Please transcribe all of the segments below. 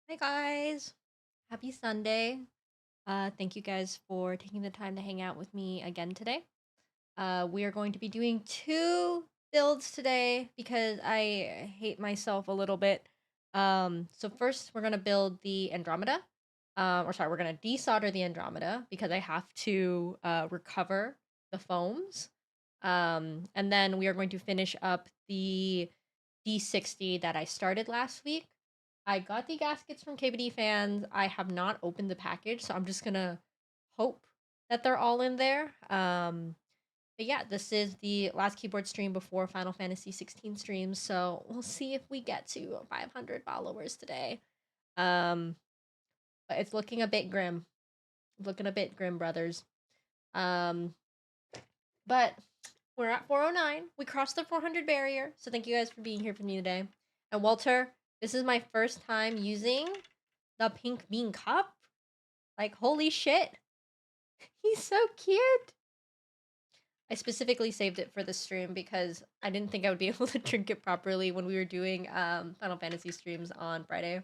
Hi guys, happy Sunday. Thank you guys for taking the time to hang out with me again today. We are going to be doing two builds today because I hate myself a little bit. So first we're gonna build the Andromeda. We're gonna desolder the Andromeda because I have to recover the foams. And then we are going to finish up the D60 that I started last week. I got the gaskets from KBDfans. I have not opened the package, so I'm just gonna hope that they're all in there. But yeah, this is the last keyboard stream before Final Fantasy 16 streams, so we'll see if we get to 500 followers today. But it's looking a bit grim. Looking a bit grim, brothers. But we're at 409. We crossed the 400 barrier, so thank you guys for being here for me today. And Walter, this is my first time using the pink bean cup. Like, holy shit. He's so cute. I specifically saved it for the stream because I didn't think I would be able to drink it properly when we were doing Final Fantasy streams on Friday.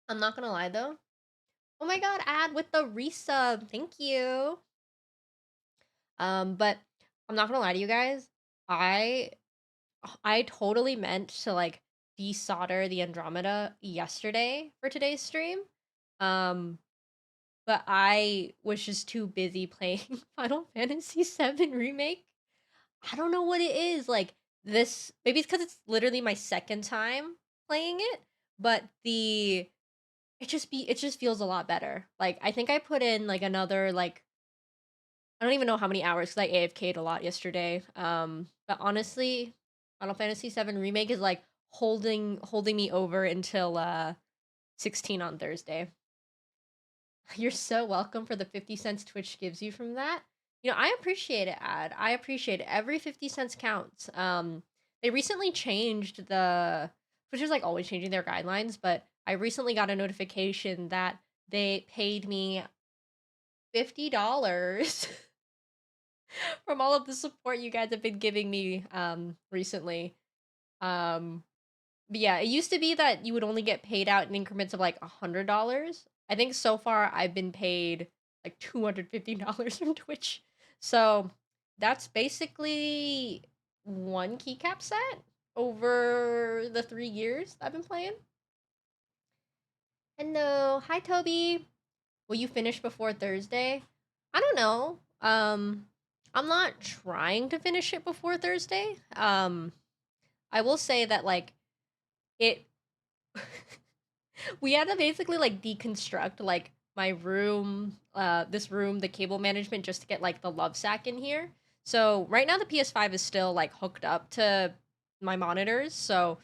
I'm not gonna lie though. Oh my god, Ad with the resub. Thank you. But I'm not gonna lie to you guys. I totally meant to like desolder the Andromeda yesterday for today's stream. But I was just too busy playing Final Fantasy VII Remake. I don't know what it is. Like this, maybe it's because it's literally my second time playing it, but it just feels a lot better. Like I think I put in like another like I don't even know how many hours because I AFK'd a lot yesterday. But honestly, Final Fantasy VII Remake is like holding me over until 16 on Thursday. You're so welcome for the 50 cents Twitch gives you from that. You know, I appreciate it, Ad. I appreciate it. Every 50 cents counts. They recently changed which is like always changing their guidelines, but I recently got a notification that they paid me $50 from all of the support you guys have been giving me recently. But yeah, it used to be that you would only get paid out in increments of like $100. I think so far I've been paid like $250 from Twitch. So that's basically one keycap set over the 3 years I've been playing. Hello, hi Toby. Will you finish before Thursday? I don't know. I'm not trying to finish it before Thursday. I will say that like it we had to basically like deconstruct like my room, this room, the cable management just to get like the love sack in here. So right now the PS5 is still like hooked up to my monitors. So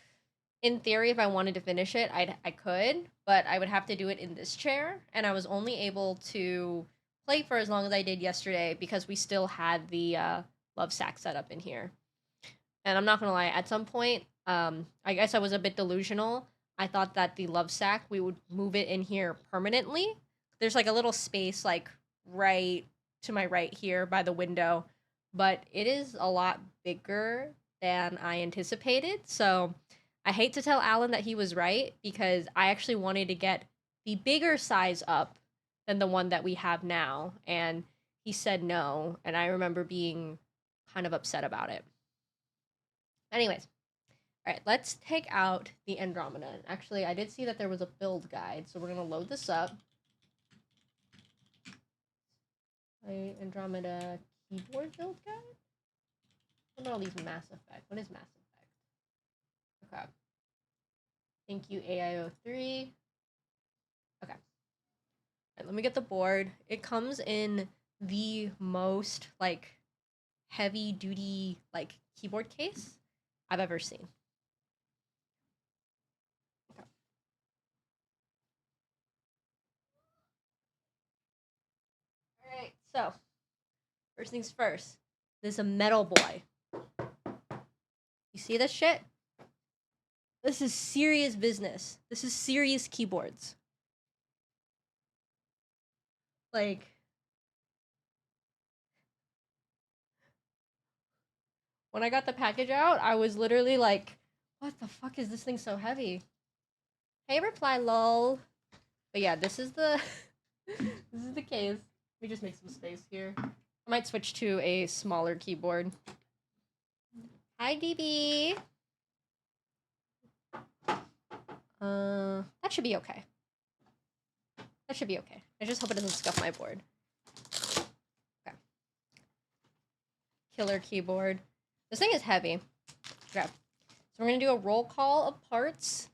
in theory, if I wanted to finish it, I could, but I would have to do it in this chair, and I was only able to play for as long as I did yesterday because we still had the love sack set up in here. And I'm not gonna lie, at some point, I guess I was a bit delusional. I thought that the love sack we would move it in here permanently. There's like a little space like right to my right here by the window, but it is a lot bigger than I anticipated. So I hate to tell Alan that he was right because I actually wanted to get the bigger size up than the one that we have now, and he said no, and I remember being kind of upset about it. Anyways, all right, let's take out the Andromeda. Actually, I did see that there was a build guide, so we're gonna load this up. Andromeda keyboard build guide? What are all these Mass Effect? What is Mass Effect? Okay. Thank you, ai03. Okay. Right, let me get the board. It comes in the most, like, heavy-duty, like, keyboard case I've ever seen. Okay. Alright, so, first things first. This is a metal boy. You see this shit? This is serious business. This is serious keyboards. Like, when I got the package out, I was literally like, What the fuck is this thing so heavy? Hey, reply lol. But yeah, this is the this is the case. Let me just make some space here. I might switch to a smaller keyboard. Hi, DB. That should be okay. That should be okay. I just hope it doesn't scuff my board. Okay. Killer keyboard. This thing is heavy. Okay. So we're gonna do a roll call of parts.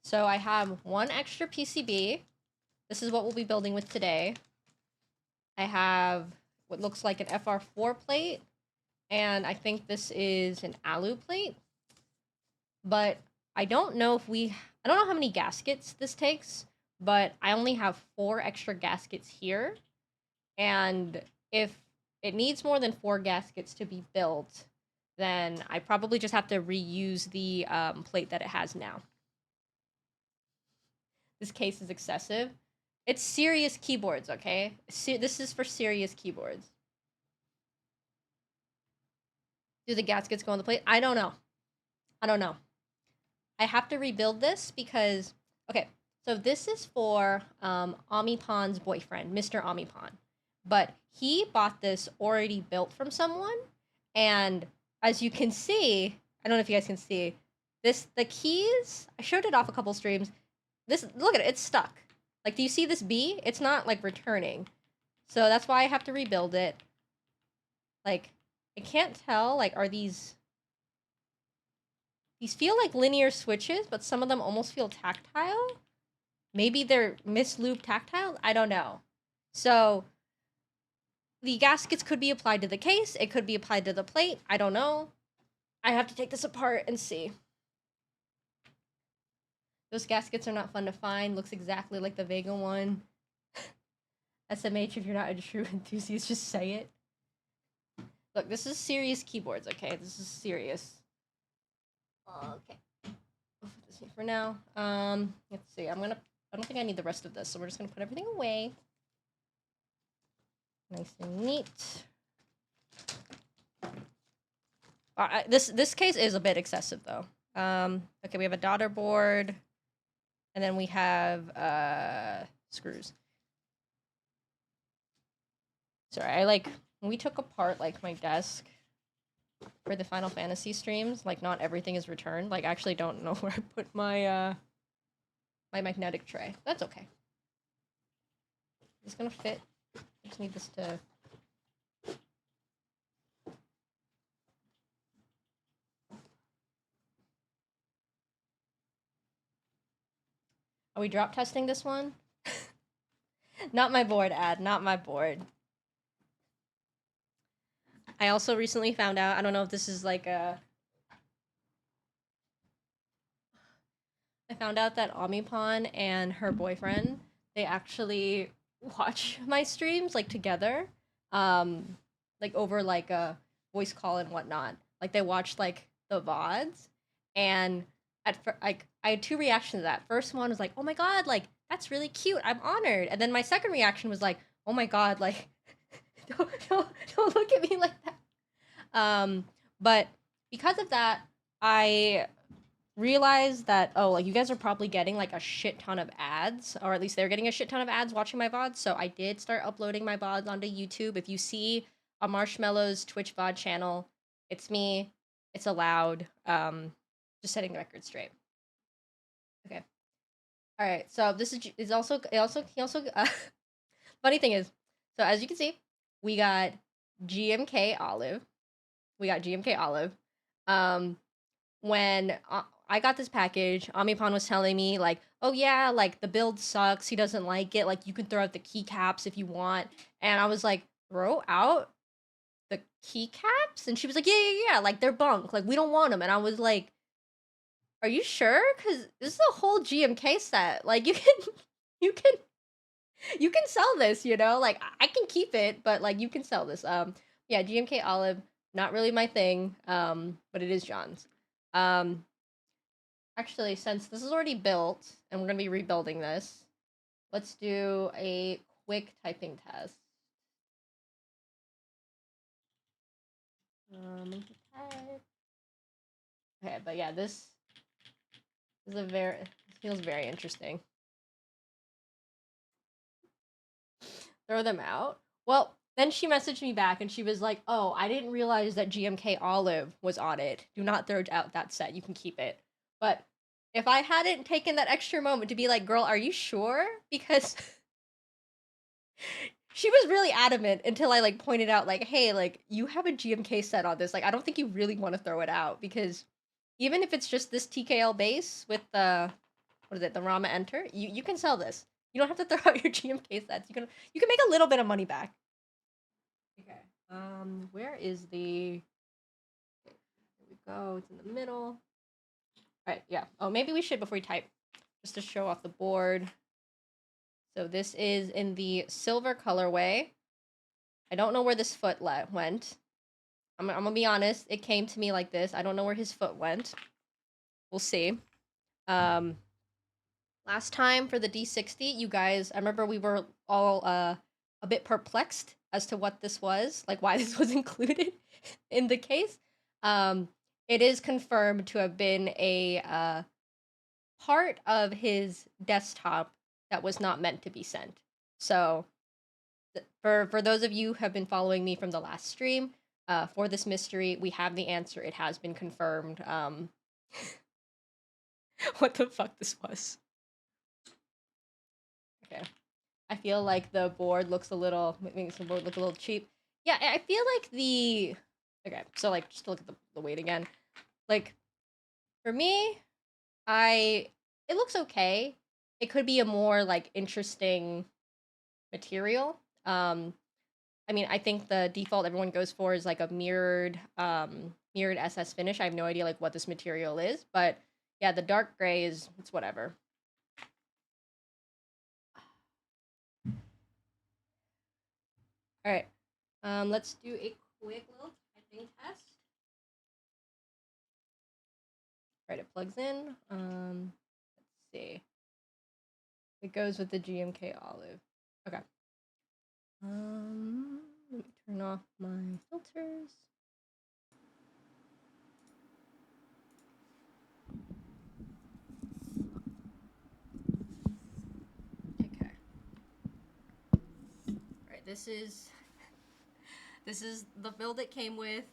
So I have one extra PCB. This is what we'll be building with today. I have what looks like an FR4 plate, and I think this is an alu plate. But I don't know how many gaskets this takes, but I only have 4 extra gaskets here. And if it needs more than 4 gaskets to be built, then I probably just have to reuse the plate that it has now. This case is excessive. It's serious keyboards, okay? This is for serious keyboards. Do the gaskets go on the plate? I don't know. I don't know. I have to rebuild this because... Okay, so this is for Amipon's boyfriend, Mr. Amipon. But he bought this already built from someone. And as you can see... I don't know if you guys can see. The keys... I showed it off a couple streams. Look at it. It's stuck. Like, do you see this B? It's not, like, returning. So that's why I have to rebuild it. Like, I can't tell, like, are these... These feel like linear switches, but some of them almost feel tactile? Maybe they're mislooped tactile? I don't know. So, the gaskets could be applied to the case. It could be applied to the plate. I don't know. I have to take this apart and see. Those gaskets are not fun to find. Looks exactly like the Vega one. SMH, if you're not a true enthusiast, just say it. Look, this is serious keyboards, okay? This is serious. Okay. I'll put this here for now. Let's see. I don't think I need the rest of this, so we're just gonna put everything away. Nice and neat. This case is a bit excessive though. Okay, we have a daughter board. And then we have screws. Sorry, when we took apart like my desk for the Final Fantasy streams, like not everything is returned. Like I actually don't know where I put my my magnetic tray. That's okay. It's gonna fit. I just need this to... Are we drop testing this one? Not my board, Ad. Not my board. I also recently found out, I don't know if this is like a... I found out that Amipon and her boyfriend, they actually watch my streams, like, together. Like, over, like, a voice call and whatnot. Like, they watch, like, the VODs. And I had 2 reactions to that. First one was like, oh my god, like, that's really cute. I'm honored. And then my second reaction was like, oh my god, like, don't look at me like that. But because of that, I realized that, oh, like, you guys are probably getting, like, a shit ton of ads, or at least they're getting a shit ton of ads watching my VODs, so I did start uploading my VODs onto YouTube. If you see a marshmellohs Twitch VOD channel, it's me. It's allowed. Just setting the record straight. Okay. All right. So this is also funny thing is, so as you can see, we got GMK Olive. When I got this package, Amipon was telling me, like, oh yeah, like, the build sucks, he doesn't like it, like, you can throw out the keycaps if you want. And I was like, throw out the keycaps? And she was like, yeah, like, they're bunk, like, we don't want them. And I was like, are you sure? Because this is a whole GMK set. Like, you can sell this, you know? Like, I can keep it, but, like, you can sell this. Yeah, GMK Olive, not really my thing, but it is John's. Actually, since this is already built, and we're gonna be rebuilding this, let's do a quick typing test. Okay, but yeah, this This feels very interesting. Throw them out. Well, then she messaged me back and she was like, "Oh, I didn't realize that GMK Olive was on it. Do not throw out that set. You can keep it." But if I hadn't taken that extra moment to be like, "Girl, are you sure?" Because she was really adamant until I like pointed out like, "Hey, like you have a GMK set on this. Like I don't think you really want to throw it out because even if it's just this TKL base with the what is it, the Rama Enter, you can sell this. You don't have to throw out your GMK sets. You can make a little bit of money back." Okay. Where is the? Okay, here we go. It's in the middle. All right. Yeah. Oh, maybe we should before we type, just to show off the board. So this is in the silver colorway. I don't know where this foot went. I'm gonna be honest. It came to me like this. I don't know where his foot went. We'll see. Last time for the D60, you guys, I remember we were all a bit perplexed as to what this was, like why this was included in the case. It is confirmed to have been a part of his desktop that was not meant to be sent. So, for those of you who have been following me from the last stream, for this mystery, we have the answer. It has been confirmed. What the fuck this was? Okay. I feel like the board looks a little, makes the board look a little cheap. Yeah, I feel like the, okay, so like, just to look at the weight again. Like, for me, it looks okay. It could be a more, like, interesting material. I mean, I think the default everyone goes for is, like, a mirrored SS finish. I have no idea, like, what this material is, but yeah, the dark gray it's whatever. All right, let's do a quick little typing test. Right, it plugs in. Let's see. It goes with the GMK Olive. Okay. Let me turn off my filters. Okay. All right, this is the build it came with.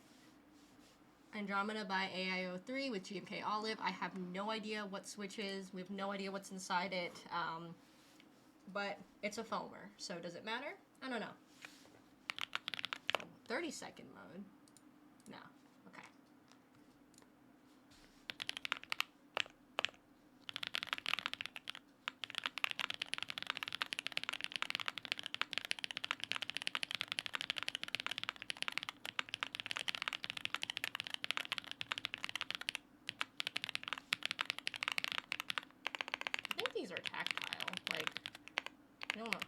Andromeda by AI03 with GMK Olive. I have no idea what switch is. We have no idea what's inside it. But it's a foamer, so does it matter? I don't know. 30-second mode? No. Okay. I think these are tactile. Like, I don't know.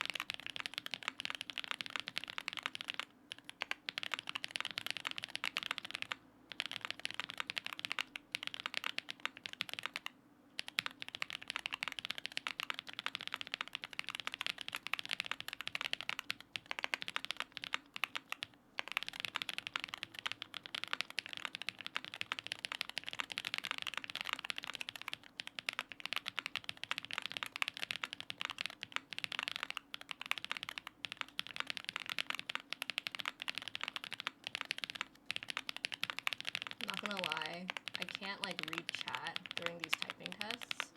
Like read chat during these typing tests,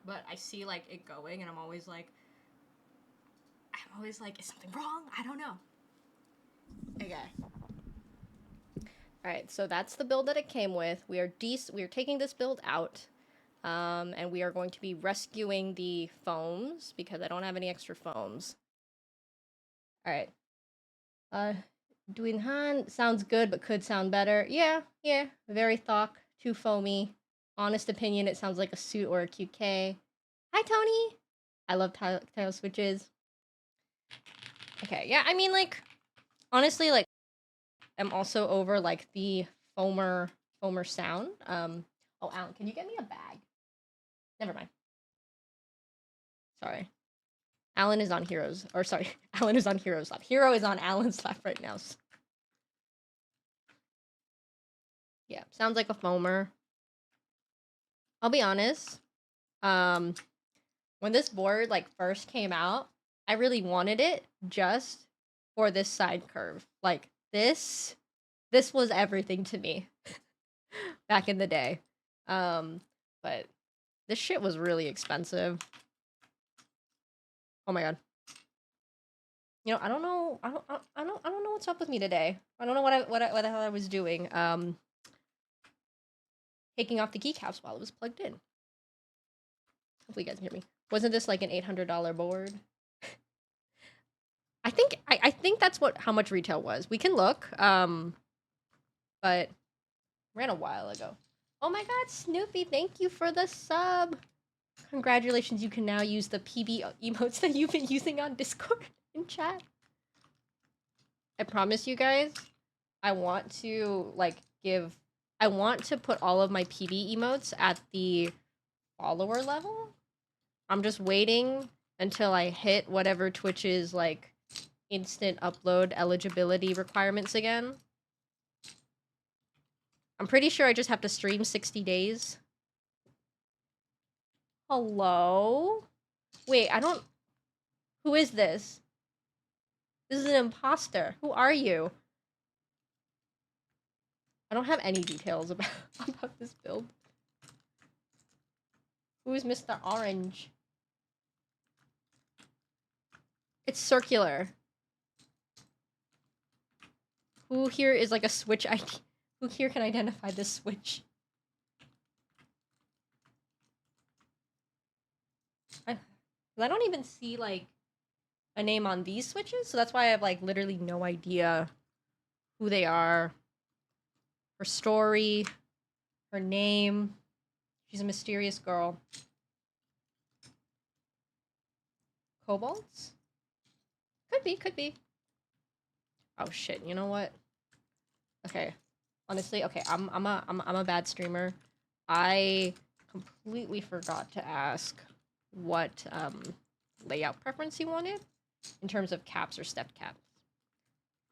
but I see like it going and I'm always like, is something wrong? I don't know. Okay. All right, so that's the build that it came with. We are taking this build out, and we are going to be rescuing the foams because I don't have any extra foams. All right. Duinhan sounds good, but could sound better. Yeah, very thock. Too foamy. Honest opinion, it sounds like a suit or a QK. Hi, Tony! I love tile switches. Okay, yeah, I mean, like, honestly, like, I'm also over, like, the foamer sound. Oh, Alan, can you get me a bag? Never mind. Sorry. Alan is on Heroes, or sorry, Alan is on Hero's lap. Hero is on Alan's lap right now. Yeah, sounds like a foamer. I'll be honest. When this board like first came out, I really wanted it just for this side curve. Like this was everything to me back in the day. But this shit was really expensive. Oh my god. You know, I don't know. I don't know what's up with me today. I don't know what the hell I was doing. Taking off the keycaps while it was plugged in. Hopefully you guys can hear me. Wasn't this like an $800 board? I think that's how much retail was. We can look. But ran a while ago. Oh my god, Snoopy, thank you for the sub. Congratulations, you can now use the PB emotes that you've been using on Discord in chat. I promise you guys, I want to put all of my PB emotes at the follower level. I'm just waiting until I hit whatever Twitch's like instant upload eligibility requirements again. I'm pretty sure I just have to stream 60 days. Hello? Wait, who is this? This is an imposter. Who are you? I don't have any details about this build. Who is Mr. Orange? It's circular. Who here is like a switch ID? Who here can identify this switch? I don't even see like a name on these switches, so that's why I have like literally no idea who they are. Her story, her name. She's a mysterious girl. Kobolds? Could be. Oh shit, you know what? Okay. Honestly, okay, I'm a bad streamer. I completely forgot to ask what layout preference he wanted in terms of caps or stepped caps.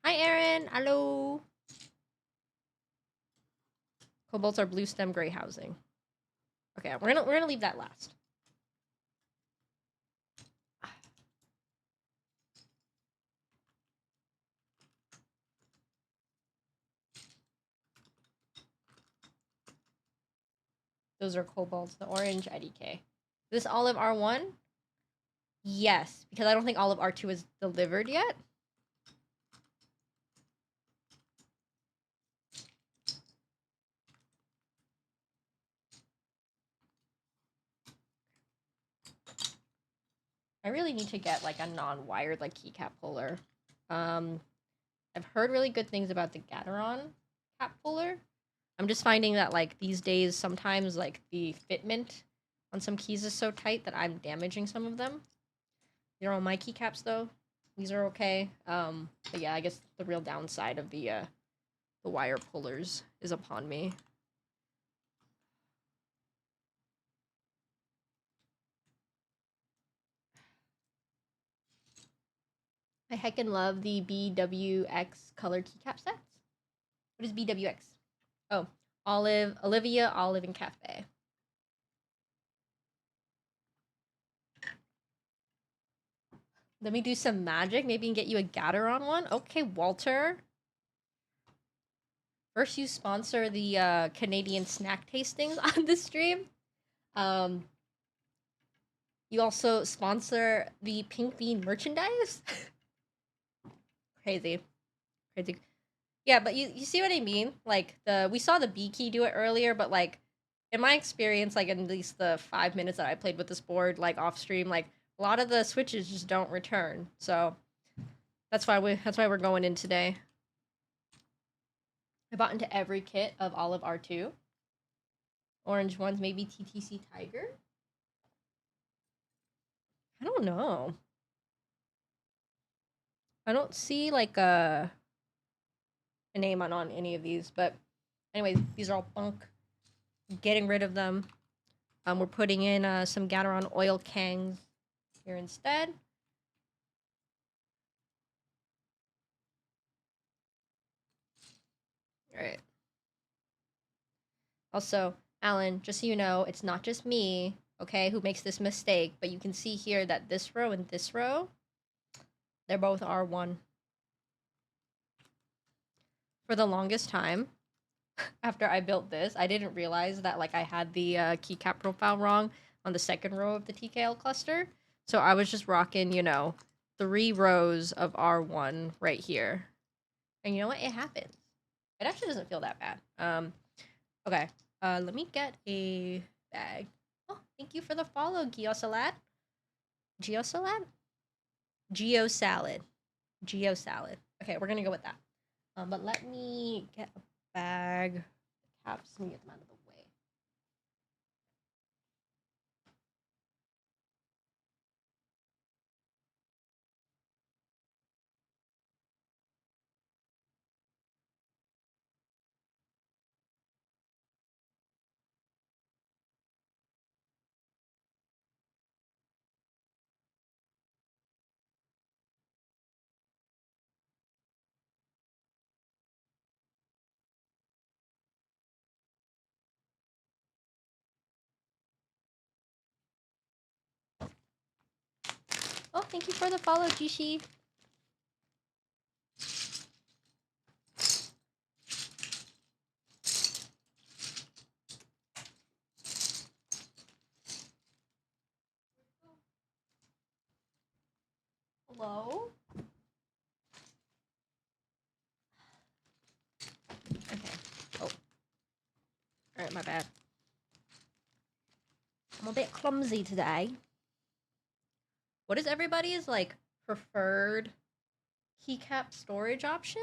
Hi Aaron, hello. Cobalts are blue stem gray housing. Okay, we're gonna leave that last. Those are cobalts, the orange IDK. This Olive R1? Yes, because I don't think Olive R2 is delivered yet. I really need to get like a non-wired like keycap puller. I've heard really good things about the Gateron cap puller. I'm just finding that like these days sometimes like the fitment on some keys is so tight that I'm damaging some of them. These are all my keycaps though. These are okay. But yeah, I guess the real downside of the wire pullers is upon me. I heckin' love the BWX color keycap sets. What is BWX? Oh, Olivia, Olive, and Cafe. Let me do some magic. Maybe and get you a Gateron one. Okay, Walter. First, you sponsor the Canadian snack tastings on the stream. You also sponsor the Pink Bean merchandise. Crazy. Yeah, but you see what I mean? Like we saw the B key do it earlier, but like in my experience, like at least the 5 minutes that I played with this board, like off stream, like a lot of the switches just don't return. So that's why we're going in today. I bought into every kit of Olive R2. Orange ones, maybe TTC Tiger. I don't know. I don't see like a name on any of these, but anyways, these are all bunk. Getting rid of them. We're putting in some Gateron oil kangs here instead. All right. Also, Alan, just so you know, it's not just me. okay, who makes this mistake, but you can see here that this row and this row, they're both R1. For the longest time, after I built this, I didn't realize that like I had the keycap profile wrong on the second row of the TKL cluster. So I was just rocking, you know, 3 rows of R1 right here. And you know what? It happens. It actually doesn't feel that bad. Okay. Let me get a bag. Oh, thank you for the follow, Geosalad. Geosalad? Geosalad. Geosalad. Okay, we're gonna go with that. But let me get a bag. Caps, let me get them out of the way. Oh, thank you for the follow, Jishi. Hello? Okay. Oh. Alright, my bad. I'm a bit clumsy today. What is everybody's, like, preferred keycap storage option?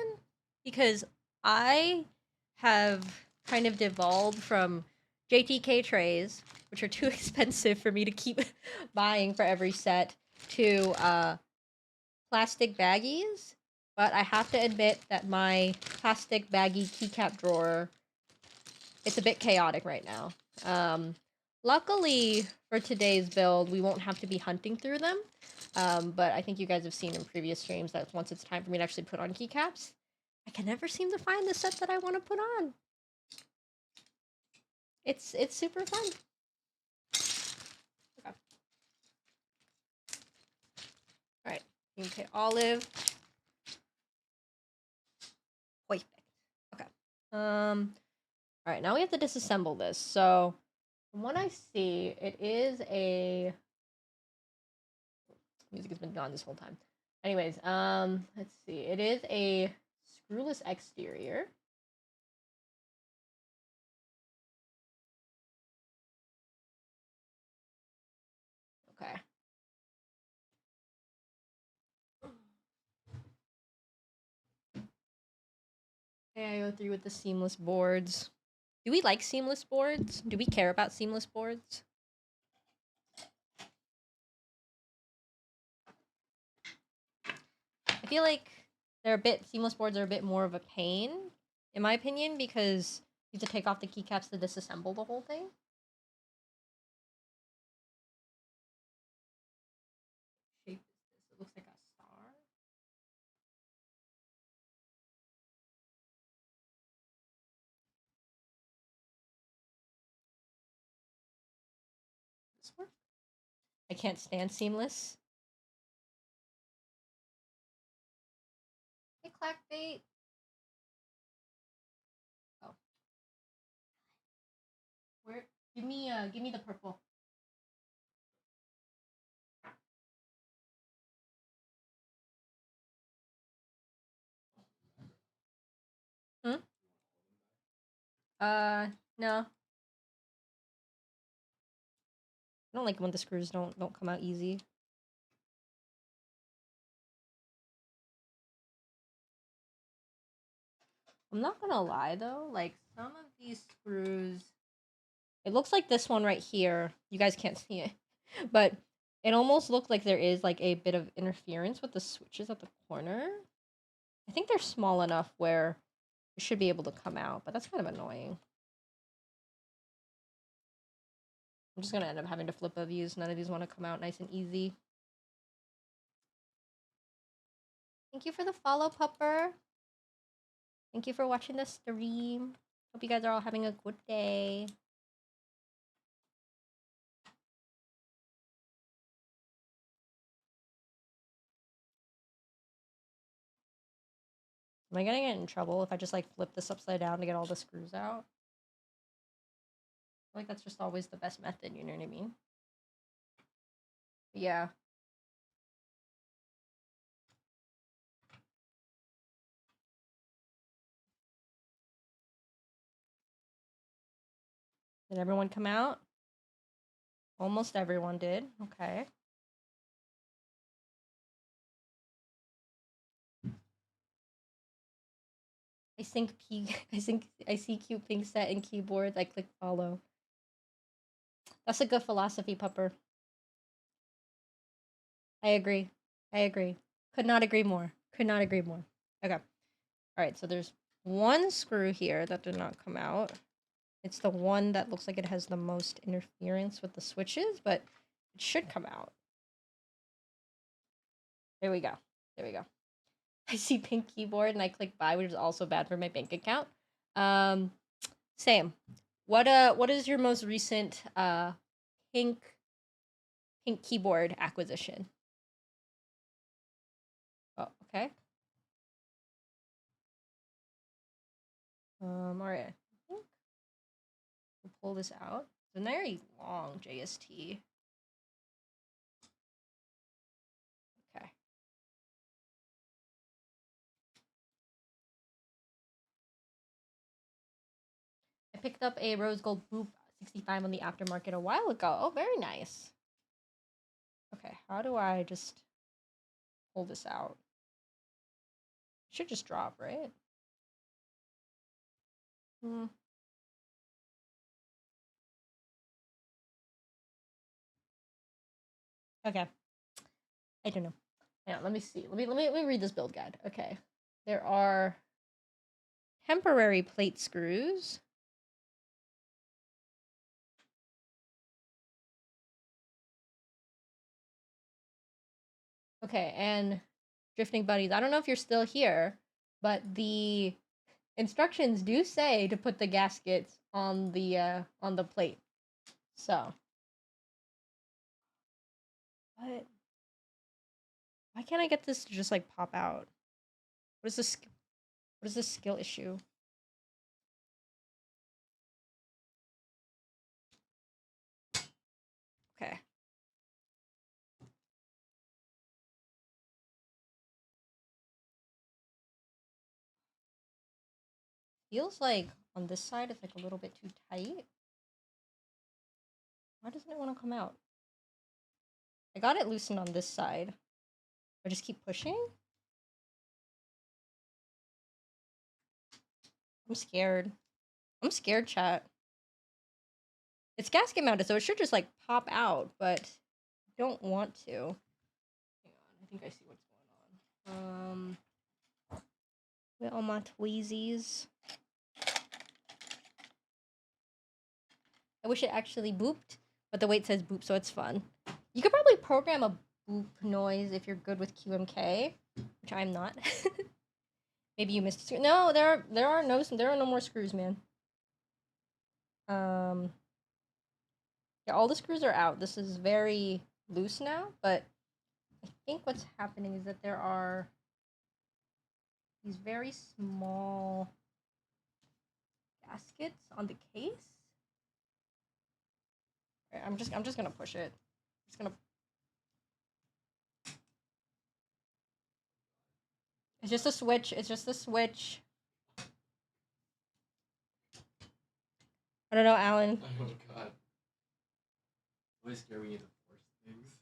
Because I have kind of devolved from JTK trays, which are too expensive for me to keep buying for every set, to plastic baggies. But I have to admit that my plastic baggie keycap drawer, it's a bit chaotic right now. Luckily for today's build, we won't have to be hunting through them. But I think you guys have seen in previous streams that once it's time for me to actually put on keycaps, I can never seem to find the set that I want to put on. It's super fun. Okay. All right, GMK Olive. Perfect. Okay. All right, now we have to disassemble this. So from what I see, it is a music has been gone this whole time. Anyways, let's see. It is a screwless exterior. Okay. ai03 with the seamless boards. Do we like seamless boards? Do we care about seamless boards? I feel like seamless boards are a bit more of a pain, in my opinion, because you have to take off the keycaps to disassemble the whole thing. Shape is this? It looks like a star. This work? I can't stand seamless. Hey, Clackbait. Oh. Where? Give me the purple. Hmm? No. I don't like when the screws don't come out easy. I'm not gonna lie though, like some of these screws, it looks like this one right here. You guys can't see it, but it almost looks like there is like a bit of interference with the switches at the corner. I think they're small enough where it should be able to come out, but that's kind of annoying. I'm just gonna end up having to flip a views. None of these want to come out nice and easy. Thank you for the follow, Pupper. Thank you for watching the stream. Hope you guys are all having a good day. Am I gonna get in trouble if I just like flip this upside down to get all the screws out? I feel like that's just always the best method, you know what I mean? Yeah. Did everyone come out? Almost everyone did. Okay. I see cute pink set and keyboards. I click follow. That's a good philosophy, Pupper. I agree. I agree. Could not agree more. Could not agree more. Okay. All right, so there's one screw here that did not come out. It's the one that looks like it has the most interference with the switches, but it should come out. There we go. There we go. I see pink keyboard and I click buy, which is also bad for my bank account. Same. What is your most recent pink keyboard acquisition? Oh, okay. All right. We'll pull this out. It's a very long JST. Okay. I picked up a rose gold boop 65 on the aftermarket a while ago. Oh, very nice. Okay, how do I just pull this out? It should just drop, right? Okay. I don't know. Yeah, let me see. Let me read this build guide. Okay. There are temporary plate screws. Okay, and drifting buddies. I don't know if you're still here, but the instructions do say to put the gaskets on the plate. So, what? Why can't I get this to just like pop out? What is this? What is this skill issue? Okay. Feels like on this side it's like a little bit too tight. Why doesn't it want to come out? I got it loosened on this side. I just keep pushing? I'm scared. I'm scared, chat. It's gasket mounted, so it should just like pop out, but I don't want to. Hang on, I think I see what's going on. Where are my tweezies? I wish it actually booped, but the weight says boop, so it's fun. You could probably program a boop noise if you're good with QMK, which I'm not. Maybe you missed a screw. No, there are no more screws, man. Yeah, all the screws are out. This is very loose now, but I think what's happening is that there are these very small gaskets on the case. Right, I'm just gonna push it. I'm just gonna. It's just a switch. It's just a switch. I don't know, Alan. Oh god. Always scary when you have to force things.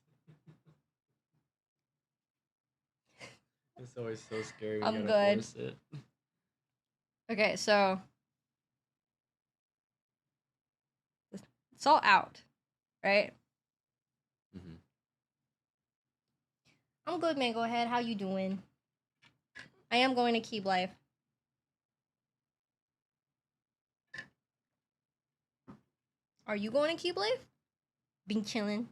It's always so scary when you gotta force it. Okay, so it's all out, right? I'm good, man. Go ahead. How you doing? I am going to keep life. Are you going to keep life? Been chilling.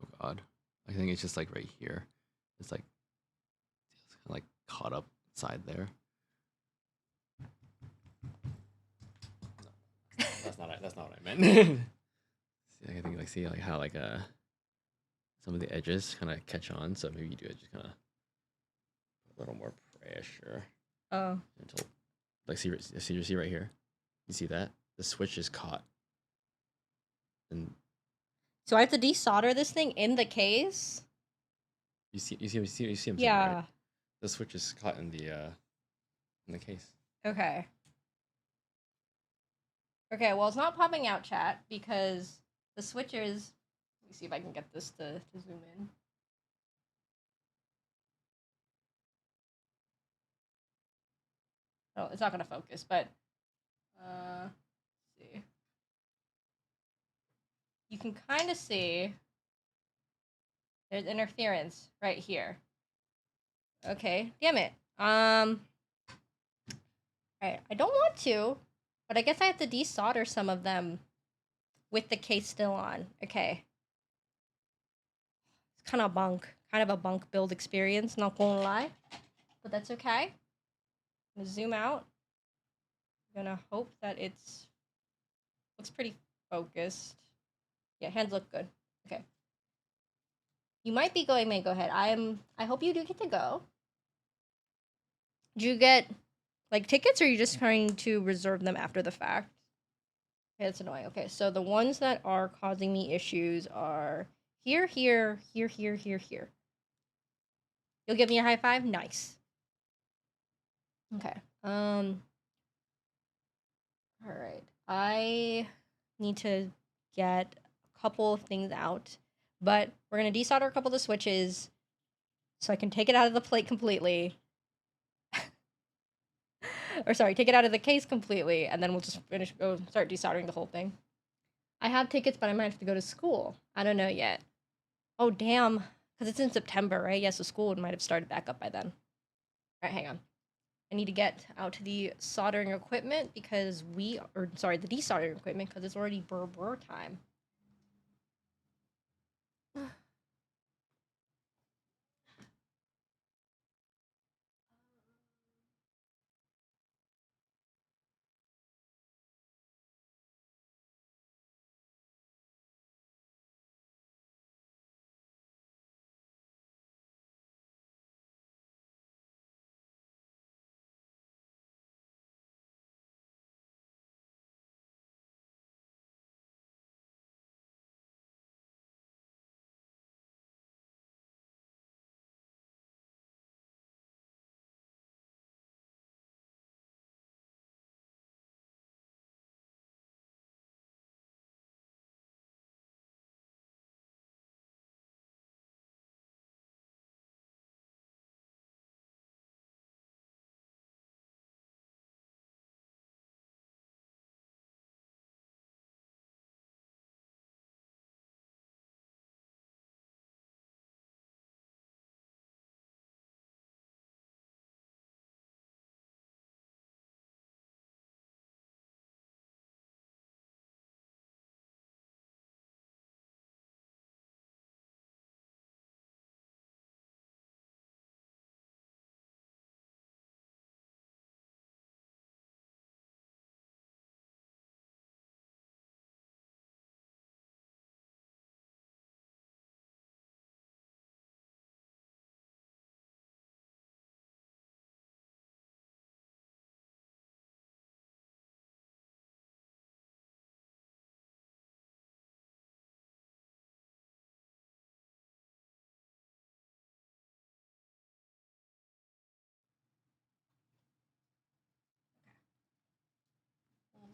Oh god. I think it's just like right here. It's like kind of like caught up inside there. No, that's not what I meant. See, I think like see like how like some of the edges kind of catch on, so maybe you do it just kind of a little more Pressure. Oh. Until, like, see right here. You see that? The switch is caught. And so I have to desolder this thing in the case? you see him saying, Yeah. right? The switch is caught in the case. Okay. Okay, well, it's not popping out, chat, because the switches... Let me see if I can get this to zoom in. Oh, it's not going to focus, but... let's see. You can kind of see... There's interference right here. Okay, damn it. Alright, I don't want to, but I guess I have to desolder some of them with the case still on. Okay. It's kind of a bunk build experience, not gonna lie. But that's okay. I'm gonna zoom out. I'm gonna hope that it's... Looks pretty focused. Yeah, hands look good. Okay. You might be going, May, go ahead. I hope you do get to go. Do you get, like, tickets, or are you just trying to reserve them after the fact? Okay, that's annoying. Okay, so the ones that are causing me issues are here, here, here, here, here, here. You'll give me a high five? Nice. Okay. Alright. I need to get a couple of things out, but we're gonna desolder a couple of the switches so I can take it out of the plate completely. Or sorry, take it out of the case completely, and then we'll just start desoldering the whole thing. I have tickets, but I might have to go to school. I don't know yet. Oh, damn. Because it's in September, right? Yeah, so school might have started back up by then. All right, hang on. I need to get out the soldering equipment because the desoldering equipment, because it's already burr time.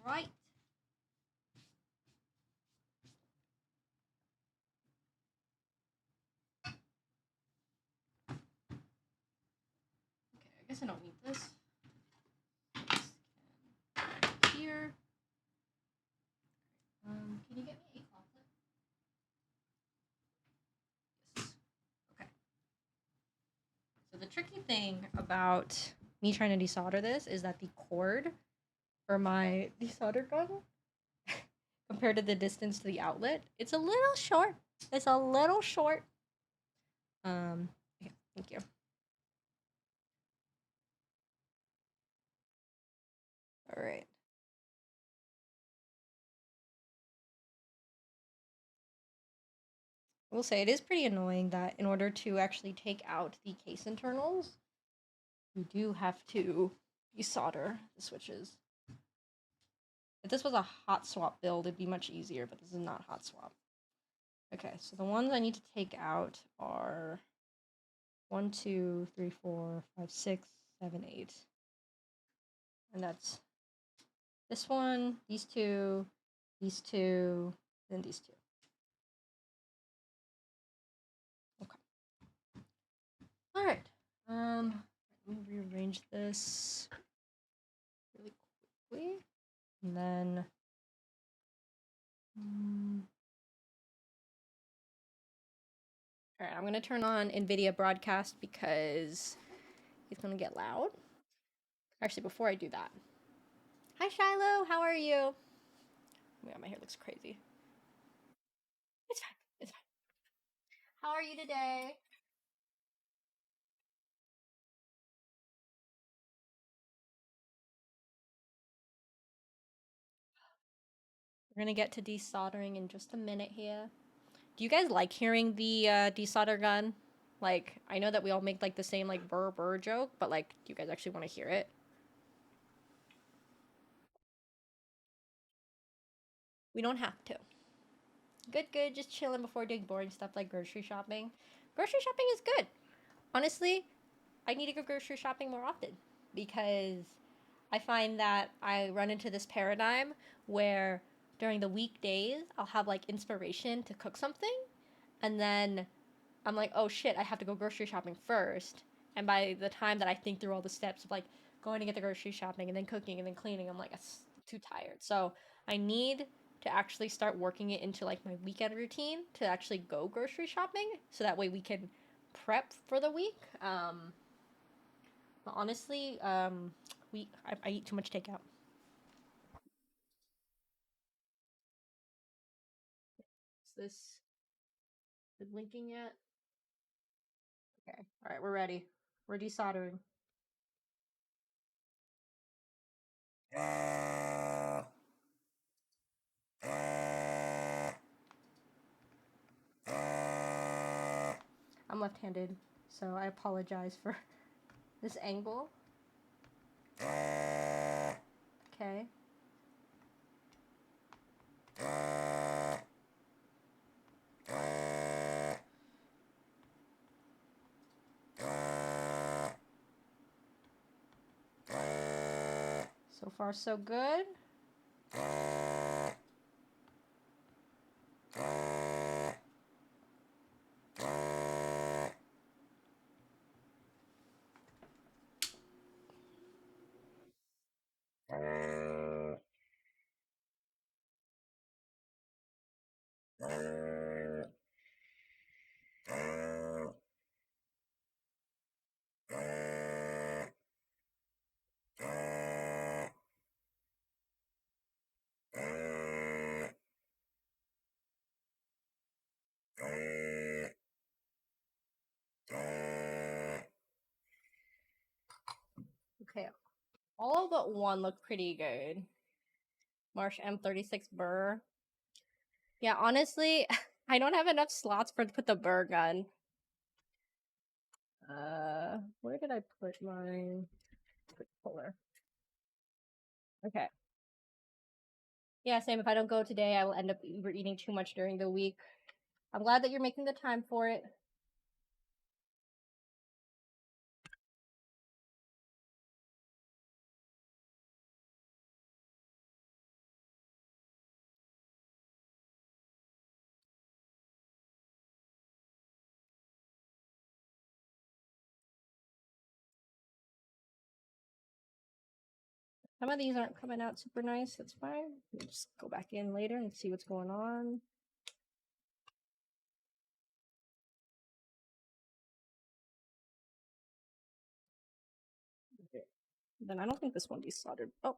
All right. Okay, I guess I don't need this. Here. Can you get me a cloth? Yes. Okay. So the tricky thing about me trying to desolder this is that the cord for my desolder gun compared to the distance to the outlet, it's a little short. It's a little short. Okay, thank you. All right. I will say it is pretty annoying that in order to actually take out the case internals, you do have to desolder the switches. If this was a hot swap build, it'd be much easier, but this is not hot swap. Okay, so the ones I need to take out are 1, 2, 3, 4, 5, 6, 7, 8. And that's this one, these two, and these two. Okay. All right. Let me rearrange this really quickly, and then. All right, I'm gonna turn on NVIDIA broadcast because it's gonna get loud. Actually, before I do that, hi Shiloh, how are you? Oh my god, my hair looks crazy. It's fine. It's fine. How are you today? We're gonna get to desoldering in just a minute here. Do you guys like hearing the desolder gun? Like, I know that we all make like the same like burr burr joke, but like, do you guys actually want to hear it? We don't have to. Good, good. Just chilling before doing boring stuff like grocery shopping. Grocery shopping is good. Honestly, I need to go grocery shopping more often because I find that I run into this paradigm where during the weekdays I'll have like inspiration to cook something, and then I'm like, oh shit, I have to go grocery shopping first. And by the time that I think through all the steps of like going to get the grocery shopping and then cooking and then cleaning, I'm like, it's too tired. So I need to actually start working it into like my weekend routine to actually go grocery shopping so that way we can prep for the week. But honestly, I eat too much takeout. Is this blinking yet? Okay. All right, we're ready. We're desoldering. I'm left-handed, so I apologize for this angle. Okay. So far, so good. Okay. All but one look pretty good. Marsh M36 burr. Yeah, honestly, I don't have enough slots for to put the burr gun. Where did I put my puller? Okay. Yeah, same. If I don't go today, I will end up eating too much during the week. I'm glad that you're making the time for it. Some of these aren't coming out super nice. That's fine. We'll just go back in later and see what's going on. Okay. Then I don't think this one desoldered. Oh.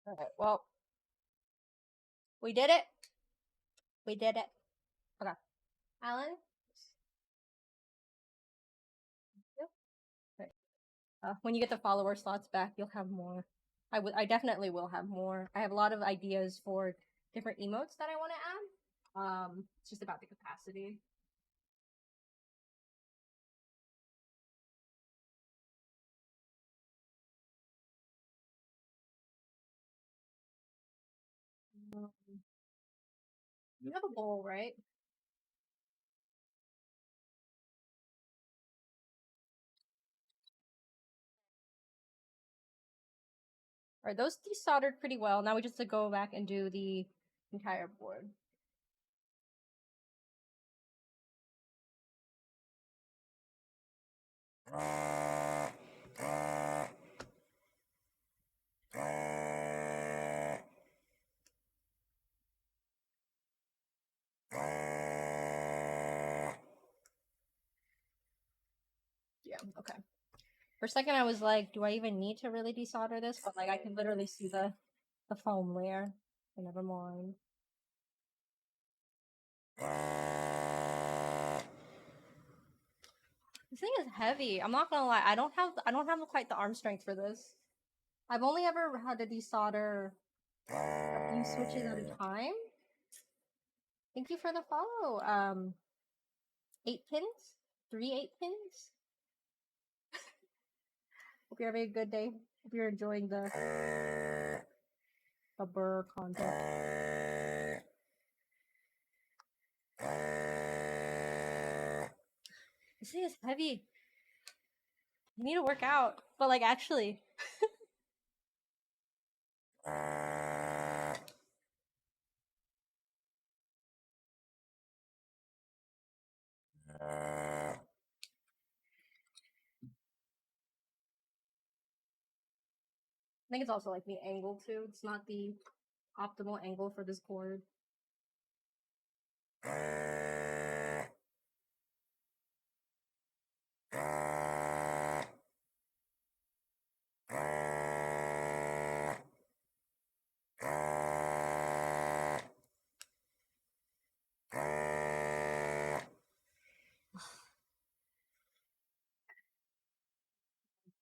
Alright, well. We did it. We did it. Okay. Alan? When you get the follower slots back, you'll have more. I definitely will have more. I have a lot of ideas for different emotes that I want to add. It's just about the capacity. You have a bowl, right? Alright, those desoldered pretty well. Now we just have to go back and do the entire board. Yeah, okay. For a second I was like, do I even need to really desolder this? But like I can literally see the foam layer. So never mind. This thing is heavy. I'm not gonna lie. I don't have quite the arm strength for this. I've only ever had to desolder a few switches at a time. Thank you for the follow. 8 pins? 3 8-pins? Hope you're having a good day. Hope you're enjoying the burr content. This thing is heavy. You need to work out. But like actually. I think it's also like the angle too. It's not the optimal angle for this cord.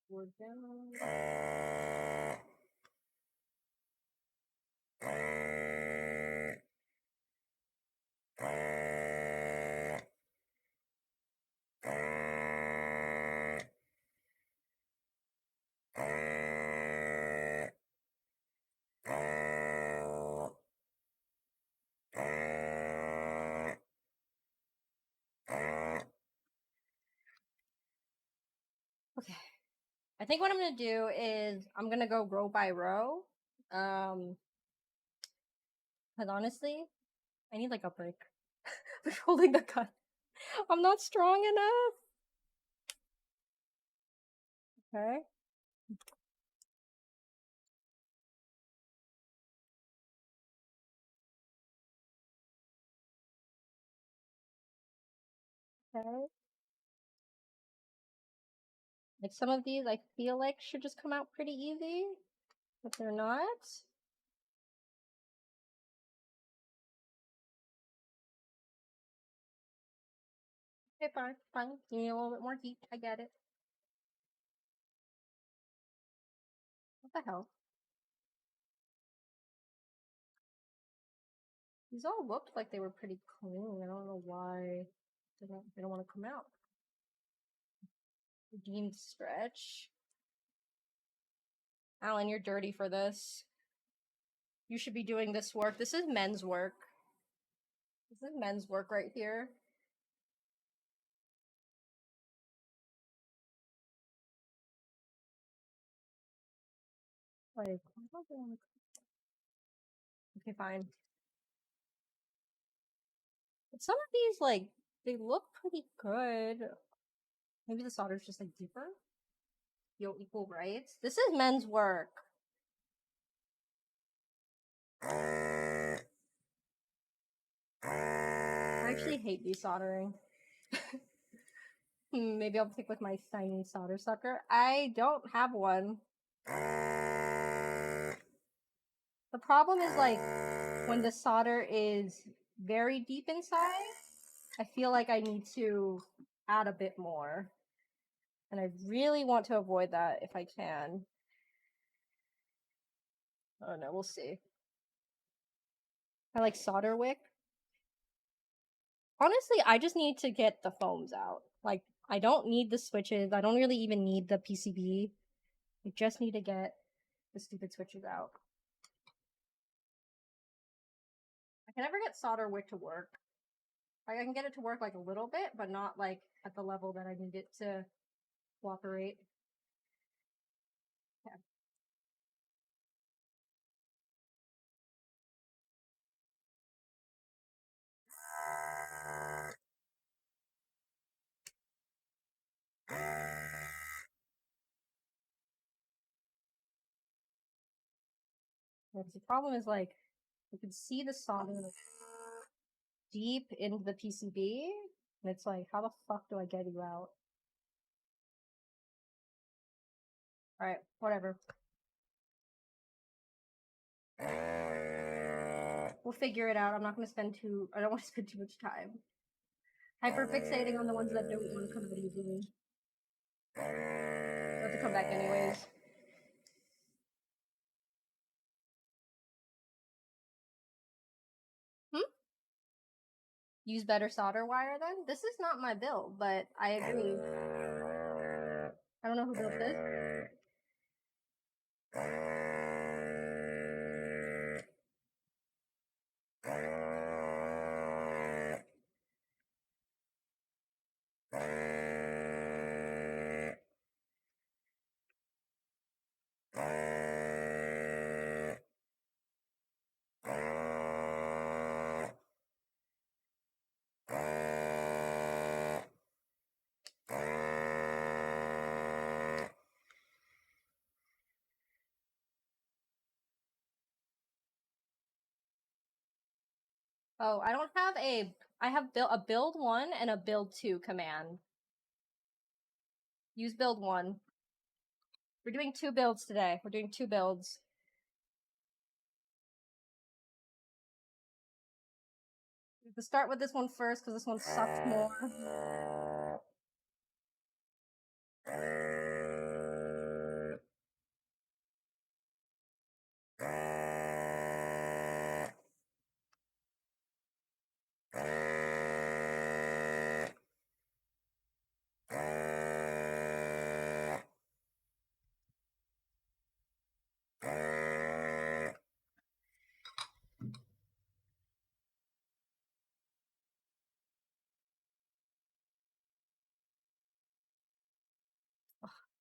Cord down. Okay. I think what I'm gonna do is I'm gonna go row by row. Because honestly, I need like a break. I'm holding the gun. I'm not strong enough. Okay. Okay. Like some of these I feel like should just come out pretty easy, but they're not. Okay, fine. You need a little bit more heat. I get it. What the hell? These all looked like they were pretty clean. I don't know why they don't want to come out. Redeemed stretch. Alan, you're dirty for this. You should be doing this work. This is men's work. This is men's work right here. Like, okay, fine. But some of these, like, they look pretty good. Maybe the solder's just like deeper. You'll equal rights. This is men's work. I actually hate desoldering. Maybe I'll pick with my tiny solder sucker. I don't have one. The problem is like when the solder is very deep inside, I feel like I need to add a bit more. And I really want to avoid that if I can. Oh no, we'll see. I like solder wick. Honestly, I just need to get the foams out. Like, I don't need the switches. I don't really even need the PCB. I just need to get the stupid switches out. I can never get solder wick to work. Like, I can get it to work like a little bit, but not like at the level that I need it to cooperate. Yeah. The problem is like, you can see the solder deep into the PCB, and it's like, how the fuck do I get you out? Alright, whatever. We'll figure it out. I don't want to spend too much time hyperfixating on the ones that don't want to come out easily. They have to come back anyways. Use better solder wire then? This is not my build, but I agree. I don't know who built this. Oh, I don't have I have a build 1 and a build 2 command. Use build 1. We're doing 2 builds today. We're doing 2 builds. Let's start with this one first, because this one sucks more.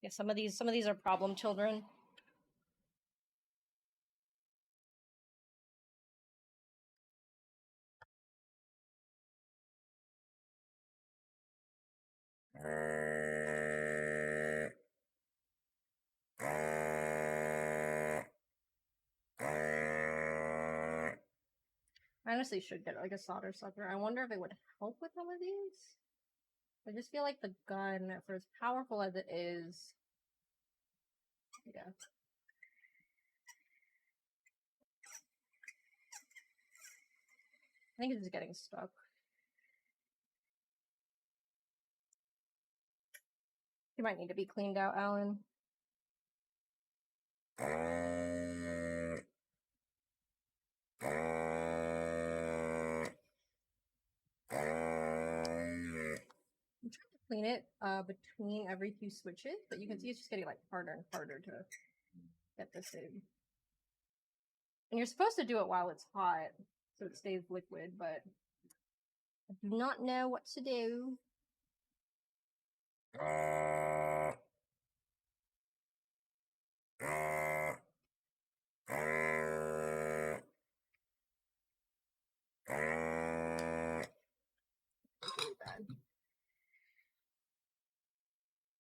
Yeah, some of these are problem children. I honestly should get like a solder sucker. I wonder if it would help with some of these. I just feel like the gun, for as powerful as it is, yeah. I think it's just getting stuck. You might need to be cleaned out, Alan. I'm trying to clean it between every few switches, but you can see it's just getting like harder and harder to get this in. And you're supposed to do it while it's hot, so it stays liquid, but I do not know what to do. Really bad.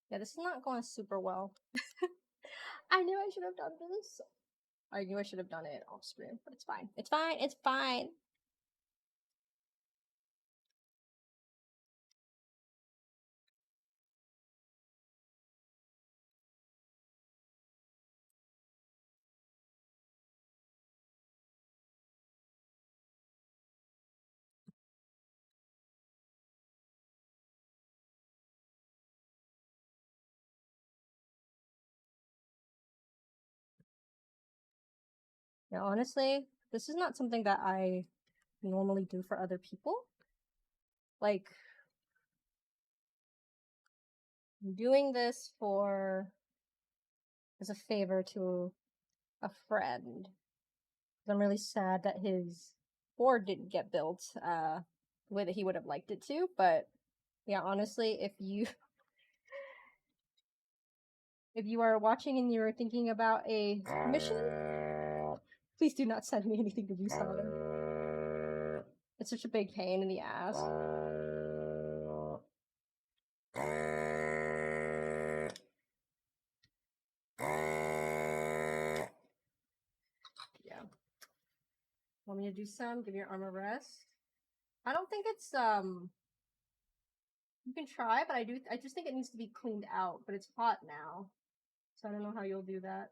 Yeah, this is not going super well. I knew I should have done this. I knew I should have done it off screen, but it's fine. It's fine. It's fine. Now, honestly, this is not something that I normally do for other people. Like, I'm doing this as a favor to a friend. I'm really sad that his board didn't get built the way that he would have liked it to, but yeah, honestly, if you are watching and you're thinking about a commission, please do not send me anything to do solder. It's such a big pain in the ass. Yeah. Want me to do some? Give your arm a rest? I don't think it's you can try, but I just think it needs to be cleaned out, but it's hot now. So I don't know how you'll do that.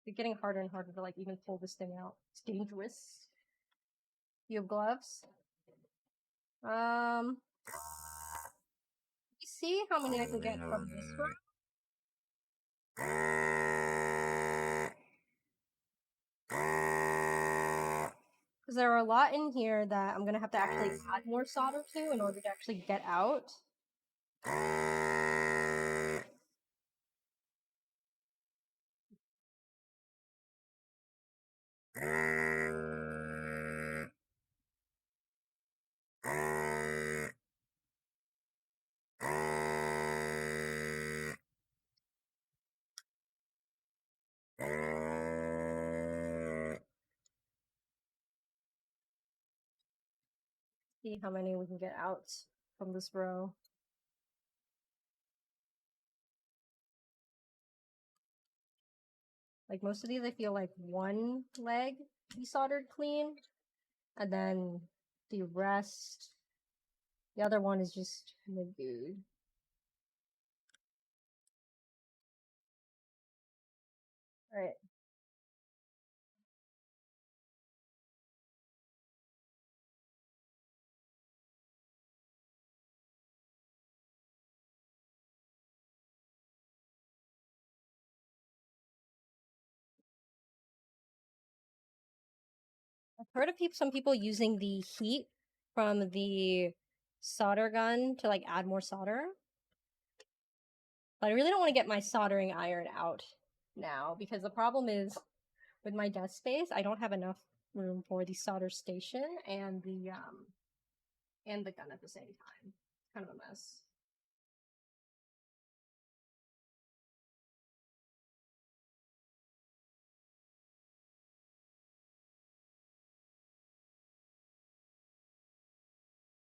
It's getting harder and harder to like even pull this thing out. It's dangerous. You have gloves? You see how many I can get from this one? Because there are a lot in here that I'm gonna have to actually add more solder to in order to actually get out. See how many we can get out from this row. Like most of these, I feel like one leg desoldered clean, and then the rest, the other one is just good. All right. I've heard of some people using the heat from the solder gun to like add more solder. But I really don't want to get my soldering iron out now because the problem is with my desk space, I don't have enough room for the solder station and the gun at the same time. It's kind of a mess.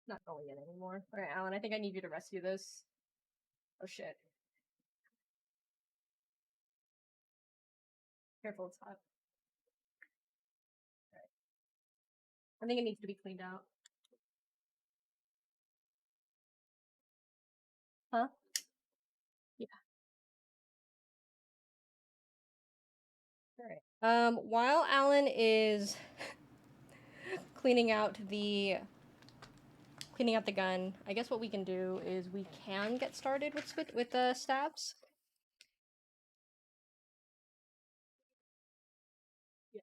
Not going in anymore. All right, Alan, I think I need you to rescue this. Oh shit. Careful, it's hot. All right. I think it needs to be cleaned out. Huh? Yeah. All right. While Alan is cleaning out the gun, I guess what we can do is we can get started with the stabs. Yeah.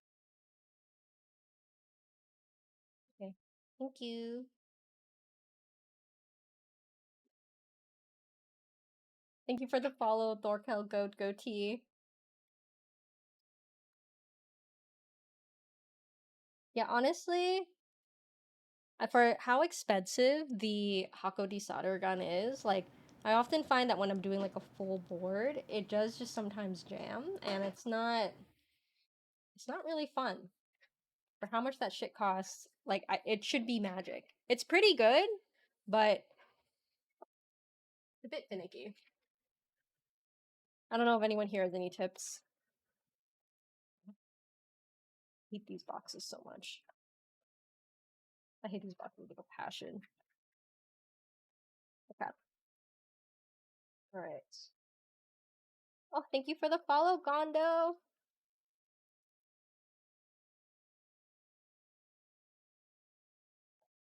Okay. Thank you. Thank you for the follow, Thorkel Goatee. Yeah, honestly, for how expensive the Hako desolder gun is, like, I often find that when I'm doing like a full board, it does just sometimes jam, and it's not really fun. For how much that shit costs, like, it should be magic. It's pretty good, but it's a bit finicky. I don't know if anyone here has any tips. I hate these boxes so much. I hate these boxes with a passion. Okay. Alright. Oh, thank you for the follow, Gondo!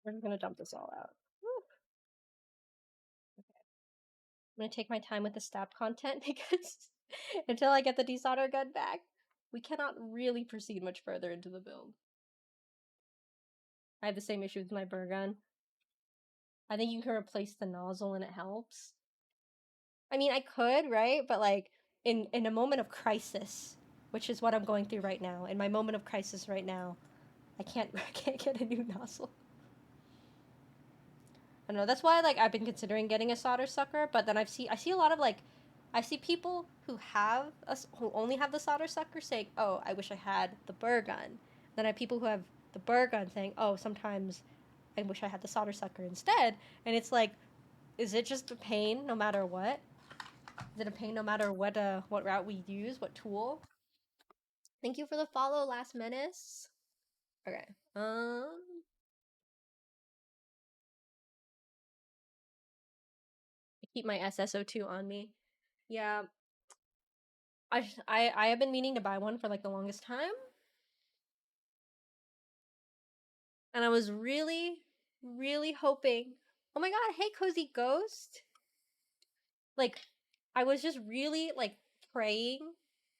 We're just gonna dump this all out. Woo. Okay. I'm gonna take my time with the stab content because until I get the desolder gun back. we cannot really proceed much further into the build. I have the same issue with my burr gun. I think you can replace the nozzle and it helps. I mean, I could, right? But like in a moment of crisis, which is what I'm going through right now. In my moment of crisis right now, I can't get a new nozzle. I don't know. That's why like I've been considering getting a solder sucker, but then I see a lot of like I see people who only have the solder sucker saying, "Oh, I wish I had the burr gun." Then I have people who have the burr gun saying, "Oh, sometimes I wish I had the solder sucker instead." And it's like, is it just a pain no matter what? Is it a pain no matter what route we use, what tool? Thank you for the follow, Last Menace. Okay. I keep my SSO2 on me. Yeah. I have been meaning to buy one for like the longest time. And I was really, really hoping. Oh my god, hey Cozy Ghost. Like, I was just really like praying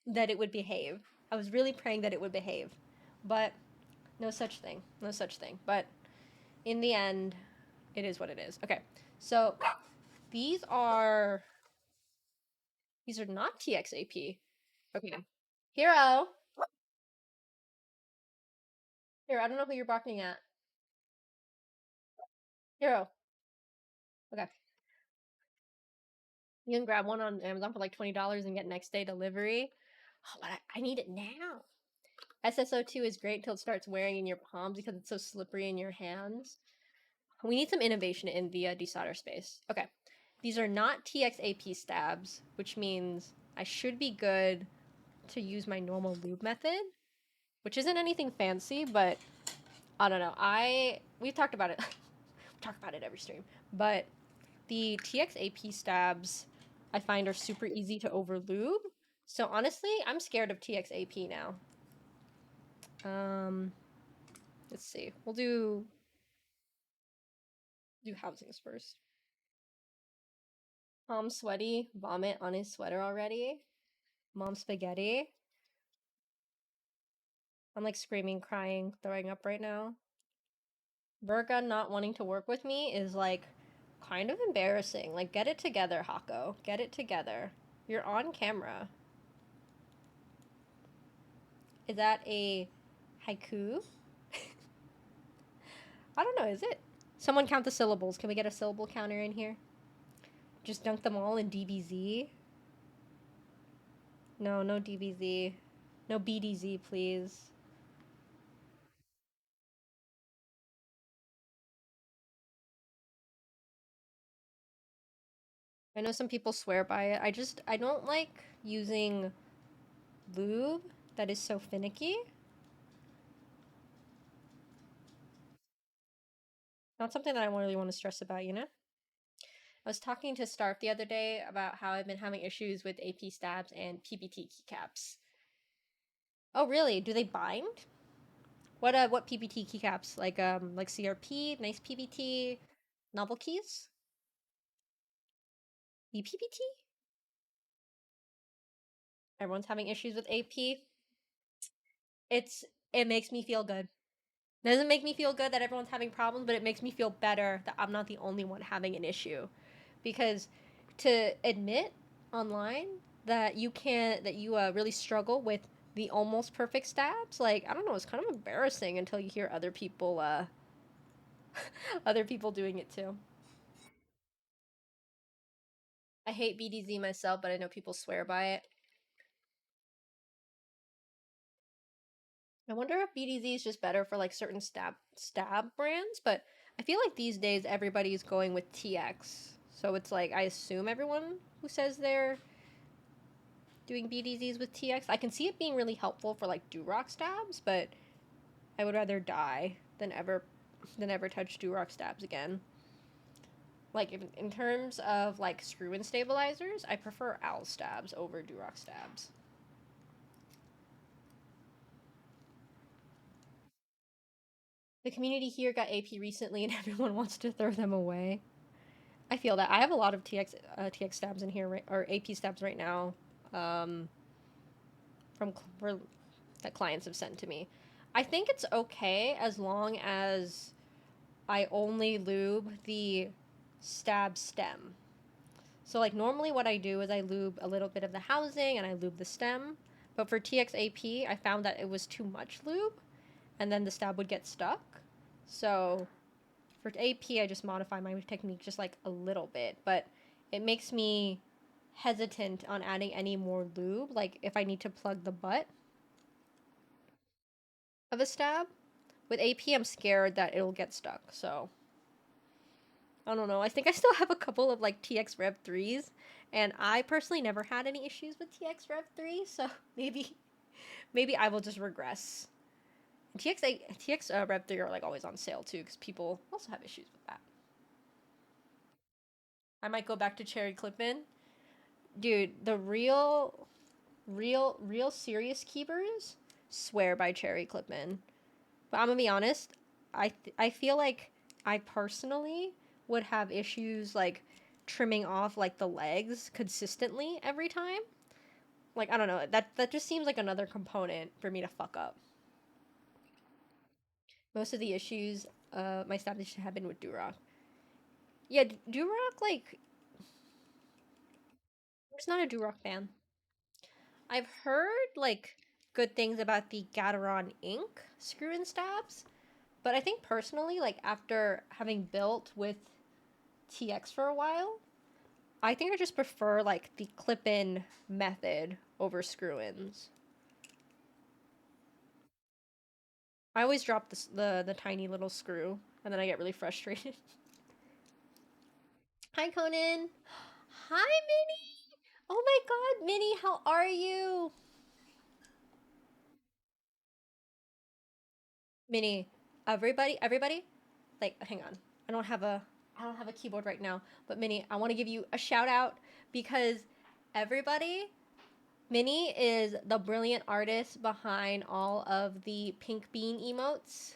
that it would behave. I was really praying that it would behave. But no such thing. No such thing. But in the end, it is what it is. Okay. So these are not TXAP. Okay. Hero. Hero, I don't know who you're barking at. Hero. Okay. You can grab one on Amazon for like $20 and get next day delivery. Oh, but I need it now. SSO2 is great until it starts wearing in your palms because it's so slippery in your hands. We need some innovation in the desolder space. Okay. These are not TXAP stabs, which means I should be good to use my normal lube method, which isn't anything fancy, but I don't know. We've talked about it. We talk about it every stream, but the TXAP stabs I find are super easy to over lube. So honestly, I'm scared of TXAP now. Let's see. We'll do housings first. Mom sweaty, vomit on his sweater already. Mom spaghetti. I'm like screaming, crying, throwing up right now. Burga not wanting to work with me is like kind of embarrassing. Like, get it together, Hako. Get it together. You're on camera. Is that a haiku? I don't know, is it? Someone count the syllables. Can we get a syllable counter in here? Just dunk them all in DBZ? No, no DBZ. No BDZ, please. I know some people swear by it. I don't like using lube that is so finicky. Not something that I really want to stress about, you know? I was talking to Starf the other day about how I've been having issues with AP stabs and PBT keycaps. Oh, really? Do they bind? What PBT keycaps? Like CRP, nice PBT, novel keys? ePBT? Everyone's having issues with AP. It makes me feel good. It doesn't make me feel good that everyone's having problems, but it makes me feel better that I'm not the only one having an issue. Because to admit online that you really struggle with the almost perfect stabs, like, I don't know, it's kind of embarrassing until you hear other people other people doing it too. I hate BDZ myself, but I know people swear by it. I wonder if BDZ is just better for like certain stab brands, but I feel like these days everybody's going with TX. So it's like I assume everyone who says they're doing BDZs with TX, I can see it being really helpful for like Durock stabs, but I would rather die than ever touch Durock stabs again. Like in terms of like screw-in stabilizers, I prefer OWL stabs over Durock stabs. The community here got AP recently and everyone wants to throw them away. I feel that. I have a lot of TX stabs in here, or AP stabs right now. From that clients have sent to me. I think it's okay as long as I only lube the stab stem. So like normally what I do is I lube a little bit of the housing and I lube the stem. But for TXAP, I found that it was too much lube and then the stab would get stuck. So for AP, I just modify my technique just like a little bit, but it makes me hesitant on adding any more lube. Like if I need to plug the butt of a stab, with AP, I'm scared that it'll get stuck. So I don't know. I think I still have a couple of like TX Rev 3s, and I personally never had any issues with TX Rev 3, so maybe I will just regress. TX Rev 3 are like always on sale too, because people also have issues with that. I might go back to cherry clip-in. Dude, the real serious keepers swear by cherry clip-in. But I'm gonna be honest, I feel like I personally would have issues like trimming off like the legs consistently every time. Like I don't know, that just seems like another component for me to fuck up. Most of the issues my established have been with Durock. Yeah, Durock, like I'm just not a Durock fan. I've heard like good things about the Gateron ink screw and stabs, but I think personally, like after having built with TX for a while, I think I just prefer like the clip-in method over screw-ins. I always drop the tiny little screw, and then I get really frustrated. Hi, Conan. Hi, Minnie. Oh my God, Minnie, how are you? Minnie, everybody, like, hang on. I don't have a keyboard right now, but Minnie, I want to give you a shout out because everybody, Minnie is the brilliant artist behind all of the pink bean emotes.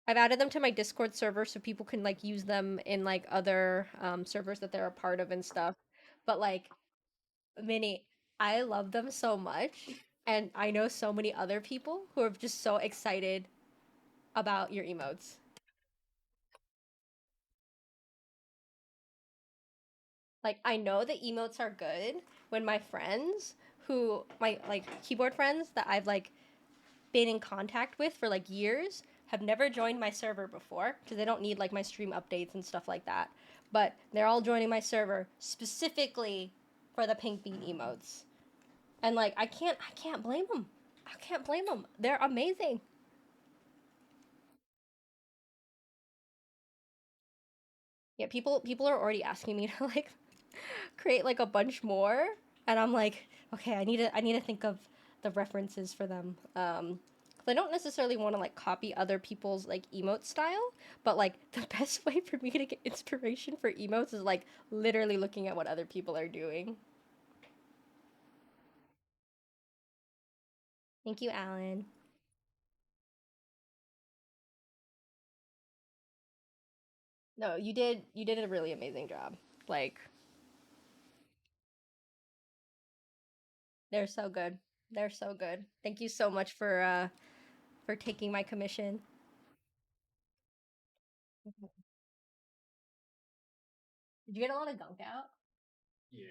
I've added them to my Discord server so people can like use them in like other servers that they're a part of and stuff. But like, Minnie, I love them so much, and I know so many other people who are just so excited about your emotes. Like, I know the emotes are good when my friends who my like keyboard friends that I've like been in contact with for like years have never joined my server before because they don't need like my stream updates and stuff like that. But they're all joining my server specifically for the pink bean emotes. And like I can't blame them. I can't blame them. They're amazing. Yeah, people are already asking me to like create like a bunch more, and I'm like, okay, I need to think of the references for them. 'Cause I don't necessarily want to like copy other people's like emote style, but like the best way for me to get inspiration for emotes is like literally looking at what other people are doing. Thank you, Alan. No, you did a really amazing job. Like they're so good. They're so good. Thank you so much for taking my commission. Did you get a lot of gunk out? Yeah,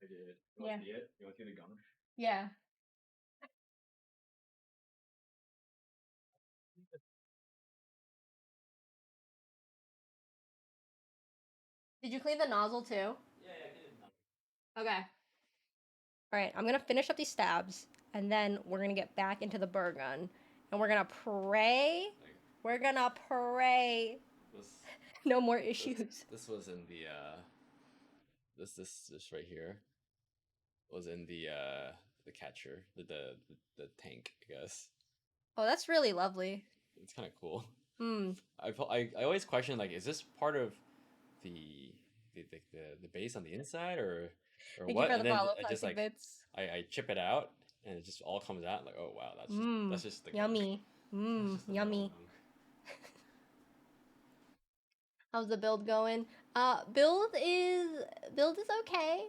I did. You want to see it? You want to see the gum? Yeah. Did you clean the nozzle too? Yeah, I did. Okay. All right, I'm gonna finish up these stabs, and then we're gonna get back into the burr gun, and we're gonna pray. We're gonna pray. This, No more issues. this was in the this right here was in the catcher, the tank, I guess. Oh, that's really lovely. It's kind of cool. Hmm. I always question like, is this part of the the base on the inside or Thank you what? for the And then follow, I just plastic like bits. I chip it out and it just all comes out like, oh wow, Mmm. that's just the gunk. Yummy. That's Mmm. just the metal Yummy. gunk. How's the build going? Build is okay.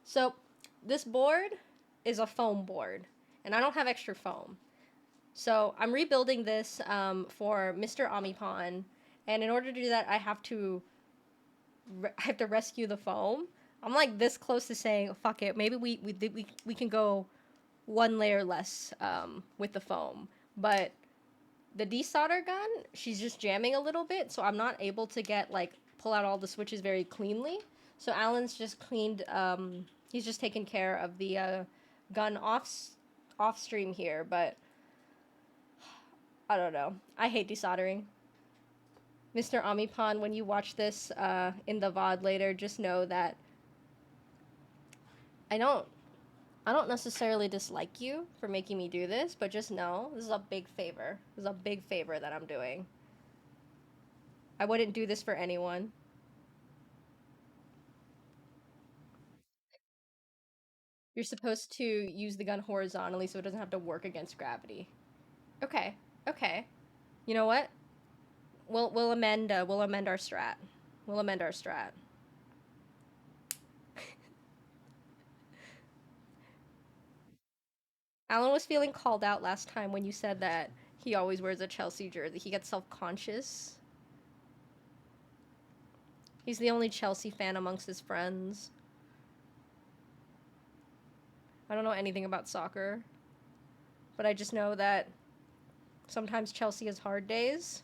So, this board is a foam board. and I don't have extra foam. So I'm rebuilding this for Mr. Omipon, and in order to do that, I have to rescue the foam. I'm like this close to saying, fuck it, maybe we can go one layer less with the foam. But the desolder gun, she's just jamming a little bit, so I'm not able to get like pull out all the switches very cleanly. So Alan's just cleaned. He's just taken care of the gun off stream here, but I don't know. I hate desoldering. Mr. Omipon, when you watch this in the VOD later, just know that I don't necessarily dislike you for making me do this, but just know this is a big favor. This is a big favor that I'm doing. I wouldn't do this for anyone. You're supposed to use the gun horizontally so it doesn't have to work against gravity. Okay, okay. You know what? We'll amend our strat. We'll amend our strat. Alan was feeling called out last time when you said that he always wears a Chelsea jersey. He gets self-conscious. He's the only Chelsea fan amongst his friends. I don't know anything about soccer, but I just know that sometimes Chelsea has hard days.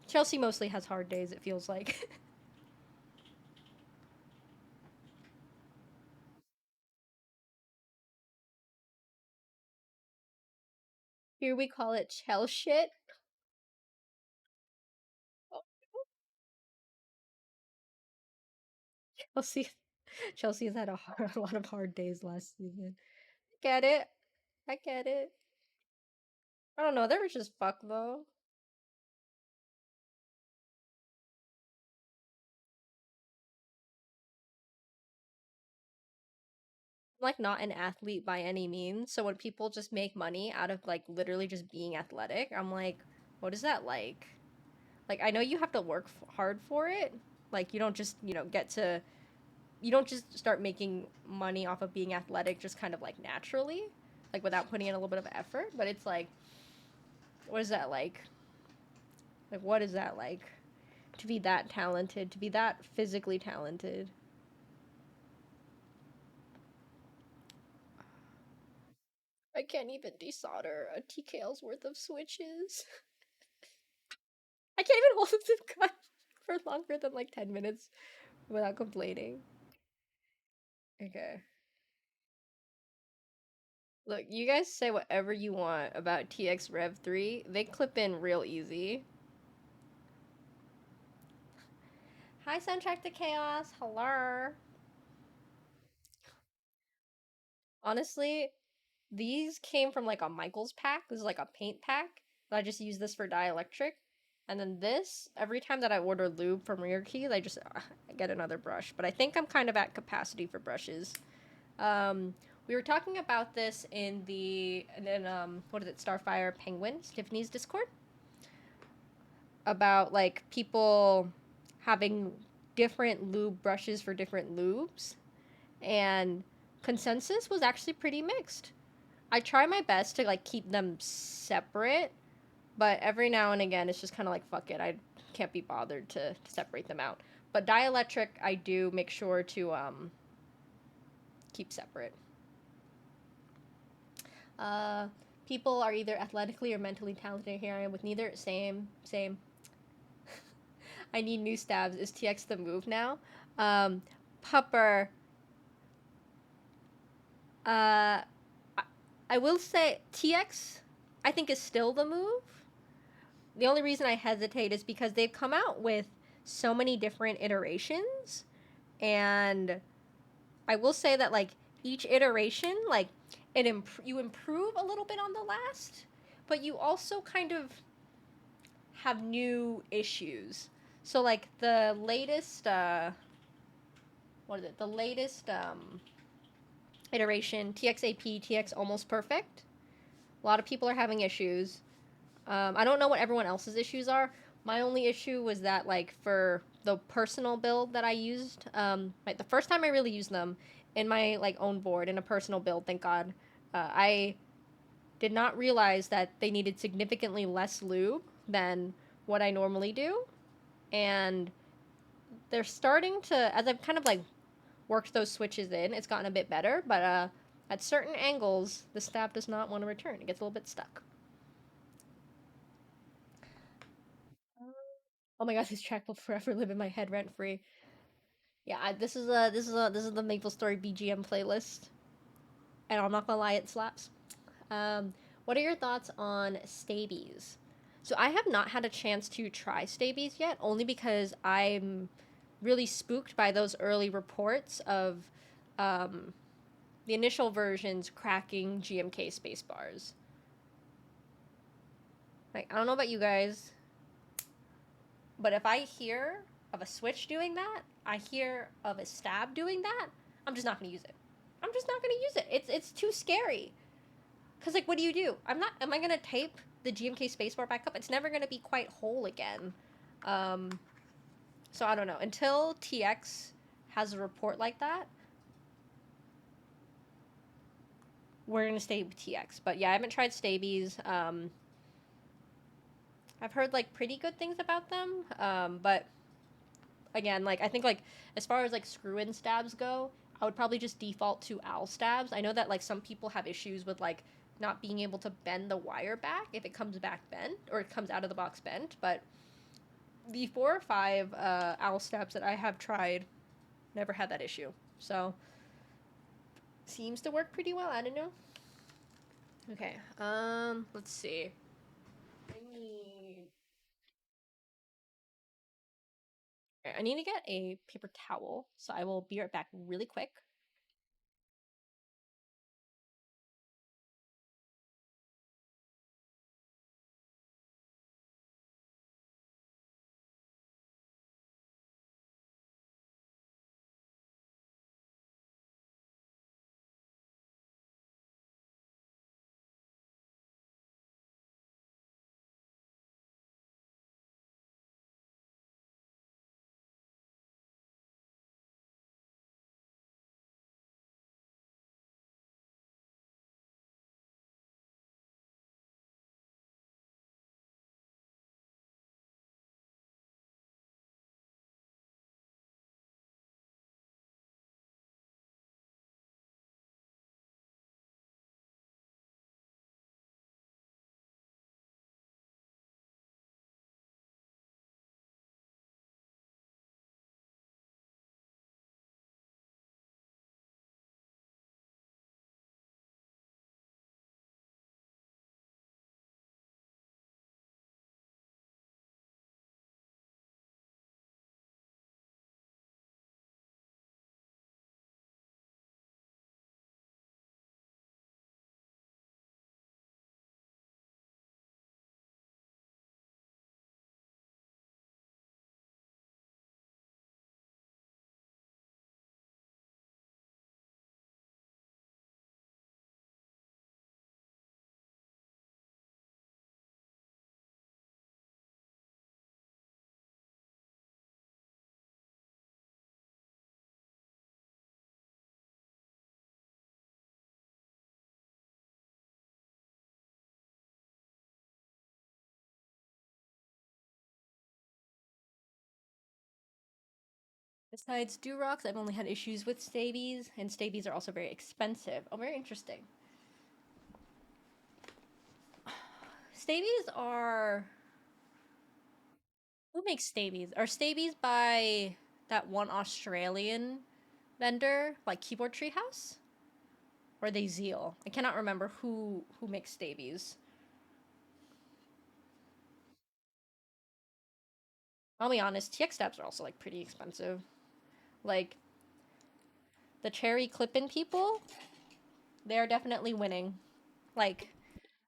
Chelsea mostly has hard days, it feels like. Here we call it Chel shit. Chelsea, Chelsea has had a lot of hard days last season. Get it? I get it. I don't know. They're rich as fuck though. I'm like not an athlete by any means. So when people just make money out of like literally just being athletic, I'm like, what is that like? Like I know you have to work hard for it. Like you don't just you don't just start making money off of being athletic just kind of like naturally, like without putting in a little bit of effort. But it's like, what is that like? Like what is that like? To be that talented, to be that physically talented. I can't even desolder a TKL's worth of switches. I can't even hold the gun for longer than like 10 minutes without complaining. Okay. Look, you guys say whatever you want about TX Rev 3. They clip in real easy. Hi, Soundtrack to Chaos. Hello. Honestly, these came from like a Michaels pack. This is like a paint pack. I just use this for Dieelectric. And then this, every time that I order lube from Rear Keys, I just get another brush. But I think I'm kind of at capacity for brushes. We were talking about this in what is it, Starfire Penguins, Tiffany's Discord, about like people having different lube brushes for different lubes, and consensus was actually pretty mixed. I try my best to like keep them separate, but every now and again it's just kind of like fuck it, I can't be bothered to separate them out. But Dieelectric I do make sure to keep separate. People are either athletically or mentally talented. Here I am with neither. Same. I need new stabs. Is TX the move now? Pupper. I will say TX, I think, is still the move. The only reason I hesitate is because they've come out with so many different iterations, and I will say that like each iteration, like you improve a little bit on the last, but you also kind of have new issues. So like the latest what is it? The latest iteration, TXAP, TX Almost Perfect. A lot of people are having issues. I don't know what everyone else's issues are. My only issue was that like for the personal build that I used, like the first time I really used them in my like own board in a personal build, thank God, I did not realize that they needed significantly less lube than what I normally do. And they're starting to, as I've kind of like worked those switches in, it's gotten a bit better, but at certain angles, the stab does not want to return. It gets a little bit stuck. Oh my god, this track will forever live in my head rent free. Yeah, this is the Maple Story BGM playlist, and I'm not gonna lie, it slaps. What are your thoughts on stabies? So I have not had a chance to try stabies yet, only because I'm really spooked by those early reports of um, the initial versions cracking GMK spacebars. Like, I don't know about you guys, but if I hear of a Switch doing that, I hear of a stab doing that, I'm just not gonna use it. I'm just not gonna use it. It's too scary. Cause like, what do you do? I'm not. Am I gonna tape the GMK spacebar back up? It's never gonna be quite whole again. Um, so I don't know. Until TX has a report like that, we're gonna stay with TX. But yeah, I haven't tried stabies. I've heard like pretty good things about them. But again, like I think like as far as like screw-in stabs go, I would probably just default to owl stabs. I know that like some people have issues with like not being able to bend the wire back if it comes back bent or it comes out of the box bent, but the 4 or 5 owl stabs that I have tried never had that issue. So seems to work pretty well. I don't know. Okay. Let's see. I need to get a paper towel, so I will be right back really quick. Besides Durox, I've only had issues with stabies, and stabies are also very expensive. Oh, very interesting. Stabies are. Who makes stabies? Are stabies by that one Australian vendor, like Keyboard Treehouse? Or are they Zeal? I cannot remember who makes stabies. I'll be honest, TX stabs are also like pretty expensive. Like the cherry clip-in people, they're definitely winning. Like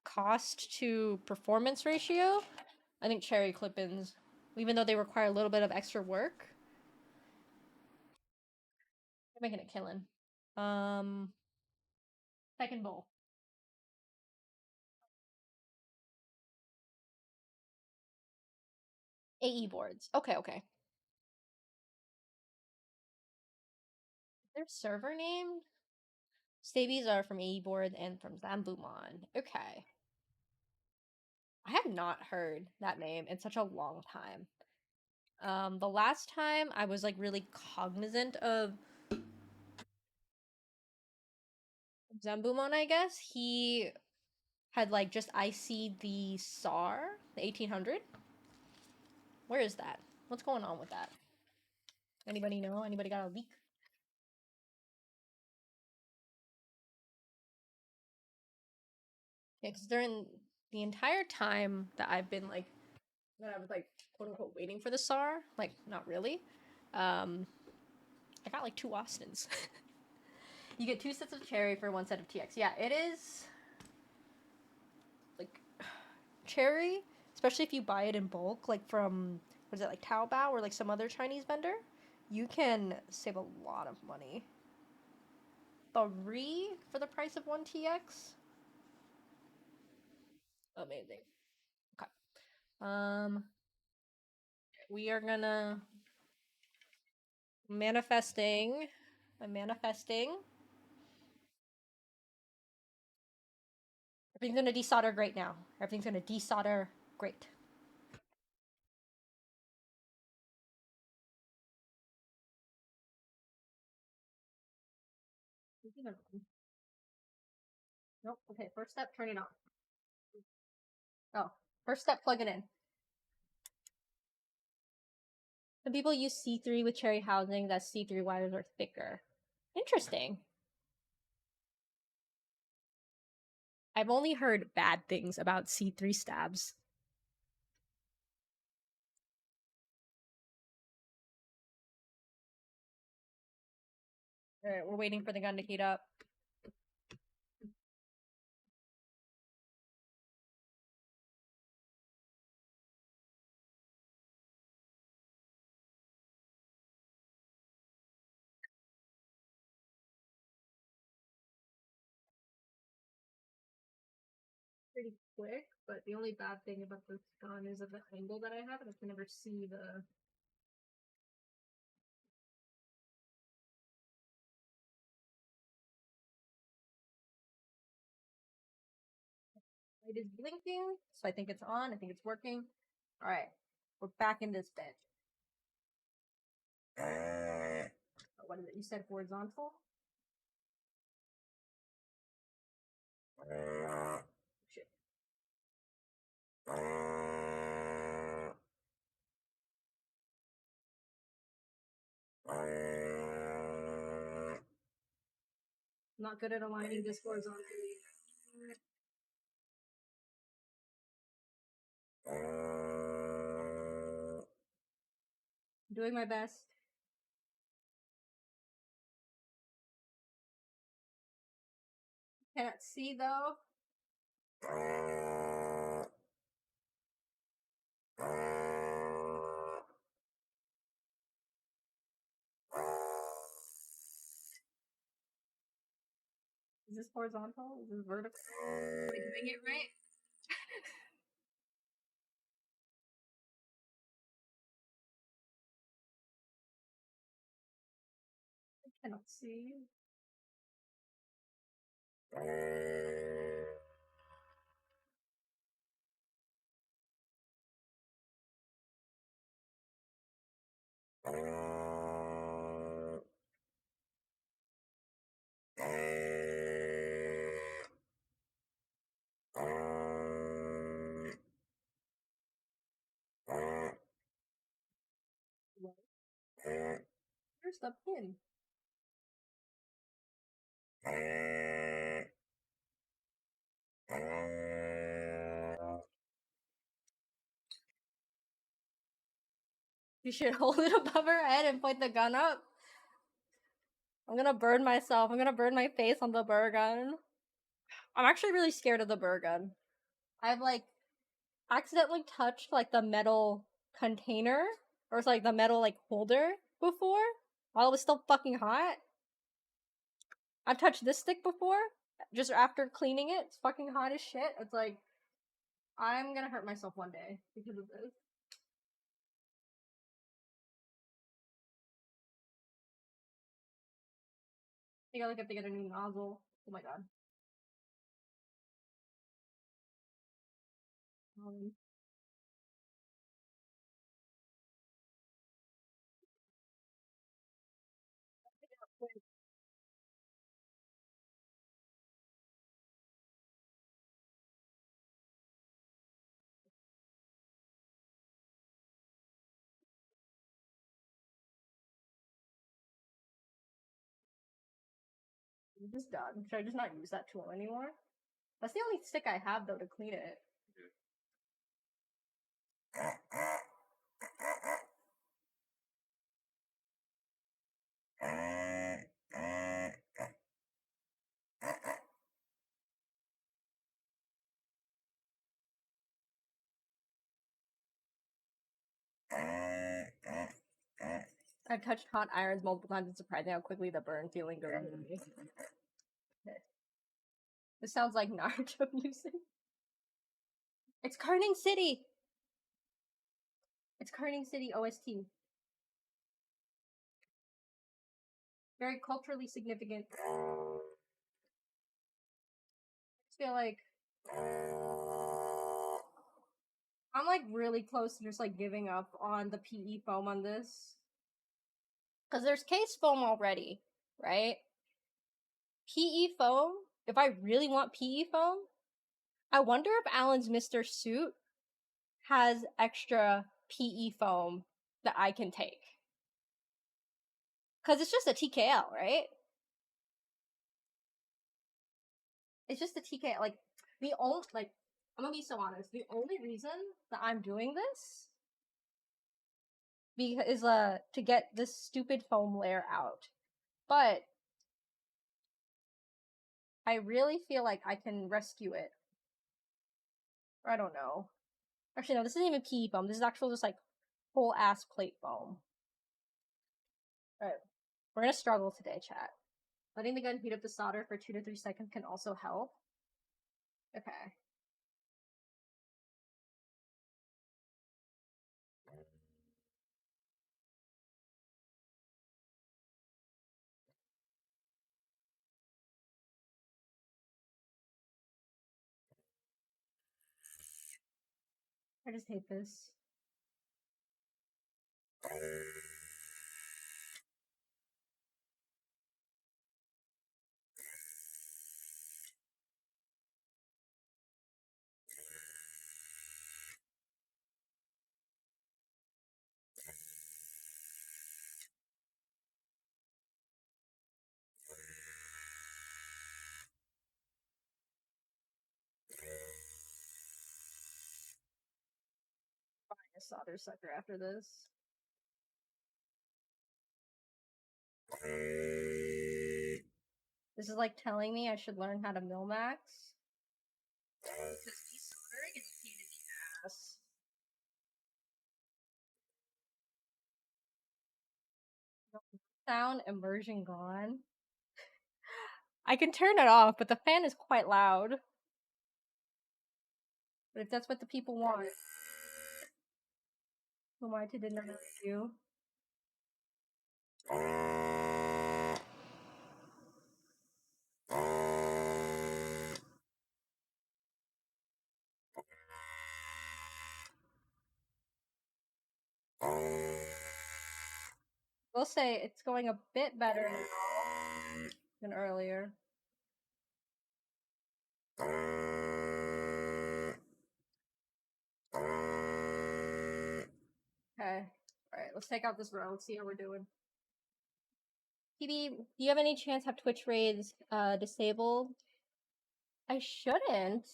cost to performance ratio, I think cherry clip-ins, even though they require a little bit of extra work, they're making a killing. Um, second bowl. AE boards. Okay, okay. Is their server named? Stabies are from AE Board and from Zambumon. Okay. I have not heard that name in such a long time. The last time I was like really cognizant of Zambumon, I guess, he had like just IC'd the SAR, the 1800. Where is that? What's going on with that? Anybody know? Anybody got a leak? Yeah, because during the entire time that I've been like, that I was like, quote unquote, waiting for the SAR, like, not really, I got like 2 Austins. You get 2 sets of cherry for 1 set of TX. Yeah, it is like cherry, especially if you buy it in bulk, like from, what is it, like Taobao or like some other Chinese vendor, you can save a lot of money. 3 for the price of 1 TX? Amazing. Okay. We are gonna manifesting. I'm manifesting. Everything's gonna desolder great now. Everything's gonna desolder great. Nope. Okay, first step, turn it on. Oh, first step, plug it in. Some people use C3 with cherry housing, that C3 wires are thicker. Interesting. I've only heard bad things about C3 stabs. Alright, we're waiting for the gun to heat up. Pretty quick, but the only bad thing about this gun is that the angle that I have, I can never see the... It is blinking, so I think it's on. I think it's working. All right, we're back in this bed. What is it? You said horizontal? Shit. Not good at aligning this horizontally. Doing my best. Can't see though. Is this horizontal? Is this vertical? Am I doing it right? I cannot see. Where's the pin? You should hold it above her head and point the gun up. I'm gonna burn myself. I'm gonna burn my face on the burr gun. I'm actually really scared of the burr gun. I've like accidentally touched like the metal container or it's like the metal like holder before while it was still fucking hot. I've touched this stick before just after cleaning it. It's fucking hot as shit. It's like I'm gonna hurt myself one day because of this. I think I have to get a new nozzle. Oh my god. I'm just done. Should I just not use that tool anymore? That's the only stick I have though to clean it. I've touched hot irons multiple times. It's surprising how quickly the burn feeling goes away. This sounds like Naruto music. It's Kerning City! It's Kerning City OST. Very culturally significant. I just feel like I'm like really close to just like giving up on the PE foam on this. Because there's case foam already, right? PE foam, if I really want PE foam, I wonder if Alan's Mr. Suit has extra PE foam that I can take. Because it's just a TKL, right? It's just a TKL. Like, the only, like, I'm gonna be so honest. The only reason that I'm doing this is to get this stupid foam layer out. But I really feel like I can rescue it. Or I don't know. Actually, no, this isn't even PE foam. This is actual just like whole ass plate foam. Alright. We're gonna struggle today, chat. Letting the gun heat up the solder for 2 to 3 seconds can also help. Okay. I just hate this. Buying a solder sucker after this. This is like telling me I should learn how to mill max. Because desoldering is a pain in the ass. Sound immersion gone. I can turn it off, but the fan is quite loud. But if that's what the people want, who am I to deny you? We'll say it's going a bit better than earlier. Okay. Alright, let's take out this row. Let's see how we're doing. PB, do you have any chance have Twitch raids disabled? I shouldn't.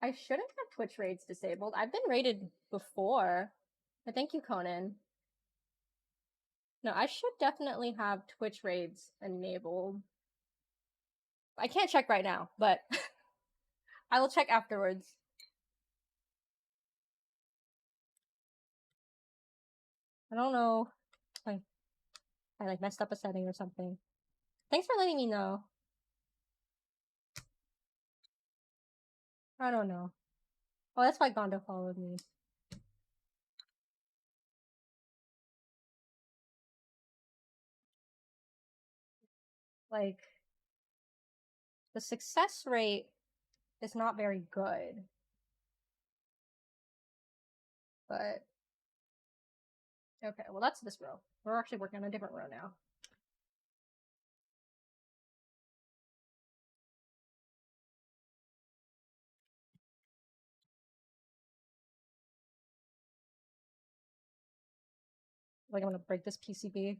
I shouldn't have Twitch raids disabled. I've been raided before. But thank you, Conan. No, I should definitely have Twitch raids enabled. I can't check right now, but I will check afterwards. I don't know. I like messed up a setting or something. Thanks for letting me know. I don't know. Oh, that's why Gondo followed me. Like, the success rate is not very good. But, okay, well that's this row. We're actually working on a different row now. Like, I'm gonna break this PCB.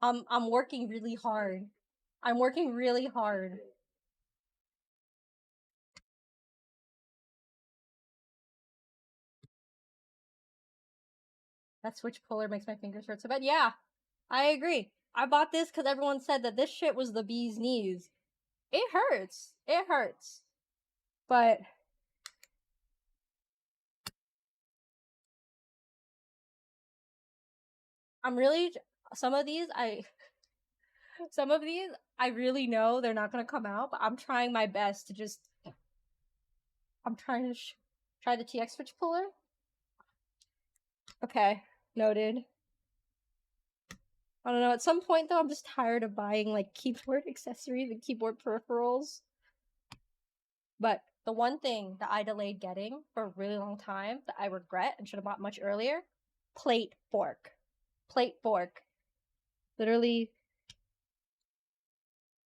I'm working really hard. I'm working really hard. That switch puller makes my fingers hurt so bad. Yeah, I agree. I bought this because everyone said that this shit was the bee's knees. It hurts. It hurts. But I'm really some of these I really know they're not gonna come out, but I'm trying my best to just I'm trying to try the TX switch puller. Okay, noted. I don't know. At some point, though, I'm just tired of buying like keyboard accessories and keyboard peripherals. But the one thing that I delayed getting for a really long time that I regret and should have bought much earlier, plate fork. Plate fork. Literally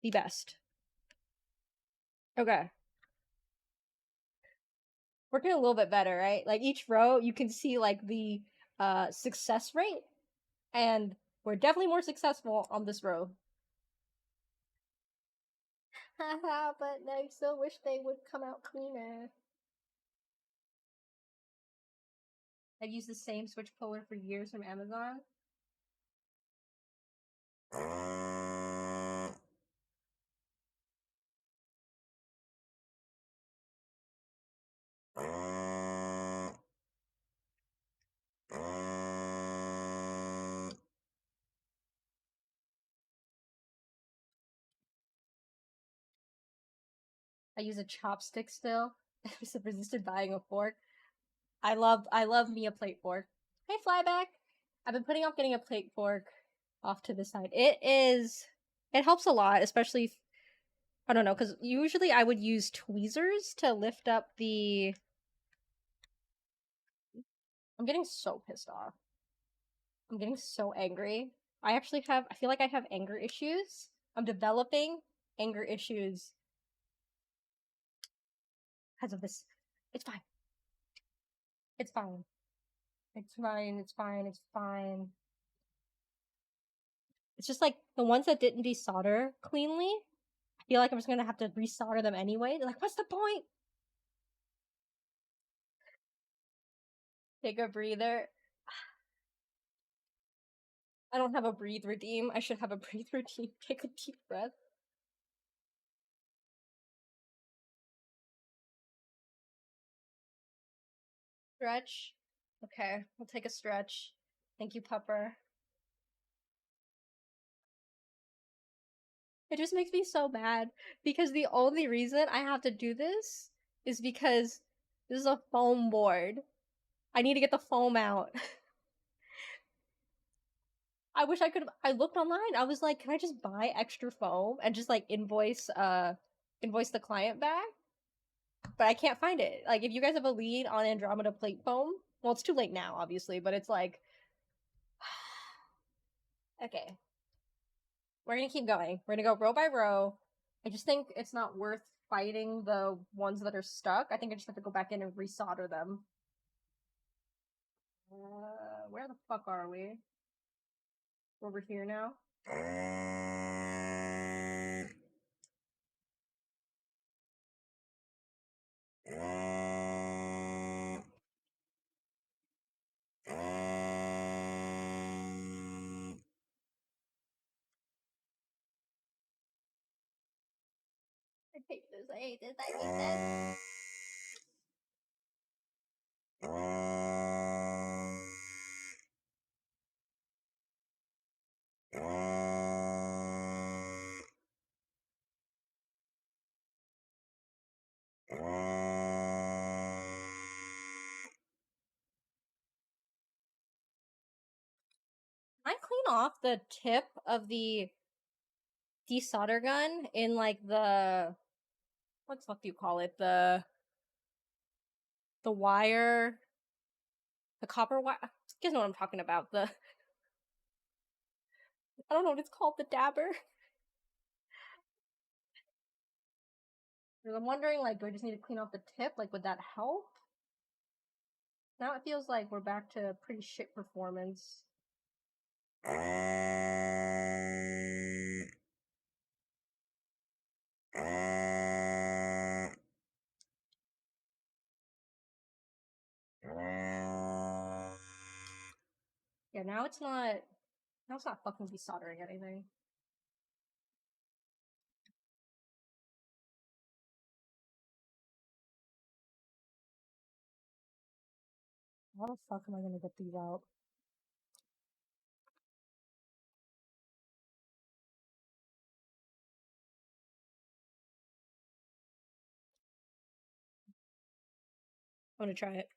the best. Okay. Working a little bit better, right? Like each row, you can see like the success rate, and we're definitely more successful on this row. Haha, but I still wish they would come out cleaner. I've used the same switch puller for years from Amazon. I use a chopstick still. I'm so resisted buying a fork. I love me a plate fork. Hey, Flyback! I've been putting off getting a plate fork off to the side. It helps a lot, especially if, I don't know, because usually I would use tweezers to lift up the. I'm getting so pissed off. I'm getting so angry. I feel like I have anger issues. I'm developing anger issues because of this. It's fine. It's fine. It's fine. It's fine. It's fine. It's just like the ones that didn't desolder cleanly. I feel like I'm just gonna have to resolder them anyway. They're like, what's the point? Take a breather. I don't have a breathe redeem. I should have a breathe routine. Take a deep breath. Stretch. Okay, we'll take a stretch. Thank you, Pupper. It just makes me so mad because the only reason I have to do this is because this is a foam board. I need to get the foam out. I wish I could. I looked online. I was like, can I just buy extra foam and just like invoice the client back? But I can't find it. Like, if you guys have a lead on Andromeda plate foam, well, it's too late now, obviously, but it's like, okay, we're gonna keep going. We're gonna go row by row. I just think it's not worth fighting the ones that are stuck. I think I just have to go back in and resolder them. Where the fuck are we? Over here now. hate this. I hate this. I hate this. Can I clean off the tip of the desolder gun in like the what the fuck do you call it? The wire, the copper wire. You guys know what I'm talking about. The I don't know what it's called. The dabber. I'm wondering, like, do I just need to clean off the tip? Like, would that help? Now it feels like we're back to pretty shit performance. Yeah, now it's not fucking desoldering anything. How the fuck am I gonna get these out? I'm gonna try it.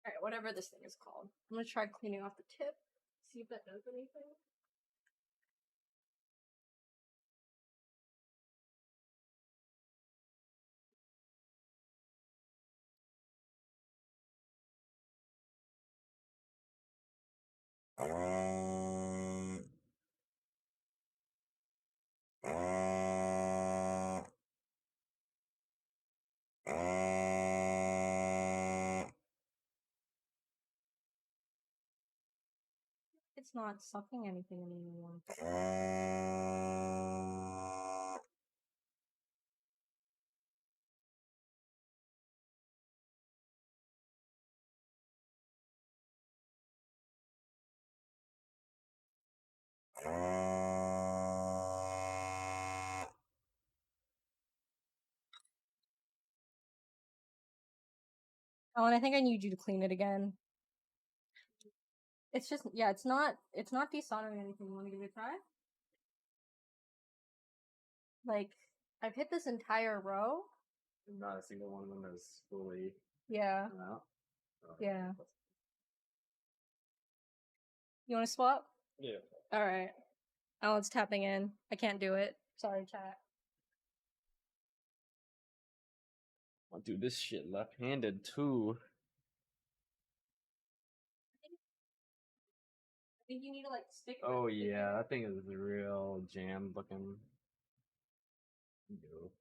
Alright, whatever this thing is called. I'm gonna try cleaning off the tip, see if that does anything. It's not sucking anything anymore. Oh, and I think I need you to clean it again. It's just, yeah, it's not desoldering anything. You want to give it a try? Like, I've hit this entire row. Not a single one of them is fully Yeah. out. Yeah. You want to swap? Yeah. Alright. Oh, it's tapping in. I can't do it. Sorry, chat. I'll do this shit left-handed too. I think you need to, like, stick with Oh it. yeah, that thing is real jammed looking. Yo.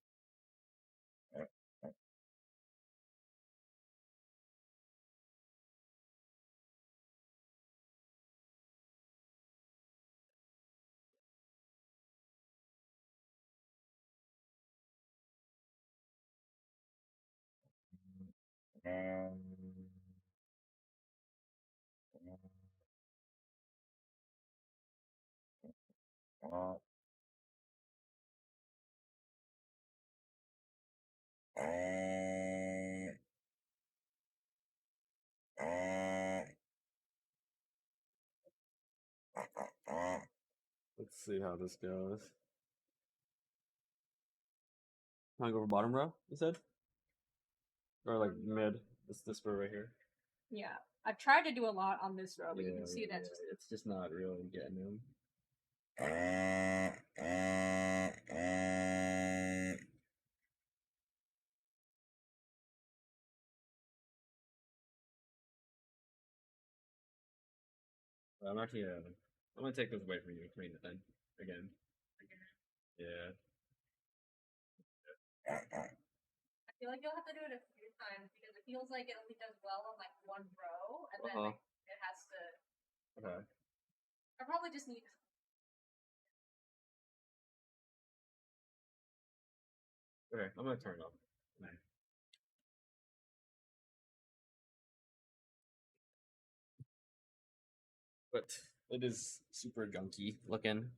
Let's see how this goes. Wanna go for bottom row, you said? Or like mid? This row right here. Yeah. I've tried to do a lot on this row, but you can see that's just... It's just not really getting him. I'm actually I'm gonna take this away from you and clean it then again. Yeah. I feel like you'll have to do it a few times because it feels like it only does well on like one row, and then like, it has to Okay. I probably just need. Okay, I'm gonna turn it up. Okay. But it is super gunky looking.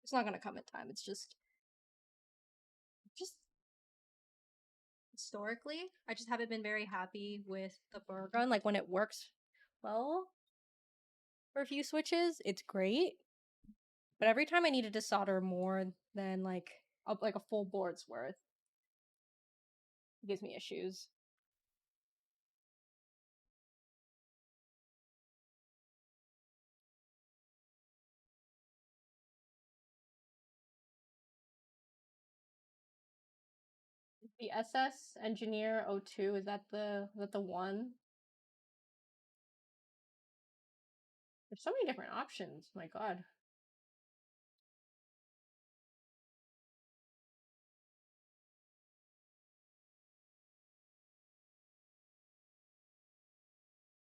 It's not gonna come in time. It's just historically, I just haven't been very happy with the burr gun. Like when it works well for a few switches, it's great. But every time I needed to solder more than like a full board's worth, it gives me issues. The SS Engineer 02, is that the one? There's so many different options. My god.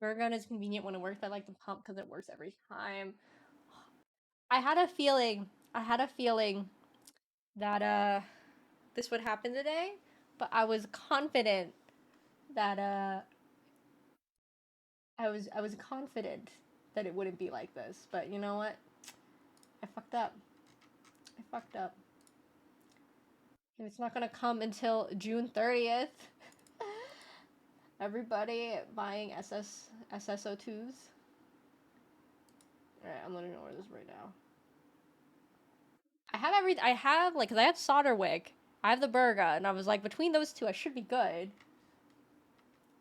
Burr gun is convenient when it works. I like the pump because it works every time. I had a feeling that this would happen today, but I was confident that I was confident that it wouldn't be like this. But you know what? I fucked up. I fucked up. And it's not gonna come until June 30th. Everybody buying SSO2s. Alright, I'm gonna ignore this right now. I have like, cause I have solder wick. I have the Burga, and I was like, between those two, I should be good.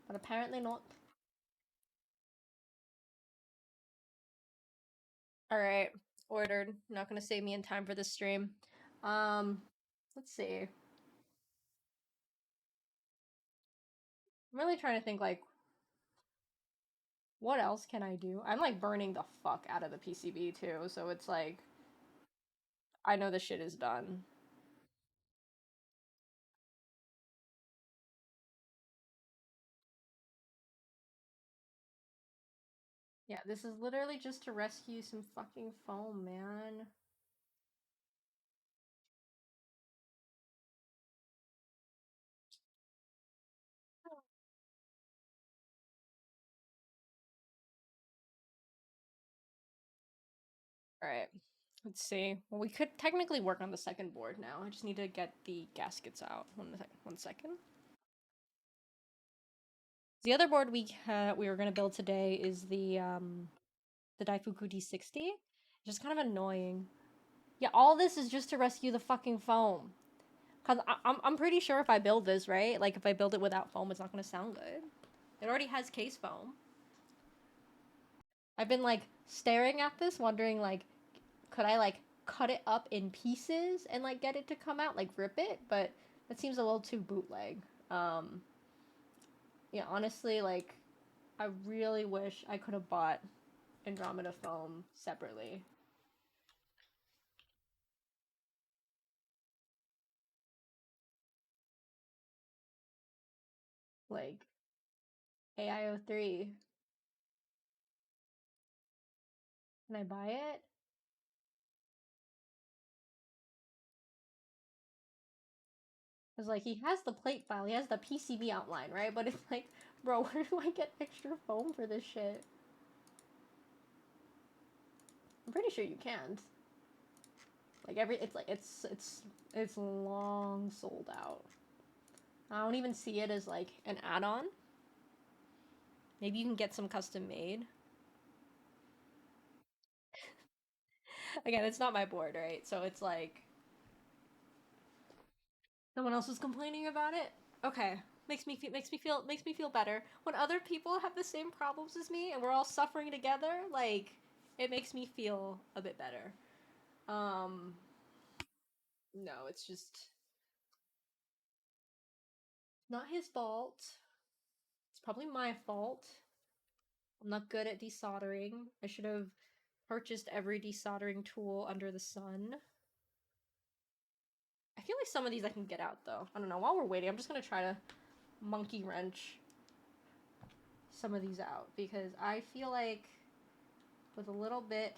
But apparently not. Alright, ordered. Not gonna save me in time for this stream. Let's see. I'm really trying to think, like, what else can I do? I'm, like, burning the fuck out of the PCB, too, so it's like, I know this shit is done. Yeah, this is literally just to rescue some fucking foam, man. Alright, let's see. Well, we could technically work on the second board now. I just need to get the gaskets out. One second. The other board we were gonna build today is the Daifuku D60. It's just kind of annoying. Yeah, all this is just to rescue the fucking foam. Cause I'm pretty sure if I build this, right, like if I build it without foam, it's not gonna sound good. It already has case foam. I've been like staring at this, wondering like, could I like cut it up in pieces and like get it to come out, like rip it? But that seems a little too bootleg. Yeah, honestly, like, I really wish I could have bought Andromeda foam separately. Like, AI03. Can I buy it? Because, like, he has the plate file, he has the PCB outline, right? But it's like, bro, where do I get extra foam for this shit? I'm pretty sure you can't. Like, it's long sold out. I don't even see it as, like, an add-on. Maybe you can get some custom made. Again, it's not my board, right? So it's like someone else was complaining about it. Okay, makes me feel better when other people have the same problems as me and we're all suffering together. Like, it makes me feel a bit better. No, it's just not his fault. It's probably my fault. I'm not good at desoldering. I should have purchased every desoldering tool under the sun. I feel like some of these I can get out though. I don't know. While we're waiting, I'm just gonna try to monkey wrench some of these out because I feel like with a little bit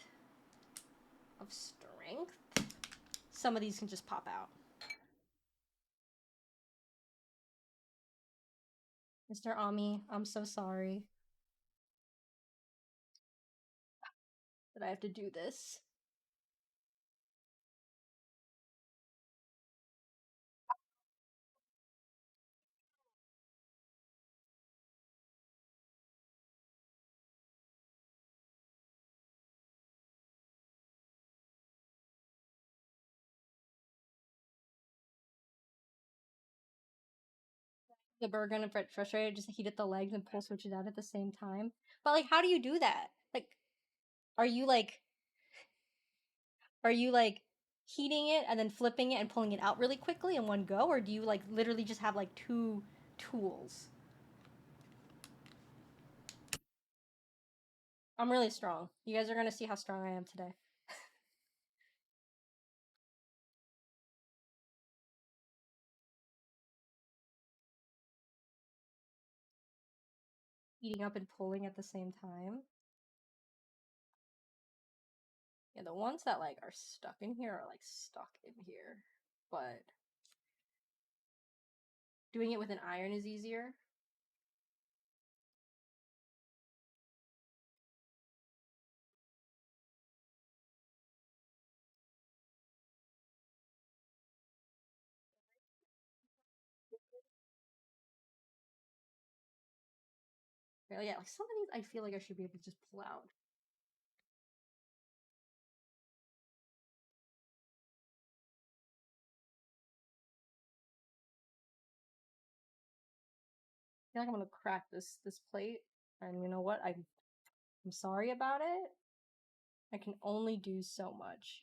of strength, some of these can just pop out. Mr. Ami, I'm so sorry that I have to do this. The burger and frustrated, just heat at the legs and pull switches out at the same time. But like, how do you do that? Like, are you like heating it and then flipping it and pulling it out really quickly in one go, or do you like literally just have like two tools? I'm really strong. You guys are gonna see how strong I am today. Heating up and pulling at the same time. Yeah, the ones that like are stuck in here are like stuck in here. But doing it with an iron is easier. Yeah, like some of these I feel like I should be able to just pull out. I feel like I'm gonna crack this plate, and you know what? I'm sorry about it. I can only do so much.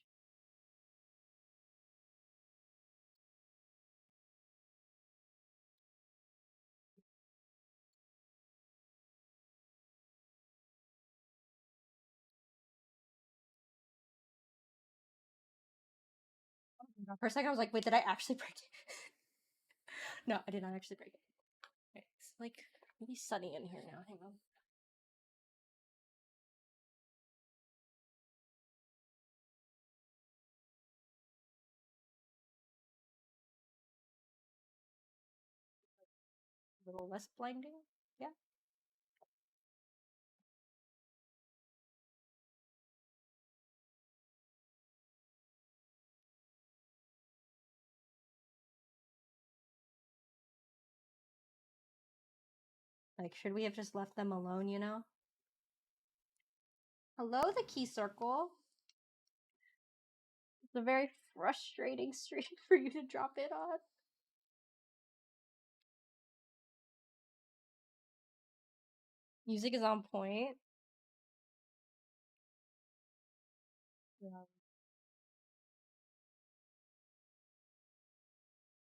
For a second, I was like, wait, did I actually break it? No, I did not actually break it. Okay, it's like really sunny in here now. Hang on. A little less blinding. Yeah. Like, should we have just left them alone, you know? Hello, the key circle. It's a very frustrating stream for you to drop it on. Music is on point. Yeah.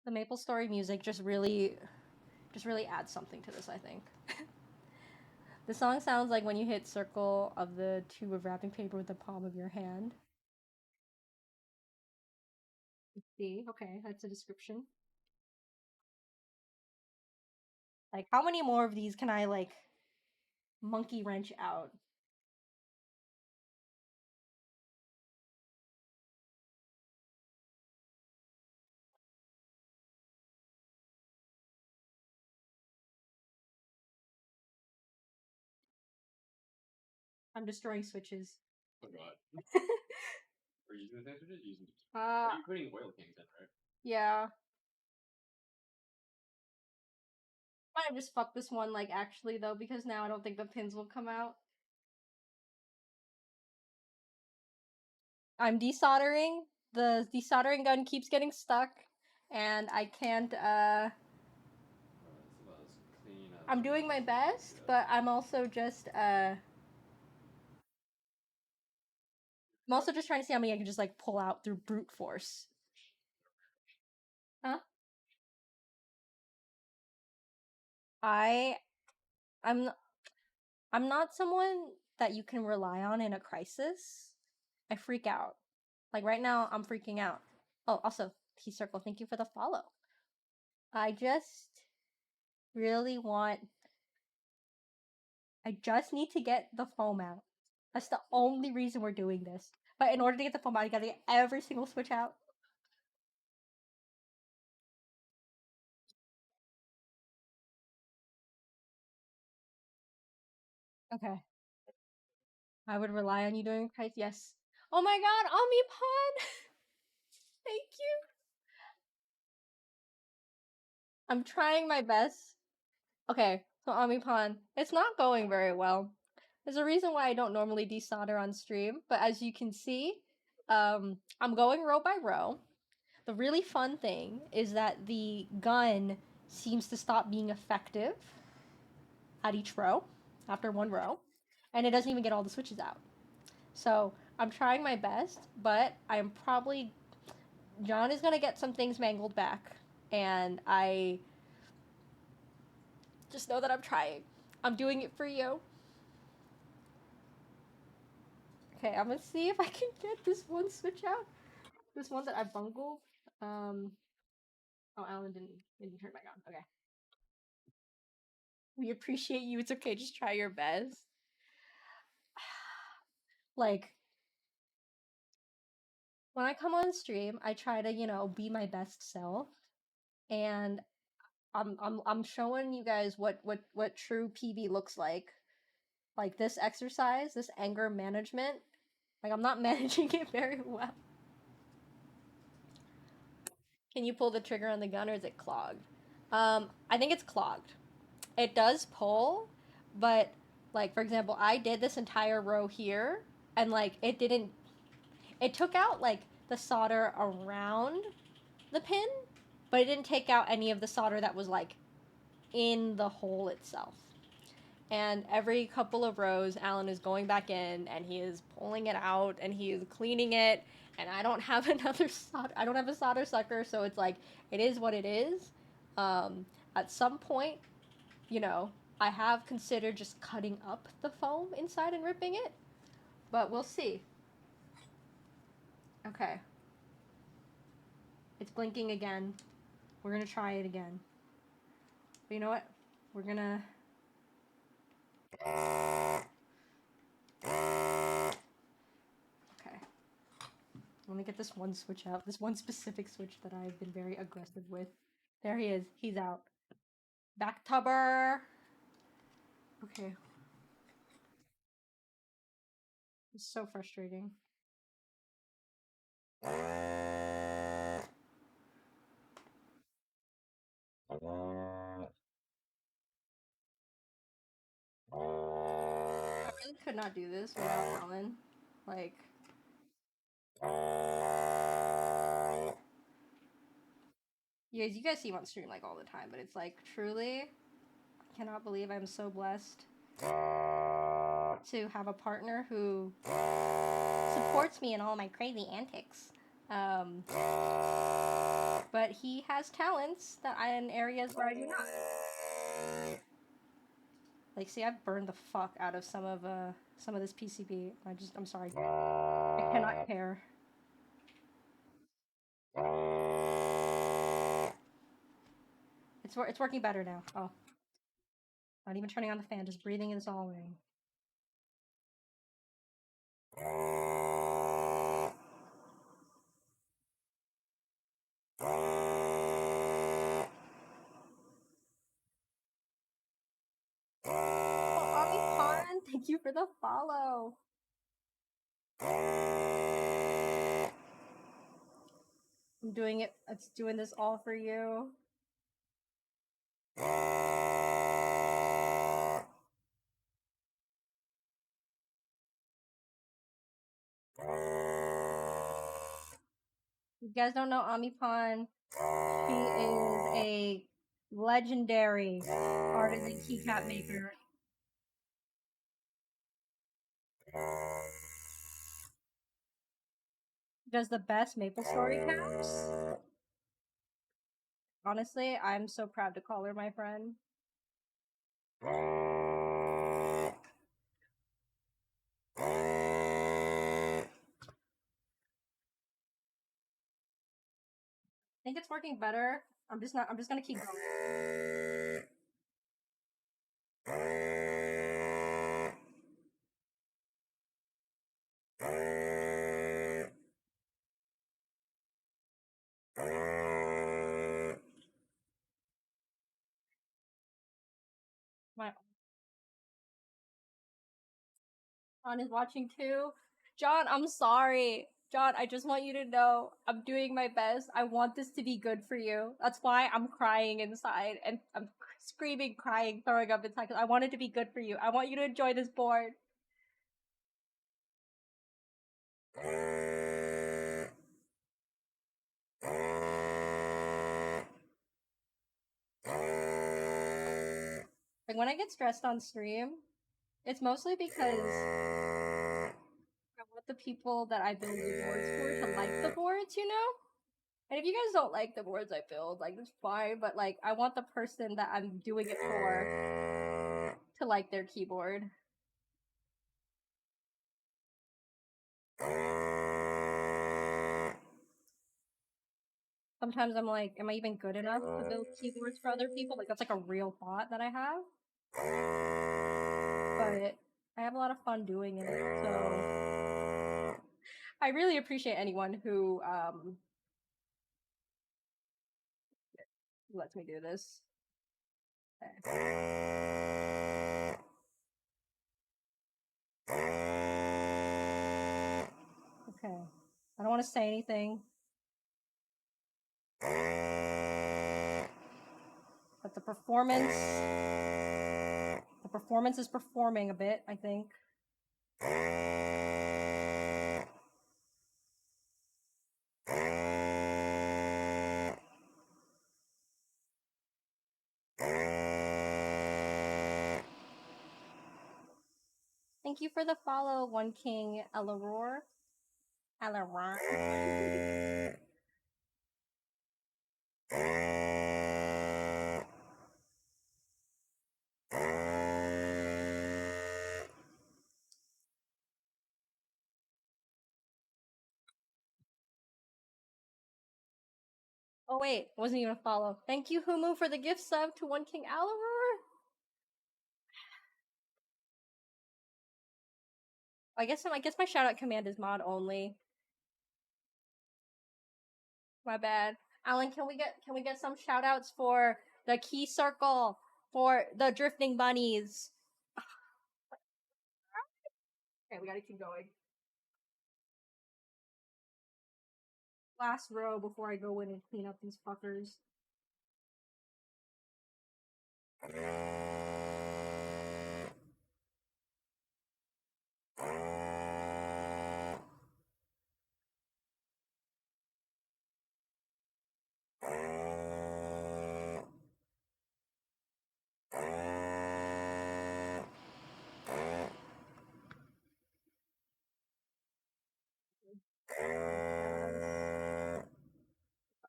The Maple Story music just really adds something to this, I think. The song sounds like when you hit circle of the tube of wrapping paper with the palm of your hand. See, okay, that's a description. Like, how many more of these can I, like, monkey wrench out? I'm destroying switches. Oh god. Are you using the same switches? Using Are you putting oil cans in, right? Yeah. Might have just fucked this one, like, actually, though, because now I don't think the pins will come out. I'm desoldering. The desoldering gun keeps getting stuck, and I can't, I'm doing my best, but I'm also just, I'm also just trying to see how many I can just, like, pull out through brute force. Huh? I'm not someone that you can rely on in a crisis. I freak out. Like, right now, I'm freaking out. Oh, also, T-Circle, thank you for the follow. I just really want... I just need to get the foam out. That's the only reason we're doing this. But in order to get the foam out, you gotta get every single switch out. Okay. I would rely on you during crisis. Yes. Oh my god, Omnipod! Thank you. I'm trying my best. Okay, so Omnipod, it's not going very well. There's a reason why I don't normally desolder on stream, but as you can see, I'm going row by row. The really fun thing is that the gun seems to stop being effective at each row, after one row, and it doesn't even get all the switches out. So I'm trying my best, but I'm probably... John is gonna get some things mangled back, and I just know that I'm trying. I'm doing it for you. Okay, I'm gonna see if I can get this one switch out. This one that I bungled. Oh, Alan didn't turn back on. Okay. We appreciate you. It's okay. Just try your best. Like, when I come on stream, I try to, you know, be my best self, and I'm showing you guys what true PB looks like. Like this exercise, this anger management. Like, I'm not managing it very well. Can you pull the trigger on the gun, or is it clogged? I think it's clogged. It does pull, but like, for example, I did this entire row here, and like it didn't... It took out like the solder around the pin, but it didn't take out any of the solder that was like in the hole itself. And every couple of rows, Alan is going back in and he is pulling it out and he is cleaning it. And I don't have another solder. I don't have a solder sucker, so it's like, it is what it is. At some point, you know, I have considered just cutting up the foam inside and ripping it, but we'll see. Okay. It's blinking again. We're gonna try it again. But you know what? We're gonna... Okay. I'm gonna get this one switch out. This one specific switch that I've been very aggressive with. There he is. He's out. Back tubber! Okay. It's so frustrating. I really could not do this without Alan. Like... You guys see him on stream like all the time, but it's like, truly, I cannot believe I'm so blessed to have a partner who supports me in all my crazy antics. But he has talents that I in areas where I do not. Like, see, I've burned the fuck out of some of this PCB. I'm sorry. I cannot care. It's working better now. Oh. Not even turning on the fan, just breathing in this hallway. Oh, thank you for the follow. I'm doing it. It's doing this all for you. You guys don't know Amipon. She is a legendary artisan keycap maker. Does the best MapleStory caps. Honestly, I'm so proud to call her my friend. I think it's working better. I'm just gonna keep going. My John is watching too. John, I'm sorry. John, I just want you to know I'm doing my best. I want this to be good for you. That's why I'm crying inside and I'm screaming, crying, throwing up inside because I want it to be good for you. I want you to enjoy this board. Like when I get stressed on stream, it's mostly because I want the people that I build the boards for to like the boards, you know? And if you guys don't like the boards I build, like, it's fine, but, like, I want the person that I'm doing it for to like their keyboard. Sometimes I'm like, am I even good enough to build keyboards for other people? Like, that's like a real thought that I have. But I have a lot of fun doing it, so I really appreciate anyone who lets me do this. Okay. Okay. I don't want to say anything. But the performance is performing a bit, I think. Thank you for the follow, One King Alaroar. Oh wait, wasn't even a follow. Thank you, Humu, for the gift sub to One King Alaroar. I guess my shout out command is mod only. My bad. Alan, can we get some shout outs for the key circle, for the drifting bunnies? Okay, we gotta keep going. Last row before I go in and clean up these fuckers.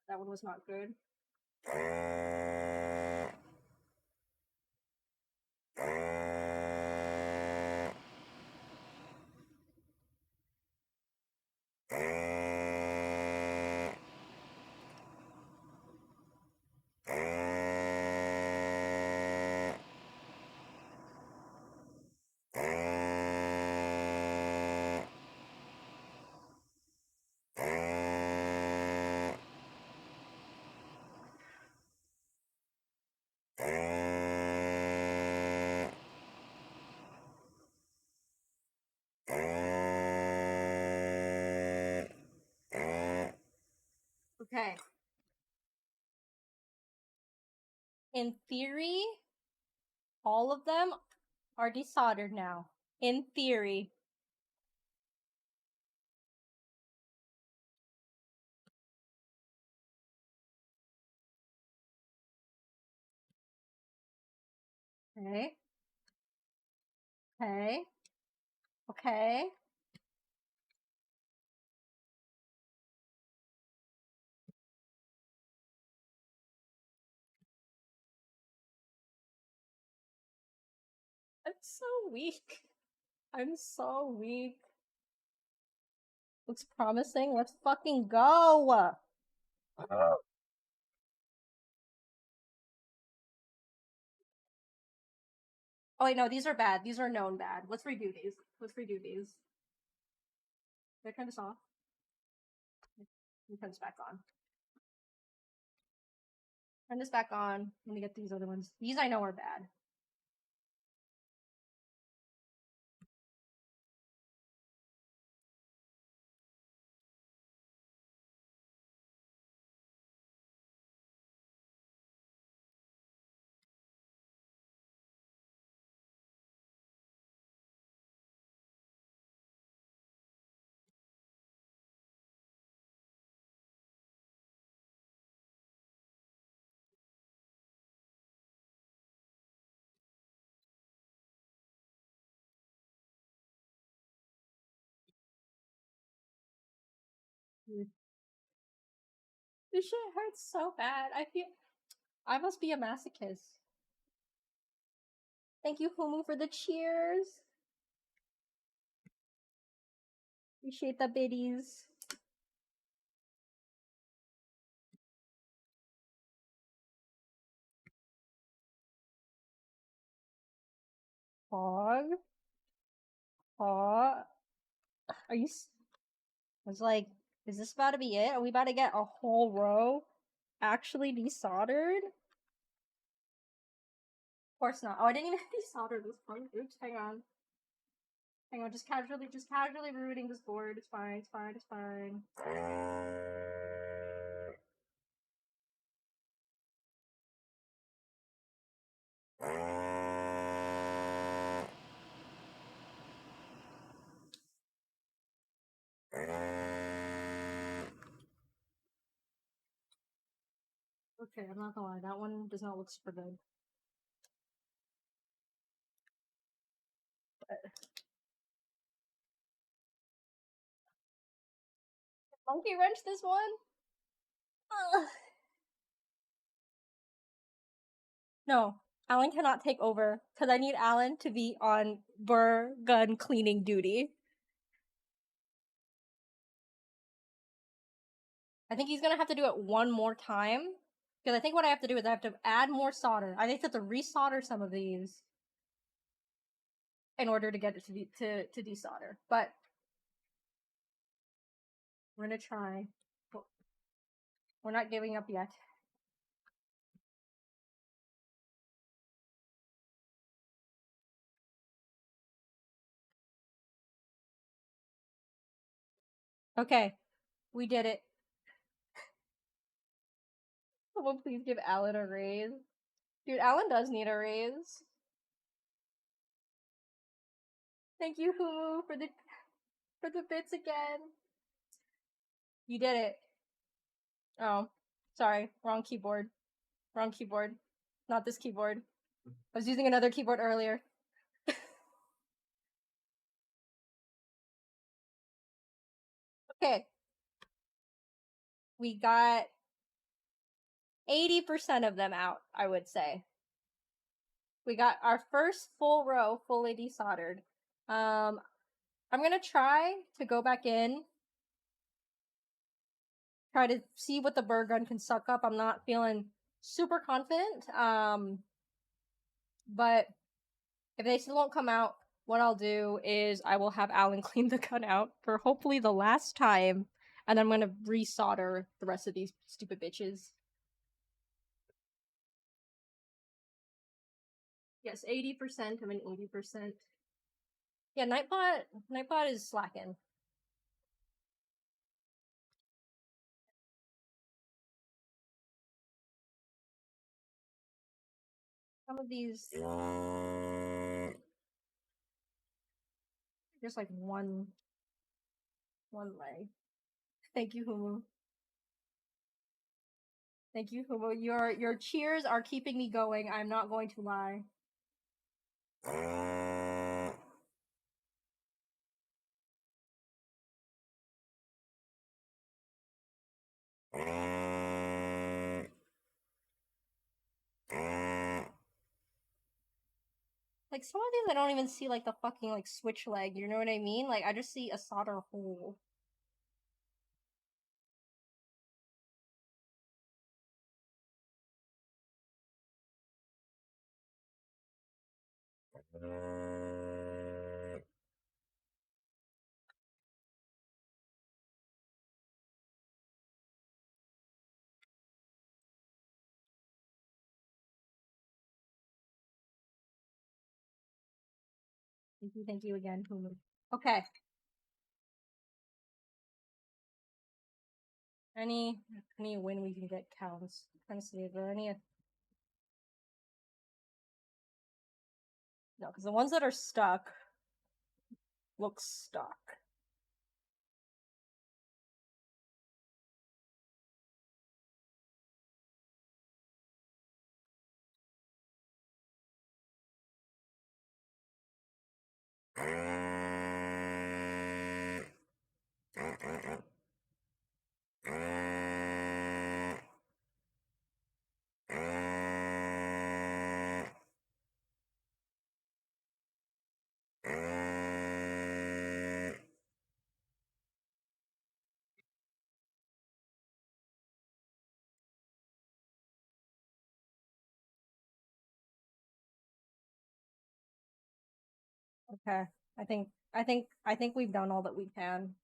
That one was not good. Okay. In theory, all of them are desoldered now. In theory. Okay. Okay. Okay. I'm so weak. I'm so weak. Looks promising. Let's fucking go! Oh wait, no, these are bad. These are known bad. Let's redo these. Let's redo these. Did I turn this off? Let me turn this back on. Turn this back on. Let me get these other ones. These I know are bad. This shit hurts so bad. I must be a masochist. Thank you, Humu, for the cheers. Appreciate the biddies. Hog. Hog. Are you... I was like, is this about to be it? Are we about to get a whole row actually desoldered? Of course not. Oh, I didn't even desolder this part. Oops, hang on. Hang on, just casually rooting this board. It's fine, it's fine, it's fine. Okay, I'm not gonna lie, that one does not look super good. But... monkey wrench this one? Ugh. No, Alan cannot take over, because I need Alan to be on burr gun cleaning duty. I think he's gonna have to do it one more time, because I think what I have to do is I have to add more solder. I think I have to resolder some of these in order to get it to desolder. But we're gonna try. We're not giving up yet. Okay, we did it. Someone please give Alan a raise. Dude, Alan does need a raise. Thank you, Humu, for the bits again. You did it. Oh, sorry. Wrong keyboard. Wrong keyboard. Not this keyboard. I was using another keyboard earlier. Okay. We got 80% of them out, I would say. We got our first full row fully desoldered. I'm gonna try to go back in. Try to see what the burr gun can suck up. I'm not feeling super confident. But if they still won't come out, what I'll do is I will have Alan clean the gun out for hopefully the last time, and then I'm gonna resolder the rest of these stupid bitches. Yes, 80%. I'm an 80%. Yeah, Nightbot is slacking. Some of these, just like one leg. Thank you, Humu. Thank you, Humu. Your cheers are keeping me going. I'm not going to lie. Like, some of these I don't even see, like, the fucking, like, switch leg, you know what I mean? Like, I just see a solder hole. Thank you again, Hulu. Okay. Any win we can get counts. Trying to see if there are any. No, because the ones that are stuck look stuck. Okay. I think we've done all that we can.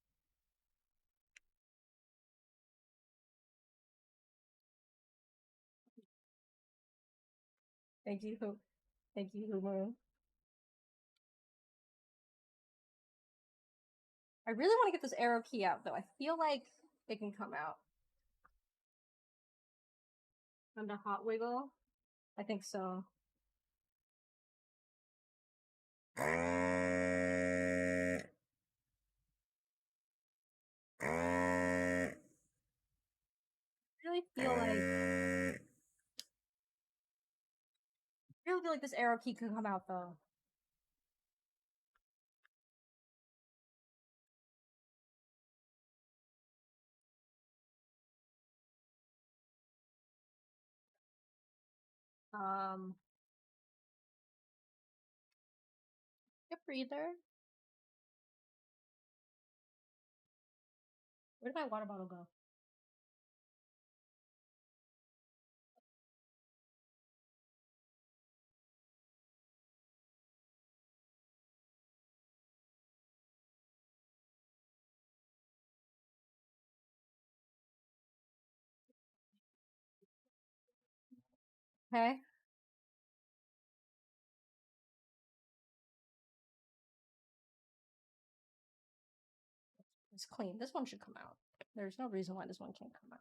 Thank you, Hulu. I really want to get this arrow key out, though. I feel like it can come out. Under hot wiggle? I think so. Really feel like this arrow key could come out, though. A breather. Where did my water bottle go? Okay. It's clean. This one should come out. There's no reason why this one can't come out.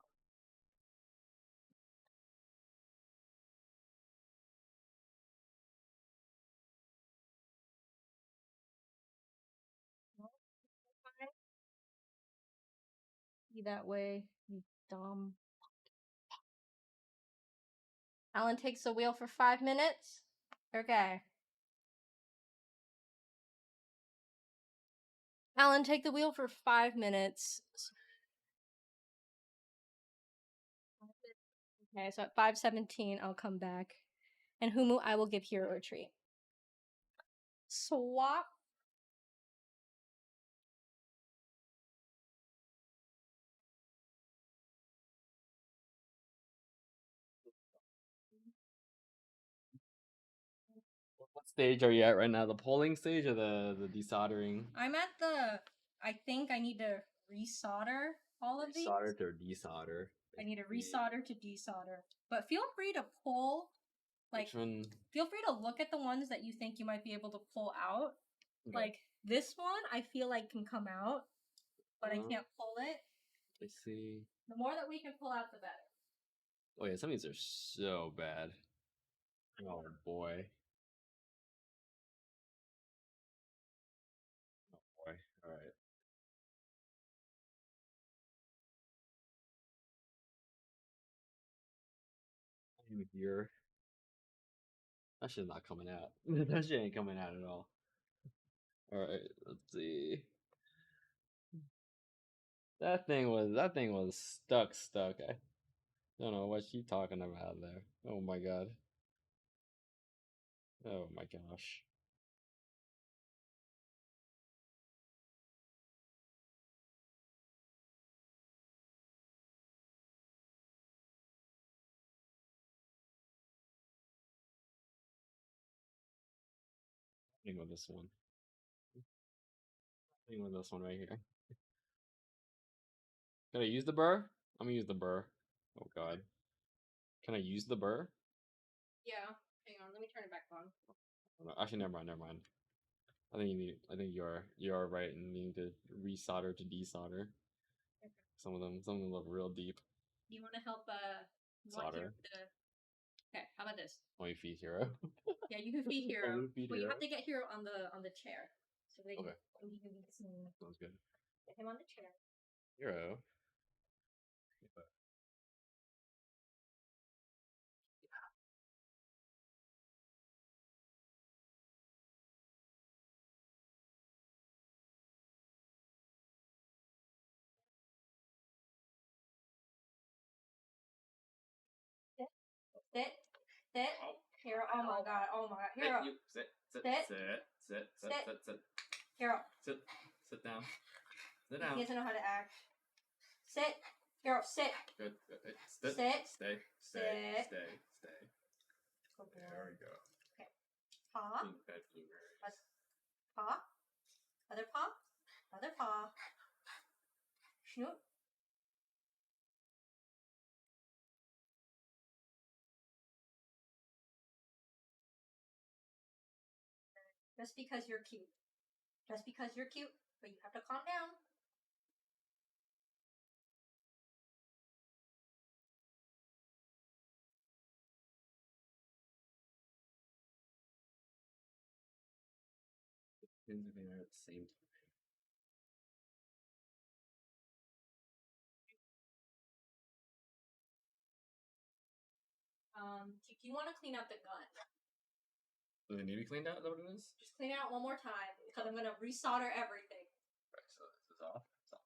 Be that way, you dumb. Alan takes the wheel for 5 minutes. Okay. Alan, take the wheel for 5 minutes. Okay, so at 5:17, I'll come back. And Humu, I will give Hero a treat. Swap. What stage are you at right now? The polling stage or the desoldering? I'm at the. I think I need to resolder all of these. Solder or desolder? I need to resolder to desolder. But feel free to pull. Like, feel free to look at the ones that you think you might be able to pull out. Okay. Like, this one, I feel like can come out, but I can't pull it. I see. The more that we can pull out, the better. Oh yeah, some of these are so bad. Oh boy. Oh boy. Alright. I'm here. That shit's not coming out. That shit ain't coming out at all. Alright, let's see. That thing was stuck. I don't know what she's talking about there. Oh my god. Oh my gosh. Thing with this one. Thing with this one right here. Can I use the burr? I'm gonna use the burr. Oh god. Can I use the burr? Yeah. Hang on. Let me turn it back on. Oh, no, actually, never mind. I think you are right in needing to resolder to desolder. Okay. Some of them look real deep. You want to help solder? Okay, how about this? Oh, you feed Hero. Yeah, you can feed Hero, feed but you Hero. have to get Hero on the chair, so they Okay. he can be seen. Sounds good. Get him on the chair. Hero. Sit. Hero. Oh my god. Hero. Hey, you sit. Hero. Sit down. Sit He down. doesn't know how to act. Sit. Hero, sit. Good. Sit. Stay. Sit. There we go. Okay. Paw. Bed blueberries. Paw. Other paw. Other paw. Snoot. Just because you're cute. But you have to calm down. Pins are there at the same time. Do you want to clean out the gun? Do they need to be cleaned out? Is that what it is? Just clean it out one more time because I'm gonna resolder everything. Right, so this is off. It's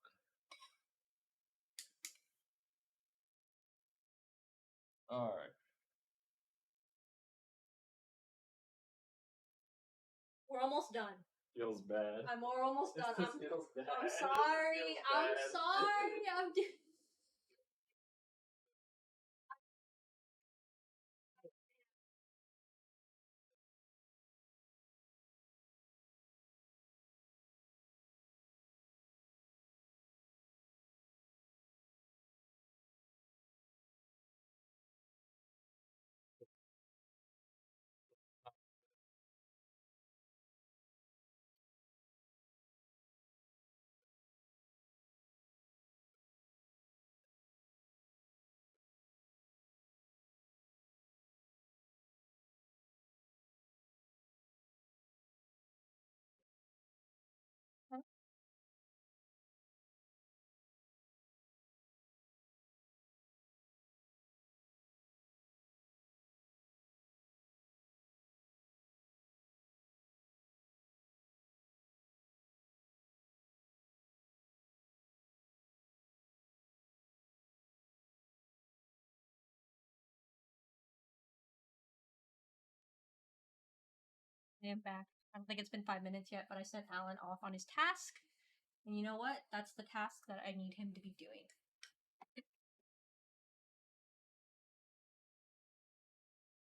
on. Alright. We're almost done. Feels bad. We're almost done. Feels bad. I'm sorry. I'm sorry. I am back. I don't think it's been 5 minutes yet, but I sent Alan off on his task. And you know what? That's the task that I need him to be doing.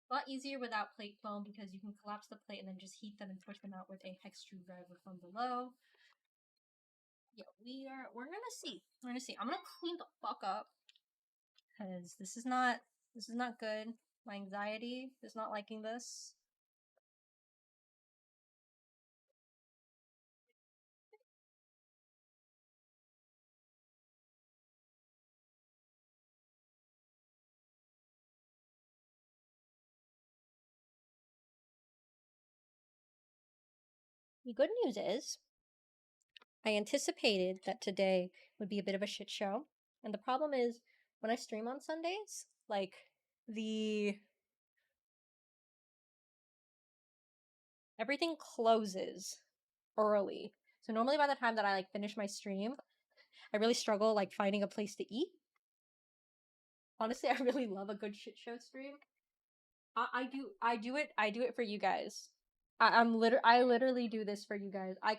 A lot easier without plate foam because you can collapse the plate and then just heat them and push them out with a hex screwdriver from below. Yeah, we're gonna see. I'm gonna clean the fuck up because this is not good. My anxiety is not liking this. The good news is, I anticipated that today would be a bit of a shit show. And the problem is, when I stream on Sundays, like, the everything closes early. So normally by the time that I like finish my stream, I really struggle like finding a place to eat. Honestly, I really love a good shit show stream. I do it for you guys. I literally do this for you guys. I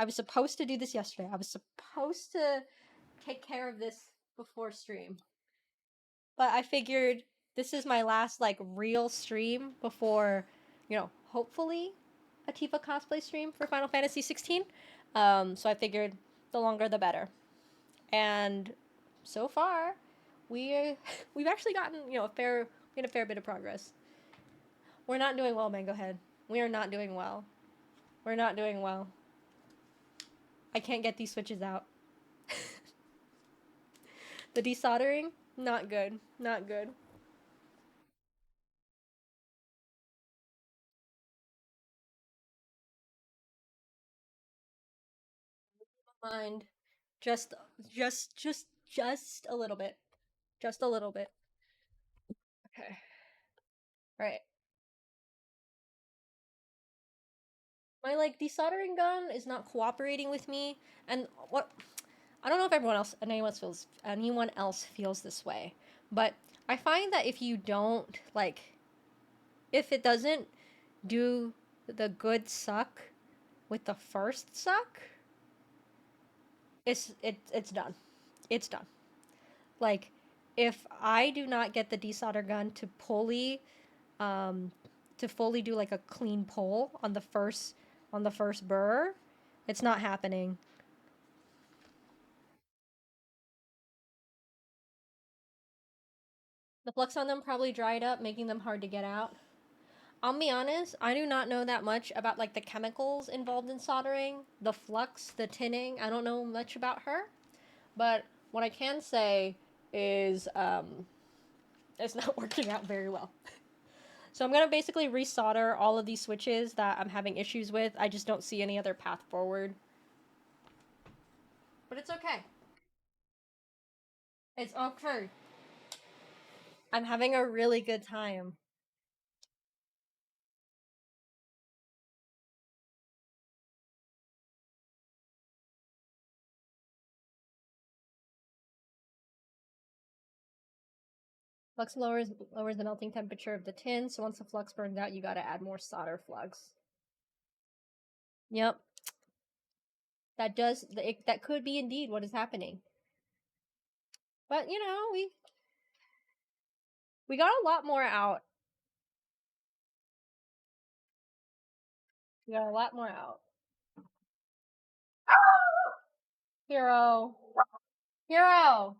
was supposed to do this yesterday. I was supposed to take care of this before stream. But I figured this is my last like real stream before, you know, hopefully a Tifa cosplay stream for Final Fantasy 16. So I figured the longer the better. And so far, we've actually gotten, you know, a fair bit of progress. We're not doing well, Mango Head. We are not doing well. We're not doing well. I can't get these switches out. The desoldering, not good. Not good. Mind. Just a little bit. Just a little bit. Okay. Alright. My like desoldering gun is not cooperating with me, and what I don't know if anyone else feels this way, but I find that if you don't like, if it doesn't do the good suck with the first suck, it's done. It's done. Like, if I do not get the desolder gun to fully do like a clean pull on the first burr, it's not happening. The flux on them probably dried up, making them hard to get out. I'll be honest, I do not know that much about like the chemicals involved in soldering, the flux, the tinning. I don't know much about her, but what I can say is it's not working out very well. So I'm gonna basically resolder all of these switches that I'm having issues with. I just don't see any other path forward. But it's okay. It's okay. I'm having a really good time. Flux lowers the melting temperature of the tin, so once the flux burns out, you gotta add more solder flux. Yep. That could be indeed what is happening. But, you know, we got a lot more out. We got a lot more out. Hero. Hero!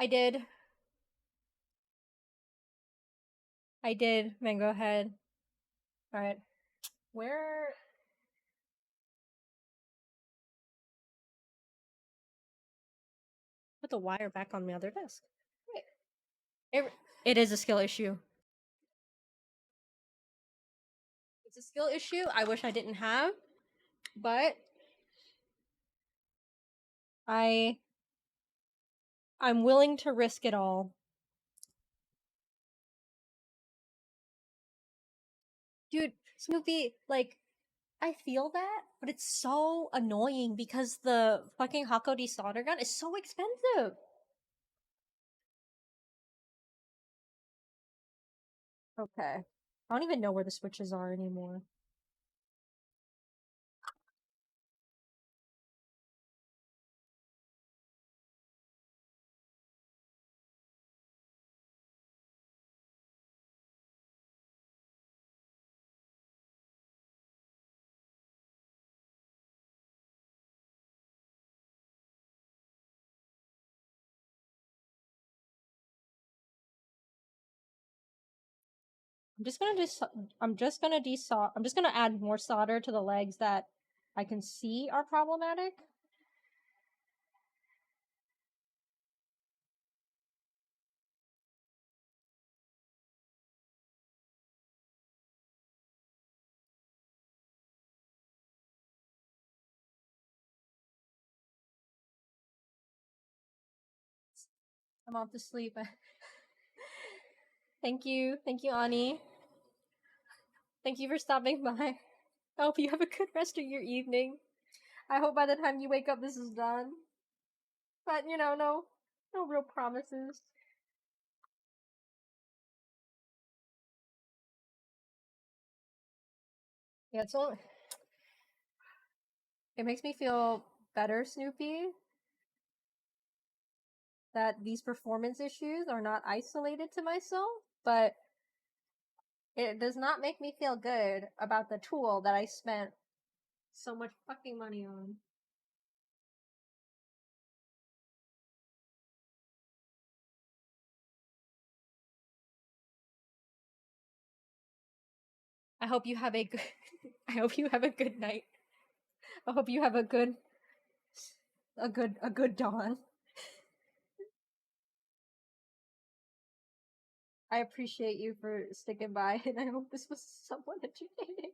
I did. Man, go ahead. Alright. Where... Put the wire back on the other desk. It is a skill issue. It's a skill issue I wish I didn't have, but I'm willing to risk it all. Dude, Snoopy, like, I feel that, but it's so annoying because the fucking Hako desolder gun is so expensive. Okay. I don't even know where the switches are anymore. I'm just gonna add more solder to the legs that I can see are problematic. I'm off to sleep. Thank you, Ani. Thank you for stopping by. I hope you have a good rest of your evening. I hope by the time you wake up this is done. But you know, no real promises. Yeah, it makes me feel better, Snoopy, that these performance issues are not isolated to myself, but it does not make me feel good about the tool that I spent so much fucking money on. I hope you have a good I hope you have a good night. I hope you have a good dawn. I appreciate you for sticking by, and I hope this was somewhat entertaining.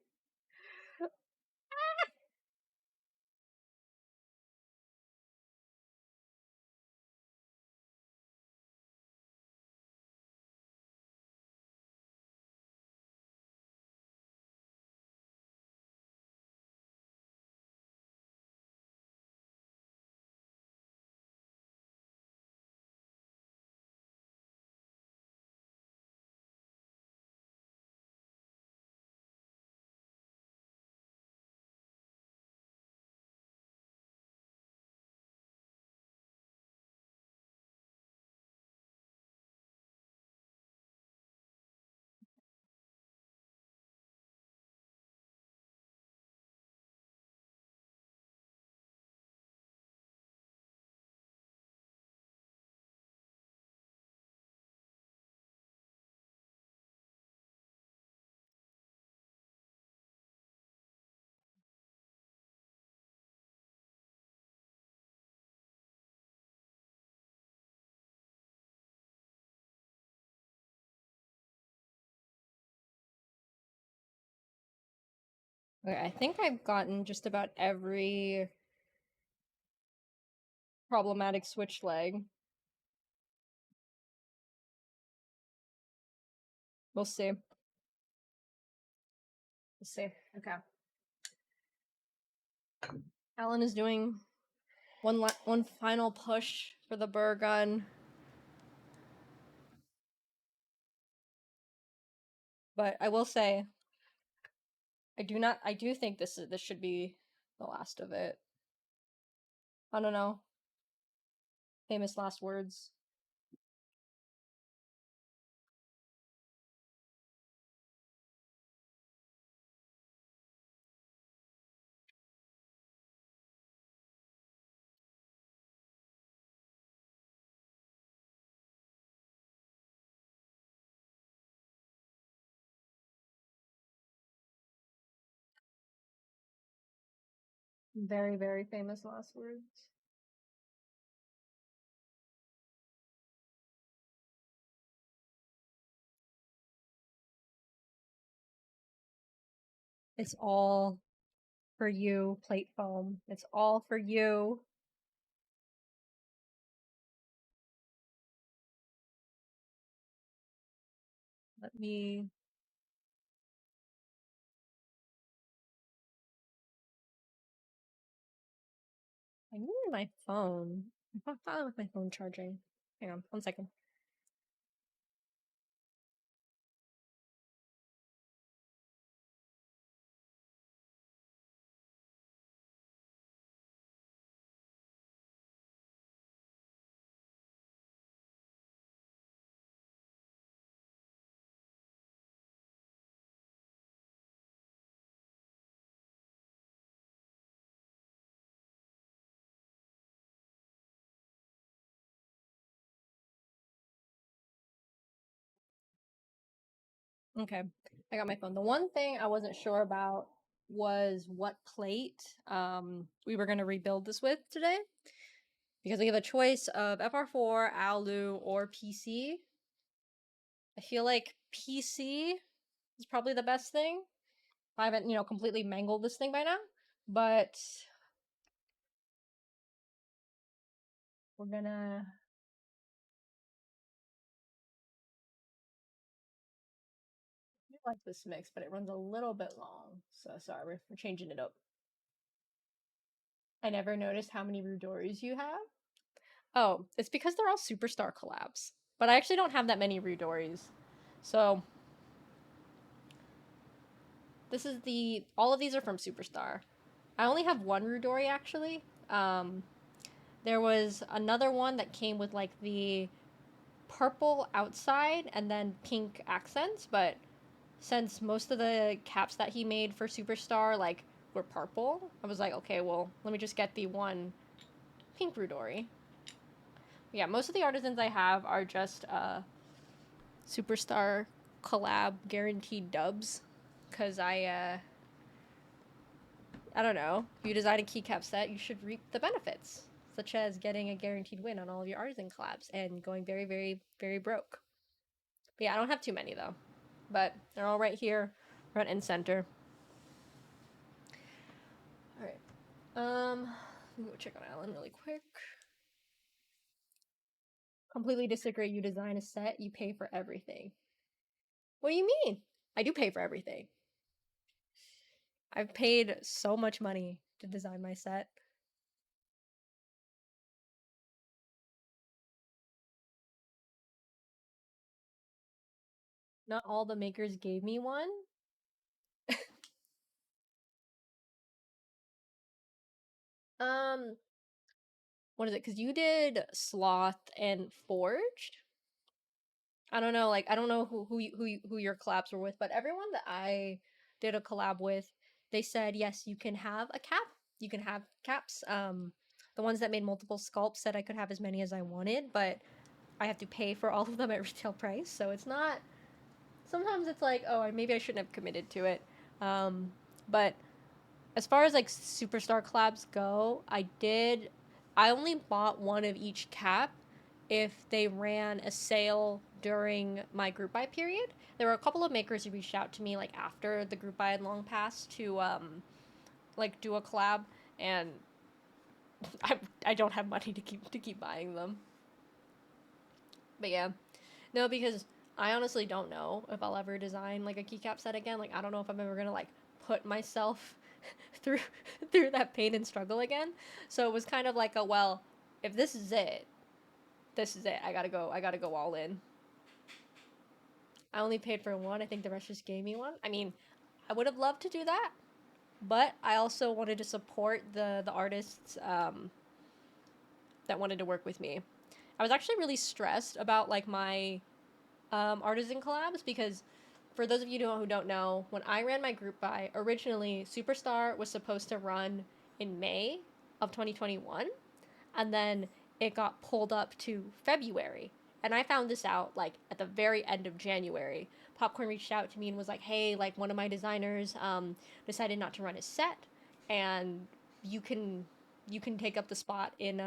Okay, I think I've gotten just about every problematic switch leg. We'll see. We'll see. Okay. Alan is doing one final push for the burr gun. But I will say, I do think this should be the last of it. I don't know. Famous last words. Very, very famous last words. It's all for you, plate foam. It's all for you. Let me... I need my phone. I'm fine with my phone charging. Hang on, 1 second. Okay, I got my phone. The one thing I wasn't sure about was what plate we were going to rebuild this with today. Because we have a choice of FR4, Alu, or PC. I feel like PC is probably the best thing. I haven't, completely mangled this thing by now. But we're gonna... I like this mix, but it runs a little bit long. So sorry, we're changing it up. I never noticed how many Rudoris you have. Oh, it's because they're all Superstar collabs. But I actually don't have that many Rudoris. So this is all of these are from Superstar. I only have one Rudori actually. There was another one that came with like the purple outside and then pink accents, but since most of the caps that he made for Superstar like were purple, I was like, okay, well, let me just get the one pink Rudori. Yeah, most of the artisans I have are just Superstar collab guaranteed dubs, because I don't know, if you design a keycap set, you should reap the benefits, such as getting a guaranteed win on all of your artisan collabs and going very, very, very broke. But yeah, I don't have too many though, but they're all right here, front and center. All right, let me go check on Alan really quick. Completely disagree. You design a set, you pay for everything. What do you mean? I do pay for everything. I've paid so much money to design my set. Not all the makers gave me one. What is it? Because you did Sloth and Forged. I don't know, like I don't know who your collabs were with, but everyone that I did a collab with, they said yes, you can have a cap. You can have caps. The ones that made multiple sculpts said I could have as many as I wanted, but I have to pay for all of them at retail price, so it's not. Sometimes it's like, oh, maybe I shouldn't have committed to it. But as far as like Superstar collabs go, I only bought one of each cap if they ran a sale during my group buy period. There were a couple of makers who reached out to me like after the group buy had long passed to like do a collab, and I don't have money to keep buying them. But yeah, no, because I honestly don't know if I'll ever design like a keycap set again. Like I don't know if I'm ever gonna like put myself through that pain and struggle again. So it was kind of like a, well, if this is it, this is it. I gotta go all in. I only paid for one. I think the rest just gave me one. I mean, I would have loved to do that, but I also wanted to support the artists that wanted to work with me. I was actually really stressed about like my artisan collabs, because for those of you who don't know, when I ran my group buy, originally Superstar was supposed to run in May of 2021, and then it got pulled up to February. And I found this out like at the very end of January. Popcorn reached out to me and was like, "Hey, like one of my designers decided not to run his set, and you can take up the spot in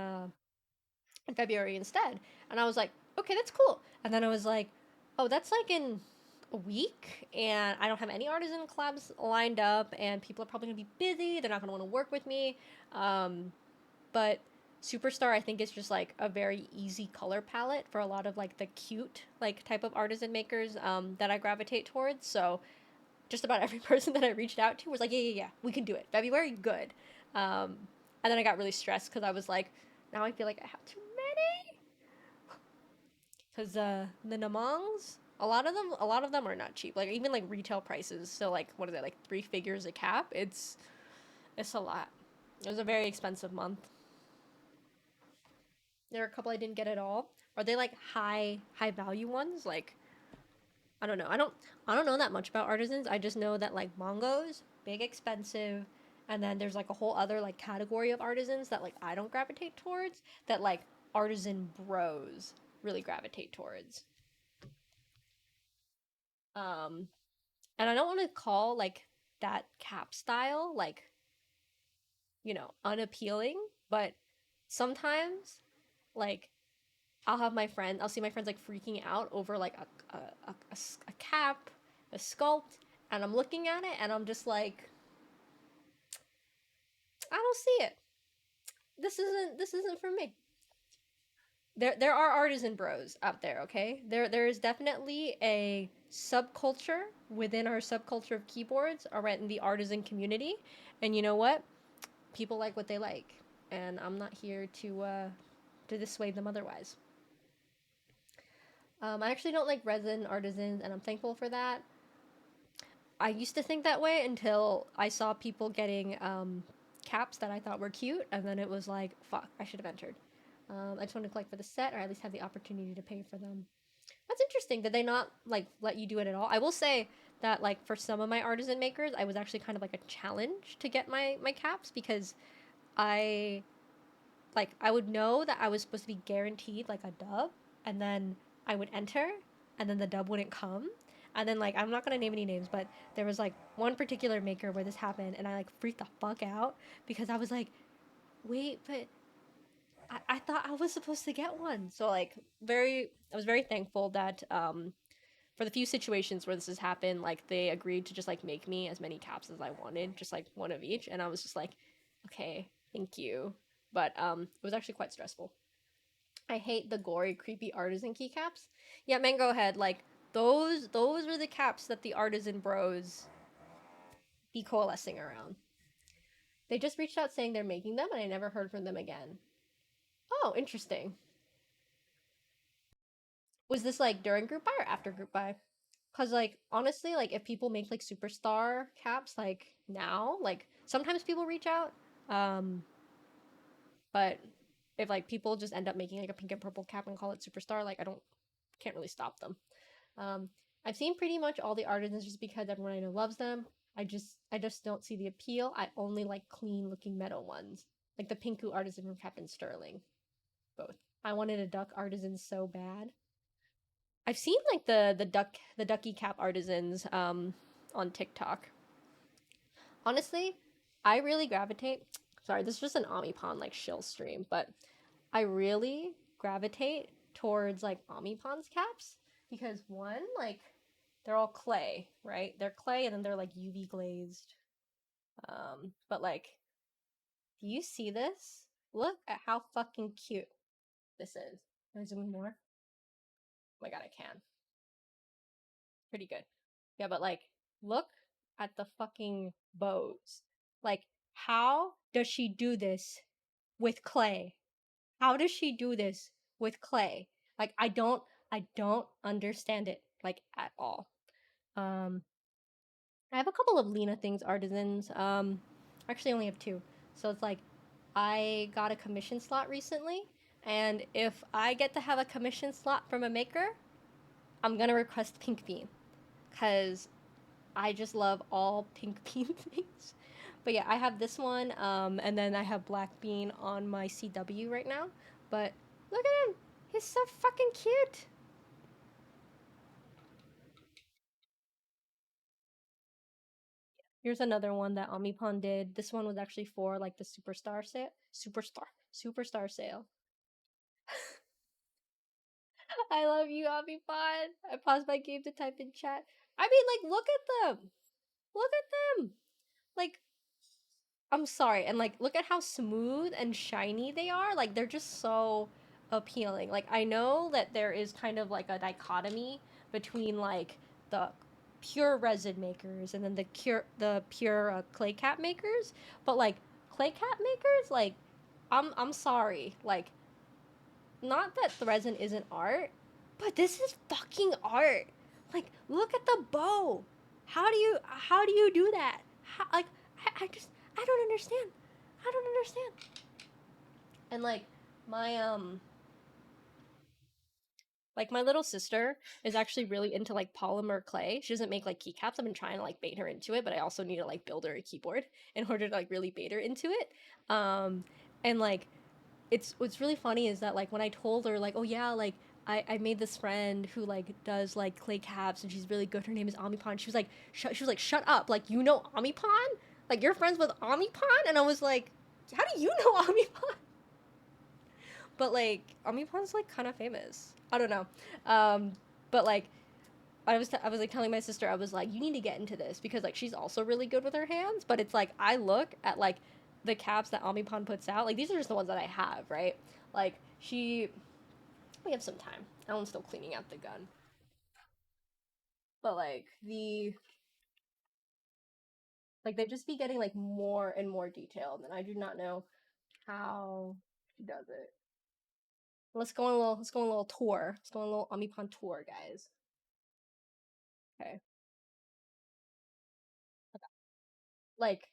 February instead." And I was like, "Okay, that's cool." And then I was like, "Oh, that's like in a week, and I don't have any artisan collabs lined up, and people are probably gonna be busy. They're not gonna want to work with me." But Superstar, I think, is just like a very easy color palette for a lot of like the cute like type of artisan makers that I gravitate towards. So just about every person that I reached out to was like, yeah, we can do it. February, good. And then I got really stressed because I was like, now I feel like I have too many. Because the Namongs, a lot of them are not cheap. Like even like retail prices. So like what is it, like 3 figures a cap? It's a lot. It was a very expensive month. There are a couple I didn't get at all. Are they like high value ones? Like I don't know. I don't know that much about artisans. I just know that like Mongos, big expensive, and then there's like a whole other like category of artisans that like I don't gravitate towards, that like artisan bros really gravitate towards. And I don't want to call like that cap style like, you know, unappealing, but sometimes like I'll see my friends like freaking out over like a cap, a sculpt, and I'm looking at it and I'm just like, I don't see it. This isn't for me. There are artisan bros out there, okay? There is definitely a subculture within our subculture of keyboards around the artisan community, and you know what? People like what they like, and I'm not here to dissuade them otherwise. I actually don't like resin artisans, and I'm thankful for that. I used to think that way until I saw people getting caps that I thought were cute, and then it was like, fuck, I should have entered. I just want to collect for the set, or at least have the opportunity to pay for them. That's interesting. Did they not like let you do it at all? I will say that like for some of my artisan makers, I was actually kind of like a challenge to get my caps because I would know that I was supposed to be guaranteed like a dub, and then I would enter, and then the dub wouldn't come. And then like I'm not gonna name any names, but there was like one particular maker where this happened, and I like freaked the fuck out because I was like, wait, but I thought I was supposed to get one. So like I was very thankful that for the few situations where this has happened, like they agreed to just like make me as many caps as I wanted, just like one of each, and I was just like, okay, thank you. But it was actually quite stressful. I hate the gory, creepy artisan keycaps. Yeah, man, go ahead. Like those were the caps that the artisan bros be coalescing around. They just reached out saying they're making them, and I never heard from them again. Oh, interesting. Was this like during group buy or after group buy? Cause like honestly, like if people make like superstar caps like now, like sometimes people reach out. Um, but if like people just end up making like a pink and purple cap and call it superstar, like can't really stop them. Um, I've seen pretty much all the artisans just because everyone I know loves them. I just don't see the appeal. I only like clean looking metal ones, like the Pinku artisan from Captain Sterling. Both. I wanted a duck artisan so bad. I've seen like the ducky cap artisans on TikTok. Honestly, I really gravitate. Sorry, this is just an Omnipon like shill stream, but I really gravitate towards like Omnipon's caps because one, like they're all clay, right? They're clay and then they're like UV glazed. But like, do you see this? Look at how fucking cute this is. Can I zoom in more? Oh my god, I can. Pretty good. Yeah, but like, look at the fucking bows. Like, how does she do this with clay? How does she do this with clay? Like, I don't understand it like at all. I have a couple of Lena Things artisans. Actually, I only have two. So it's like, I got a commission slot recently, and if I get to have a commission slot from a maker, I'm gonna request Pink Bean, cause I just love all Pink Bean things. But yeah, I have this one, and then I have Black Bean on my CW right now. But look at him, he's so fucking cute. Here's another one that Omnipon did. This one was actually for like the superstar sale. I love you, Omnipon. I paused my game to type in chat. I mean, like, look at them. Look at them. Like, I'm sorry, and like, look at how smooth and shiny they are. Like, they're just so appealing. Like, I know that there is kind of like a dichotomy between like the pure resin makers and then the pure clay cap makers, but like clay cap makers, like, I'm sorry, like, not that the resin isn't art, but this is fucking art. Like, look at the bow. How do you do that? How, like, I don't understand. I don't understand. And my little sister is actually really into like polymer clay. She doesn't make like keycaps. I've been trying to like bait her into it, but I also need to like build her a keyboard in order to like really bait her into it. And like, it's what's really funny is that like when I told her like, oh yeah, like I made this friend who like does like clay caps and she's really good. Her name is Omipon. She was like, shut up. Like, you know Omipon? Like, you're friends with Omipon? And I was like, how do you know Omipon? But like, Omipon's like kind of famous. I don't know. But like, I was like telling my sister, I was like, you need to get into this because like she's also really good with her hands. But it's like I look at like the caps that Omipon puts out. Like, these are just the ones that I have, right? Like, we have some time. Alan's still cleaning out the gun. But like they just be getting like more and more detailed, and I do not know how she does it. Let's go on a little tour. Let's go on a little Omipon tour, guys. Okay. Like,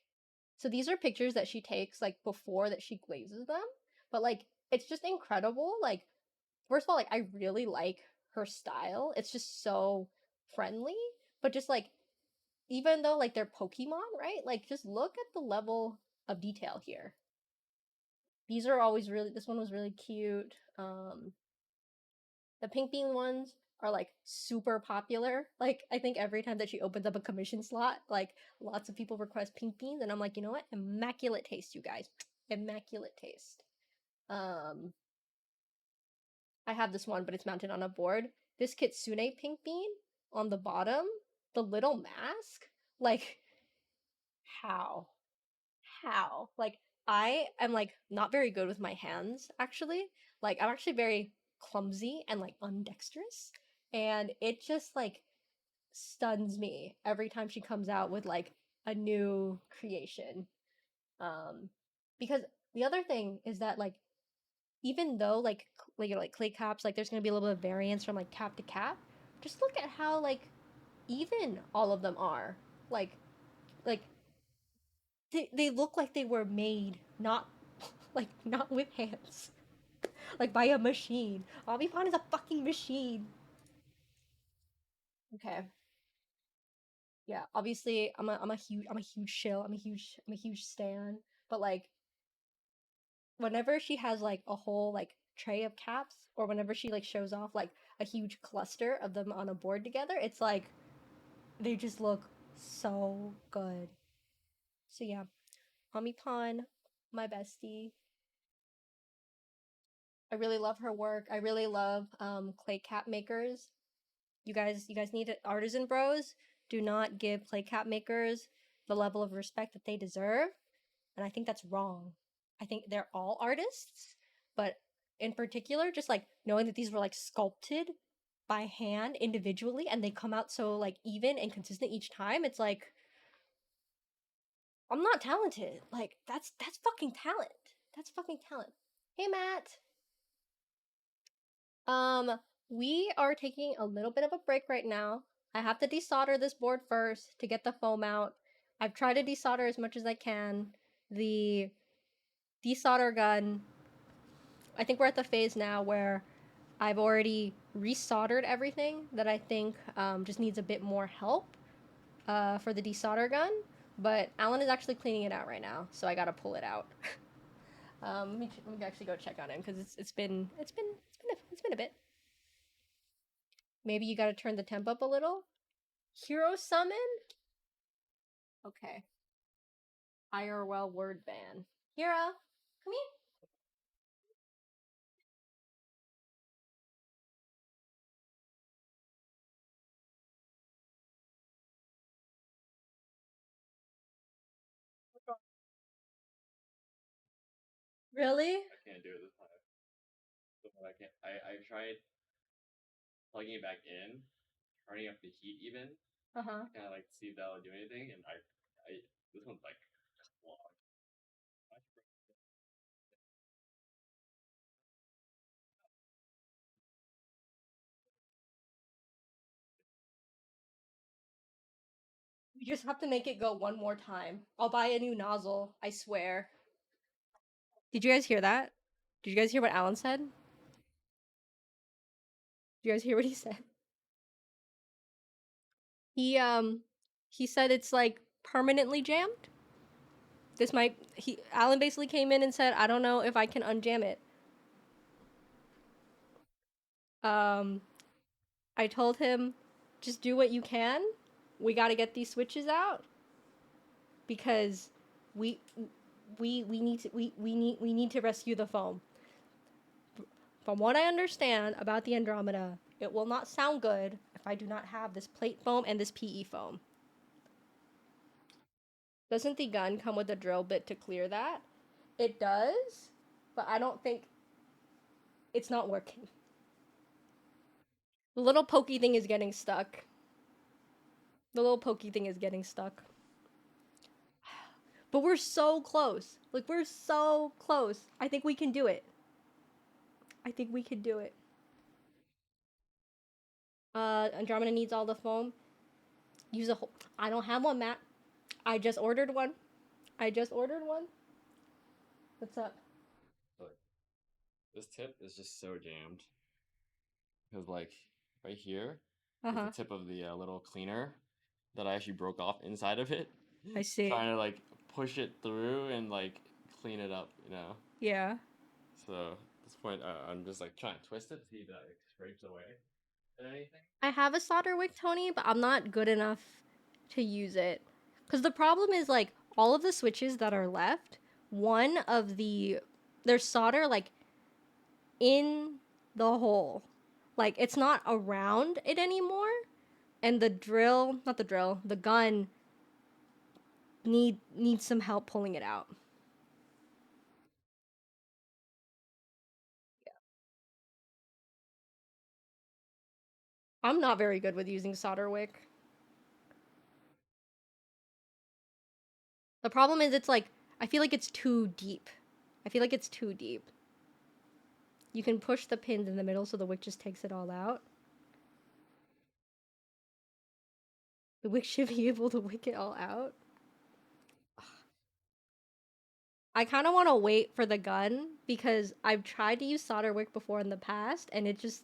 so these are pictures that she takes like before that she glazes them, but like it's just incredible. Like, first of all, like I really like her style. It's just so friendly, but just like even though like they're Pokemon, right? Like, just look at the level of detail here. These are always really, this one was really cute. The pink bean ones are like super popular. Like, I think every time that she opens up a commission slot, like lots of people request pink beans, and I'm like, you know what? Immaculate taste, you guys. Immaculate taste. I have this one, but it's mounted on a board. This Kitsune pink bean on the bottom, the little mask, like, how? How? Like, I am like not very good with my hands, actually. Like, I'm actually very clumsy and like undexterous, and it just like stuns me every time she comes out with like a new creation. Because the other thing is that like even though like clay caps, like there's gonna be a little bit of variance from like cap to cap, just look at how like even all of them are. Like they look like they were made not like not with hands, like by a machine. Omipon is a fucking machine. Okay. Yeah, obviously I'm a huge shill. I'm a huge stan. But like whenever she has like a whole like tray of caps, or whenever she like shows off like a huge cluster of them on a board together, it's like they just look so good. So yeah, Omipon, my bestie. I really love her work. I really love clay cap makers. You guys need it. Artisan bros, do not give clay cap makers the level of respect that they deserve, and I think that's wrong. I think they're all artists, but in particular, just like knowing that these were like sculpted by hand individually and they come out so like even and consistent each time, it's like I'm not talented. Like, that's fucking talent. That's fucking talent. Hey Matt. We are taking a little bit of a break right now. I have to desolder this board first to get the foam out. I've tried to desolder as much as I can. The desolder gun, I think we're at the phase now where I've already resoldered everything that I think just needs a bit more help for the desolder gun. But Alan is actually cleaning it out right now, so I gotta pull it out. Let me actually go check on him because it's been a bit. Maybe you gotta turn the temp up a little. Hero summon? Okay. IRL word ban. Hira, come here. Really? I can't do it this time. I can't. I tried plugging it back in, turning up the heat even, Uh-huh. kind of like see if that'll do anything, and I this one's like clogged. You just have to make it go one more time. I'll buy a new nozzle, I swear. Did you guys hear that? Did you guys hear what Alan said? Did you guys hear what he said? He said it's like permanently jammed. Alan basically came in and said, I don't know if I can unjam it. I told him, just do what you can. We got to get these switches out because we we need to rescue the foam. From what I understand about the Andromeda, it will not sound good if I do not have this plate foam and this PE foam. Doesn't the gun come with a drill bit to clear that? It does, but I don't think it's not working. The little pokey thing is getting stuck. The little pokey thing is getting stuck. But we're so close. Like, we're so close. I think we can do it. I think we can do it. Andromeda needs all the foam. Use a whole. I don't have one, Matt. I just ordered one. What's up? Look, this tip is just so jammed. Because, like, right here is the tip of the little cleaner that I actually broke off inside of it. I see. Trying to, like, push it through and, like, clean it up, you know? Yeah. So, at this point, I'm just, like, trying to twist it to see if that like, scrapes away or anything. I have a solder wick, Tony, but I'm not good enough to use it. Because the problem is, like, all of the switches that are left, there's solder, like, in the hole. Like, it's not around it anymore. And the gun needs some help pulling it out. Yeah. I'm not very good with using solder wick. The problem is it's like, I feel like it's too deep. You can push the pins in the middle so the wick just takes it all out. The wick should be able to wick it all out. I kind of want to wait for the gun because I've tried to use solder wick before in the past and it just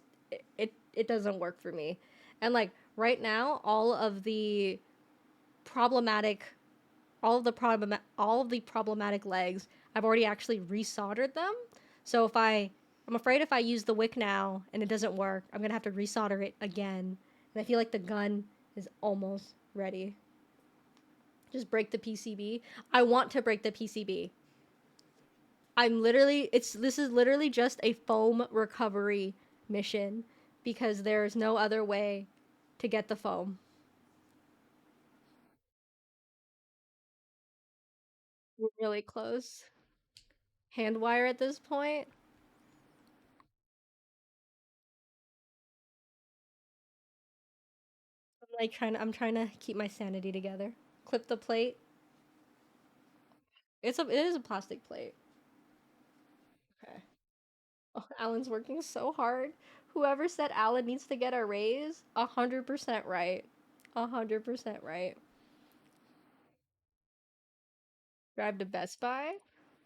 it doesn't work for me. And like right now, all of the problematic legs, I've already actually resoldered them. So I'm afraid if I use the wick now and it doesn't work, I'm gonna have to resolder it again. And I feel like the gun is almost ready. Just break the PCB. I want to break the PCB. This is literally just a foam recovery mission because there's no other way to get the foam. We're really close. Hand wire at this point. I'm trying to keep my sanity together. Clip the plate. It is a plastic plate. Okay. Oh, Alan's working so hard. Whoever said Alan needs to get a raise, 100% right. 100% right. Drive to Best Buy.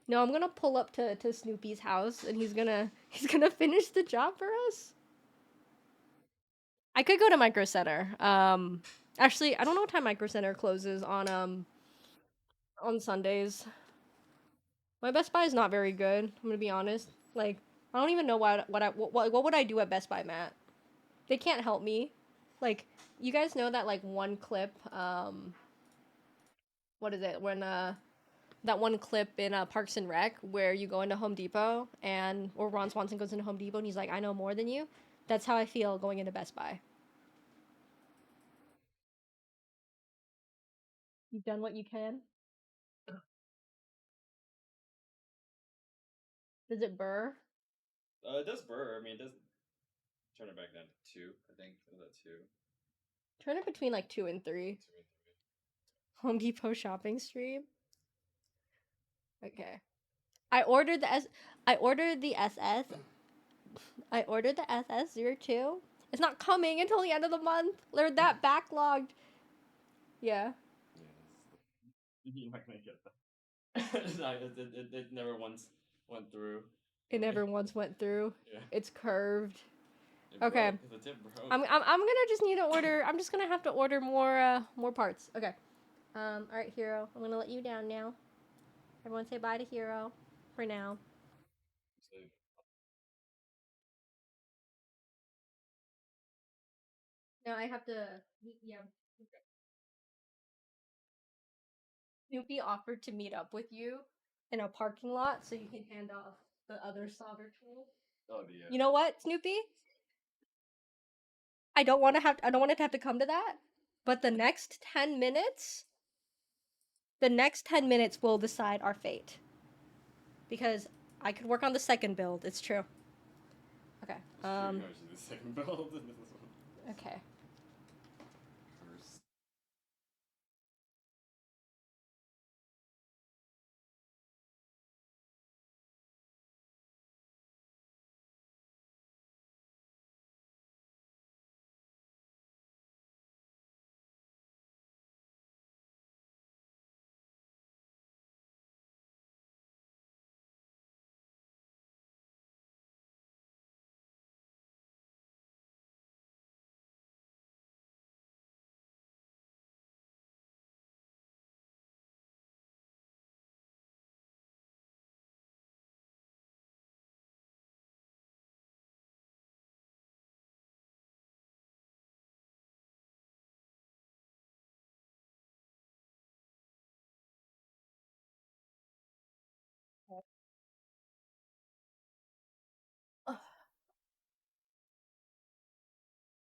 No, I'm gonna pull up to Snoopy's house and he's gonna finish the job for us. I could go to Micro Center. Actually, I don't know what time Micro Center closes on Sundays. My Best Buy is not very good. I'm gonna be honest. Like, I don't even know what would I do at Best Buy, Matt? They can't help me. Like, you guys know that like one clip. What is it? When that one clip in Parks and Rec where you go into Home Depot or Ron Swanson goes into Home Depot and he's like, I know more than you. That's how I feel going into Best Buy. You've done what you can. Does it burr? It does burr. I mean, it does turn it back down to 2, I think. Is that 2? Turn it between like 2 and 3. 2 and 3. Home Depot shopping stream. Okay. I ordered the SS. I ordered the SS02. It's not coming until the end of the month. They're that backlogged. Yeah. You're not gonna get that. It never once went through. It never once went through. Yeah. It's curved. It Okay. broke. The tip broke. I'm gonna just need to order. I'm just gonna have to order more parts. Okay. All right, Hero. I'm gonna let you down now. Everyone say bye to Hero for now. No, I have to. Yeah. Snoopy offered to meet up with you in a parking lot so you can hand off the other solder tools. Oh yeah. You know what, Snoopy? I don't want it to have to come to that. But the next 10 minutes will decide our fate. Because I could work on the second build, it's true. Okay. The second build. Okay. First.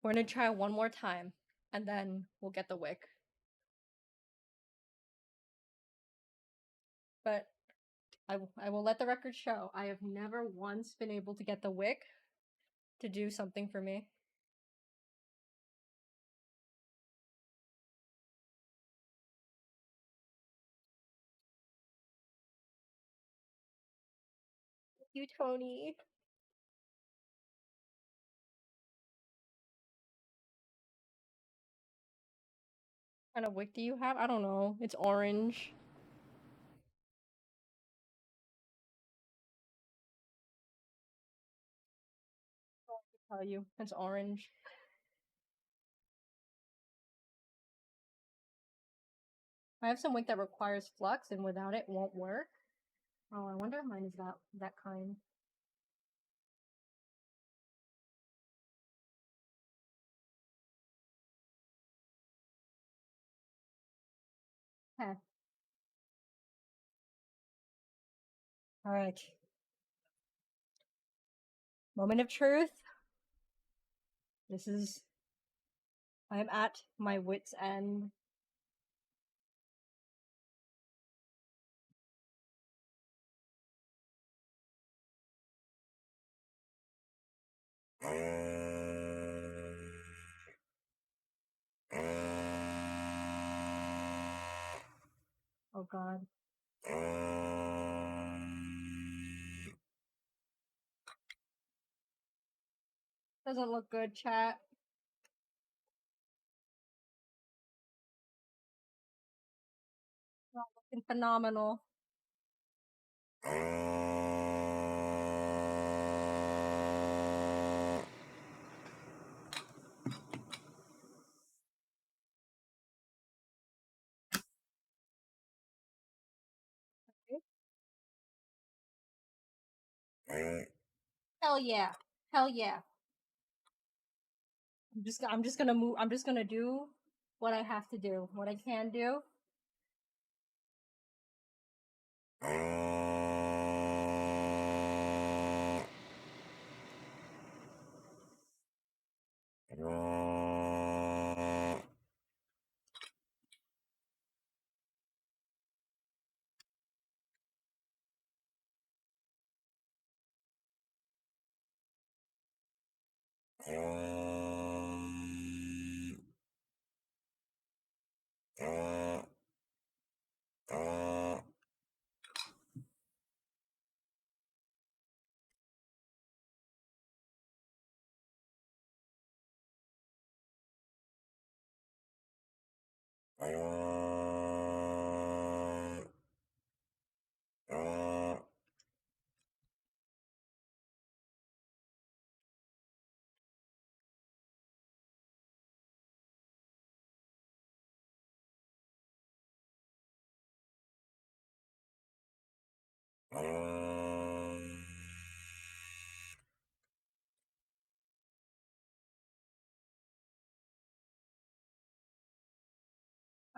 We're gonna try one more time, and then we'll get the wick. But I will let the record show I have never once been able to get the wick to do something for me. Thank you, Tony. What kind of wick do you have? I don't know. It's orange. I can tell you, it's orange. I have some wick that requires flux, and without it, won't work. Oh, I wonder if mine is that kind. Okay. All right. Moment of truth. This is. I am at my wit's end. Oh god. Doesn't look good, chat. Not looking phenomenal. Hell yeah. Hell yeah. I'm just gonna move. I'm just gonna do what I have to do. What I can do.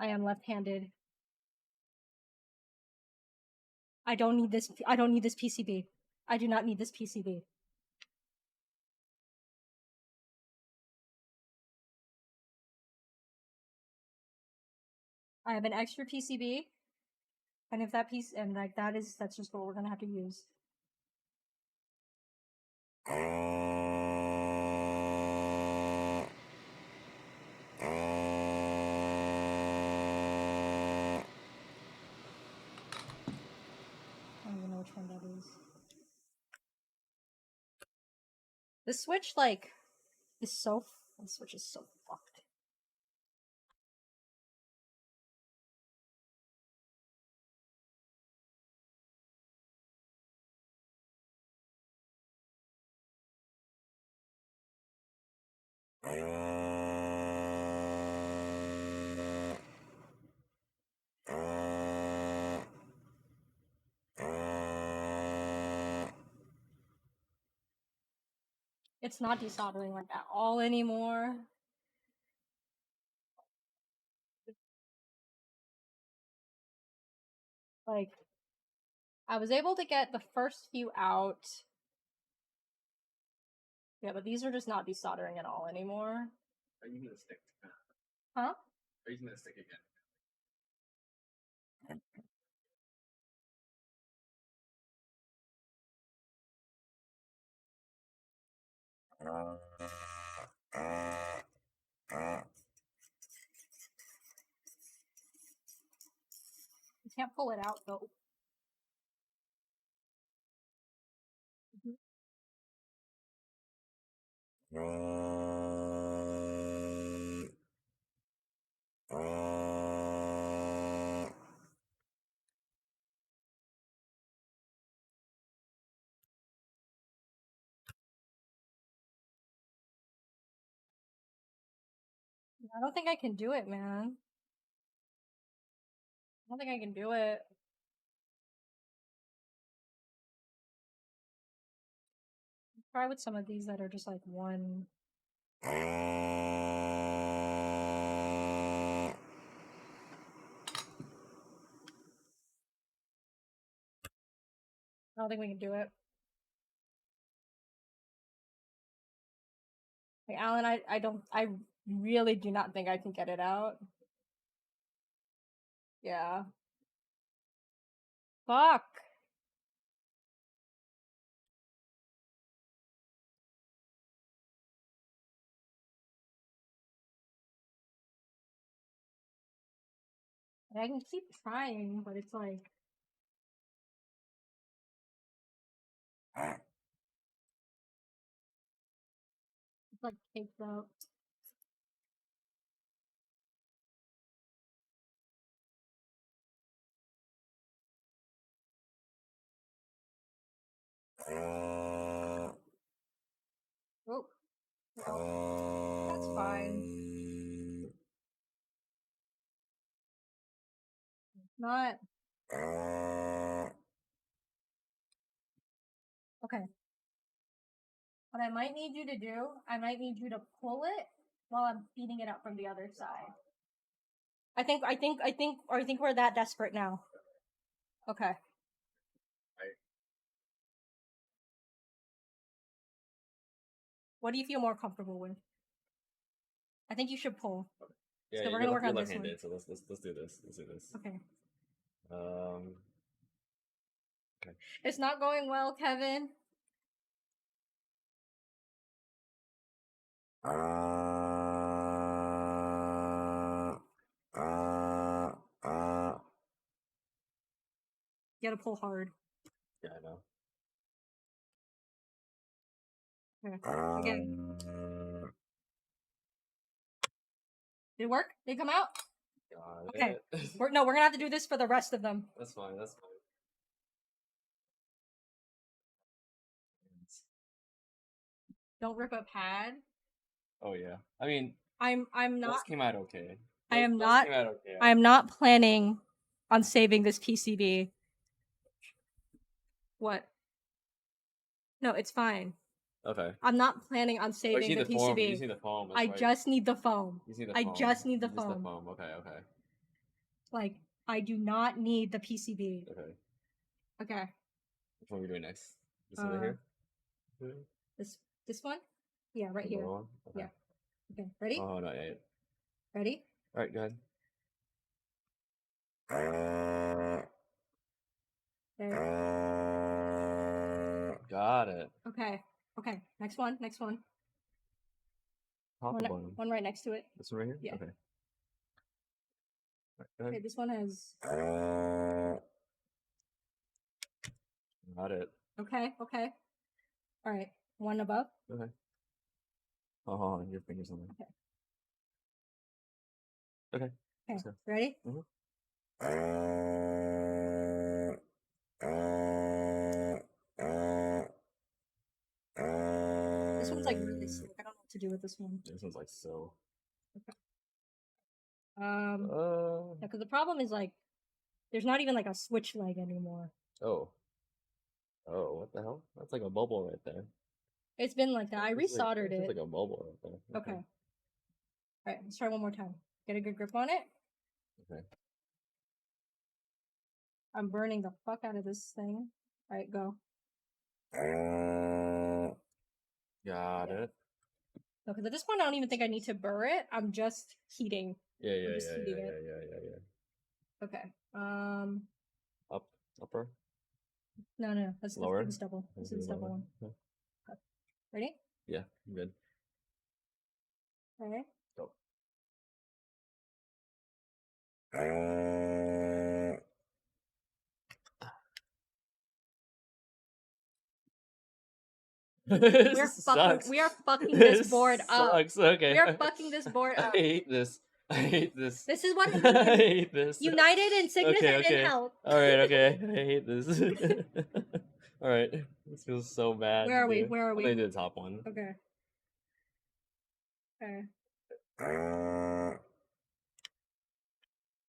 I am left-handed. I don't need this. I don't need this PCB. I do not need this PCB. I have an extra PCB, and if that piece and like that's just what we're gonna have to use. I don't even know which one that is. This switch, like, is so. This switch is so fucked. It's not desoldering like at all anymore. Like, I was able to get the first few out. Yeah, but these are just not desoldering at all anymore. Are you gonna stick? Huh? Are you gonna stick again? You can't pull it out though. I don't think I can do it, man. I don't think I can do it. Try with some of these that are just like one. I don't think we can do it. Like, Alan, I really do not think I can get it out. Yeah. Fuck. I can keep trying, but it's like. It's like caked up. Oh. Well, that's fine. Not. Okay. What I might need you to do, I might need you to pull it while I'm feeding it up from the other side. I think we're that desperate now. Okay. What do you feel more comfortable with? I think you should pull. Yeah, so we're gonna work on this one. So let's do this. Let's do this. Okay. Okay. It's not going well, Kevin. You gotta pull hard. Yeah, I know. Okay. Again. Did it work? Did it come out? Got okay. It. We're gonna have to do this for the rest of them. That's fine. That's fine. Don't rip a pad. Oh yeah. I mean, I'm not. Those came out okay. I am not. Came out okay. I am not planning on saving this PCB. What? No, it's fine. Okay. I'm not planning on saving the PCB. You see the foam. I just need the foam. You see the I foam. just need the Just foam. the foam. Okay. Like, I do not need the PCB. Okay. Okay. Which one are we doing next? This one right here? This one? Yeah, right The here. lower one? Okay. Yeah. Okay, ready? Oh, not yet. Ready? Alright, go ahead. There. Got it. Okay. Okay. Next one. Next one. Top or bottom? One right next to it. This one right here? Yeah. Okay. Right, go ahead. Okay, this one has. Got it. Okay. Okay. All right. One above. Okay. Oh, your fingers on there. Okay. Okay. Let's go. Ready? This one's like really slick. I don't know what to do with this one. This one's like so. Yeah, because the problem is like, there's not even like a switch leg anymore. Oh. Oh, what the hell? That's like a bubble right there. It's been like that. I resoldered it. It's like a bubble right there. Okay. All right, let's try one more time. Get a good grip on it. Okay. I'm burning the fuck out of this thing. All right, go. Got it. Because at this point, I don't even think I need to burr it. I'm just heating. Yeah. Yeah. Okay. Upper. No. That's Lower? This double. This is double one. Yeah. Okay. Ready? Yeah, I'm good. Okay. Go. We are fucking this board up. Sucks. Okay. We are fucking this board up. I hate this. This is what I hate this. United in sickness and in health. Alright, okay. I hate this. Alright. This feels so bad. Where are we? dude. Where are we? I'm gonna do the top one. Okay. Okay.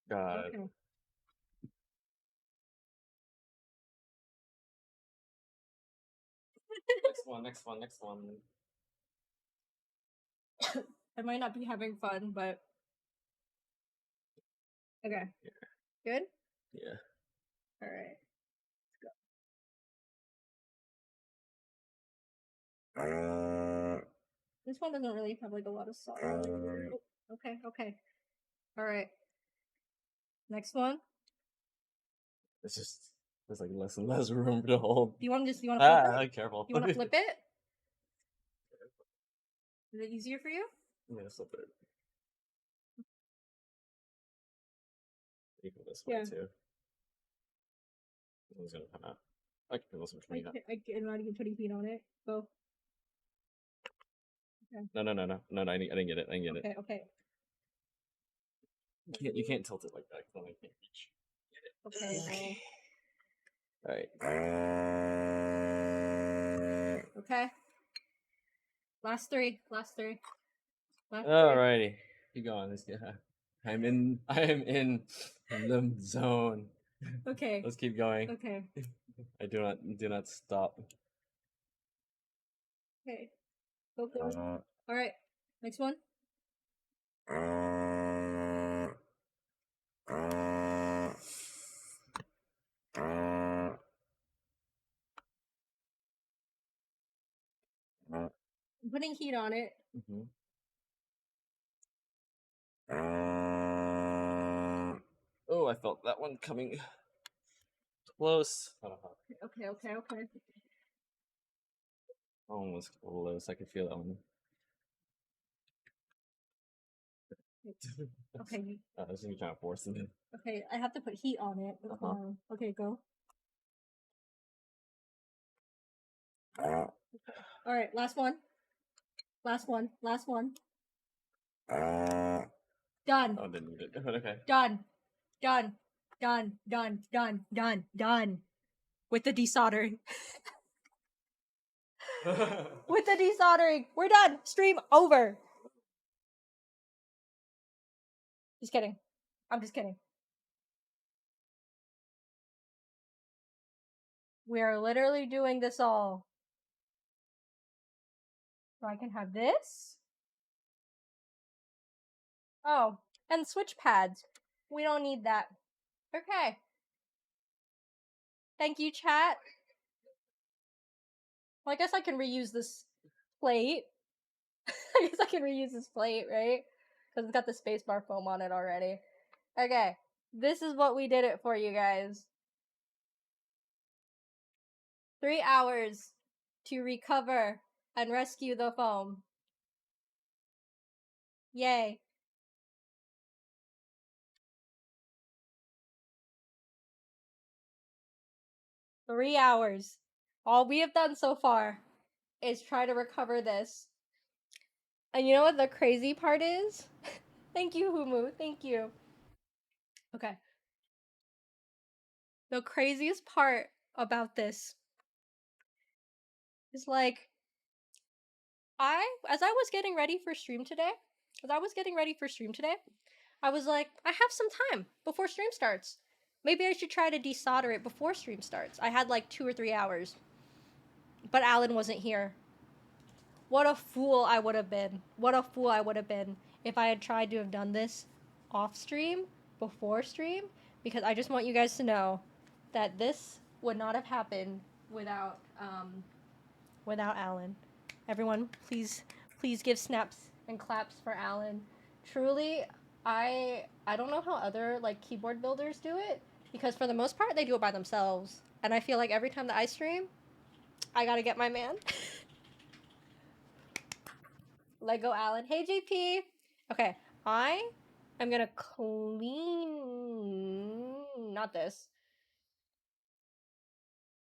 God. Okay. Next one. I might not be having fun, but okay. Yeah. Good? Yeah. Alright. Let's go. This one doesn't really have like a lot of solder. Oh, okay. Alright. Next one. There's like less and less room to hold. Do you want to flip it? Careful. You want to flip it? Is it easier for you? I'm gonna flip it. You go this way too. This one's gonna come out. I can feel some 20 out. I'm not even putting heat on it. Go. Okay. No, I didn't get it. Okay. You can't tilt it like that because I can't reach. Okay. Alright. Okay. Last three. Alrighty. Keep going. Let's get. I am in the zone. Okay. Let's keep going. Okay. I do not stop. Okay. Go. All right. Next one. I'm putting heat on it. Oh, I felt that one coming close. Okay. Almost close. I could feel that one. Okay. I was trying to force it in. Okay, I have to put heat on it. Okay, go. All right, last one. Done. Oh, didn't need it. Okay. Done. With the desoldering. With the desoldering. We're done. Stream over. Just kidding. I'm just kidding. We are literally doing this all. So I can have this. Oh, and switch pads. We don't need that. Okay. Thank you, chat. Well, I guess I can reuse this plate. I guess I can reuse this plate, right? Because it's got the spacebar foam on it already. Okay. This is what we did it for you guys. 3 hours to recover and rescue the foam. Yay. Three hours. All we have done so far is try to recover this. And you know what the crazy part is? Thank you, Humu. Thank you. Okay. The craziest part about this is like, as I was getting ready for stream today, I was like, I have some time before stream starts. Maybe I should try to desolder it before stream starts. I had like 2 or 3 hours. But Alan wasn't here. What a fool I would have been. What a fool I would have been if I had tried to have done this off stream, before stream, because I just want you guys to know that this would not have happened without Alan. Everyone, please give snaps and claps for Alan. Truly, I don't know how other like keyboard builders do it, because for the most part they do it by themselves. And I feel like every time that I stream, I gotta get my man. Lego Alan. Hey, JP. Okay, I am gonna clean. Not this.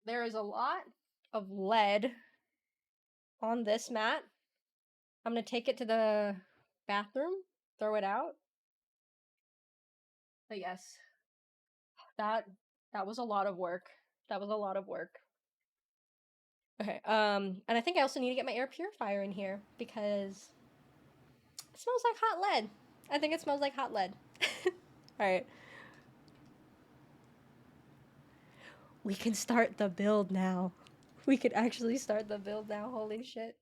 There is a lot of lead on this mat. I'm gonna take it to the bathroom, throw it out. But yes, that was a lot of work. That was a lot of work. Okay, and I think I also need to get my air purifier in here because it smells like hot lead. I think it smells like hot lead. Alright. We can start the build now. We could actually start the build now. Holy shit.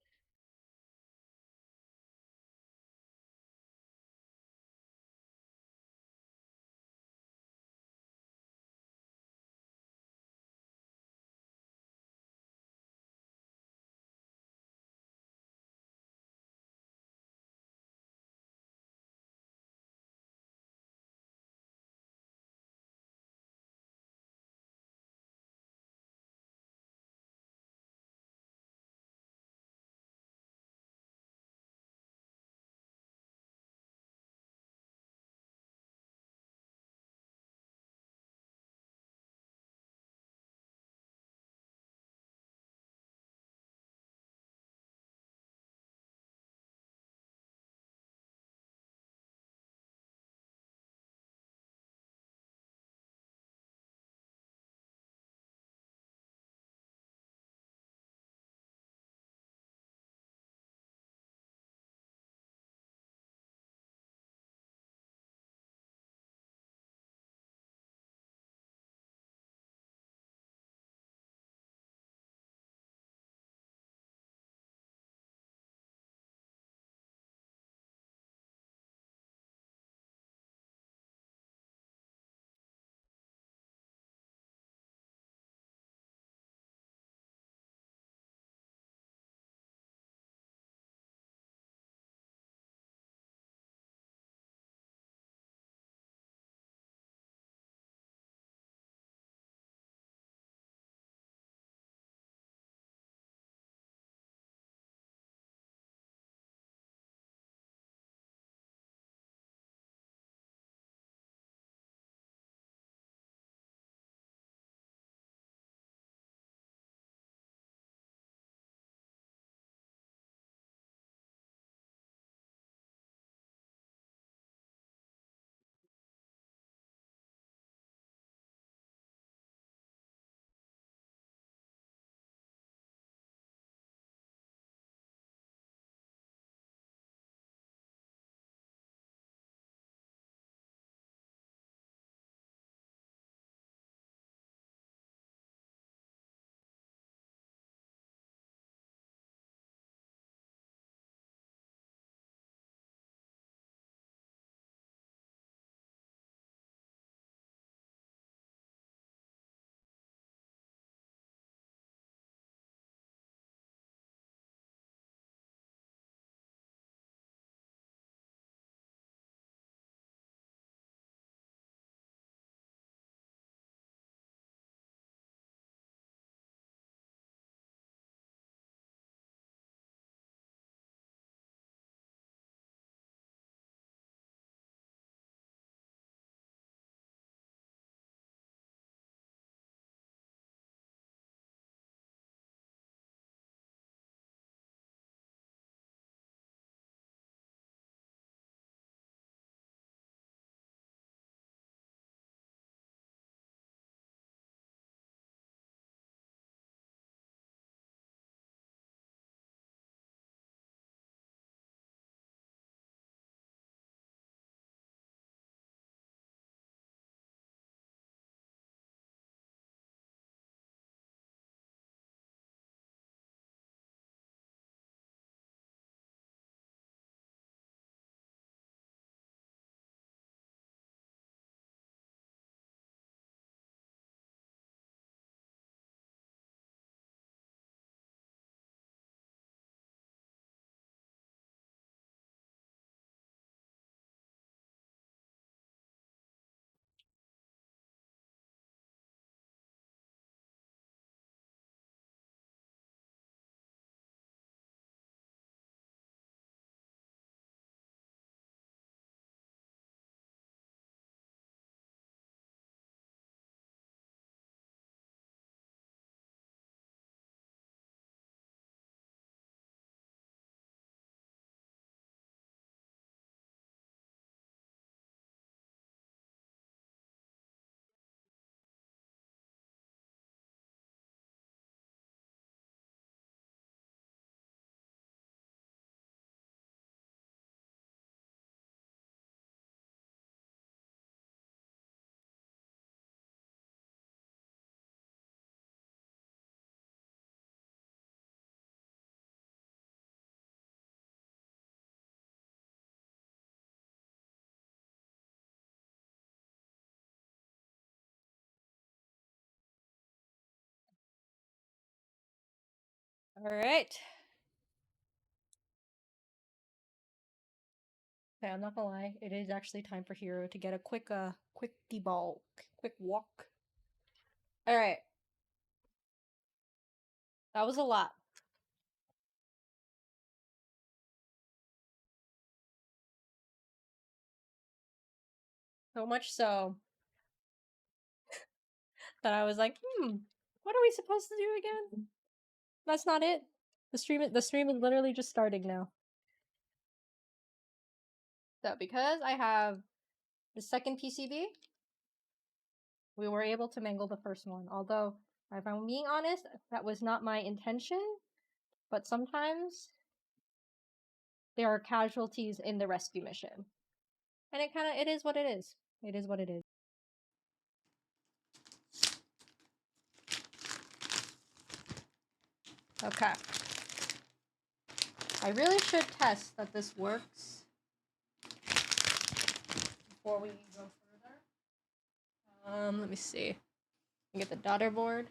Alright. Okay, I'm not gonna lie. It is actually time for Hero to get a quick debulk. Quick walk. Alright. That was a lot. So much so that I was like, what are we supposed to do again? That's not it. The stream is literally just starting now. So because I have the second PCB, we were able to mangle the first one. Although, if I'm being honest, that was not my intention. But sometimes there are casualties in the rescue mission. And it is what it is. It is what it is. Okay. I really should test that this works before we go further. Let me see. Get the daughter board.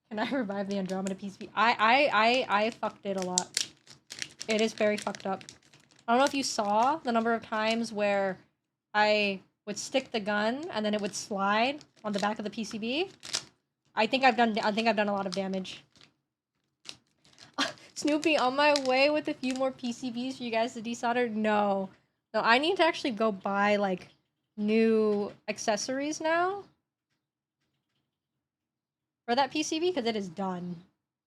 Can I revive the Andromeda PCB? I fucked it a lot. It is very fucked up. I don't know if you saw the number of times where I would stick the gun and then it would slide on the back of the PCB. I think I've done a lot of damage. Snoopy, on my way with a few more PCBs for you guys to desolder? No. No, I need to actually go buy, like, new accessories now. For that PCB, because it is done.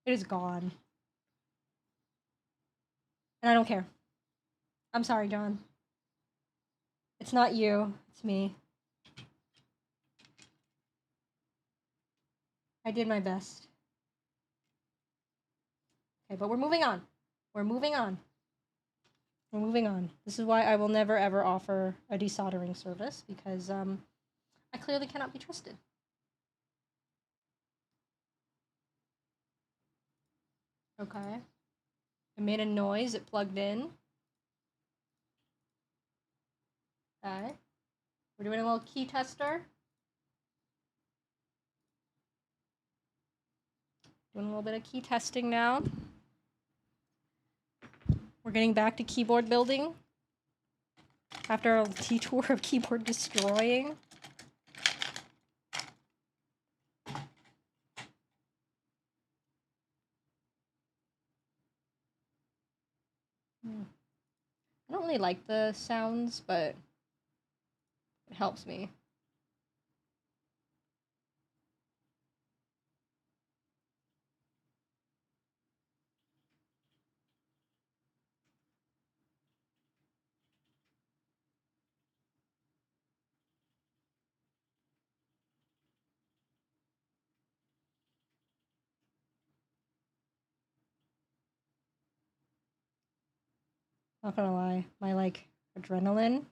It is gone. And I don't care. I'm sorry, John. It's not you. It's me. I did my best. Okay, but we're moving on. We're moving on. We're moving on. This is why I will never ever offer a desoldering service, because I clearly cannot be trusted. Okay. It made a noise, it plugged in. Okay. We're doing a little key tester. Doing a little bit of key testing now. We're getting back to keyboard building. After a detour of keyboard destroying. I don't really like the sounds, but it helps me. Not gonna lie, my like adrenaline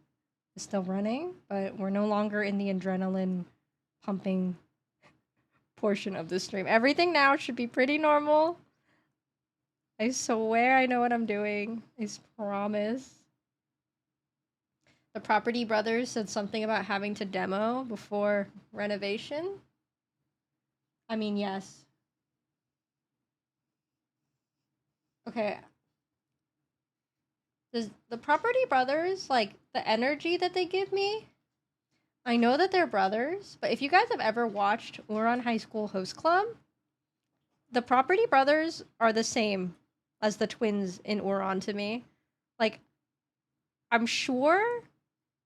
is still running, but we're no longer in the adrenaline pumping portion of the stream. Everything now should be pretty normal. I swear I know what I'm doing. I promise. The Property Brothers said something about having to demo before renovation. I mean, yes. Okay. The Property Brothers, like, the energy that they give me, I know that they're brothers, but if you guys have ever watched Ouran High School Host Club, the Property Brothers are the same as the twins in Ouran to me. Like, I'm sure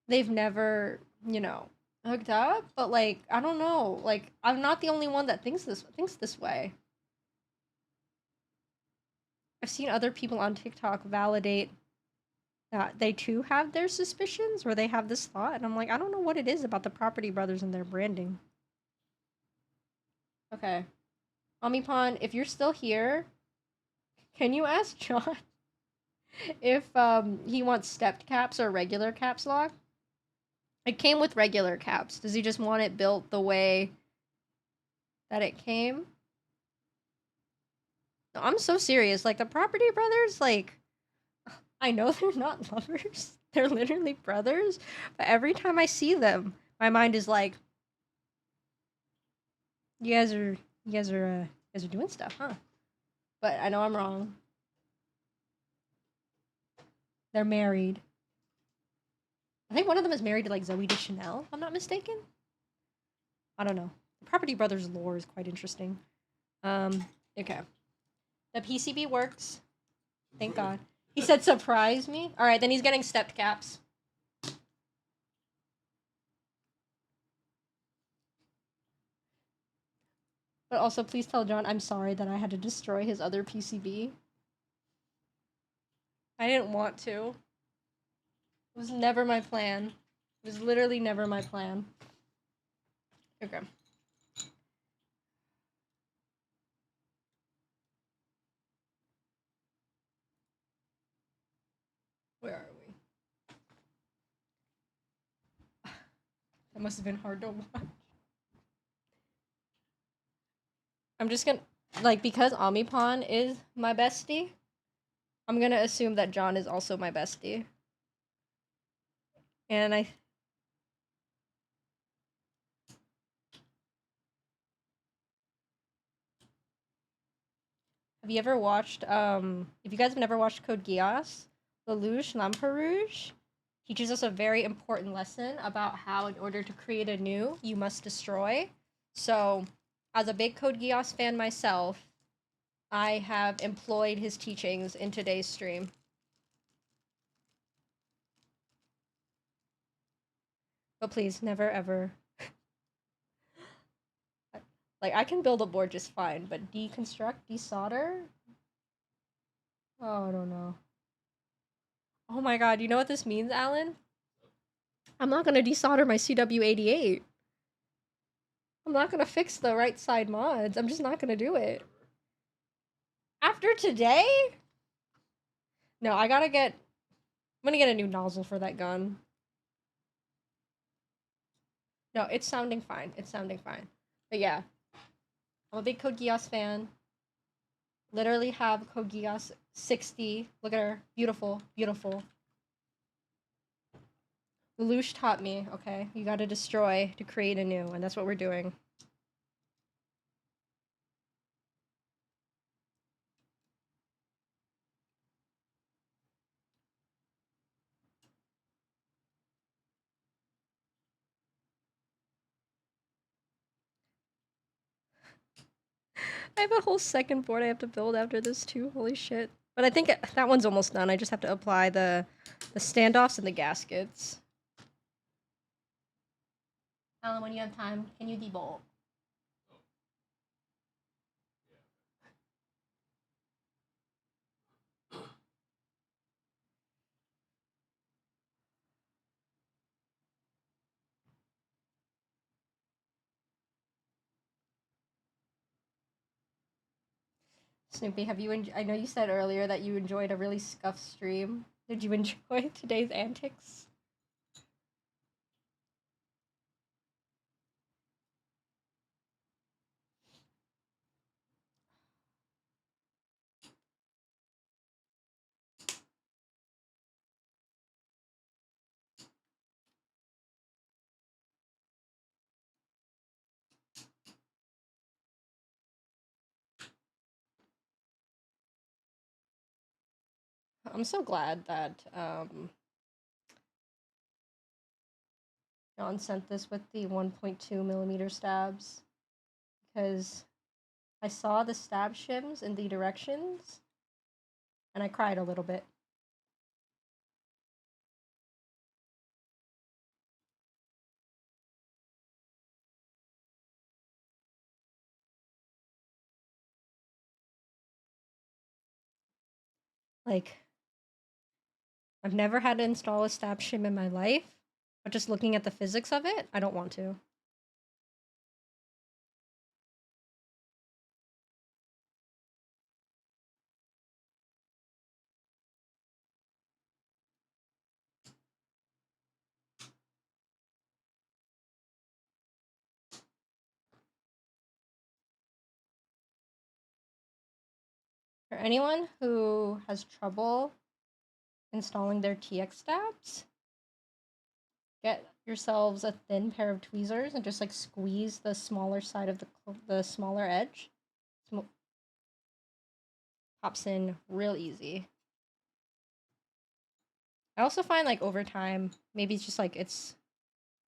they've never, you know, hooked up, but like, I don't know. Like, I'm not the only one that thinks this way. I've seen other people on TikTok validate that they too have their suspicions, or they have this thought, and I'm like, I don't know what it is about the Property Brothers and their branding. Okay. Omipon, if you're still here, can you ask John if he wants stepped caps or regular caps lock? It came with regular caps. Does he just want it built the way that it came? No, I'm so serious. Like, the Property Brothers, like, I know they're not lovers. They're literally brothers. But every time I see them, my mind is like, you guys are guys are doing stuff, huh? But I know I'm wrong. They're married. I think one of them is married to like Zoe Deschanel, if I'm not mistaken. I don't know. The Property Brothers lore is quite interesting. Okay. The PCB works. Thank God. He said surprise me. All right, then he's getting stepped caps. But also, please tell John I'm sorry that I had to destroy his other PCB. I didn't want to. It was never my plan. It was literally never my plan. Okay. Where are we? That must have been hard to watch. I'm just gonna, like, because Omnipon is my bestie, I'm gonna assume that John is also my bestie. And have you ever watched, if you guys have never watched Code Geass, Lelouch Lamperouge teaches us a very important lesson about how, in order to create a new, you must destroy. So, as a big Code Geass fan myself, I have employed his teachings in today's stream. But please, never ever. Like, I can build a board just fine, but deconstruct, desolder? Oh, I don't know. Oh my god, you know what this means, Alan? I'm not gonna desolder my CW88. I'm not gonna fix the right side mods. I'm just not gonna do it. After today? No, I'm gonna get a new nozzle for that gun. No, it's sounding fine. It's sounding fine. But yeah. I'm a big Code Geass fan. Literally have Code Geass 60. Look at her. Beautiful. Beautiful. Lelouch taught me, okay? You gotta destroy to create a new, and that's what we're doing. I have a whole second board I have to build after this too. Holy shit. But I think that one's almost done. I just have to apply the standoffs and the gaskets. Alan, when you have time, can you debolt? Snoopy, have you I know you said earlier that you enjoyed a really scuffed stream. Did you enjoy today's antics? I'm so glad that John sent this with the 1.2 millimeter stabs, because I saw the stab shims in the directions and I cried a little bit. Like, I've never had to install a stab shim in my life, but just looking at the physics of it, I don't want to. For anyone who has trouble installing their TX stabs, get yourselves a thin pair of tweezers and just like squeeze the smaller side of the smaller edge. pops in real easy. I also find like over time, maybe it's just like it's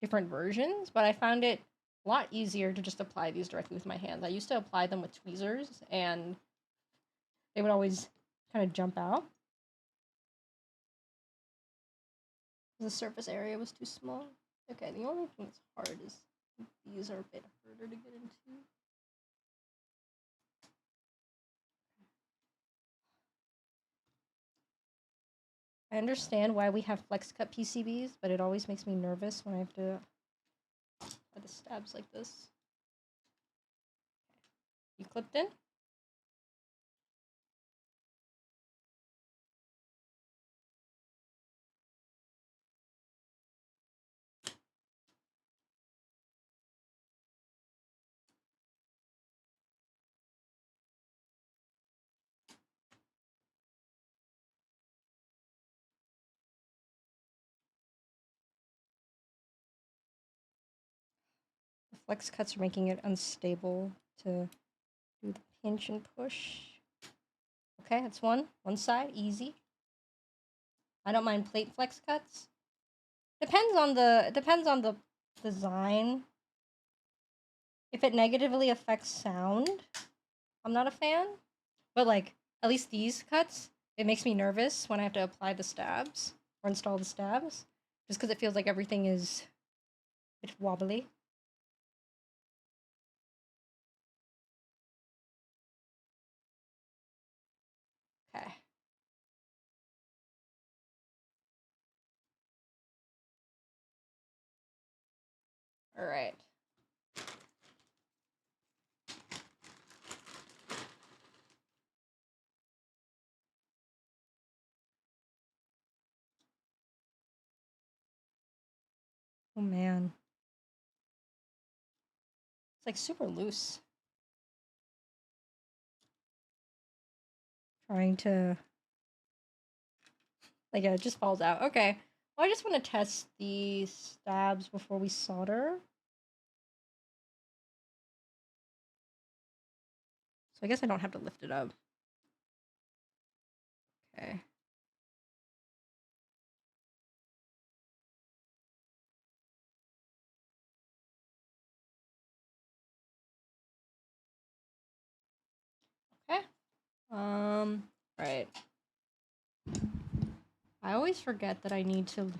different versions, but I found it a lot easier to just apply these directly with my hands. I used to apply them with tweezers and they would always kind of jump out. The surface area was too small. Okay, the only thing that's hard is these are a bit harder to get into. I understand why we have flex cut PCBs, but it always makes me nervous when I have to add the stabs like this. You clipped in? The flex cuts are making it unstable to do the pinch and push. Okay, that's one side, easy. I don't mind plate flex cuts. Depends on the design. If it negatively affects sound, I'm not a fan. But like at least these cuts, it makes me nervous when I have to apply the stabs or install the stabs, just because it feels like everything is a bit wobbly. Okay. All right. Oh man. It's like super loose. Trying to like it just falls out. Okay. Well, I just want to test the stabs before we solder. So I guess I don't have to lift it up. Okay. Okay. Right. I always forget that I need to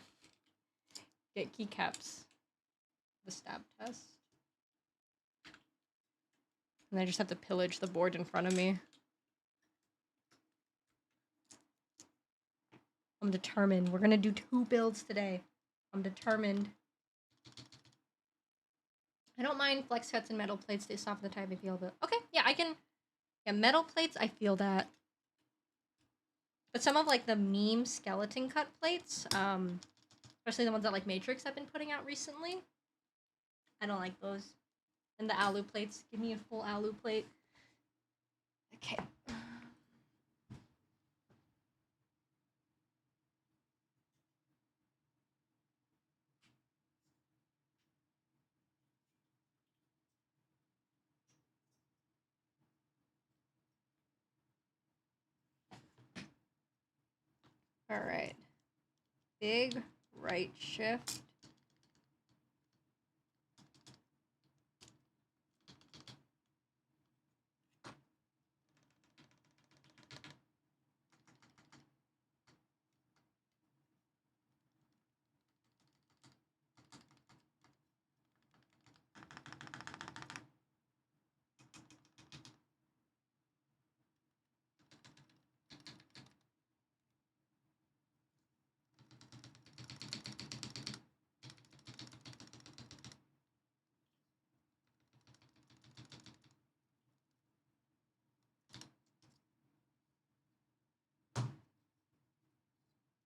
get keycaps, the stab test. And I just have to pillage the board in front of me. I'm determined. We're gonna do 2 builds today. I'm determined. I don't mind flex cuts and metal plates. They soften the type I feel, but okay, yeah, I can. Yeah, metal plates, I feel that. But some of like the meme skeleton cut plates, especially the ones that like Matrix have been putting out recently, I don't like those. And the alu plates, give me a full alu plate. Okay. All right. Big right shift.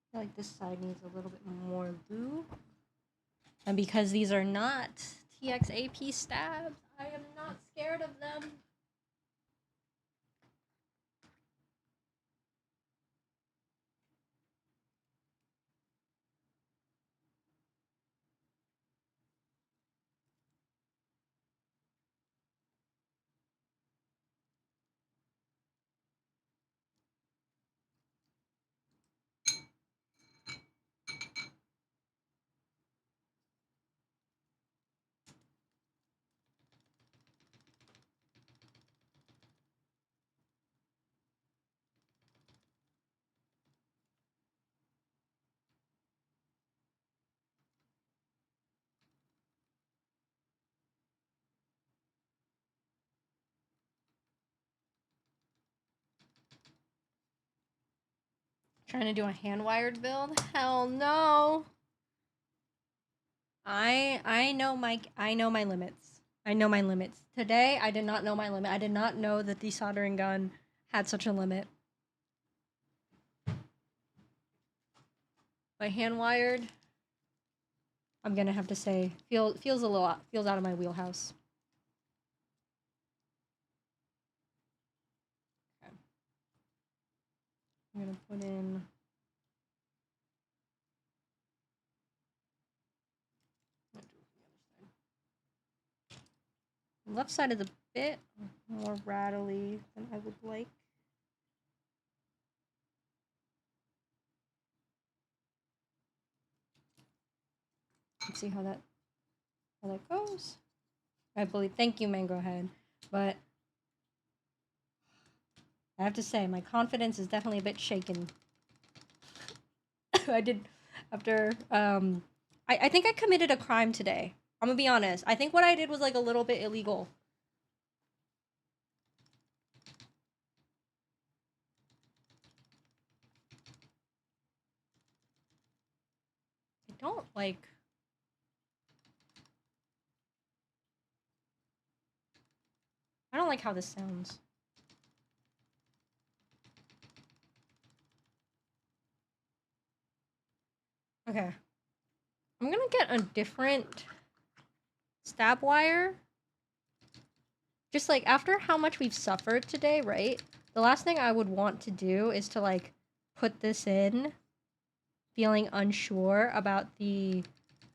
I feel like this side needs a little bit more lube. And because these are not TXAP stabs, I am not scared of them. Trying to do a hand-wired build? Hell no. I know my limits. I know my limits. Today, I did not know my limit. I did not know that the soldering gun had such a limit. My hand-wired, I'm gonna have to say, feels out of my wheelhouse. Okay. I'm gonna put in. Left side is a bit more rattly than I would like. Let's see how that goes. I believe. Thank you, Mango Head. But I have to say, my confidence is definitely a bit shaken. I did after I think I committed a crime today. I'm gonna be honest. I think what I did was like a little bit illegal. I don't like. I don't like how this sounds. Okay. I'm gonna get a different stab wire. Just like after how much we've suffered today, right? The last thing I would want to do is to like put this in feeling unsure about the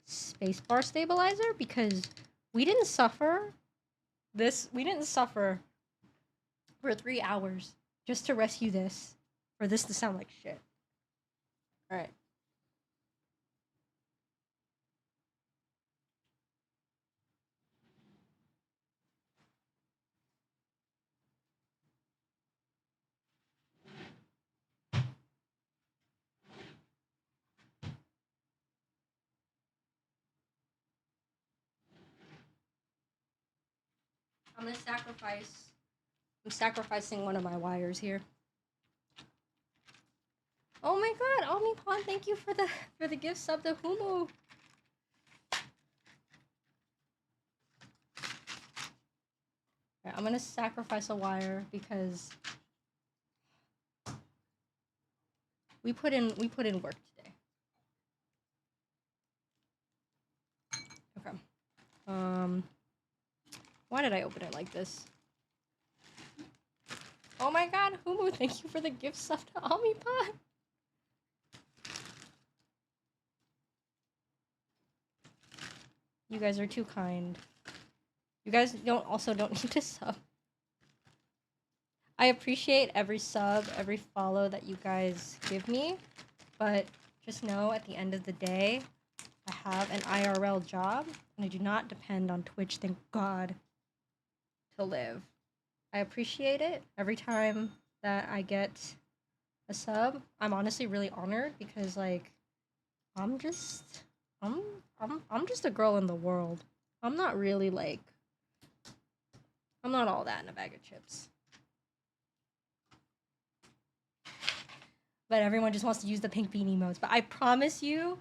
spacebar stabilizer because we didn't suffer for 3 hours just to rescue this, for this to sound like shit. All right. I'm sacrificing one of my wires here. Oh my god, Omnipon, thank you for the gift sub to Humu. Right, I'm gonna sacrifice a wire because we put in work today. Okay. Why did I open it like this? Oh my god, Humu, thank you for the gift sub to Omnipon. You guys are too kind. You guys don't need to sub. I appreciate every sub, every follow that you guys give me, but just know at the end of the day, I have an IRL job, and I do not depend on Twitch, thank God, to live. I appreciate it every time that I get a sub. I'm honestly really honored because, like, I'm just a girl in the world. I'm not really, like, I'm not all that in a bag of chips. But everyone just wants to use the pink bean emotes. But I promise you,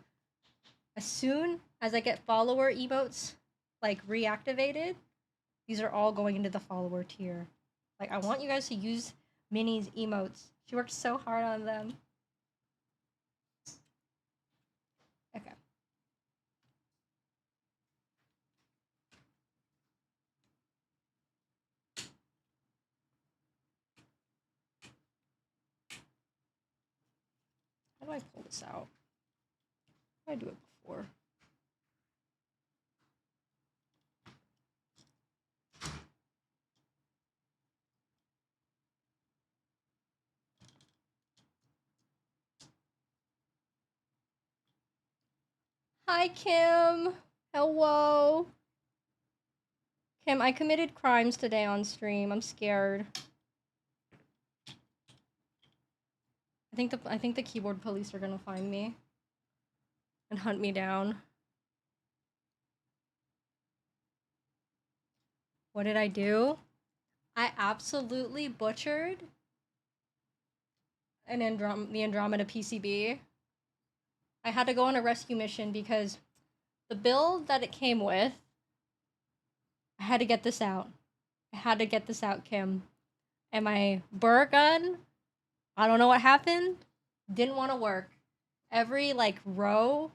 as soon as I get follower emotes, like, reactivated, these are all going into the follower tier. Like, I want you guys to use Minnie's emotes. She worked so hard on them. Okay. How do I pull this out? How do I do it before? Hi, Kim. Hello. Kim, I committed crimes today on stream. I'm scared. I think the keyboard police are gonna find me and hunt me down. What did I do? I absolutely butchered the Andromeda PCB. I had to go on a rescue mission because the build that it came with, I had to get this out. I had to get this out, Kim. And my burr gun, I don't know what happened, didn't want to work. Every like row,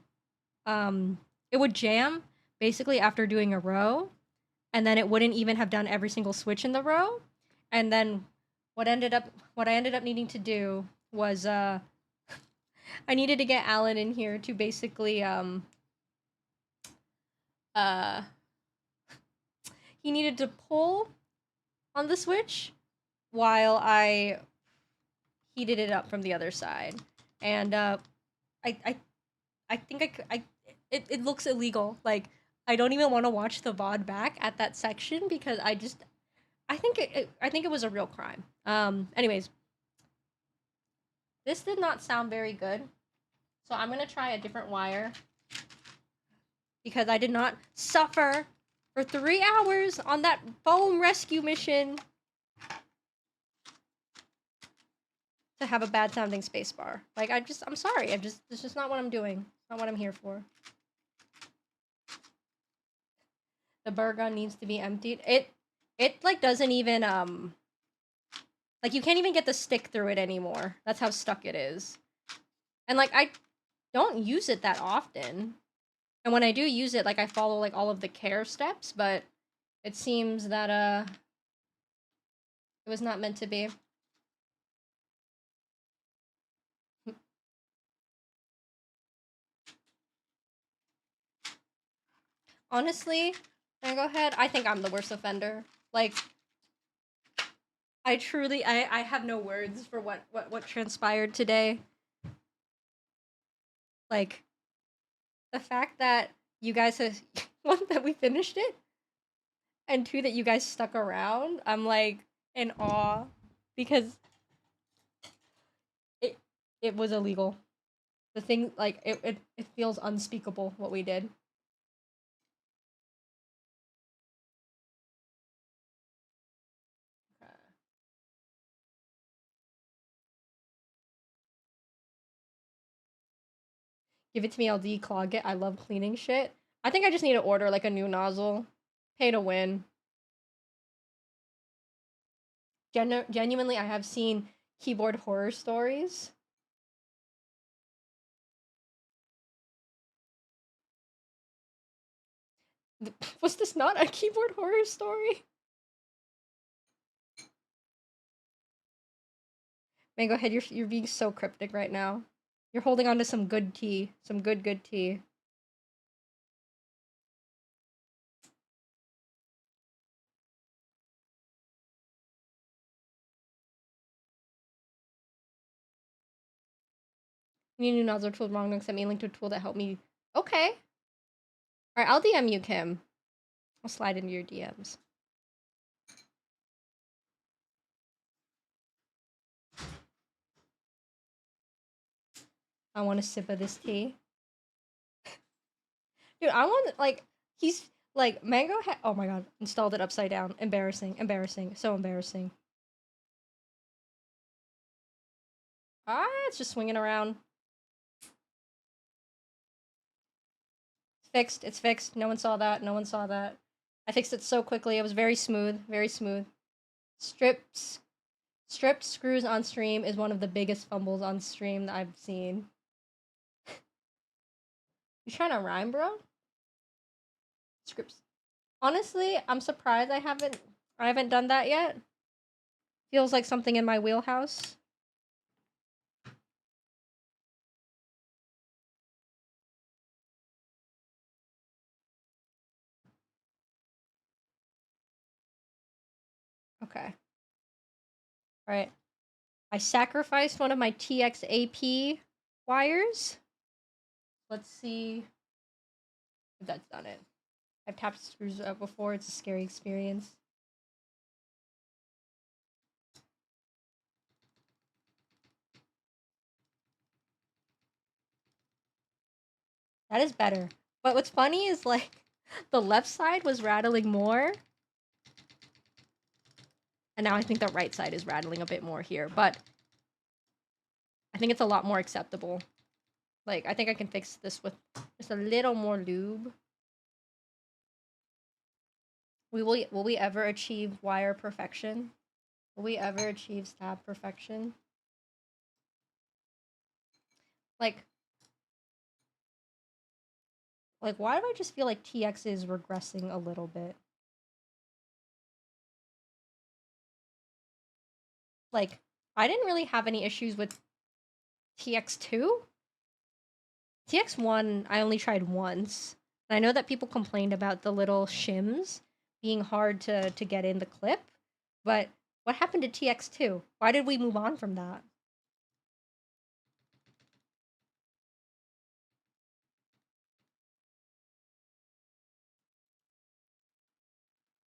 it would jam basically after doing a row, and then it wouldn't even have done every single switch in the row. And then what I ended up needing to do was I needed to get Alan in here to basically he needed to pull on the switch while I heated it up from the other side. And I think it looks illegal. Like, I don't even want to watch the VOD back at that section because I think it was a real crime. Anyways, this did not sound very good. So I'm going to try a different wire because I did not suffer for 3 hours on that foam rescue mission to have a bad sounding spacebar. Like, I'm sorry. It's just not what I'm doing. Not what I'm here for. The burr gun needs to be emptied. It like doesn't even like you can't even get the stick through it anymore. That's how stuck it is. And like I don't use it that often. And when I do use it, like I follow like all of the care steps, but it seems that it was not meant to be. Honestly, can I go ahead? I think I'm the worst offender. Like, I truly, I have no words for what transpired today. Like, the fact that you guys have, one, that we finished it, and two, that you guys stuck around, I'm like in awe because it was illegal. The thing, like, it feels unspeakable what we did. Give it to me, I'll declog it. I love cleaning shit. I think I just need to order like a new nozzle. Pay to win. Genuinely, I have seen keyboard horror stories. Was this not a keyboard horror story? Man, go ahead. You're being so cryptic right now. You're holding on to some good tea. Some good tea. You need a new nozzle tool wrong. Don't send me a link to a tool that helped me. Okay. Alright, I'll DM you, Kim. I'll slide into your DMs. I want a sip of this tea. Dude, I want, like, he's, like, Mango oh my god, installed it upside down. Embarrassing, so embarrassing. It's just swinging around. It's fixed. No one saw that. I fixed it so quickly. It was very smooth, Stripped screws on stream is one of the biggest fumbles on stream that I've seen. You trying to rhyme, bro? Scripts. Honestly, I'm surprised I haven't done that yet. Feels like something in my wheelhouse. Okay. Alright. I sacrificed one of my TXAP wires. Let's see if that's done it. I've tapped screws up before. It's a scary experience. That is better. But what's funny is, like, the left side was rattling more. And now I think the right side is rattling a bit more here. But I think it's a lot more acceptable. Like, I think I can fix this with just a little more lube. Will we ever achieve wire perfection? Will we ever achieve stab perfection? Like, why do I just feel like TX is regressing a little bit? Like, I didn't really have any issues with TX2. TX1, I only tried once. And I know that people complained about the little shims being hard to get in the clip, but what happened to TX2? Why did we move on from that?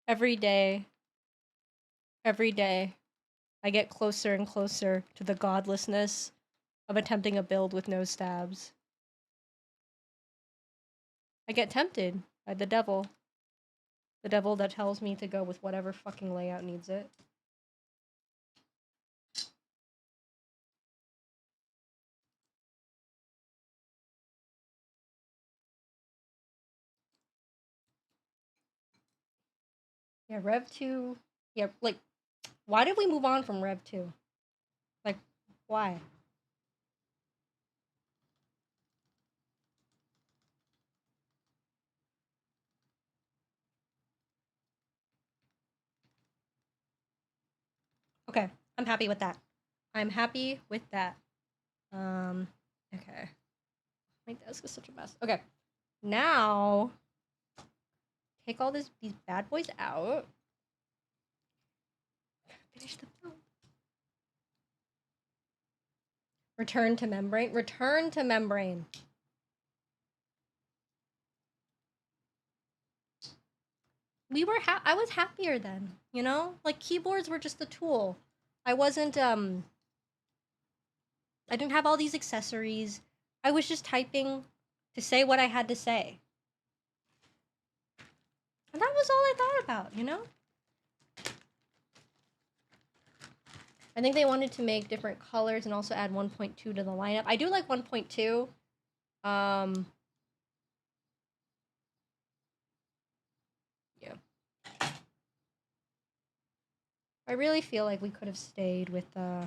Every day, I get closer and closer to the godlessness of attempting a build with no stabs. I get tempted by the devil. The devil that tells me to go with whatever fucking layout needs it. Yeah, Rev 2. Yeah, like, why did we move on from Rev 2? Like, why? Okay, I'm happy with that. I'm happy with that. Okay. My desk is such a mess. Okay. Now, take all these bad boys out. Finish the film. Return to membrane. Return to membrane. I was happier then, you know? Like, keyboards were just a tool. I wasn't, I didn't have all these accessories. I was just typing to say what I had to say. And that was all I thought about, you know? I think they wanted to make different colors and also add 1.2 to the lineup. I do like 1.2. Yeah. I really feel like we could have stayed with I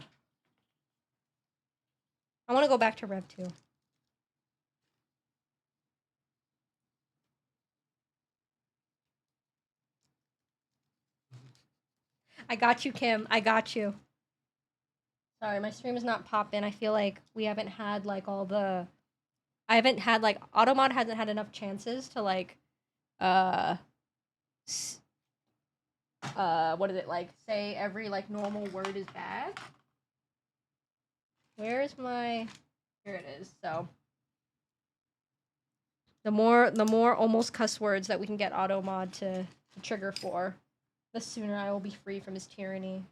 want to go back to Rev 2. I got you, Kim. I got you. Sorry, my stream is not popping. I feel like we haven't had like all the. I haven't had like Automod hasn't had enough chances to like, what is it like? Say every like normal word is bad. Where's my? Here it is. So. The more almost cuss words that we can get Automod to trigger for, the sooner I will be free from his tyranny.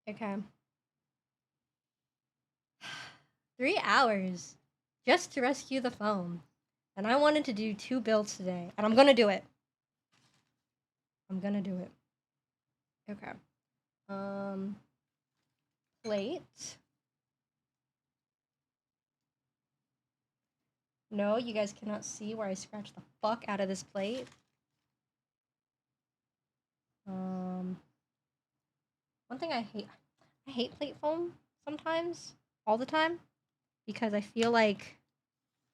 Okay. 3 hours just to rescue the phone. And I wanted to do 2 builds today. And I'm gonna do it. I'm gonna do it. Okay. Plate. No, you guys cannot see where I scratched the fuck out of this plate. One thing I hate plate foam sometimes, all the time, because I feel like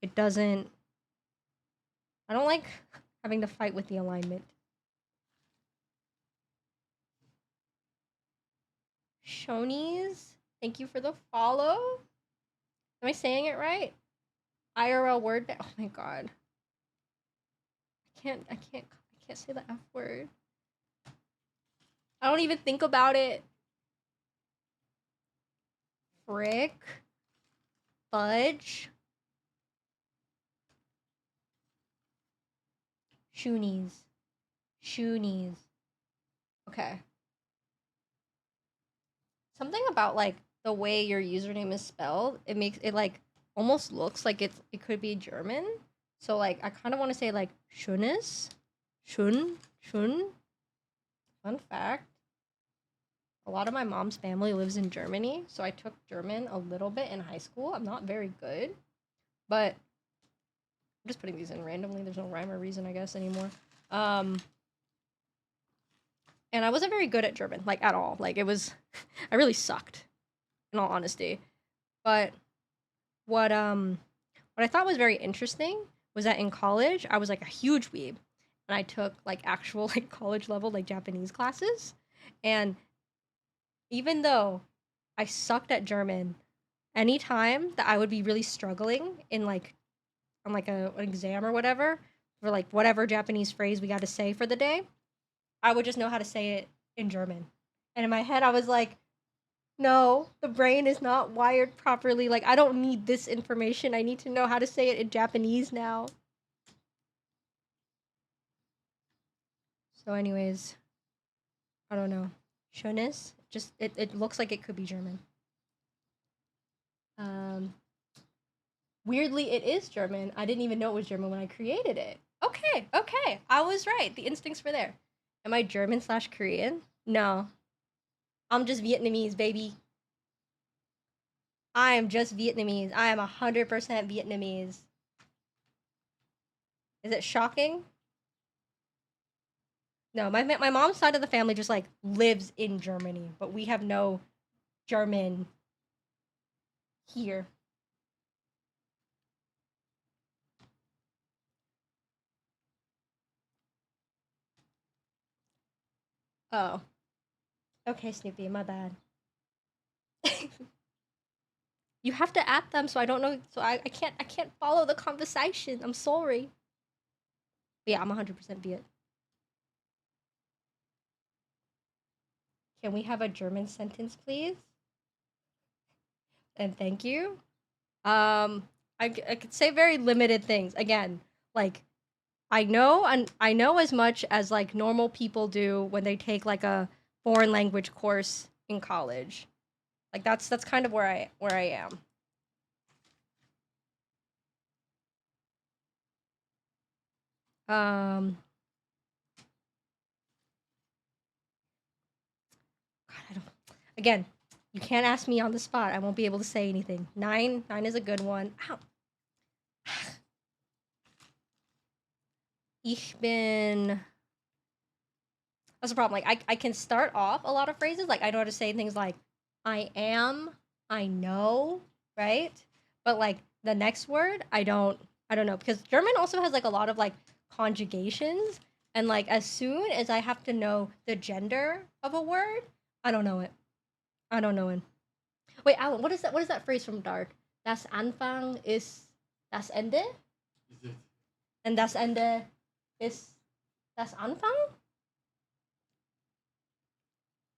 it doesn't. I don't like having to fight with the alignment. Shonies, thank you for the follow. Am I saying it right? IRL word. Oh my god. I can't say the F word. I don't even think about it. Frick. Fudge. Shoonies. Shoonies. Okay. Something about like the way your username is spelled, it makes it like almost looks like it could be German. So like I kind of want to say like Schunis. Shun. Fun fact. a lot of my mom's family lives in Germany, so I took German a little bit in high school. I'm not very good, but I'm just putting these in randomly. There's no rhyme or reason, I guess, anymore. And I wasn't very good at German, like, at all. Like, it was... I really sucked, in all honesty. But what I thought was very interesting was that in college, I was, like, a huge weeb. And I took, like, actual, like, college-level, like, Japanese classes. And even though I sucked at German, anytime that I would be really struggling in, like, on, like, an exam or whatever, for, like, whatever Japanese phrase we got to say for the day, I would just know how to say it in German. And in my head, I was like, no, the brain is not wired properly. Like, I don't need this information. I need to know how to say it in Japanese now. So anyways, I don't know. Schönes? Just, it looks like it could be German. Weirdly, it is German. I didn't even know it was German when I created it. Okay. I was right. The instincts were there. Am I German/Korean? No. I'm just Vietnamese, baby. I am just Vietnamese. I am 100% Vietnamese. Is it shocking? No, my mom's side of the family just, like, lives in Germany, but we have no German here. Oh. Okay, Snoopy, my bad. You have to add them, so I don't know, so I can't follow the conversation. I'm sorry. But yeah, I'm 100% Viet. Can we have a German sentence, please? And thank you. I could say very limited things. Again, like, I know as much as, like, normal people do when they take, like, a foreign language course in college. Like, that's kind of where I am. God, I don't. Again, you can't ask me on the spot. I won't be able to say anything. 9 is a good one. Ow. Ich bin. That's the problem. Like, I can start off a lot of phrases. Like, I know how to say things like I am, I know, right? But, like, the next word, I don't know, because German also has, like, a lot of, like, conjugations, and, like, as soon as I have to know the gender of a word, I don't know it. Wait, Alan, what is that phrase from Dark? Das Anfang ist das Ende? Is it? And das Ende ist das Anfang?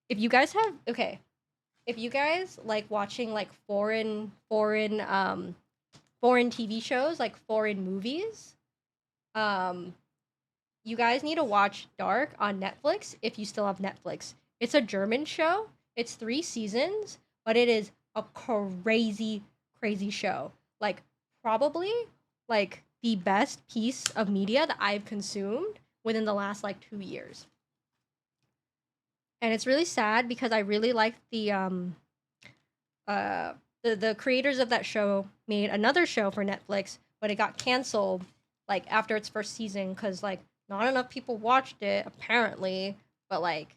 If you guys like watching, like, foreign TV shows, like foreign movies, you guys need to watch Dark on Netflix if you still have Netflix. It's a German show. It's 3 seasons, but it is a crazy show. Like, probably, like, the best piece of media that I've consumed within the last, like, 2 years. And it's really sad because I really liked the creators of that show made another show for Netflix, but it got canceled, like, after its first season, because, like, not enough people watched it, apparently, but, like,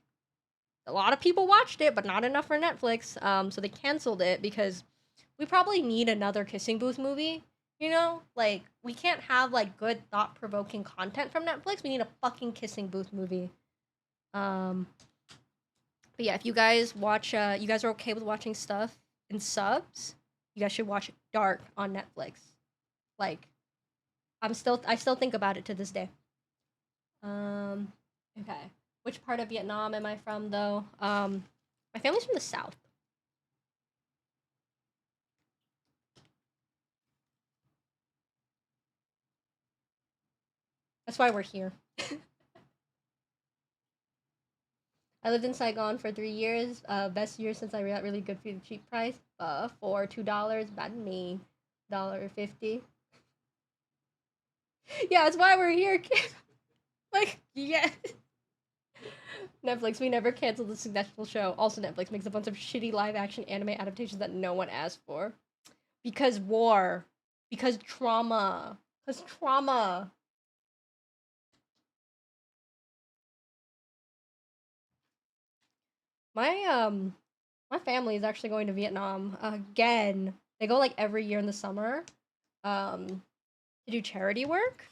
a lot of people watched it, but not enough for Netflix, so they canceled it because we probably need another Kissing Booth movie, you know? Like, we can't have, like, good, thought-provoking content from Netflix. We need a fucking Kissing Booth movie. But yeah, if you guys watch, you guys are okay with watching stuff in subs, you guys should watch Dark on Netflix. Like, I still think about it to this day. Okay. Which part of Vietnam am I from, though? My family's from the south. That's why we're here. I lived in Saigon for 3 years. Best year since I got really good food, cheap price. For $2, bad me, $1.50. Yeah, that's why we're here, kid. Like, yeah. Netflix, we never canceled the successful show. Also, Netflix makes a bunch of shitty live-action anime adaptations that no one asked for. Because war. Because trauma. Because trauma. My family is actually going to Vietnam again. They go like every year in the summer to do charity work.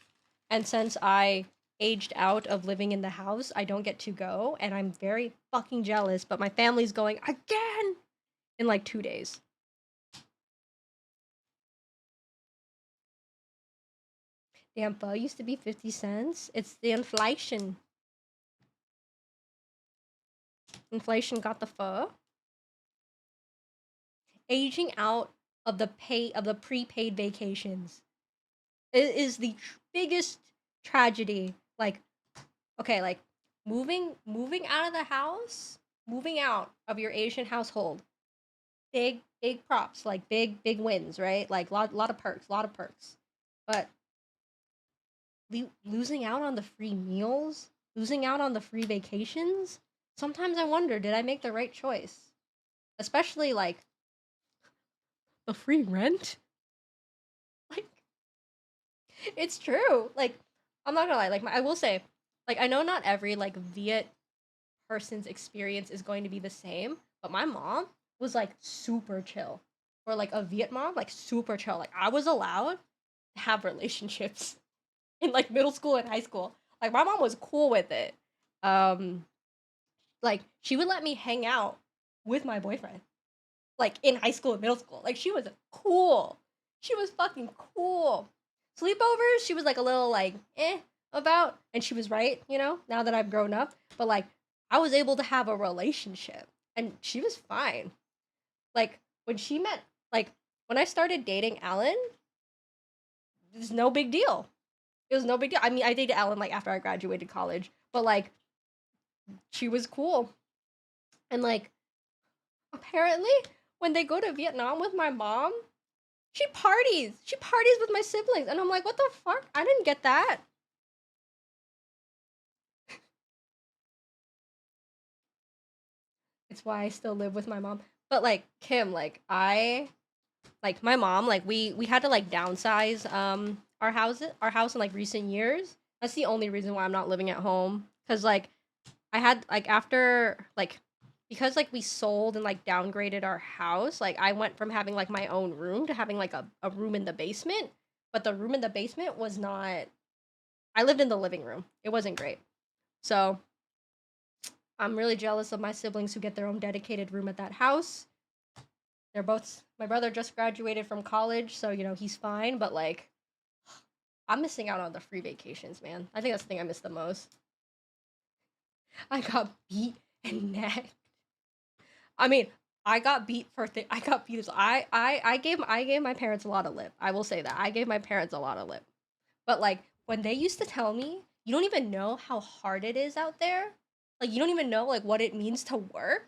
And since I aged out of living in the house, I don't get to go, and I'm very fucking jealous, but my family's going again in like 2 days. Damn, pho used to be 50 cents. It's the inflation. Inflation got the pho. Aging out of the prepaid vacations. It is the biggest tragedy. Like, okay, like moving out of the house, moving out of your Asian household. Big props, like big wins, right? Like lot of perks. But losing out on the free meals, losing out on the free vacations. Sometimes I wonder, did I make the right choice? Especially like the free rent. Like, it's true. Like, I'm not gonna lie. Like, I will say, like, I know not every like Viet person's experience is going to be the same, but my mom was like super chill. Or like a Viet mom, like super chill. Like, I was allowed to have relationships in like middle school and high school. Like, my mom was cool with it. Like, she would let me hang out with my boyfriend, like in high school and middle school. Like, she was cool. She was fucking cool. Sleepovers, she was like a little like about, and she was right, you know, now that I've grown up. But like, I was able to have a relationship, and she was fine. Like, when I started dating Alan, it was no big deal. It was no big deal. I mean, I dated Alan like after I graduated college, but like, she was cool. And like, apparently, when they go to Vietnam with my mom, she parties. She parties with my siblings. And I'm like, what the fuck? I didn't get that. It's why I still live with my mom. But like, Kim, like my mom, like we had to like downsize our house in like recent years. That's the only reason why I'm not living at home. Cause like I had like after like because like we sold and like downgraded our house, like I went from having like my own room to having like a room in the basement. But the room in the basement was not, I lived in the living room. It wasn't great. So I'm really jealous of my siblings who get their own dedicated room at that house. My brother just graduated from college, so you know, he's fine, but like I'm missing out on the free vacations, man. I think that's the thing I miss the most. I got beat and nagged. I mean, I got beat for I got beat. I gave my parents a lot of lip. I will say that. I gave my parents a lot of lip. But like when they used to tell me, you don't even know how hard it is out there. Like you don't even know like what it means to work,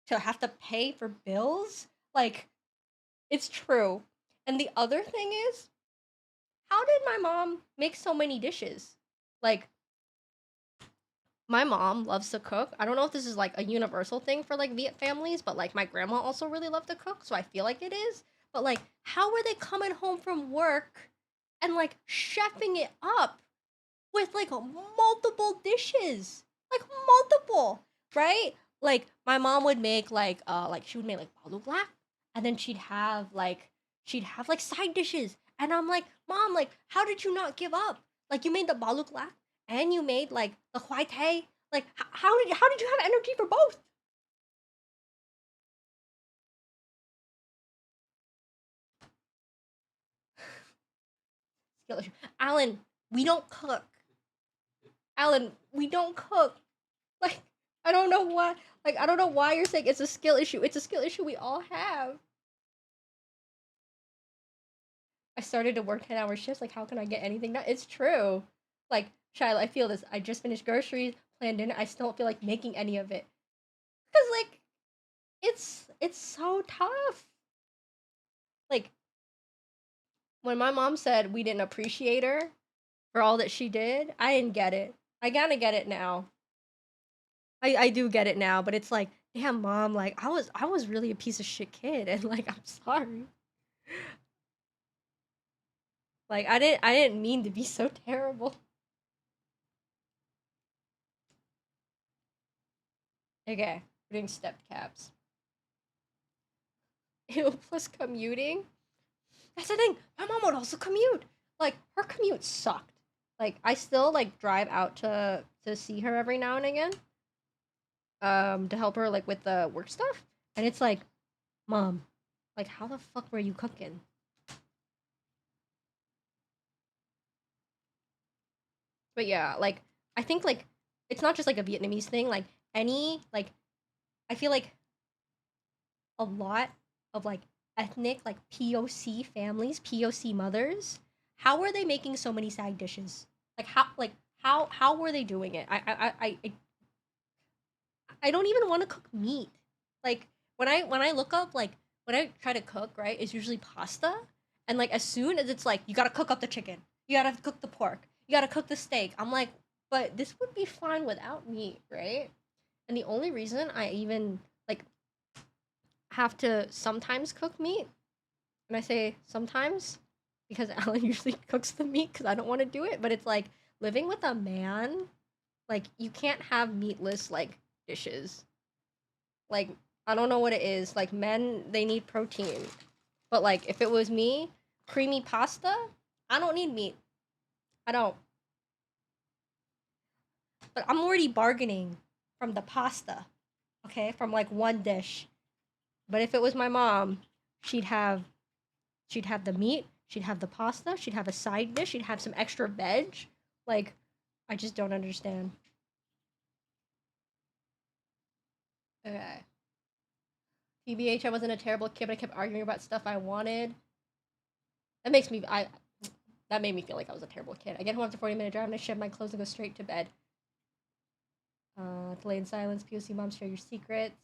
to have to pay for bills. Like it's true. And the other thing is, how did my mom make so many dishes? Like my mom loves to cook. I don't know if this is like a universal thing for like Viet families, but like my grandma also really loved to cook, so I feel like it is. But like, how were they coming home from work and like chefing it up with like multiple dishes? Like multiple, right? Like my mom would make like she would make like balut black, and then she'd have like side dishes. And I'm like, Mom, like, how did you not give up? Like you made the balut black and you made like the huai tei. Like how did you have energy for both? Skill issue. Alan, we don't cook. Alan, we don't cook. Like I don't know why. Like I don't know why you're saying it's a skill issue. It's a skill issue we all have. I started to work 10-hour shifts. Like how can I get anything done? It's true. Like Shiloh, I feel this. I just finished groceries, planned dinner. I still don't feel like making any of it. Cause like it's so tough. Like when my mom said we didn't appreciate her for all that she did, I didn't get it. I gotta get it now. I do get it now, but it's like, damn, mom, like I was really a piece of shit kid, and like I'm sorry. Like I didn't mean to be so terrible. Okay, we're doing stepped caps. Ew, plus commuting. That's the thing. My mom would also commute. Like her commute sucked. Like I still like drive out to see her every now and again. To help her like with the work stuff. And it's like, mom, like how the fuck were you cooking? But yeah, like I think like it's not just like a Vietnamese thing, like any like I feel like a lot of like ethnic like POC families, POC mothers, how were they making so many side dishes? Like how were they doing it? I don't even want to cook meat. Like when I look up like when I try to cook, right, it's usually pasta. And like as soon as it's like you gotta cook up the chicken, you gotta cook the pork, you gotta cook the steak. I'm like, but this would be fine without meat, right? And the only reason I even like have to sometimes cook meat, and I say sometimes because Alan usually cooks the meat because I don't want to do it, but it's like living with a man, like you can't have meatless like dishes. Like I don't know what it is. Like men, they need protein. But like if it was me, creamy pasta, I don't need meat. I don't. But I'm already bargaining from the pasta. Okay? From like one dish. But if it was my mom, she'd have the meat, she'd have the pasta, she'd have a side dish, she'd have some extra veg. Like I just don't understand. Okay. TBH, I wasn't a terrible kid, but I kept arguing about stuff I wanted. That makes me that made me feel like I was a terrible kid. I get home after 40-minute drive and I shed my clothes and go straight to bed. Delay in silence, POC mom, share your secrets.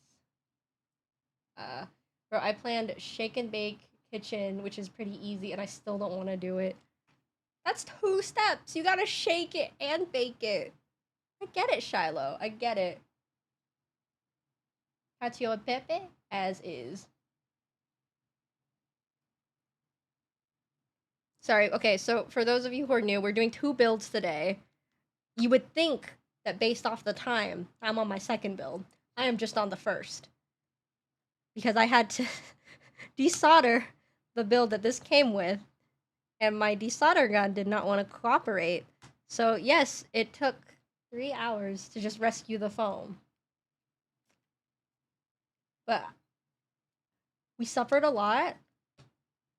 Bro, I planned shake and bake kitchen, which is pretty easy, and I still don't want to do it. That's 2 steps. You gotta shake it and bake it. I get it, Shiloh. I get it. Cacio e pepe, as is. Sorry, okay, so for those of you who are new, we're doing 2 builds today. You would think that based off the time, I'm on my second build. I am just on the first. Because I had to desolder the build that this came with, and my desolder gun did not want to cooperate. So yes, it took 3 hours to just rescue the foam. But we suffered a lot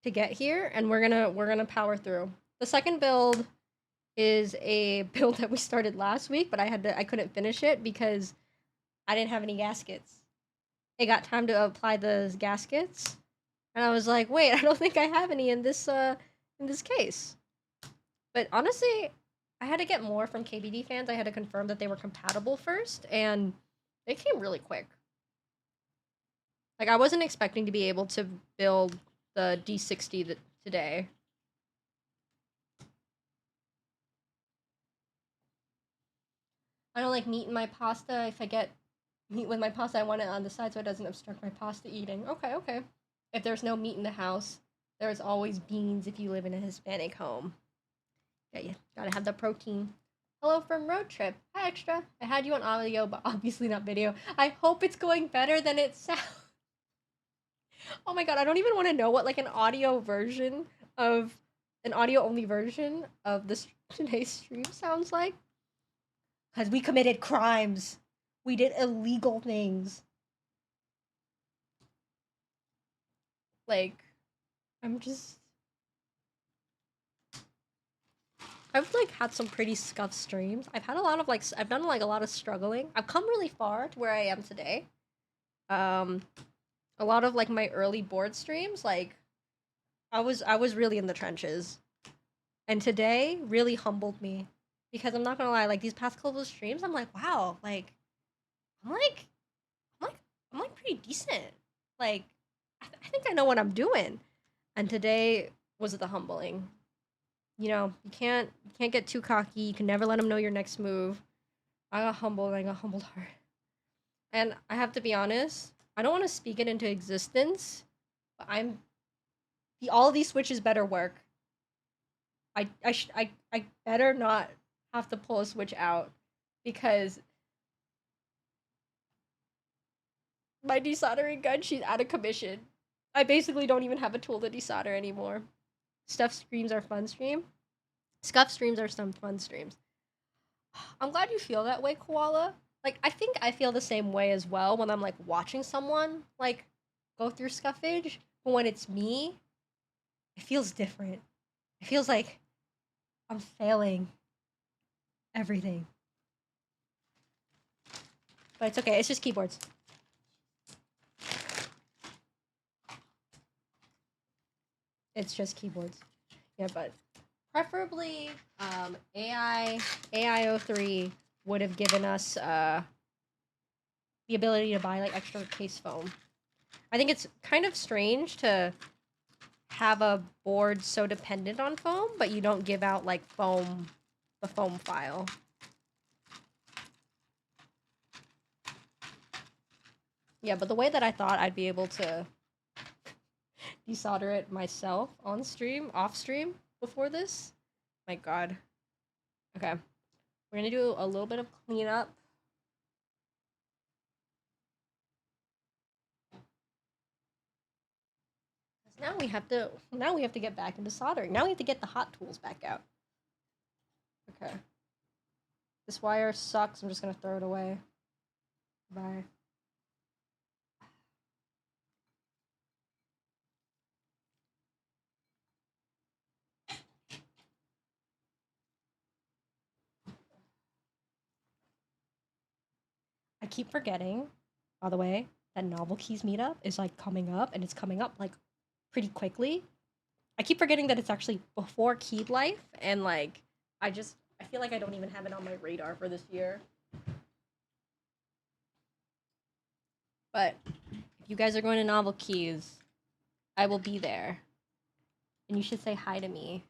to get here, and we're gonna power through. The second build is a build that we started last week, but I couldn't finish it because I didn't have any gaskets. It got time to apply those gaskets, and I was like, wait, I don't think I have any in this case. But honestly, I had to get more from KBDfans. I had to confirm that they were compatible first, and they came really quick. Like I wasn't expecting to be able to build the D60 today. I don't like meat in my pasta. If I get meat with my pasta, I want it on the side so it doesn't obstruct my pasta eating. Okay. If there's no meat in the house, there's always beans if you live in a Hispanic home. Yeah, you gotta have the protein. Hello from Road Trip. Hi, Extra. I had you on audio, but obviously not video. I hope it's going better than it sounds. Oh my god, I don't even want to know what like an audio only version of this today's stream sounds like. Because we committed crimes. We did illegal things. Like, I've like had some pretty scuffed streams. I've had a lot of like I've done like a lot of struggling. I've come really far to where I am today. A lot of like my early board streams, like I was really in the trenches. And today really humbled me. Because I'm not gonna lie, like these past couple of streams, I'm like, wow, like I'm like pretty decent. Like I think I know what I'm doing. And today was the humbling. You know, you can't get too cocky. You can never let them know your next move. I got humbled hard. And I have to be honest, I don't want to speak it into existence, but all of these switches better work. I better not have to pull a switch out because my desoldering gun, she's out of commission. I basically don't even have a tool to desolder anymore. Stuff streams are fun stream. Scuff streams are some fun streams. I'm glad you feel that way, Koala. Like, I think I feel the same way as well when I'm, like, watching someone, like, go through scuffage. But when it's me, it feels different. It feels like I'm failing everything. But it's okay. It's just keyboards. It's just keyboards. Yeah, but preferably ai03 would have given us the ability to buy like extra case foam. I think it's kind of strange to have a board so dependent on foam, but you don't give out like the foam file. Yeah, but the way that I thought I'd be able to desolder it myself on stream, off stream before this. My god. Okay. We're gonna do a little bit of cleanup. Now we have to get back into soldering. Now we have to get the hot tools back out. Okay. This wire sucks. I'm just gonna throw it away. Bye. I keep forgetting, by the way, that Novel Keys meetup is like coming up, and it's coming up like pretty quickly. I keep forgetting that it's actually before Keyed Life, and like I feel like I don't even have it on my radar for this year. But if you guys are going to Novel Keys, I will be there. And you should say hi to me.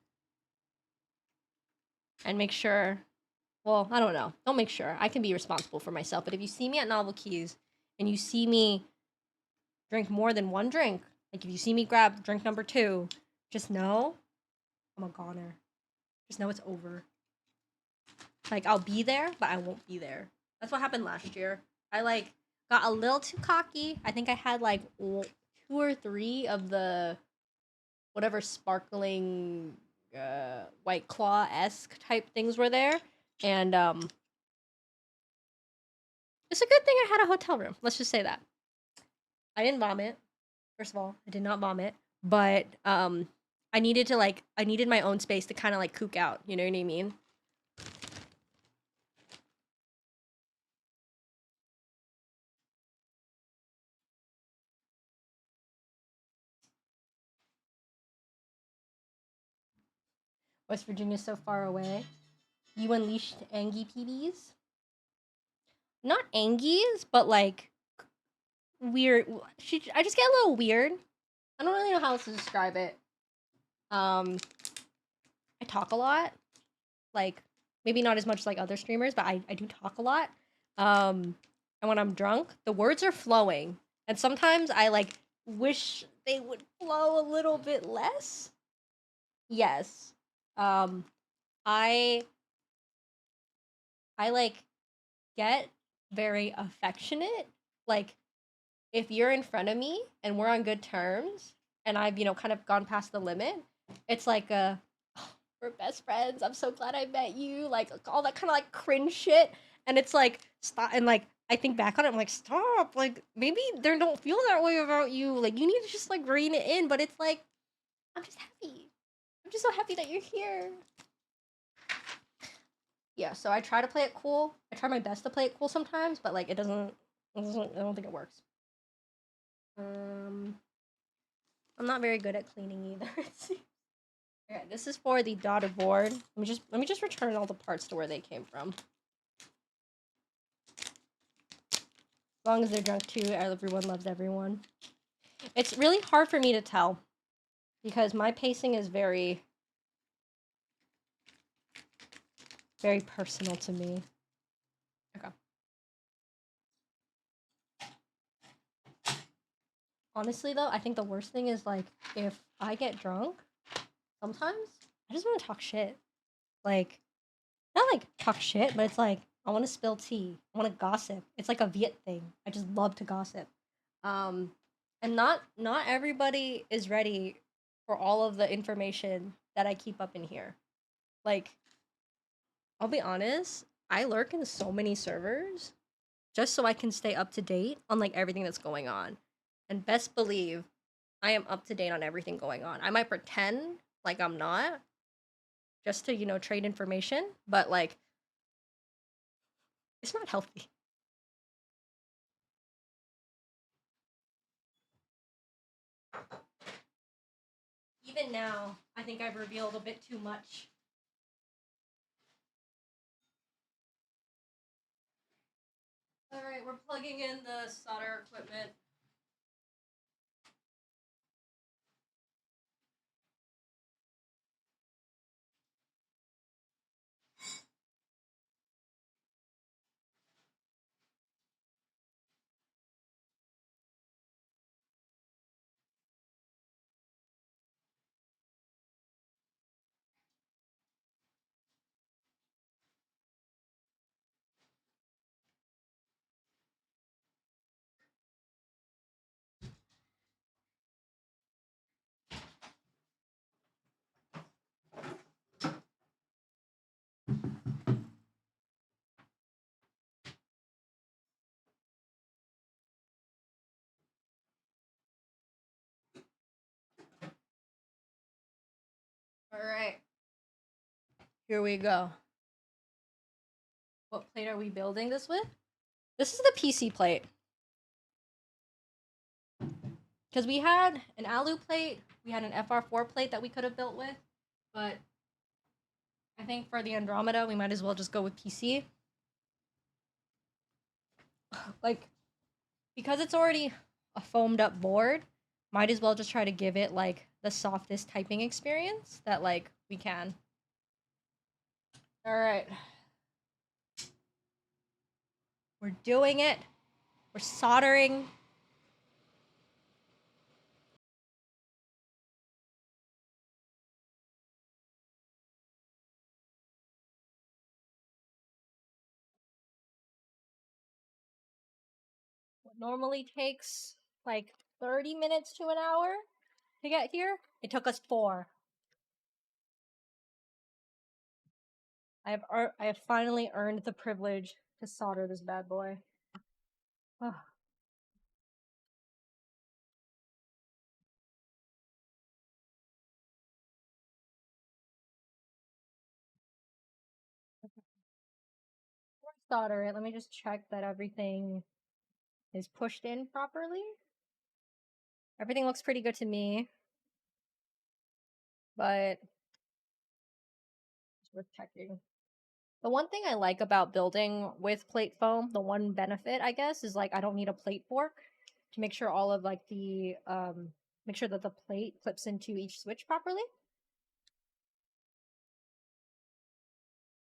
And make sure, well, I don't know. Don't make sure. I can be responsible for myself. But if you see me at Novel Keys and you see me drink more than one drink, like if you see me grab drink number 2, just know I'm a goner. Just know it's over. Like, I'll be there, but I won't be there. That's what happened last year. I, like, got a little too cocky. I think I had, like, 2 or 3 of the whatever sparkling White Claw-esque type things were there. And, it's a good thing I had a hotel room. Let's just say that. I didn't vomit. First of all, I did not vomit. But, I needed my own space to kind of, like, kook out. You know what I mean? West Virginia's so far away. You unleashed Angie PBs? Not Angies, but like weird. I just get a little weird. I don't really know how else to describe it. I talk a lot. Like, maybe not as much as like other streamers, but I do talk a lot. And when I'm drunk, the words are flowing. And sometimes I like wish they would flow a little bit less. Yes. I like get very affectionate. Like, if you're in front of me and we're on good terms and I've, kind of gone past the limit, it's like we're best friends. I'm so glad I met you. Like all that kind of like cringe shit. And it's like, stop. And like, I think back on it, I'm like, stop. Like, maybe they don't feel that way about you. Like, you need to just like rein it in. But it's like, I'm just happy. I'm just so happy that you're here. Yeah, so I try to play it cool. I try my best to play it cool sometimes, but like I don't think it works. I'm not very good at cleaning either. Okay, this is for the daughter board. Let me just return all the parts to where they came from. As long as they're drunk too, everyone loves everyone. It's really hard for me to tell because my pacing is very, very personal to me. Okay. Honestly, though, I think the worst thing is, like, if I get drunk, sometimes I just want to talk shit. Like, not like talk shit, but it's like I want to spill tea. I want to gossip. It's like a Viet thing. I just love to gossip. And not everybody is ready for all of the information that I keep up in here. Like, I'll be honest, I lurk in so many servers just so I can stay up to date on like everything that's going on. And best believe I am up to date on everything going on. I might pretend like I'm not just to, trade information, but like it's not healthy. Even now, I think I've revealed a bit too much. Alright, we're plugging in the solder equipment. Alright. Here we go. What plate are we building this with? This is the PC plate. Because we had an alu plate, we had an FR4 plate that we could have built with, but I think for the Andromeda, we might as well just go with PC. Like, because it's already a foamed up board, might as well just try to give it, like, the softest typing experience that, like, we can. Alright. We're doing it. We're soldering. What normally takes like 30 minutes to an hour to get here, it took us 4. I have finally earned the privilege to solder this bad boy. Ugh. Before I solder it, let me just check that everything is pushed in properly. Everything looks pretty good to me, but it's worth checking. The one thing I like about building with plate foam, the one benefit I guess, is like I don't need a plate fork to make sure all of like the make sure that the plate clips into each switch properly.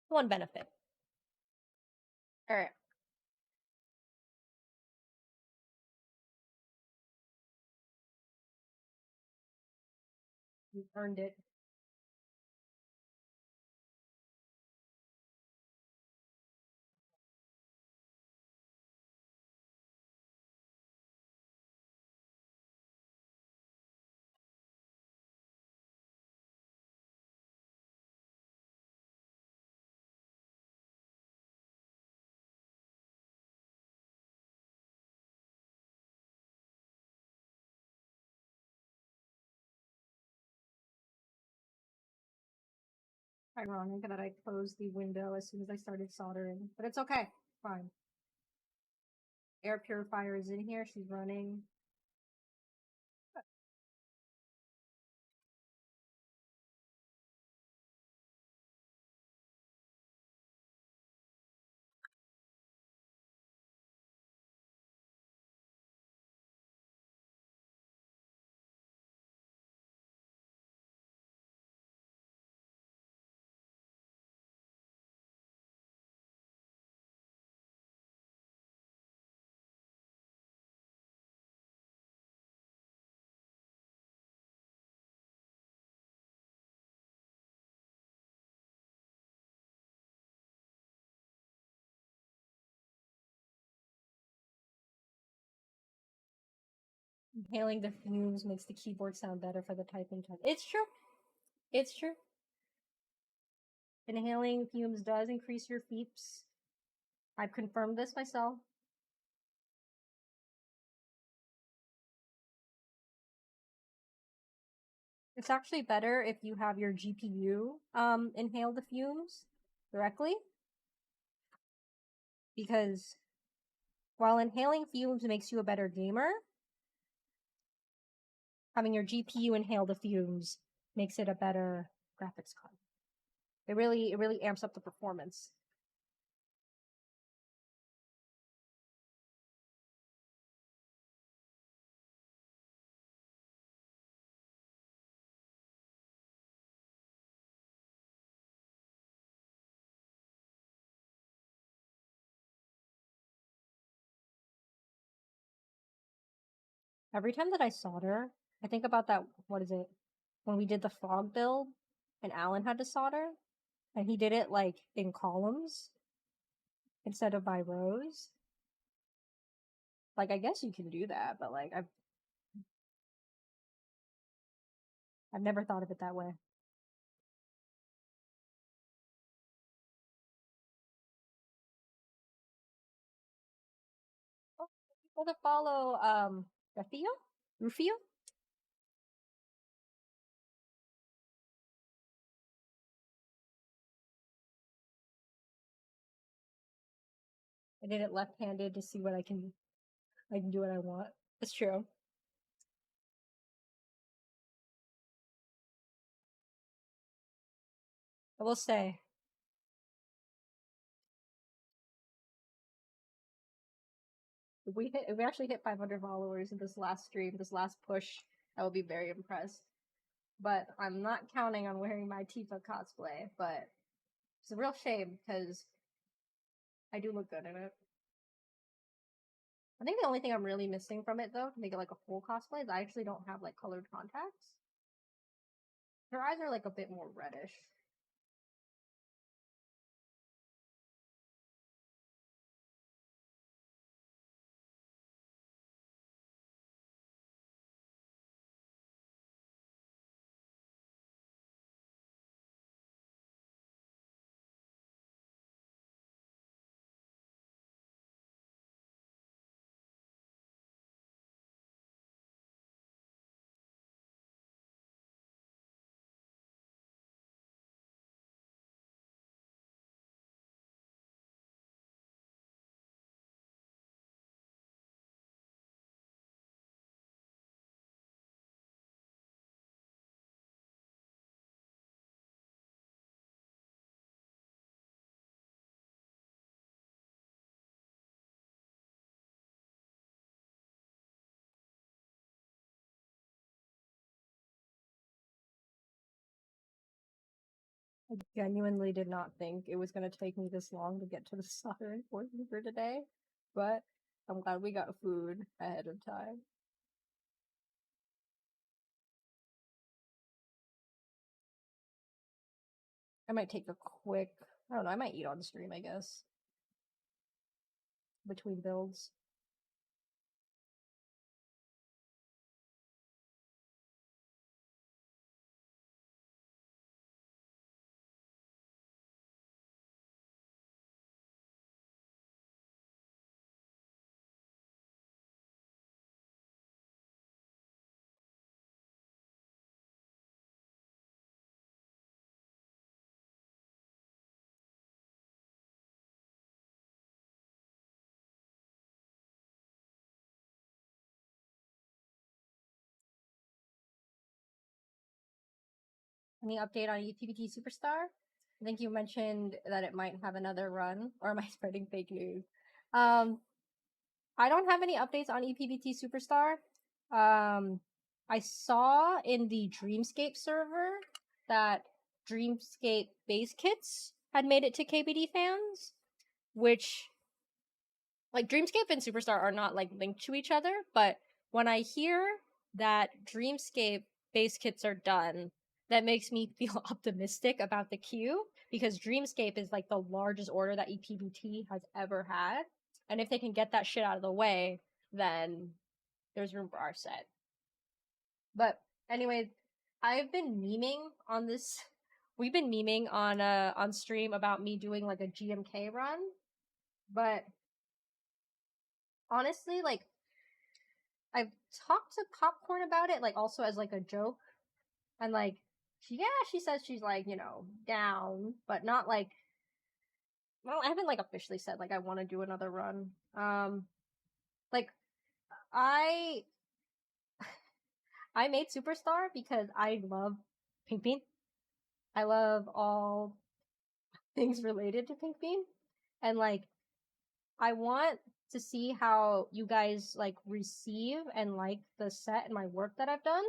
One benefit. All right. You earned it. Ironic that I closed the window as soon as I started soldering, but it's okay. Fine. Air purifier is in here. She's running. Inhaling the fumes makes the keyboard sound better for the typing time. It's true. It's true. Inhaling fumes does increase your FEEPs. I've confirmed this myself. It's actually better if you have your GPU inhale the fumes directly. Because while inhaling fumes makes you a better gamer, having your GPU inhale the fumes makes it a better graphics card. It really amps up the performance. Every time that I solder, I think about that, what is it? When we did the fog build and Alan had to solder, and he did it like in columns instead of by rows. Like, I guess you can do that, but like I've never thought of it that way. Oh, people that follow Rufio? I did it left-handed to see what I can do what I want. It's true. I will say, if we actually hit 500 followers in this last stream, this last push, I will be very impressed. But I'm not counting on wearing my Tifa cosplay, but it's a real shame because I do look good in it. I think the only thing I'm really missing from it, though, to make it like a full cosplay, is I actually don't have like colored contacts. Her eyes are like a bit more reddish. I genuinely did not think it was going to take me this long to get to the soldering portion for today, but I'm glad we got food ahead of time. I might take a quick, I don't know, I might eat on stream, I guess. Between builds. Any update on ePBT Superstar? I think you mentioned that it might have another run, or am I spreading fake news? I don't have any updates on ePBT Superstar. I saw in the Dreamscape server that Dreamscape base kits had made it to KBDfans, which, like, Dreamscape and Superstar are not like linked to each other, but when I hear that Dreamscape base kits are done, that makes me feel optimistic about the queue, because Dreamscape is like the largest order that ePBT has ever had. And if they can get that shit out of the way, then there's room for our set. But anyways, I've been memeing on this. We've been memeing on stream about me doing like a GMK run, but honestly, like I've talked to Popcorn about it, like also as like a joke, and like she says she's like, you know, down, but not like, well, I haven't like officially said like I want to do another run. Like I made Superstar because I love Pink Bean. I love all things related to Pink Bean, and like I want to see how you guys like receive and like the set and my work that I've done,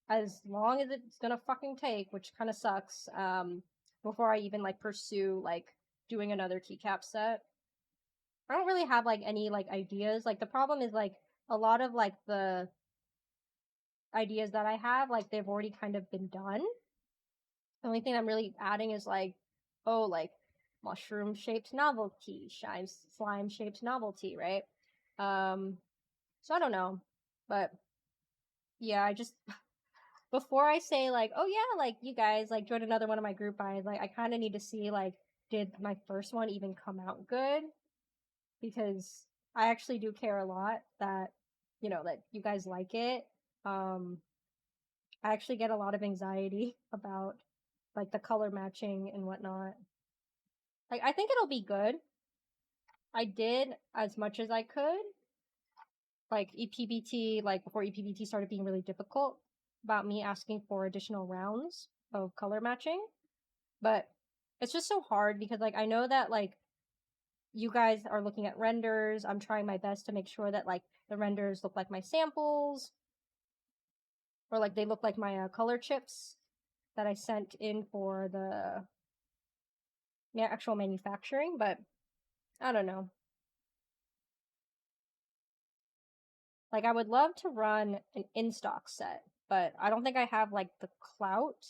as long as it's gonna fucking take, which kind of sucks, before I even like pursue like doing another keycap set. I don't really have like any like ideas. Like the problem is like a lot of like the ideas that I have, like they've already kind of been done. The only thing I'm really adding is like, oh, like mushroom shaped novelty, slime shaped novelty, right? So I don't know, but yeah, I just before I say like, oh yeah, like you guys like join another one of my group buys, like I kind of need to see like, did my first one even come out good? Because I actually do care a lot that, you know, that you guys like it. I actually get a lot of anxiety about like the color matching and whatnot. Like I think it'll be good. I did as much as I could. Like ePBT, like before ePBT started being really difficult, about me asking for additional rounds of color matching. But it's just so hard because like I know that like you guys are looking at renders. I'm trying my best to make sure that like the renders look like my samples, or like they look like my color chips that I sent in for the actual manufacturing. But I don't know. Like I would love to run an in-stock set, but I don't think I have like the clout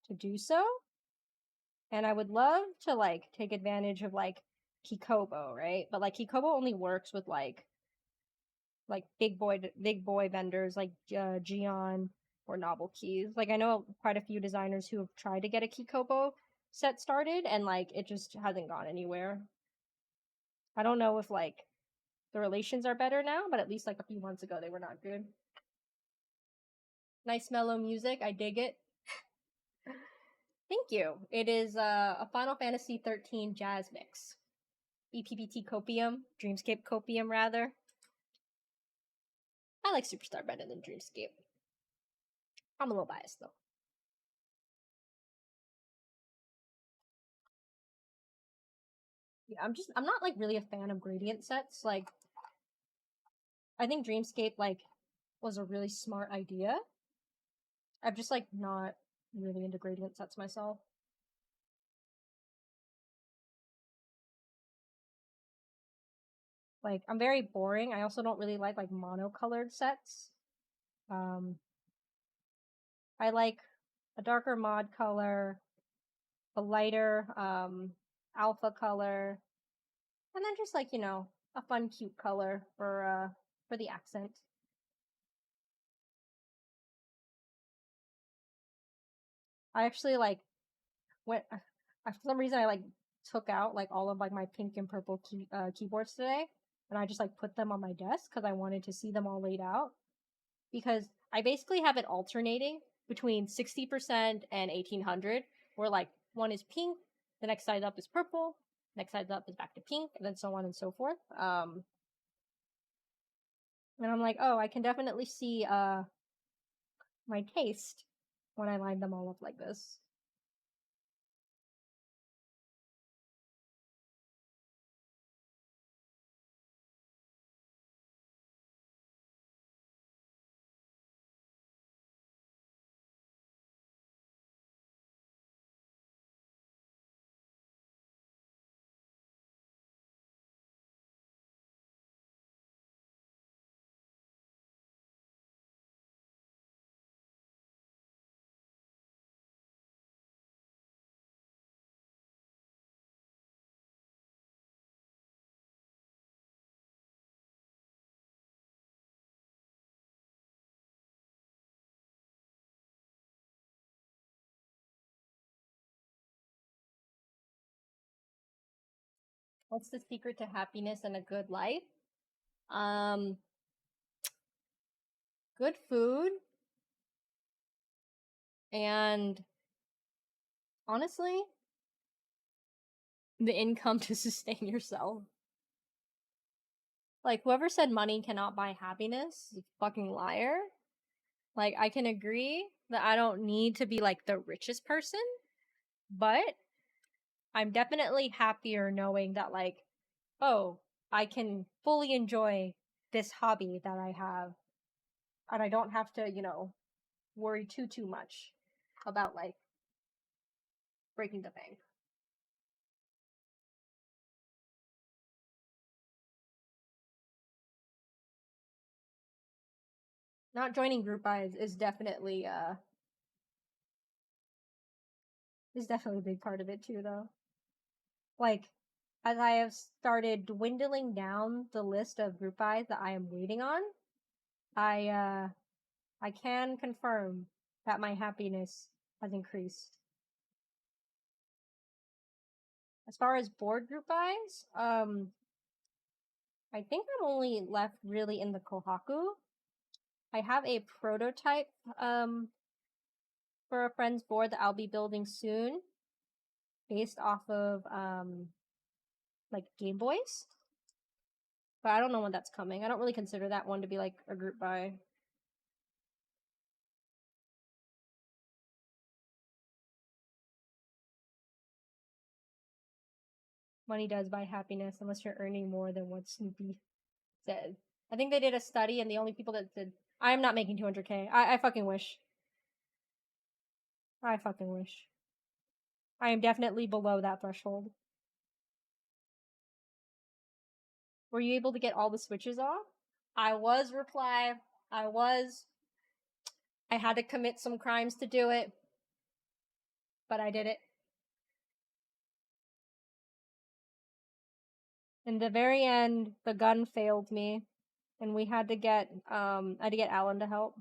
to do so. And I would love to like take advantage of like Kikobo, right? But like Kikobo only works with like big boy vendors like Gion or Novel Keys. Like I know quite a few designers who have tried to get a Kikobo set started and like it just hasn't gone anywhere. I don't know if like the relations are better now, but at least like a few months ago they were not good. Nice mellow music, I dig it. Thank you. It is a Final Fantasy 13 jazz mix. ePBT Copium, Dreamscape Copium rather. I like Superstar better than Dreamscape. I'm a little biased though. Yeah, I'm not like really a fan of gradient sets. Like I think Dreamscape like was a really smart idea. I'm just like not really into gradient sets myself. Like I'm very boring. I also don't really like monocolored sets. I like a darker mod color, a lighter alpha color, and then just like, you know, a fun cute color for the accent. I actually like went for some reason I like took out like all of like my pink and purple keyboards today, and I just like put them on my desk because I wanted to see them all laid out, because I basically have it alternating between 60% and 1800, where like one is pink, the next side up is purple, next side up is back to pink, and then so on and so forth. And I'm like, oh, I can definitely see my taste when I line them all up like this. What's the secret to happiness and a good life? Good food. And honestly, the income to sustain yourself. Like, whoever said money cannot buy happiness is a fucking liar. Like, I can agree that I don't need to be, like, the richest person, but I'm definitely happier knowing that, like, oh, I can fully enjoy this hobby that I have, and I don't have to, you know, worry too much about, like, breaking the bank. Not joining group buys is definitely a big part of it too, though. Like, as I have started dwindling down the list of group buys that I am waiting on, I can confirm that my happiness has increased. As far as board group buys, I think I'm only left really in the Kohaku. I have a prototype for a friend's board that I'll be building soon, based off of like Game Boys. But I don't know when that's coming. I don't really consider that one to be like a group buy. Money does buy happiness unless you're earning more than what Snoopy said. I think they did a study, and the only people that did. I am not making 200K. I fucking wish. I fucking wish. I am definitely below that threshold. Were you able to get all the switches off? I was, reply. I was. I had to commit some crimes to do it, but I did it. In the very end, the gun failed me, and we had to get I had to get Alan to help.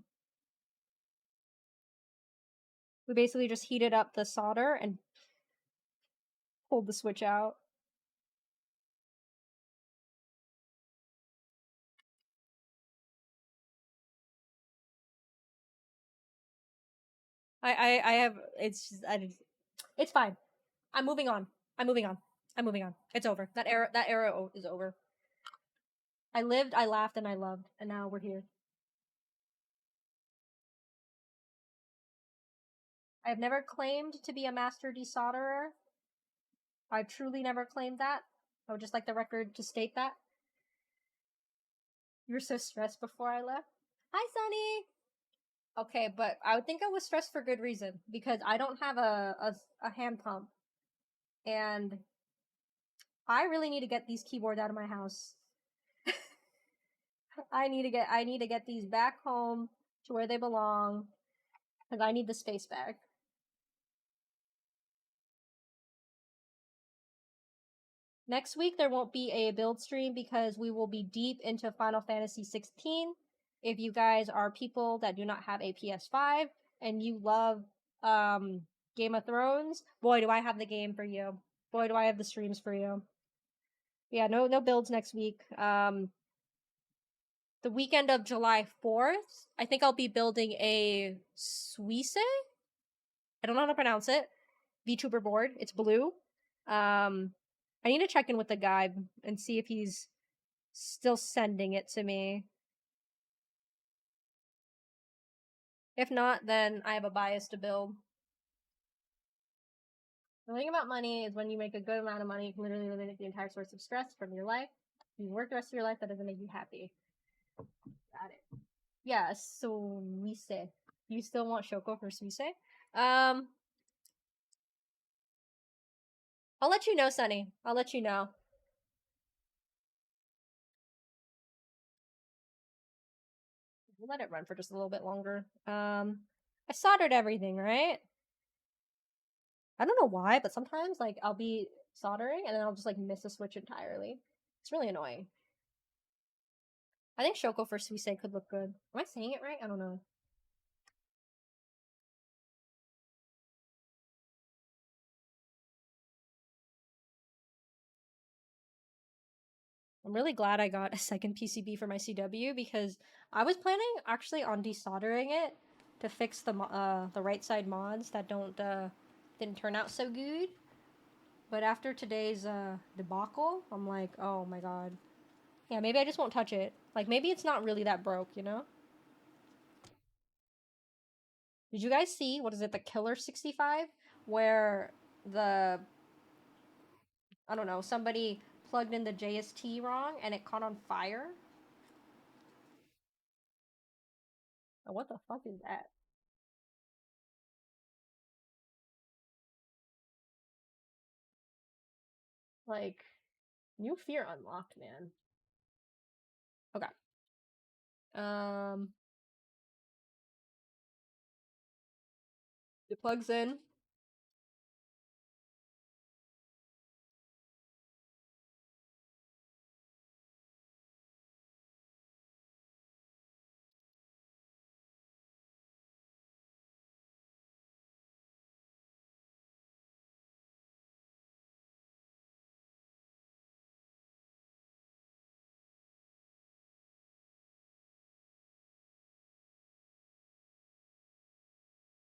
We basically just heated up the solder and pulled the switch out. I have it's fine. I'm moving on. I'm moving on. I'm moving on. It's over. That era is over. I lived, I laughed, and I loved, and now we're here. I have never claimed to be a master desolderer. I truly never claimed that. I would just like the record to state that. You were so stressed before I left. Hi, Sunny. Okay, but I would think I was stressed for good reason because I don't have a hand pump, and I really need to get these keyboards out of my house. I need to get these back home to where they belong, because I need the space back. Next week there won't be a build stream because we will be deep into Final Fantasy 16. If you guys are people that do not have a PS5 and you love Game of Thrones, boy do I have the game for you. Boy do I have the streams for you. Yeah, no builds next week. The weekend of July 4th, I think I'll be building a Suisse. I don't know how to pronounce it. VTuber board. It's blue. I need to check in with the guy and see if he's still sending it to me. If not, then I have a bias to build. The thing about money is when you make a good amount of money, you can literally eliminate the entire source of stress from your life. You work the rest of your life, that doesn't make you happy. Got it. Yeah, Suisse. You still want Shoko for Suisse? I'll let you know, Sunny. I'll let you know. We'll let it run for just a little bit longer. I soldered everything, right? I don't know why, but sometimes like I'll be soldering and then I'll just like miss a switch entirely. It's really annoying. I think Shoko for Suisse could look good. Am I saying it right? I don't know. I'm really glad I got a second PCB for my CW because I was planning actually on desoldering it to fix the right side mods that didn't turn out so good. But after today's debacle, I'm like, oh my god. Yeah, maybe I just won't touch it. Like maybe it's not really that broke, you know? Did you guys see, what is it, the Killer 65? Where the, I don't know, somebody plugged in the JST wrong and it caught on fire? Oh, what the fuck is that? Like, new fear unlocked, man. Okay. It plugs in.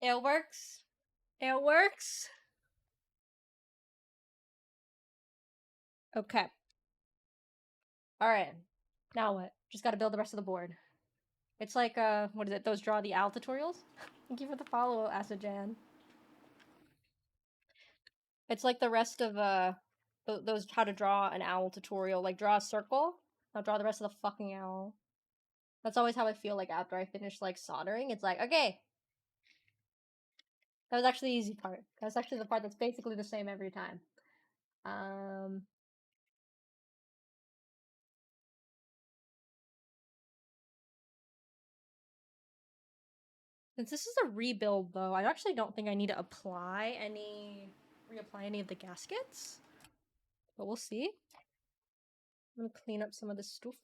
It works. It works. Okay. Alright. Now what? Just gotta build the rest of the board. It's like, what is it? Those draw the owl tutorials? Thank you for the follow, Asajan. It's like the rest of, those how to draw an owl tutorial. Like, draw a circle. Now draw the rest of the fucking owl. That's always how I feel like after I finish, like, soldering. It's like, okay. That was actually the easy part. That's actually the part that's basically the same every time. Since this is a rebuild, though, I actually don't think I need to reapply any of the gaskets. But we'll see. I'm gonna clean up some of this stuff.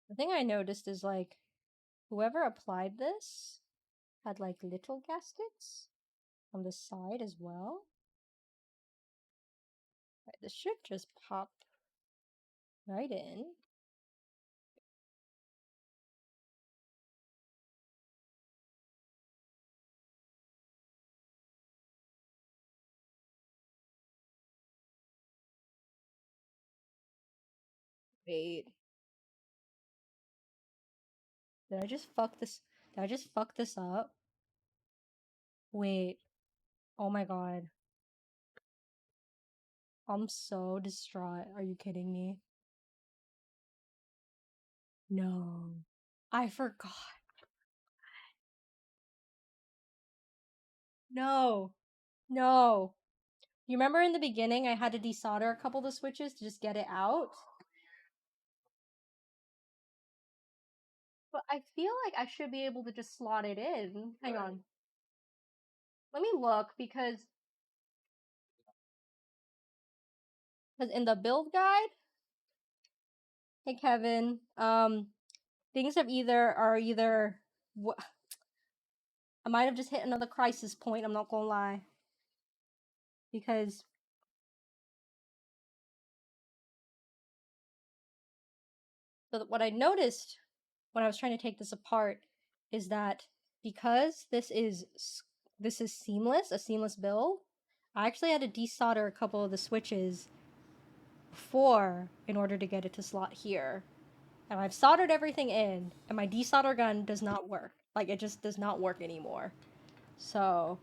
The thing I noticed is, like, whoever applied this had, like, little gaskets on the side as well. Right, this should just pop right in. Wait. Did I just fuck this? Did I just fuck this up? Wait. Oh my god. I'm so distraught. Are you kidding me? No. I forgot. No. No. You remember in the beginning I had to desolder a couple of the switches to just get it out? But I feel like I should be able to just slot it in. Hang on. Let me look because in the build guide, hey Kevin, things are either I might have just hit another crisis point, I'm not gonna lie. Because what I noticed when I was trying to take this apart is that because this is seamless, a seamless build, I actually had to desolder a couple of the switches before in order to get it to slot here. And I've soldered everything in, and my desolder gun does not work. Like, it just does not work anymore. So,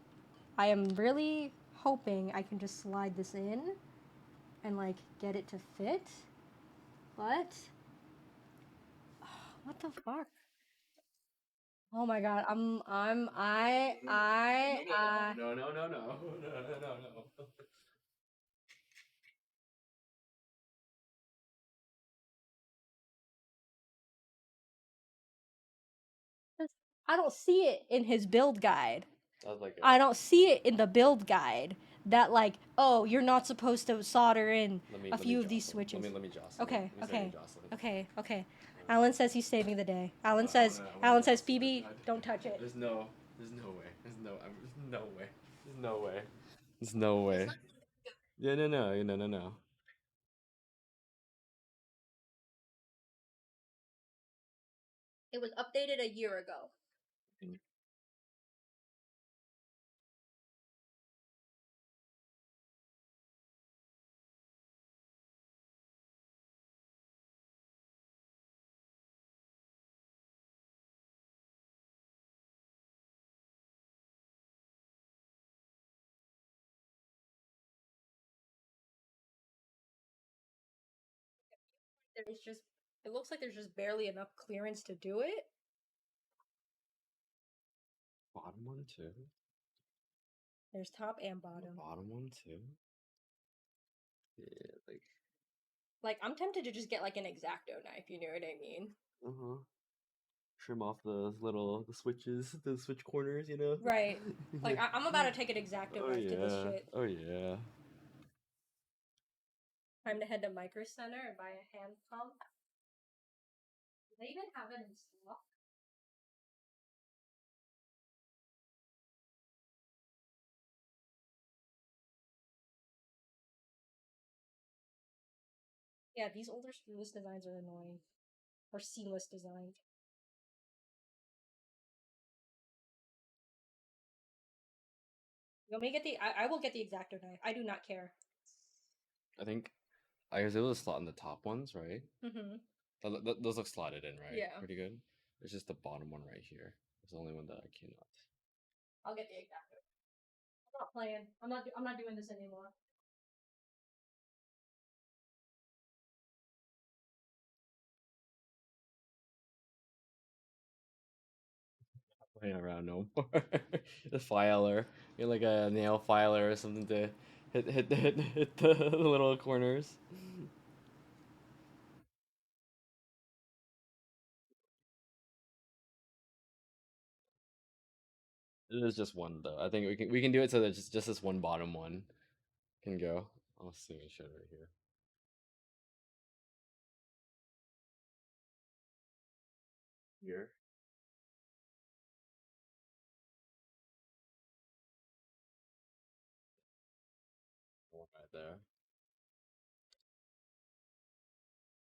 I am really hoping I can just slide this in and, like, get it to fit. But, what the fuck? Oh my god, No. I don't see it in his build guide. Like I don't see it in the build guide that like, oh, you're not supposed to solder in a few of these switches. Let me jostle. Okay, Let me okay, jostle. okay. Alan says he's saving the day. Alan says, Phoebe, don't touch it. There's no way. There's no way. Yeah, no. It was updated a year ago. There's just, it looks like there's just barely enough clearance to do it. Bottom one too. There's top and bottom. Bottom one too. Yeah, like I'm tempted to just get like an X-Acto knife. You know what I mean? Trim off the switches, the switch corners, you know. Right. Like I'm about to take an X-Acto knife to this shit. Oh yeah. Time to head to Micro Center and buy a hand pump. Do they even have it in stock? Yeah, these older screwless designs are annoying. Or seamless designs. You want me to get the... I will get the X-Acto knife. I do not care. I think I was able to slot in the top ones, right? Mm-hmm. Those look slotted in, right? Yeah. Pretty good. It's just the bottom one right here. It's the only one that I cannot. I'll get the X-Acto. I'm not playing. I'm not doing this anymore. Playing around no more. The filer, get like a nail filer or something to hit the little corners. It is just one though. I think we can do it so that just this one bottom one can go. I'll see it show right here. Here. One right there.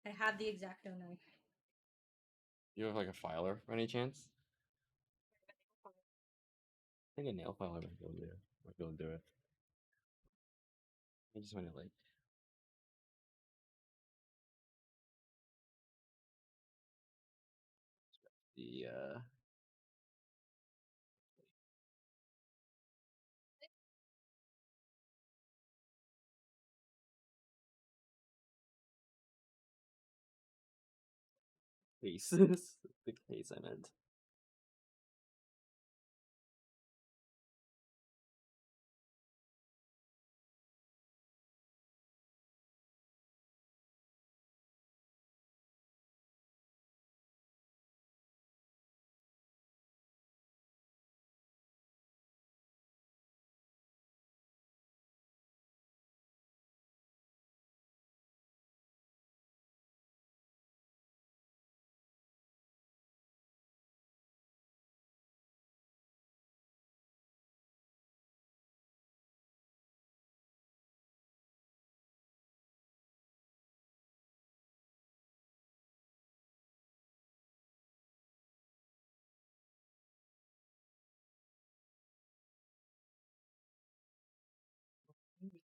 I have the X-Acto knife. You have like a filer by any chance? I think a nail filer might be able to do it. Might be able to do it. I just want to like the case. The case I meant.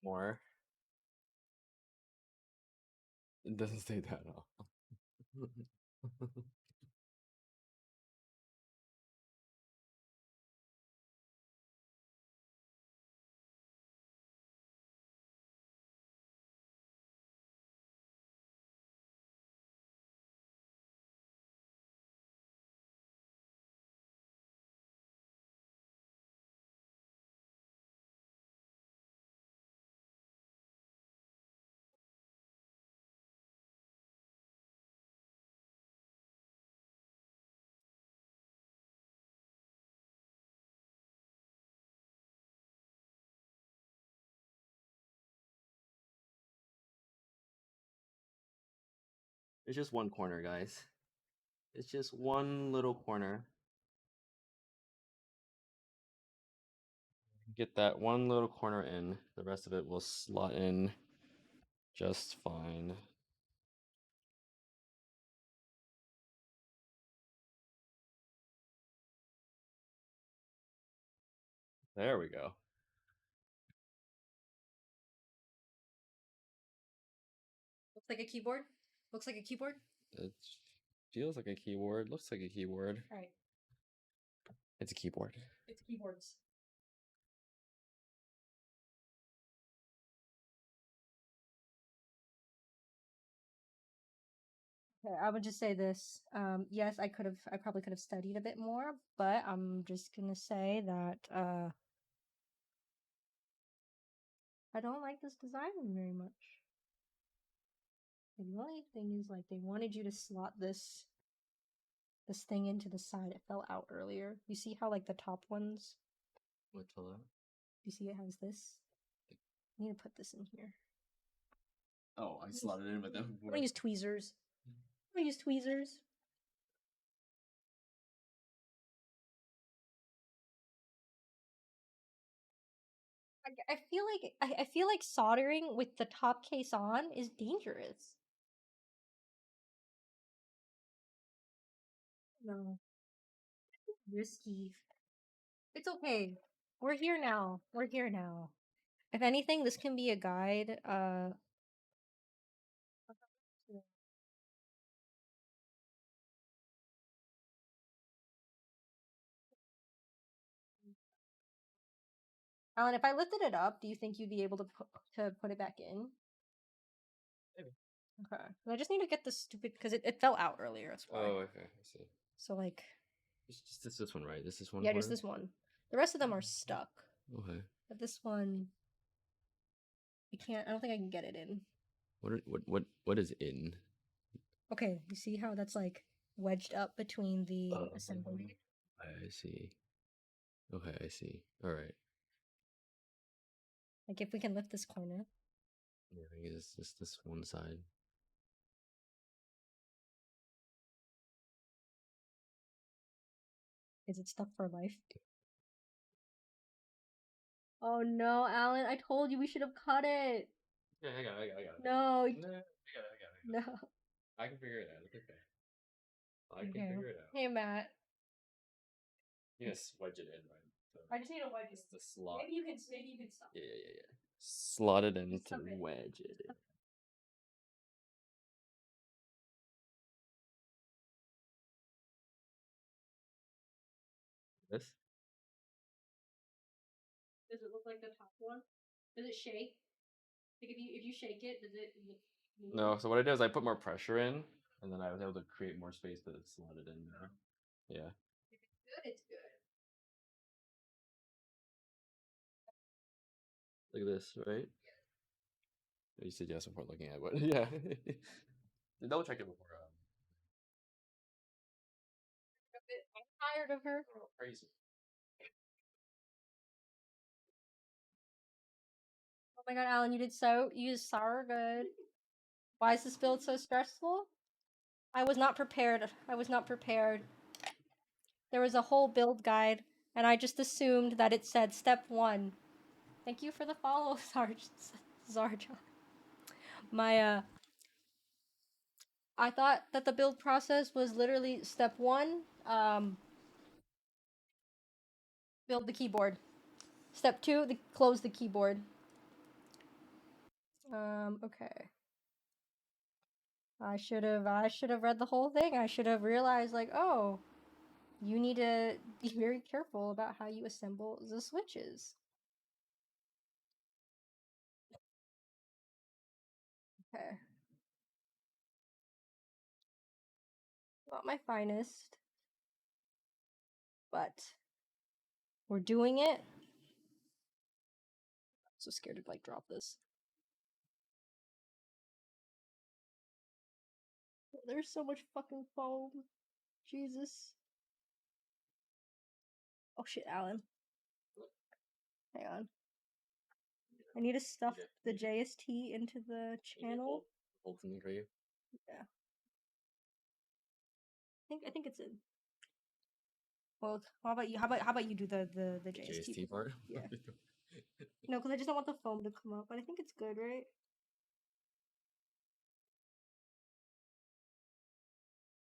More. It doesn't say that at all. It's just one corner, guys. It's just one little corner. Get that one little corner in. The rest of it will slot in just fine. There we go. Looks like a keyboard. Looks like a keyboard. It feels like a keyboard. Looks like a keyboard. All right. It's a keyboard. It's keyboards. Okay, I would just say this. Yes, I probably could have studied a bit more, but I'm just gonna say that I don't like this design very much. The only thing is, like, they wanted you to slot this thing into the side. It fell out earlier. You see how, like, the top ones? What fell out? You see it has this? I need to put this in here. Oh, I slotted it in with them. I'm gonna use tweezers. I'm gonna use tweezers. I feel like soldering with the top case on is dangerous. No. Risky. It's okay. We're here now. We're here now. If anything, this can be a guide. Alan, if I lifted it up, do you think you'd be able to put it back in? Maybe. Okay. I just need to get this stupid because it fell out earlier. That's why. Oh, okay. I see. So, like, It's just this one, right? This one. yeah, just this one. The rest of them are stuck. Okay. But this one, I don't think I can get it in. What is in? Okay, you see how that's like wedged up between the assembly? I see. Okay, I see. All right. Like, if we can lift this corner. Yeah, I think it's just this one side. Is it stuck for life? Oh no, Alan! I told you we should have cut it. Yeah, I got it. No. I got it. No. I can figure it out. It's okay. I can Okay. figure it out. Hey, Matt. You just wedge it in, right? So I just need to wedge it's the slot. Maybe you can stop. Yeah. Slot it in to stop it. wedge it in. This? Does it look like the top one? Does it shake? Like, if you shake it, does it move? No, so what I did is I put more pressure in, and then I was able to create more space to slot it in there. Yeah. If it's good, it's good. Look at this, right? You said yes before looking at it, but yeah. Double check it before. I'm tired of her. Oh, crazy. Oh my god, Alan, you did so good. Why is this build so stressful? I was not prepared. There was a whole build guide, and I just assumed that it said step 1. Thank you for the follow, Zarja. I thought that the build process was literally step 1, build the keyboard. Step 2, close the keyboard. Okay. I should have read the whole thing. I should have realized, like, oh, you need to be very careful about how you assemble the switches. Okay. Not my finest, but we're doing it. I'm so scared to, like, drop this. There's so much fucking foam. Jesus. Oh shit, Alan. Hang on. I need to stuff the JST into the channel. Ultimately for you. Yeah. I think it's in. Well, how about you? How about you do the JST part? Yeah. No, because I just don't want the foam to come up, but I think it's good, right?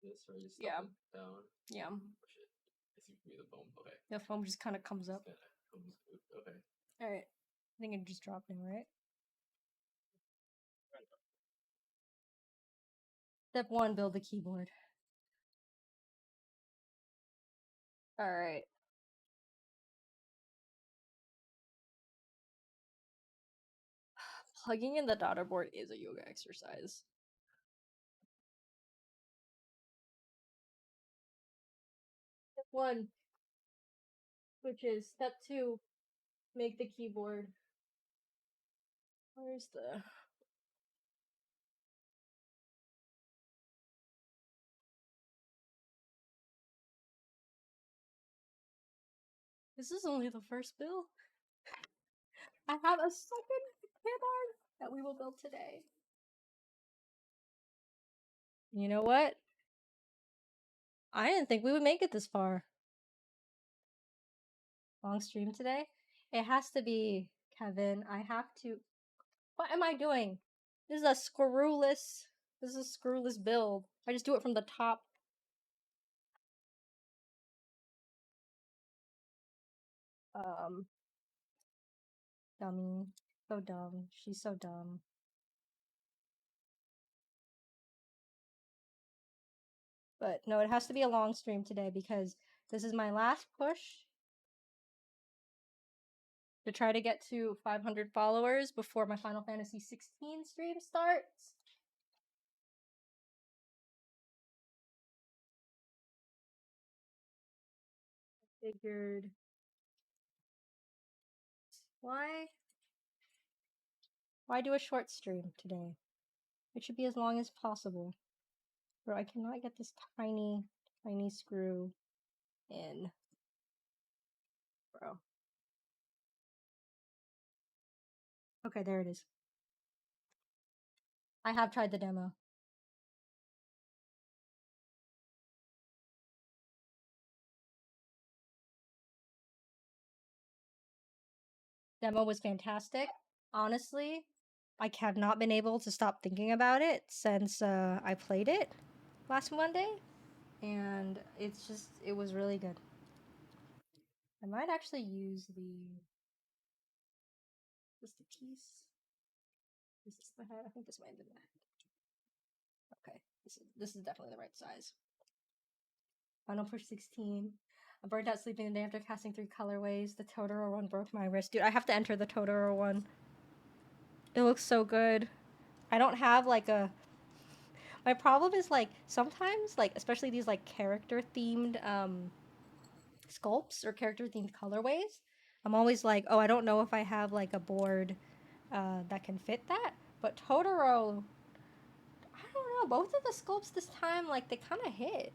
This, or you just Yeah. down? Yeah. Oh, shit. It seems to be the foam. Okay. The foam just kind of comes up. Okay. All right. I think it just dropped in, right? Step 1, build the keyboard. All right. Plugging in the daughter board is a yoga exercise. Step 1, which is step 2, make the keyboard. Where's the... This is only the first build. I have a second keyboard that we will build today. You know what? I didn't think we would make it this far. Long stream today? It has to be, Kevin. I have to... What am I doing? This is a screwless... This is a screwless build. I just do it from the top. Dummy. So dumb. She's so dumb. But no, it has to be a long stream today because this is my last push to try to get to 500 followers before my Final Fantasy 16 stream starts. I figured... Why do a short stream today? It should be as long as possible. Bro, I cannot get this tiny screw in. Bro. Okay, there it is. I have tried the demo. Demo was fantastic. Honestly, I have not been able to stop thinking about it since I played it last Monday. And it's just, it was really good. I might actually use just the piece. Is this the head? I think this might be the head. Okay, this is definitely the right size. Final push 16. I burned out sleeping the day after casting 3 colorways. The Totoro one broke my wrist. Dude, I have to enter the Totoro one. It looks so good. I don't have like a... My problem is like sometimes, like especially these like character themed sculpts or character themed colorways, I'm always like, oh, I don't know if I have like a board that can fit that. But Totoro, I don't know. Both of the sculpts this time, like they kind of hit.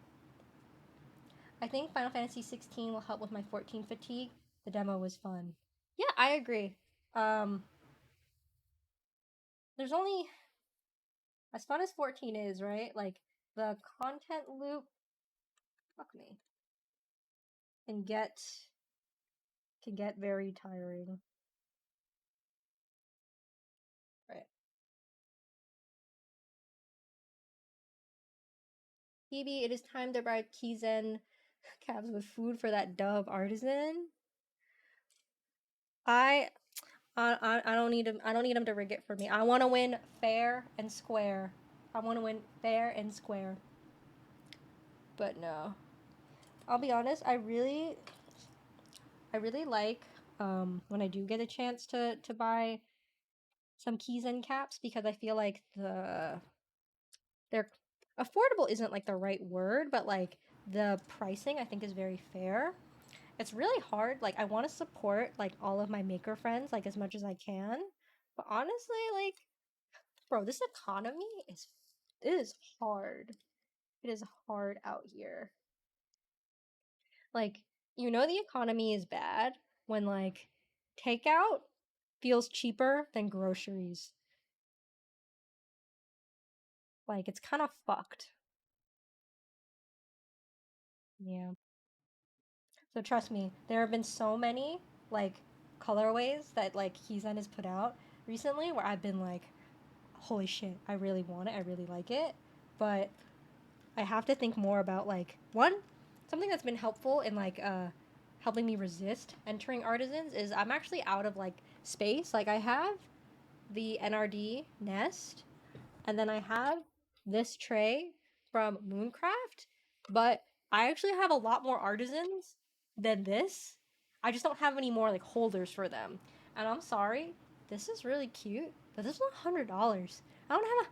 I think Final Fantasy 16 will help with my 14 fatigue. The demo was fun. Yeah, I agree. There's only, as fun as 14 is, right? Like the content loop, fuck me, can get very tiring. Right. Phoebe, it is time to buy Kizen cabs with food for that Dove artisan. I don't need him. I don't need him to rig it for me. I want to win fair and square. I want to win fair and square. But no, I'll be honest. I really like when I do get a chance to buy some Kizen caps because I feel like they're affordable isn't like the right word, but like the pricing I think is very fair. It's really hard. Like I want to support like all of my maker friends like as much as I can, but honestly, like, bro, this economy is hard. It is hard out here. Like, you know, the economy is bad when like takeout feels cheaper than groceries. Like, it's kind of fucked. Yeah. So trust me, there have been so many like colorways that like Keyzen has put out recently where I've been like, holy shit, I really want it, I really like it. But I have to think more about like one, something that's been helpful in like helping me resist entering artisans is I'm actually out of like space. Like I have the NRD nest and then I have this tray from Mooncraft, but I actually have a lot more artisans than this. I just don't have any more like holders for them. And I'm sorry, this is really cute, but this is $100. I don't have a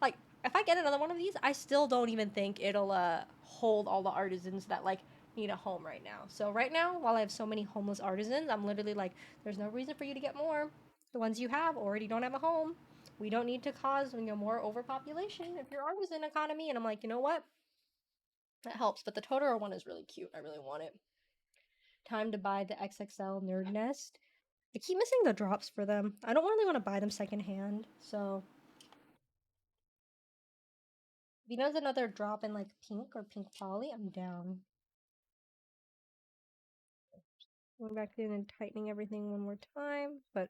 like if I get another one of these, I still don't even think it'll hold all the artisans that like need a home right now. So right now, while I have so many homeless artisans, I'm literally like, there's no reason for you to get more. The ones you have already don't have a home. We don't need to cause more overpopulation if your artisan economy. And I'm like, you know what? That helps. But the Totoro one is really cute. I really want it. Time to buy the XXL Nerd Nest. I keep missing the drops for them. I don't really want to buy them secondhand, so if he does another drop in like pink or pink poly, I'm down. Going back in and tightening everything one more time, but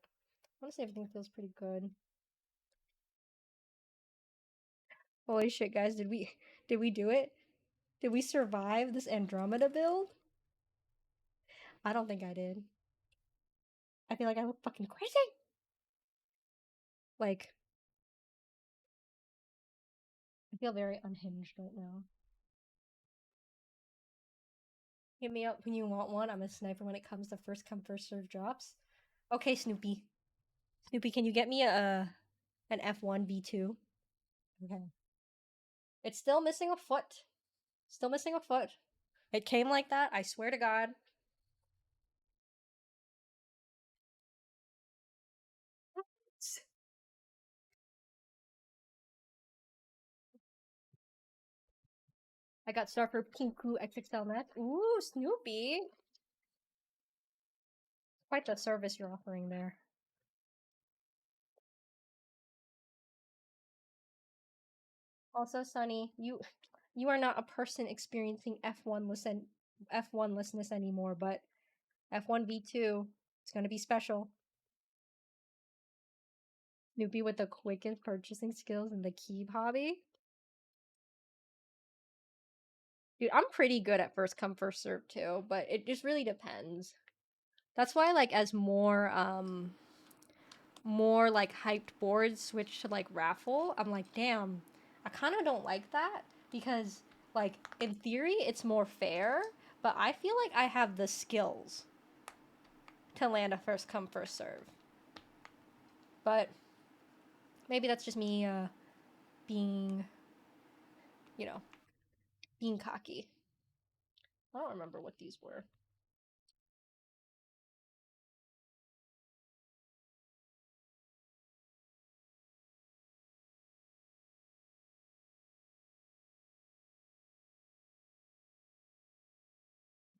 honestly everything feels pretty good. Holy shit, guys, did we do it? Did we survive this Andromeda build? I don't think I did. I feel like I look fucking crazy. Like, I feel very unhinged right now. Hit me up when you want one. I'm a sniper when it comes to first come first serve drops. Okay, Snoopy. Snoopy, can you get me an F1 B2? Okay. It's still missing a foot. Still missing a foot. It came like that, I swear to God. I got Surfer Pinku XXL net. Ooh, Snoopy. Quite the service you're offering there. Also, Sunny, you are not a person experiencing F1-lessness anymore, but F1 V2, it's gonna be special. Snoopy with the quickest purchasing skills in the Keeb hobby. Dude, I'm pretty good at first come first serve too, but it just really depends. That's why like as more like hyped boards switch to like raffle, I'm like, damn, I kind of don't like that because like in theory it's more fair, but I feel like I have the skills to land a first come first serve. But maybe that's just me being being cocky. I don't remember what these were.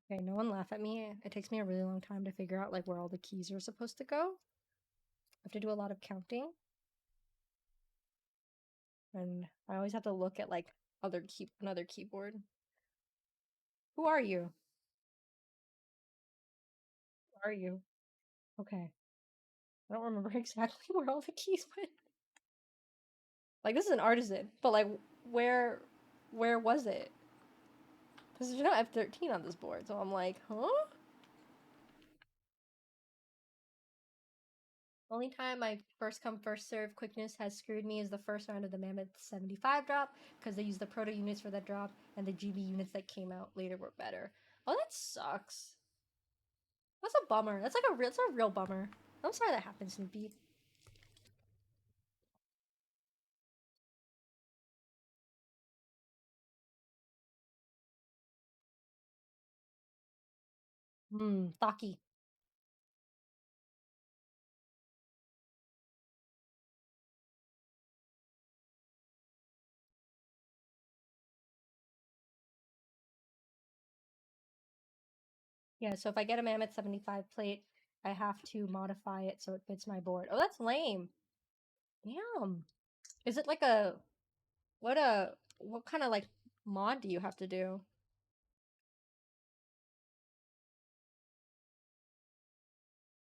Okay, no one laugh at me. It takes me a really long time to figure out like where all the keys are supposed to go. I have to do a lot of counting. And I always have to look at like another keyboard. Who are you? Who are you? Okay. I don't remember exactly where all the keys went. Like this is an artisan, but like where was it? Because there's no F13 on this board, so I'm like, huh? Only time my first come first serve quickness has screwed me is the first round of the Mammoth 75 drop because they used the proto units for that drop and the GB units that came out later were better. Oh, that sucks. That's a bummer. That's a real bummer. I'm sorry that happened, Snoopy. Taki. Yeah, so if I get a Mammoth 75 plate, I have to modify it so it fits my board. Oh, that's lame. Damn. Is it like what kind of like mod do you have to do?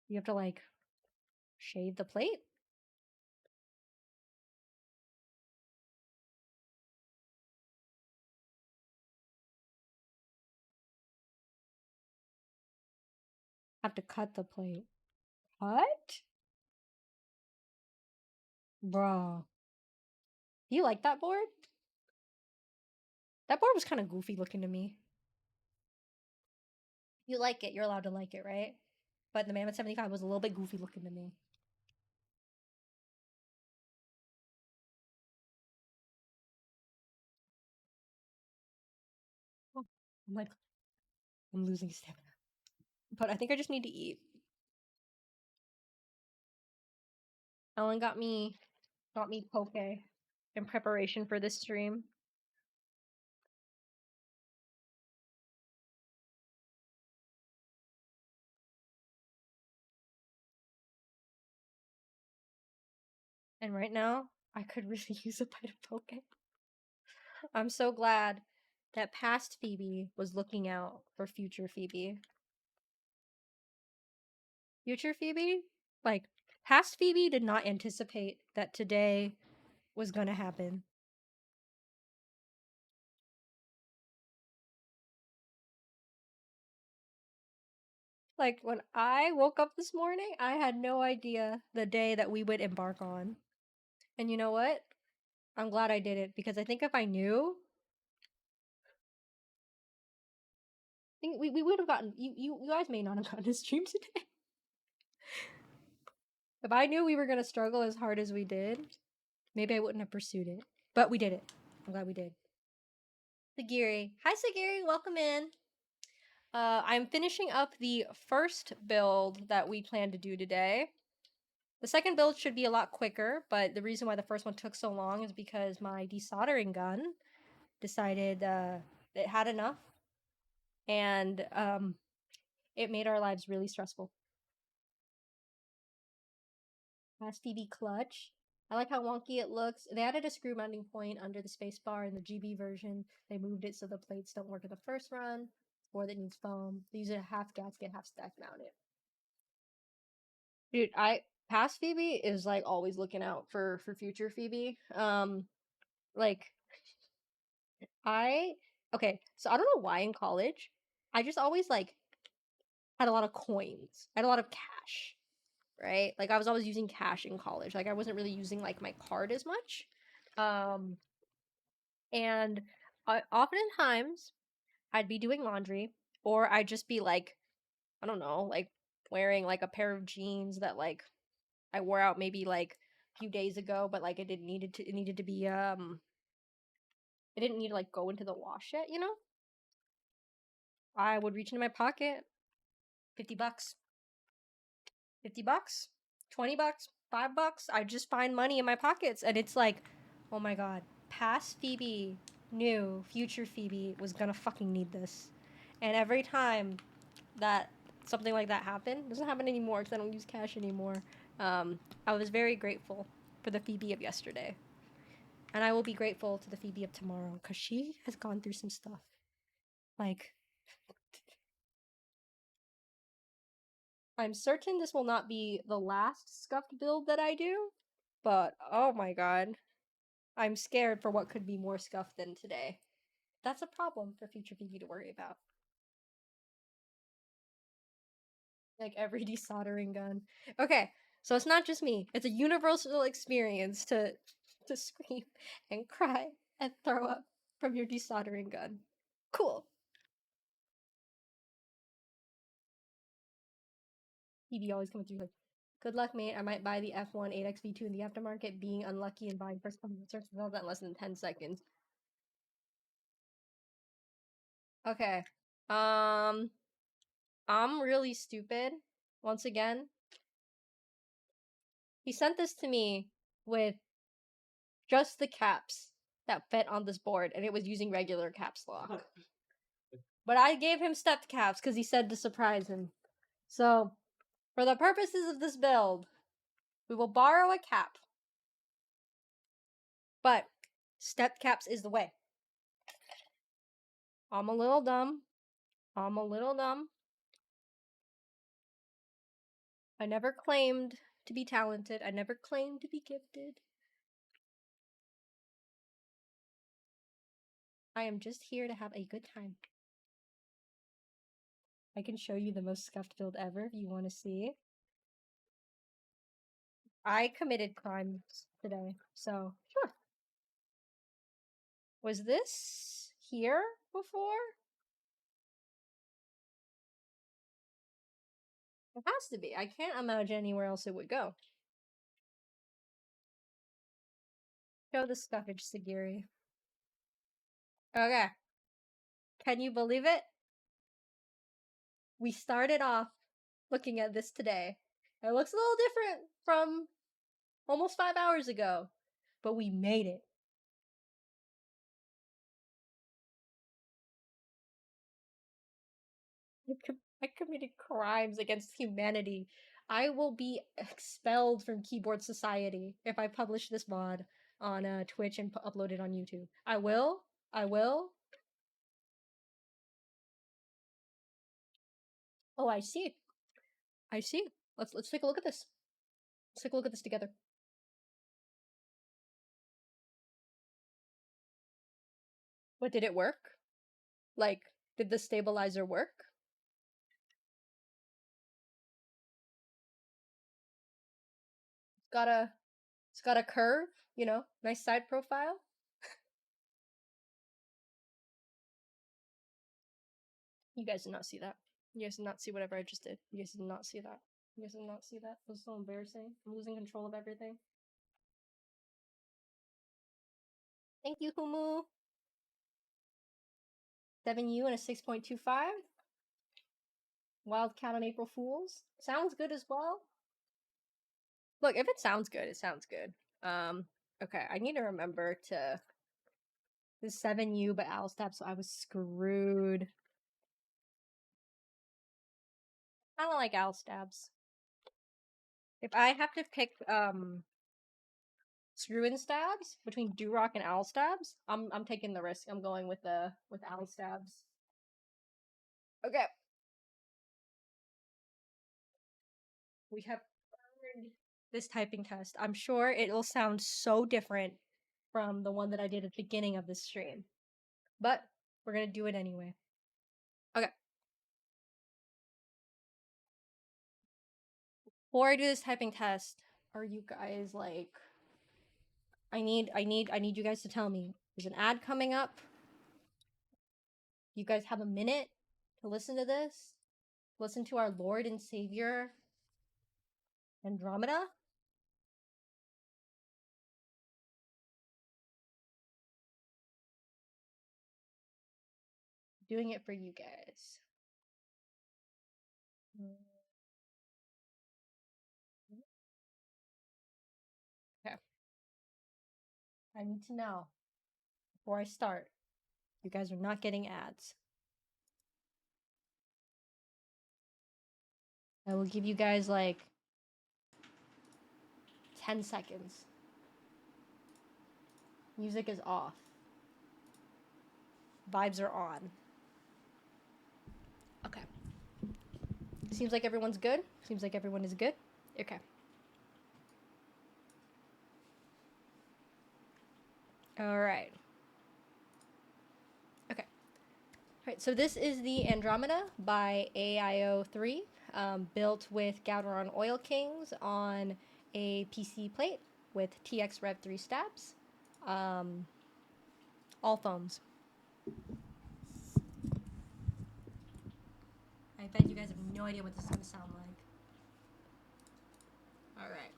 You have to like shave the plate. Have to cut the plate. What? Bro. Do you like that board? That board was kind of goofy looking to me. You like it. You're allowed to like it, right? But the Mammoth 75 was a little bit goofy looking to me. Oh, I'm losing stamina. But I think I just need to eat. Ellen got me poke in preparation for this stream. And right now, I could really use a bite of poke. I'm so glad that past Phoebe was looking out for future Phoebe. Future Phoebe? Like, past Phoebe did not anticipate that today was gonna happen. Like, when I woke up this morning, I had no idea the day that we would embark on. And you know what? I'm glad I did it, because I think if I knew, I think we would have gotten, you guys may not have gotten a stream today. If I knew we were gonna struggle as hard as we did, maybe I wouldn't have pursued it. But we did it. I'm glad we did. Sagiri. Hi, Sagiri. Welcome in. I'm finishing up the first build that we plan to do today. The second build should be a lot quicker, but the reason why the first one took so long is because my desoldering gun decided it had enough, and it made our lives really stressful. Last Phoebe clutch. I like how wonky it looks. They added a screw mounting point under the spacebar in the GB version. They moved it so the plates don't work in the first run, or that needs foam. They use a half gasket, half stack mounted. Dude, past Phoebe is like always looking out for future Phoebe. Like okay, so I don't know why in college I just always like had a lot of coins. I had a lot of cash, right? Like I was always using cash in college. Like I wasn't really using like my card as much. And oftentimes I'd be doing laundry, or I'd just be like, I don't know, like wearing like a pair of jeans that like I wore out maybe like a few days ago, but like it needed to be it didn't need to like go into the wash yet, you know? I would reach into my pocket, $50, $50, $20, $5. I just find money in my pockets, and it's like, oh my god, past Phoebe knew future Phoebe was gonna fucking need this. And every time that something like that happened, it doesn't happen anymore because I don't use cash anymore. I was very grateful for the Phoebe of yesterday. And I will be grateful to the Phoebe of tomorrow because she has gone through some stuff. Like, I'm certain this will not be the last scuffed build that I do, but oh my god. I'm scared for what could be more scuffed than today. That's a problem for future Phoebe to worry about. Like every desoldering gun. Okay, so it's not just me. It's a universal experience to scream and cry and throw up from your desoldering gun. Cool. Phoebe always coming through like, good luck, mate. I might buy the F1 8XV2 in the aftermarket. Being unlucky and buying first coming research will that in less than 10 seconds. Okay. I'm really stupid. Once again. He sent this to me with just the caps that fit on this board, and it was using regular caps lock. But I gave him stepped caps because he said to surprise him. So, for the purposes of this build, we will borrow a cap. But stepped caps is the way. I'm a little dumb. I never claimed to be talented. I never claimed to be gifted. I am just here to have a good time. I can show you the most scuffed build ever if you want to see. I committed crimes today, so sure. Was this here before? It has to be. I can't imagine anywhere else it would go. Show the scuffage, Sagiri. Okay. Can you believe it? We started off looking at this today. It looks a little different from almost 5 hours ago, but we made it. I committed crimes against humanity. I will be expelled from Keyboard Society if I publish this mod on Twitch and upload it on YouTube. I will. I will. Oh, I see. I see. Let's take a look at this. Let's take a look at this together. What, did it work? Like, did the stabilizer work? It's got a curve, you know, nice side profile. You guys did not see that. You guys did not see whatever I just did. You guys did not see that. You guys did not see that. It was so embarrassing. I'm losing control of everything. Thank you, Humu. 7U and a 6.25. Wildcat on April Fools. Sounds good as well. Look, if it sounds good, it sounds good. Okay, I need to remember to this 7U but owl stab, so I was screwed. I don't like owl stabs. If I have to pick screw-in stabs between Durock and owl stabs, I'm taking the risk. I'm going with owl stabs. Okay. We have earned this typing test. I'm sure it'll sound so different from the one that I did at the beginning of this stream. But we're gonna do it anyway. Okay. Before I do this typing test, are you guys like I need you guys to tell me. There's an ad coming up. You guys have a minute to listen to this? Listen to our Lord and Savior Andromeda? Doing it for you guys. Okay. I need to know before I start. You guys are not getting ads. I will give you guys like 10 seconds. Music is off. Vibes are on. Okay. Seems like everyone's good. Seems like everyone is good. Okay. All right. Okay. All right. So this is the Andromeda by ai03, built with Gateron Oil Kings on a PC plate with TX Rev 3 stabs. All foams. I bet you guys have no idea what this is going to sound like. All right.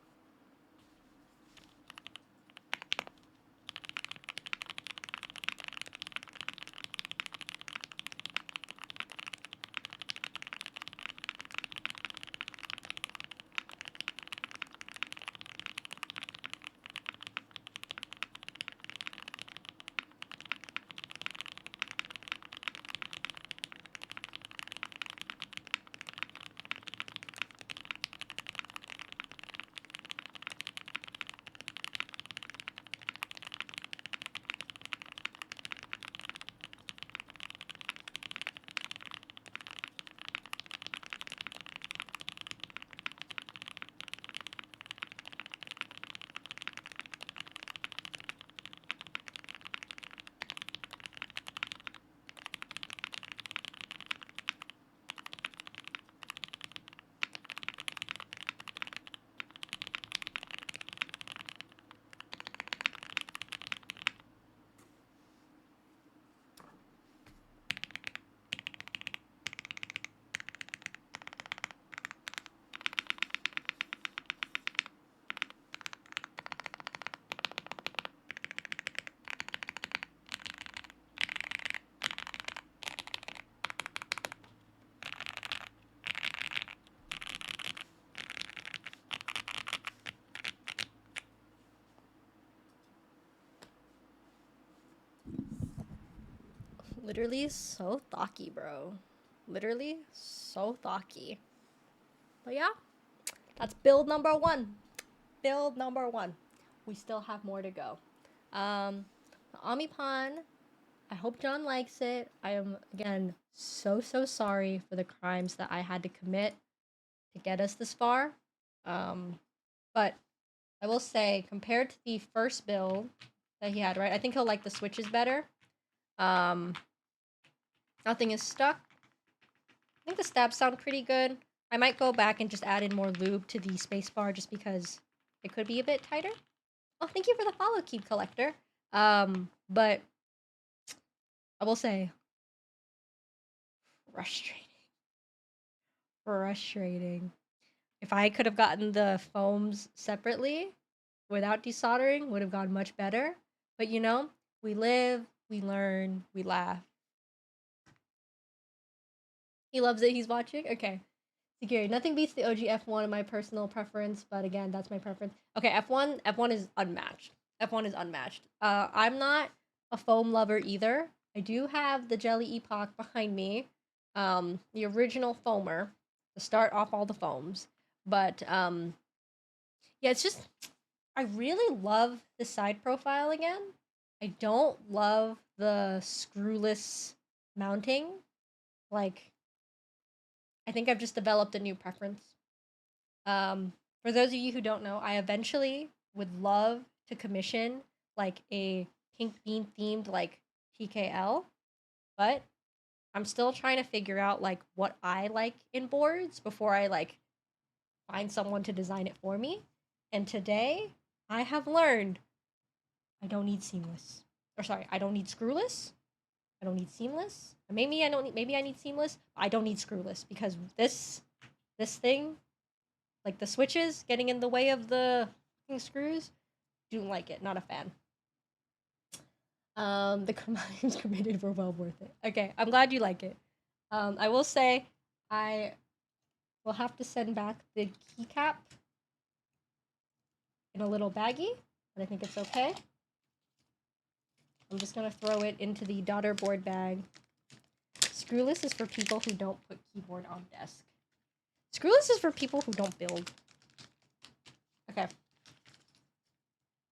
Literally so thocky, bro. Literally so thocky. But yeah, that's build number 1. Build number 1. We still have more to go. Omipon, I hope John likes it. I am, again, so sorry for the crimes that I had to commit to get us this far. But I will say, compared to the first build that he had, right? I think he'll like the switches better. Nothing is stuck. I think the stabs sound pretty good. I might go back and just add in more lube to the spacebar just because it could be a bit tighter. Oh, thank you for the follow, Keep Collector. But I will say, frustrating. If I could have gotten the foams separately without desoldering, would have gone much better. But you know, we live, we learn, we laugh. He loves it, he's watching? Okay. Security. Nothing beats the OG F1 in my personal preference, but again, that's my preference. Okay, F1 is unmatched. F1 is unmatched. I'm not a foam lover either. I do have the Jelly Epoch behind me. The original foamer to start off all the foams. But yeah, it's just I really love the side profile again. I don't love the screwless mounting. Like, I think I've just developed a new preference. For those of you who don't know, I eventually would love to commission like a pink bean themed like TKL, but I'm still trying to figure out like what I like in boards before I like find someone to design it for me. And today I have learned I don't need seamless. Or sorry, I don't need screwless. I don't need seamless. Maybe I need seamless. I don't need screwless because this thing, like the switches getting in the way of the screws, don't like it. Not a fan. The crimes committed were well worth it. Okay, I'm glad you like it. I will say I will have to send back the keycap in a little baggie, but I think it's okay. I'm just gonna throw it into the daughter board bag. Screwless is for people who don't put keyboard on desk. Screwless is for people who don't build. Okay.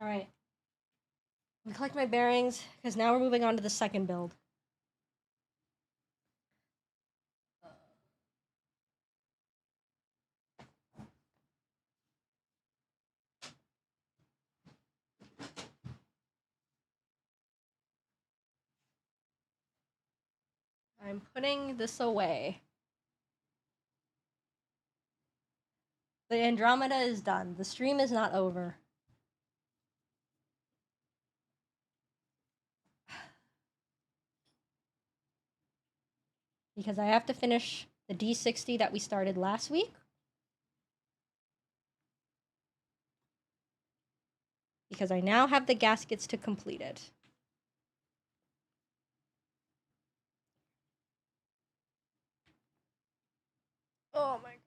Alright. Let me collect my bearings, because now we're moving on to the second build. I'm putting this away. The Andromeda is done. The stream is not over. Because I have to finish the D60 that we started last week. Because I now have the gaskets to complete it. Oh my god.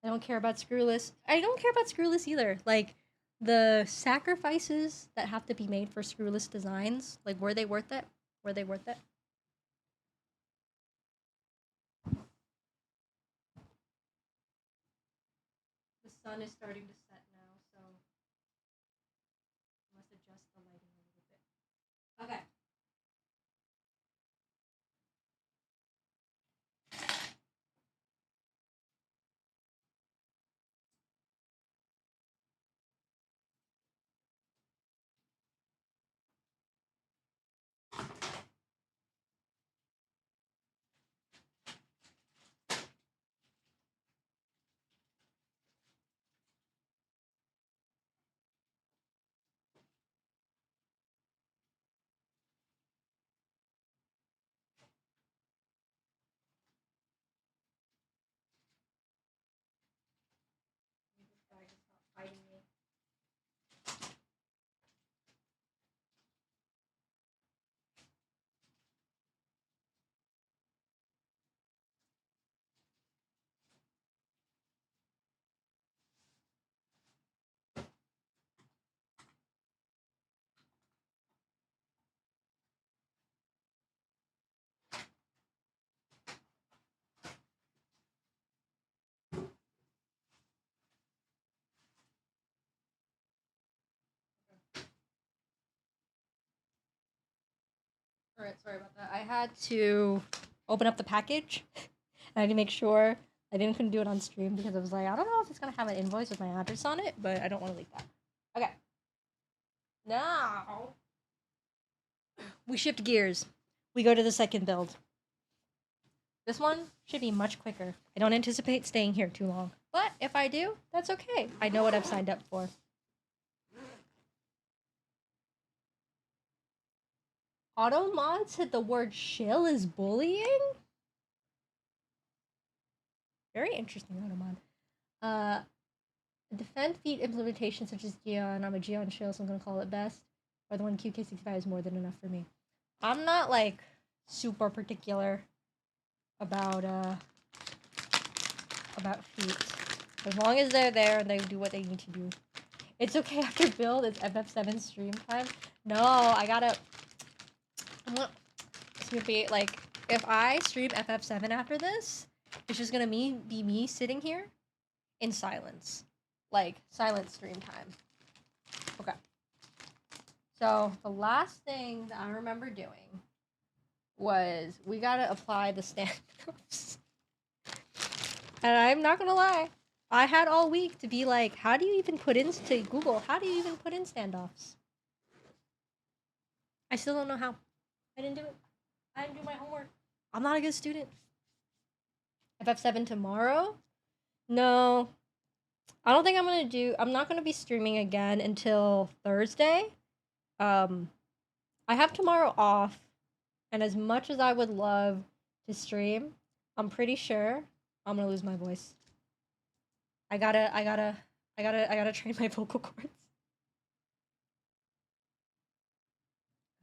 I don't care about screwless. I don't care about screwless either. Like, the sacrifices that have to be made for screwless designs, like, were they worth it? Were they worth it? The sun is starting to set now, so I must adjust the lighting a little bit. Okay. Alright, sorry about that. I had to open up the package. And I had to make sure I couldn't do it on stream because I was like, I don't know if it's gonna have an invoice with my address on it, but I don't want to leak that. Okay. Now we shift gears. We go to the second build. This one should be much quicker. I don't anticipate staying here too long. But if I do, that's okay. I know what I've signed up for. Automod said the word shill is bullying? Very interesting, Automod. Defend feat implementation such as Geon. I'm a Geon shill, so I'm gonna call it best. Or the one QK65 is more than enough for me. I'm not like super particular about feet. As long as they're there and they do what they need to do. It's okay after build, it's FF7 stream time. No, I gotta... It's gonna be, like, if I stream FF7 after this, it's just gonna be me sitting here in silence. Like, silent stream time. Okay. So, the last thing that I remember doing was we gotta apply the standoffs. And I'm not gonna lie, I had all week to be like, how do you even put into Google, how do you even put in standoffs? I still don't know how. I didn't do it. I didn't do my homework. I'm not a good student. FF7 tomorrow? No. I don't think I'm not gonna be streaming again until Thursday. I have tomorrow off, and as much as I would love to stream, I'm pretty sure I'm gonna lose my voice. I gotta train my vocal cords.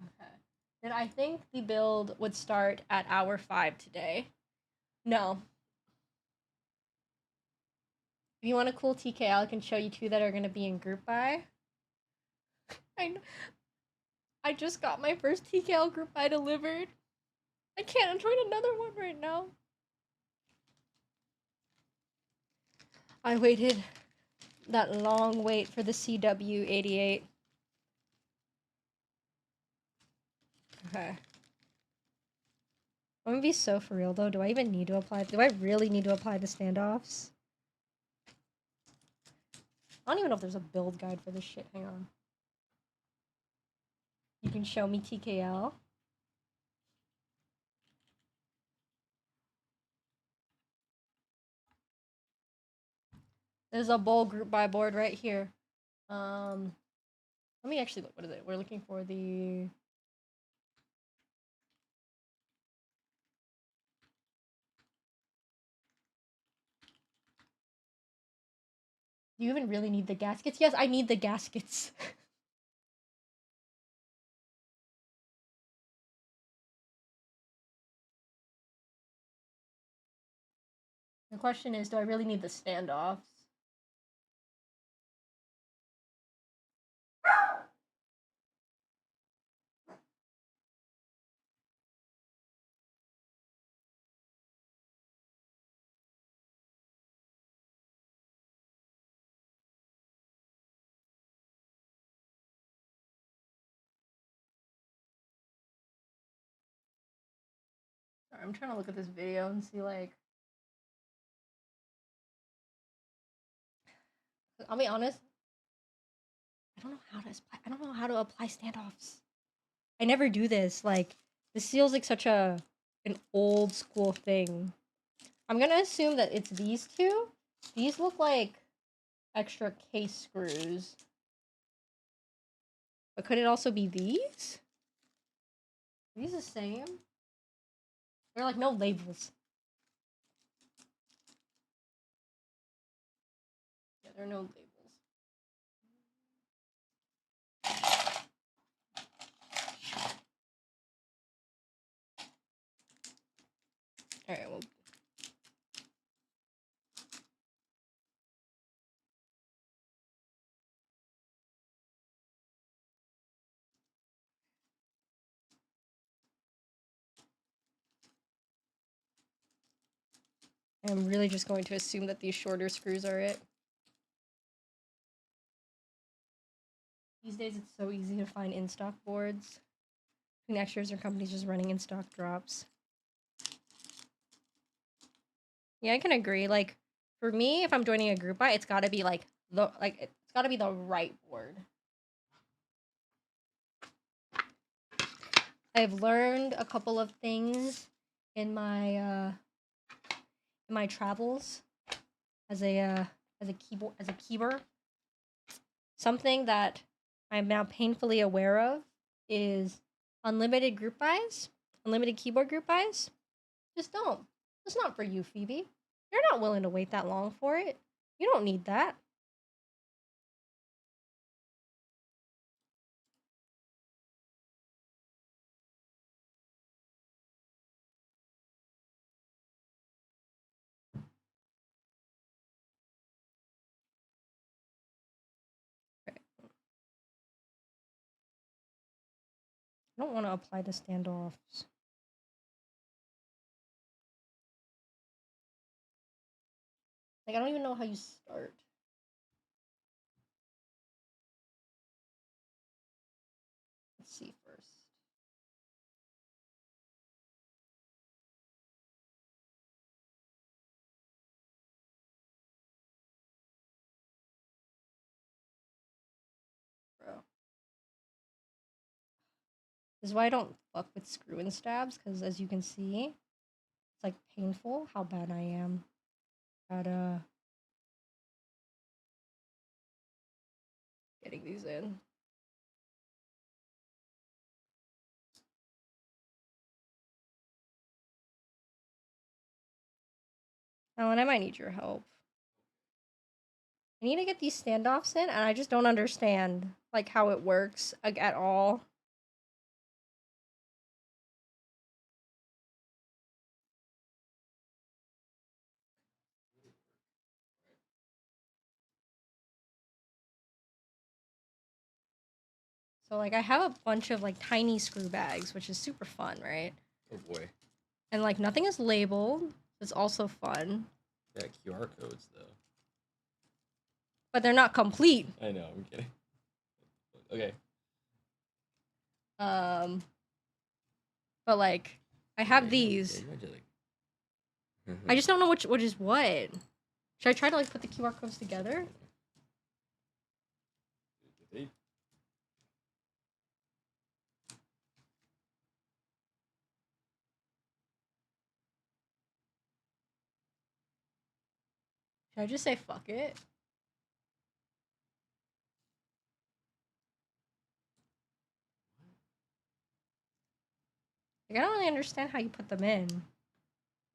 Okay. Then I think the build would start at hour 5 today. No. If you want a cool TKL, I can show you 2 that are gonna be in group buy. I just got my first TKL group buy delivered. I can't join another one right now. I waited that long wait for the CW88. Okay. I'm gonna be so for real though. Do I even need to apply? Do I really need to apply the standoffs? I don't even know if there's a build guide for this shit. Hang on. You can show me TKL. There's a bowl group by board right here. Let me actually look. What is it? We're looking for the... Do you even really need the gaskets? Yes, I need the gaskets. The question is, do I really need the standoffs? Sorry, I'm trying to look at this video and see, like... I'll be honest. I don't know how to apply standoffs. I never do this. Like, this feels like such an old school thing. I'm gonna assume that it's these 2. These look like extra case screws. But could it also be these? Are these the same? There are like no labels. Yeah, there are no labels. Alright, well... I'm really just going to assume that these shorter screws are it. These days it's so easy to find in-stock boards. Extras or companies just running in stock drops. Yeah, I can agree. Like, for me, if I'm joining a group buy, it's gotta be like it's gotta be the right board. I've learned a couple of things in my travels as a keyboard. Something that I'm now painfully aware of is unlimited group buys, unlimited keyboard group buys. Just don't. It's not for you, Phoebe. You're not willing to wait that long for it. You don't need that. I don't want to apply the standoffs. Like, I don't even know how you start. Let's see first. Bro. This is why I don't fuck with screw and stabs, because as you can see, it's like painful how bad I am at getting these in. Oh, and I might need your help. I need to get these standoffs in, and I just don't understand like how it works like, at all. So like I have a bunch of like tiny screw bags, which is super fun, right? Oh boy. And like nothing is labeled. It's also fun. Yeah, QR codes though. But they're not complete. I know, I'm kidding. Okay. But like I have these. I just don't know which is what. Should I try to like put the QR codes together? Should I just say fuck it? Like, I don't really understand how you put them in.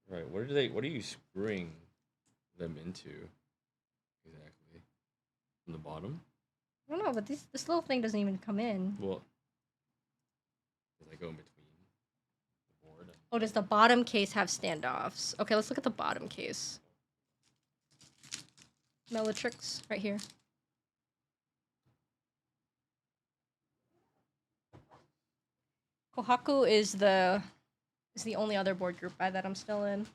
Right. What are you screwing them into? Exactly. From the bottom? I don't know, but this little thing doesn't even come in. Well, does that go in between the board? Oh, does the bottom case have standoffs? Okay, let's look at the bottom case. Dieelectrics, right here. Kohaku is the only other board group buy that I'm still in.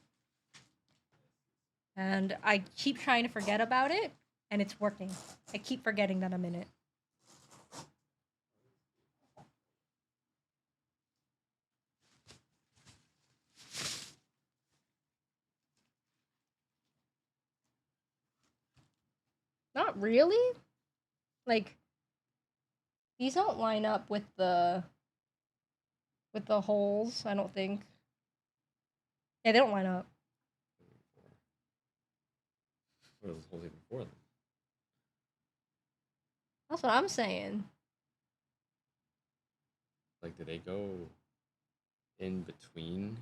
And I keep trying to forget about it, and it's working. I keep forgetting that I'm in it. Not really. Like, these don't line up with the holes, I don't think. Yeah, they don't line up. What are those holes even for them? That's what I'm saying. Like, do they go in between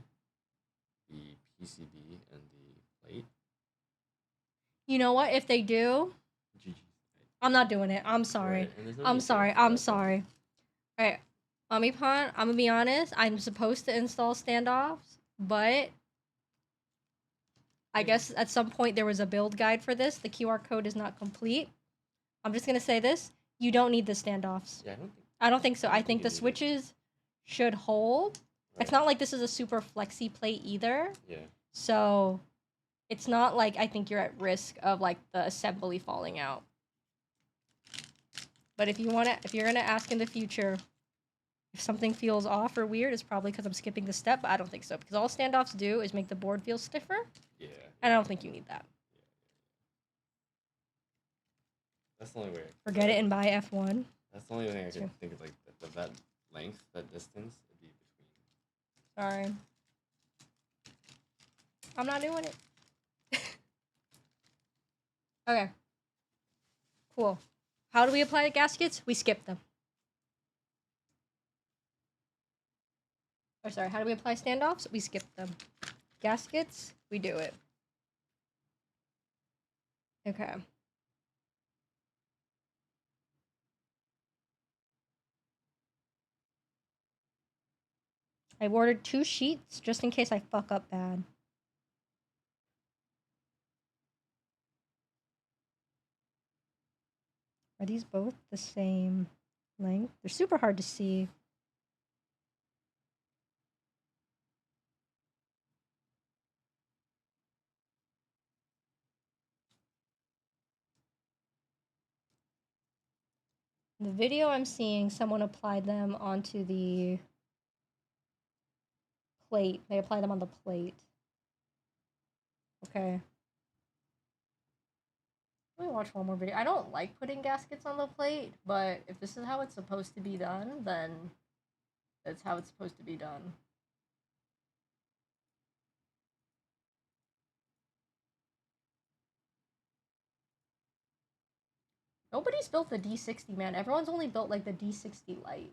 the PCB and the plate? You know what? If they do, GG. I'm not doing it. I'm sorry. Right, no I'm need to sorry. do I'm that. sorry. Alright. Omipon, I'm gonna be honest. I'm supposed to install standoffs, but I guess at some point there was a build guide for this. The QR code is not complete. I'm just gonna say this. You don't need the standoffs. Yeah, I don't think so. I think you the need it. switches should hold. Right. It's not like this is a super flexi plate either. Yeah. So it's not like I think you're at risk of like the assembly falling out. But if you're gonna ask in the future, If something feels off or weird, it's probably because I'm skipping the step, but I don't think so. Because all standoffs do is make the board feel stiffer. Yeah. And I don't think you need that. That's the only way. Forget it and buy F1. That's the only thing I can think of, like, that length, that distance, would be between. Sorry. I'm not doing it. Okay. Cool. How do we apply the gaskets? We skip them. Oh, sorry. How do we apply standoffs? We skip them. Gaskets? We do it. Okay. I ordered 2 sheets just in case I fuck up bad. Are these both the same length? They're super hard to see. The video I'm seeing, someone applied them onto the plate. They apply them on the plate. Okay. Let me watch one more video. I don't like putting gaskets on the plate, but if this is how it's supposed to be done, then that's how it's supposed to be done. Nobody's built the D60, man. Everyone's only built like the D60 Lite.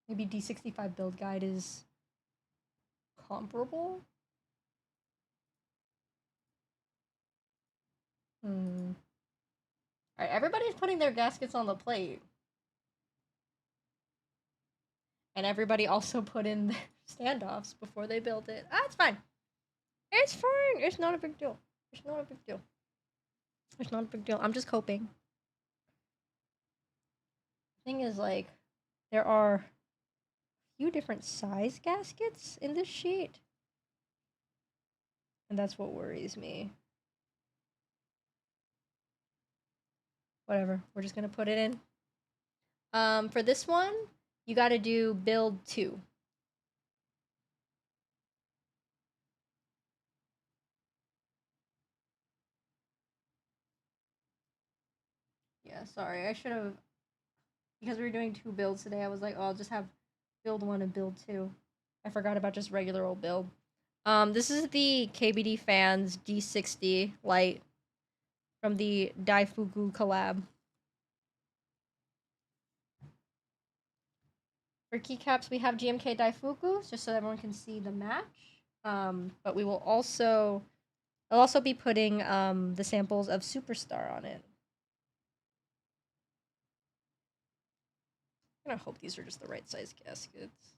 Maybe D65 build guide is comparable? Alright, everybody's putting their gaskets on the plate. And everybody also put in their standoffs before they built it. Ah, it's fine. It's fine. It's not a big deal. It's not a big deal. It's not a big deal. I'm just coping. Thing is, like, there are a few different size gaskets in this sheet. And that's what worries me. Whatever. We're just gonna put it in. For this one, you gotta do build 2. Yeah, sorry. I should have... Because we were doing 2 builds today, I was like, oh, I'll just have build 1 and build 2. I forgot about just regular old build. This is the KBDfans D60 Lite from the Daifuku collab. For keycaps, we have GMK Daifuku, just so everyone can see the match. But we will also... I'll also be putting the samples of Superstar on it. I'm gonna hope these are just the right size gaskets.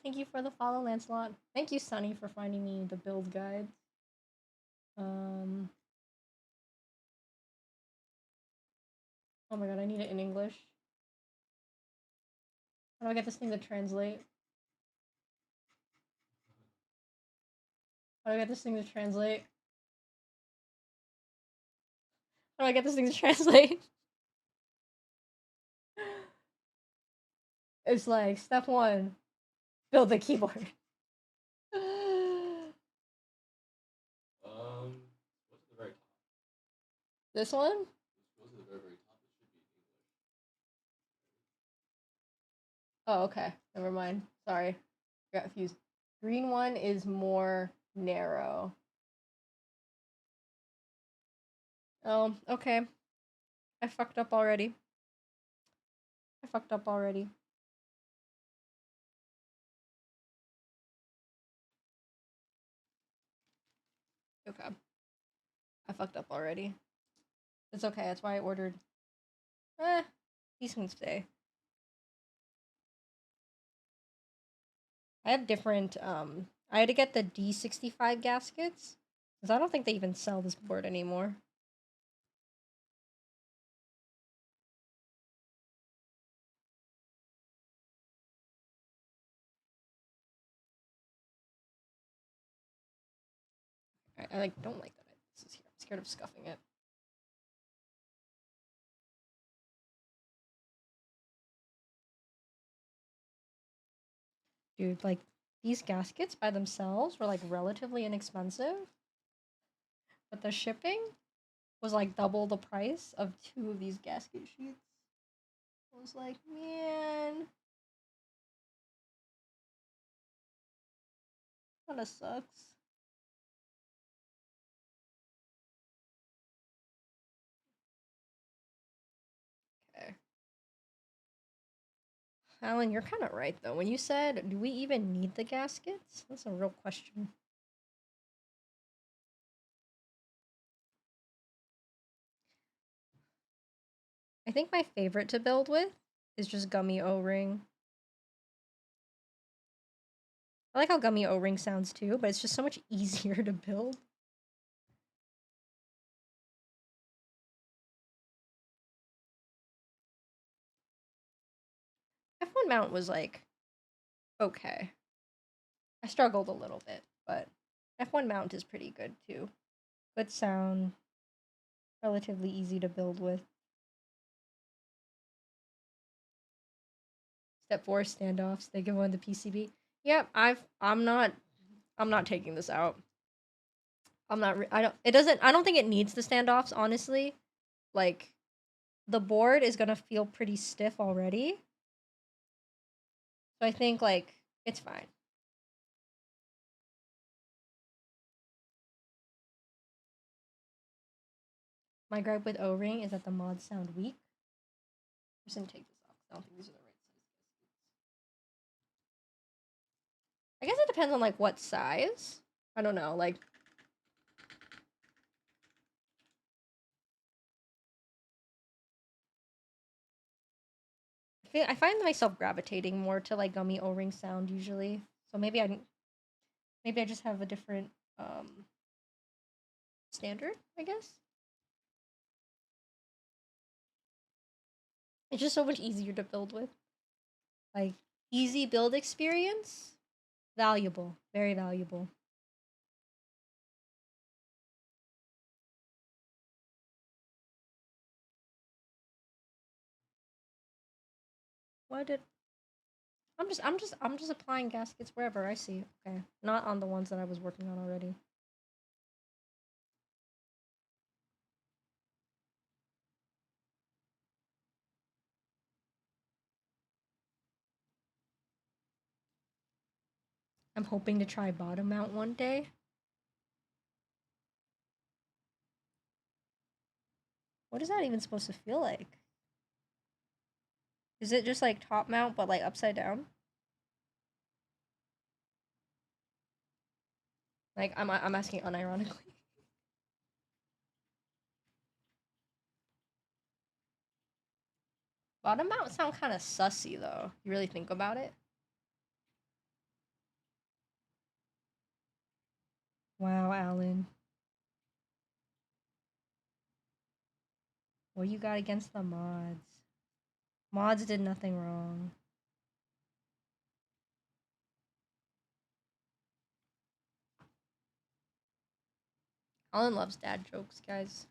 Thank you for the follow, Lancelot. Thank you, Sunny, for finding me the build guide. Oh my god, I need it in English. How do I get this thing to translate? How do I get this thing to translate? How do I get this thing to translate? It's like, step 1, build the keyboard. What's at the very top? This one? What's at the very, very top? It should be English. Oh, okay. Never mind. Sorry. Got confused. Green one is more narrow. Oh, okay. I fucked up already. Okay. I fucked up already. It's okay. That's why I ordered. These can stay. I have different. I had to get the D65 gaskets because I don't think they even sell this board anymore. I like don't like that this is here. I'm scared of scuffing it. Dude, like these gaskets by themselves were like relatively inexpensive, but the shipping was like double the price of 2 of these gasket sheets. I was like, man, kinda sucks. Okay. Alan, you're kind of right though. When you said, do we even need the gaskets? That's a real question. I think my favorite to build with is just gummy O-ring. I like how gummy O-ring sounds too, but it's just so much easier to build. F1 mount was like, okay. I struggled a little bit, but F1 mount is pretty good too. Good sound, relatively easy to build with. Step 4 standoffs. They give one the PCB. Yep, I'm not taking this out. I don't think it needs the standoffs, honestly. Like the board is going to feel pretty stiff already. So I think like it's fine. My gripe with O-ring is that the mods sound weak. I'm just gonna take this off. I don't think these are the right size. I guess it depends on like what size. I don't know, like I find myself gravitating more to like gummy O-ring sound usually. So maybe I just have a different standard, I guess. It's just so much easier to build with. Like easy build experience, valuable, very valuable. I'm just applying gaskets wherever I see. Okay, not on the ones that I was working on already. I'm hoping to try bottom mount one day. What is that even supposed to feel like? Is it just like top mount but like upside down? Like I'm asking unironically. Bottom mount sound kind of sussy though. You really think about it? Wow, Alan. What you got against the mods? Mods did nothing wrong. Alan loves dad jokes, guys.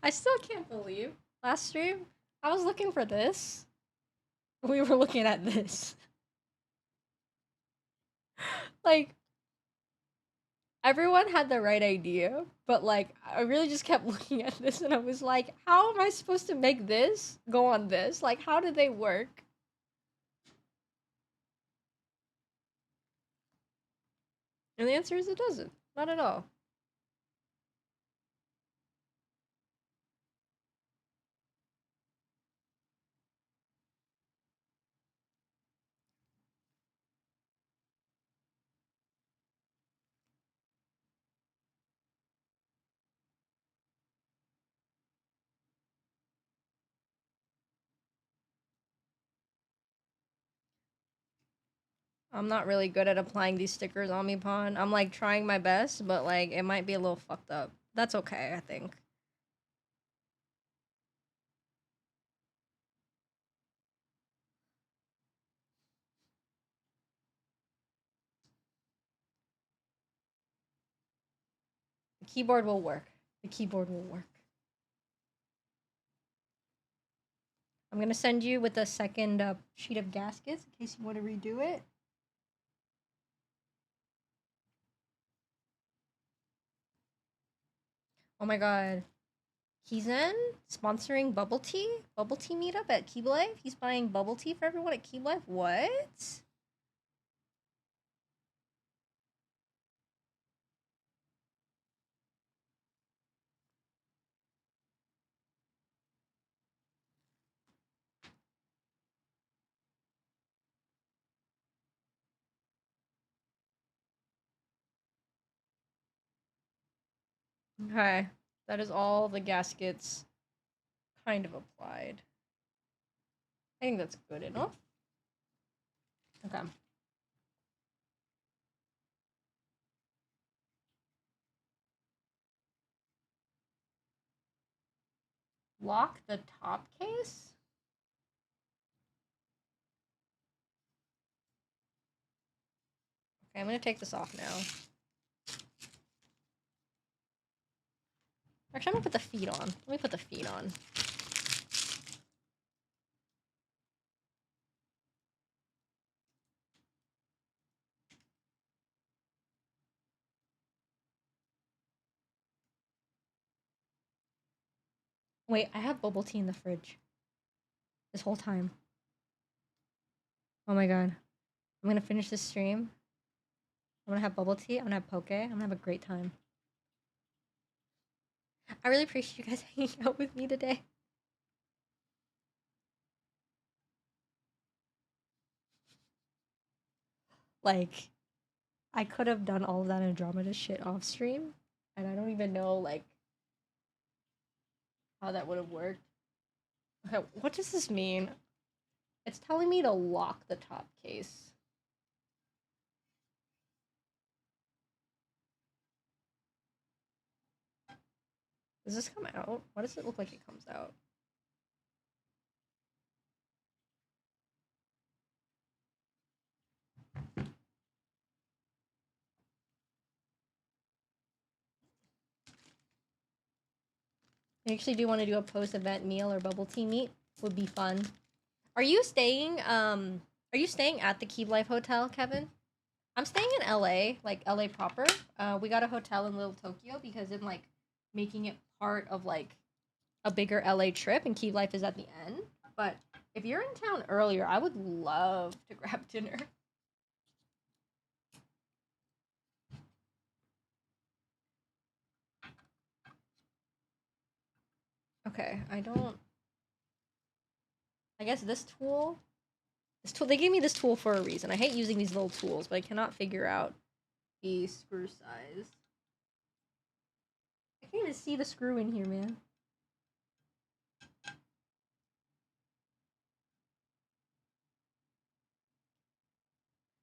I still can't believe last stream I was looking for this. We were looking at this. Like everyone had the right idea, but like I really just kept looking at this and I was like, how am I supposed to make this go on this? Like how do they work? And the answer is it doesn't. Not at all. I'm not really good at applying these stickers on me, Pawn. I'm like trying my best, but like it might be a little fucked up. That's okay, I think. The keyboard will work. The keyboard will work. I'm gonna send you with a second sheet of gaskets in case you want to redo it. Oh my god. Kizen sponsoring bubble tea meetup at Keeb Life. He's buying bubble tea for everyone at Keeb Life. What? Okay, that is all the gaskets kind of applied. I think that's good enough. Okay. Lock the top case? Okay, I'm gonna take this off now. Actually, I'm gonna put the feet on. Let me put the feet on. Wait, I have bubble tea in the fridge. This whole time. Oh my god. I'm gonna finish this stream. I'm gonna have bubble tea. I'm gonna have poke. I'm gonna have a great time. I really appreciate you guys hanging out with me today. Like, I could have done all of that Andromeda shit off stream, and I don't even know, like, how that would have worked. Okay, what does this mean? It's telling me to lock the top case. Does this come out? Why does it look like it comes out? I actually do want to do a post-event meal or bubble tea meet. Would be fun. Are you staying at the Keeb Life Hotel, Kevin? I'm staying in LA, like LA proper. We got a hotel in Little Tokyo because I'm like making it part of like a bigger LA trip, and Keeb Life is at the end. But if you're in town earlier, I would love to grab dinner. Okay, I guess this tool, they gave me this tool for a reason. I hate using these little tools, but I cannot figure out the screw size. I can't even see the screw in here, man.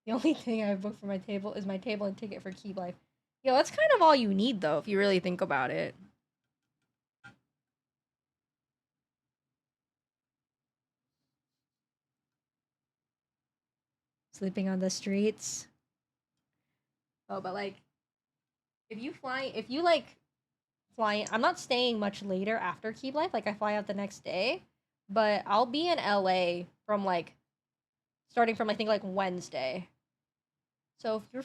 The only thing I've booked for my table is my table and ticket for Keeb Life. Yo, that's kind of all you need, though, if you really think about it. Sleeping on the streets. Oh, but like, if you fly, I'm not staying much later after Keeb Life. Like, I fly out the next day, but I'll be in LA from like, starting from I think like Wednesday. So if you're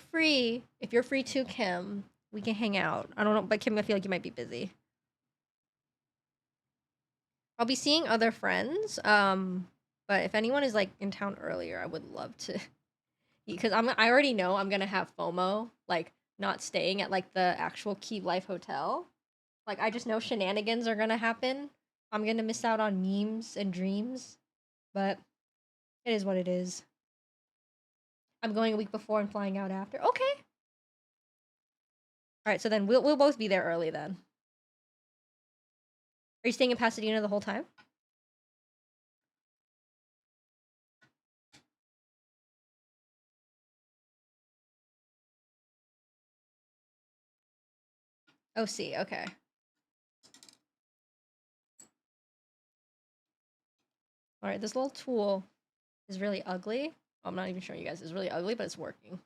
free too, Kim, we can hang out. I don't know, but Kim, I feel like you might be busy. I'll be seeing other friends. But if anyone is like in town earlier, I would love to, because I already know I'm gonna have FOMO. Like not staying at like the actual Key Life Hotel. Like I just know shenanigans are gonna happen. I'm gonna miss out on memes and dreams, but it is what it is. I'm going a week before and flying out after. Okay. All right, so then we'll both be there early then. Are you staying in Pasadena the whole time? Oh, see, okay. All right, this little tool is really ugly. Oh, I'm not even showing you guys. It's really ugly, but it's working.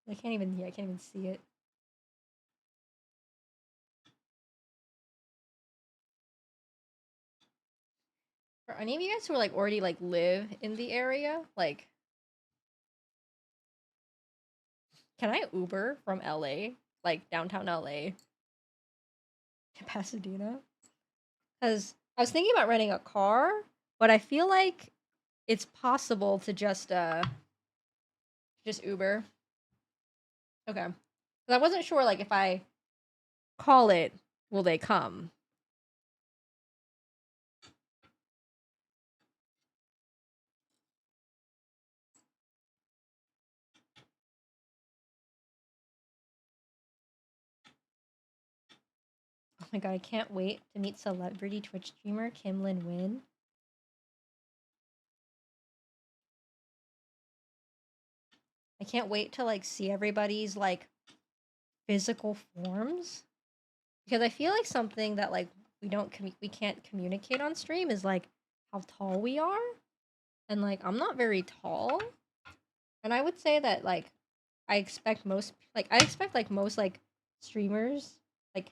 I can't even see it. For any of you guys who are like already like live in the area, like, can I Uber from LA, like downtown LA, to Pasadena? Because I was thinking about renting a car, but I feel like it's possible to just Uber. Okay. Because I wasn't sure like if I call it, will they come? Oh my god, I can't wait to meet celebrity Twitch streamer Kim Lin Win. I can't wait to like see everybody's like physical forms, because I feel like something that like we can't communicate on stream is like how tall we are, and like I'm not very tall, and I would say that like I expect most like streamers, like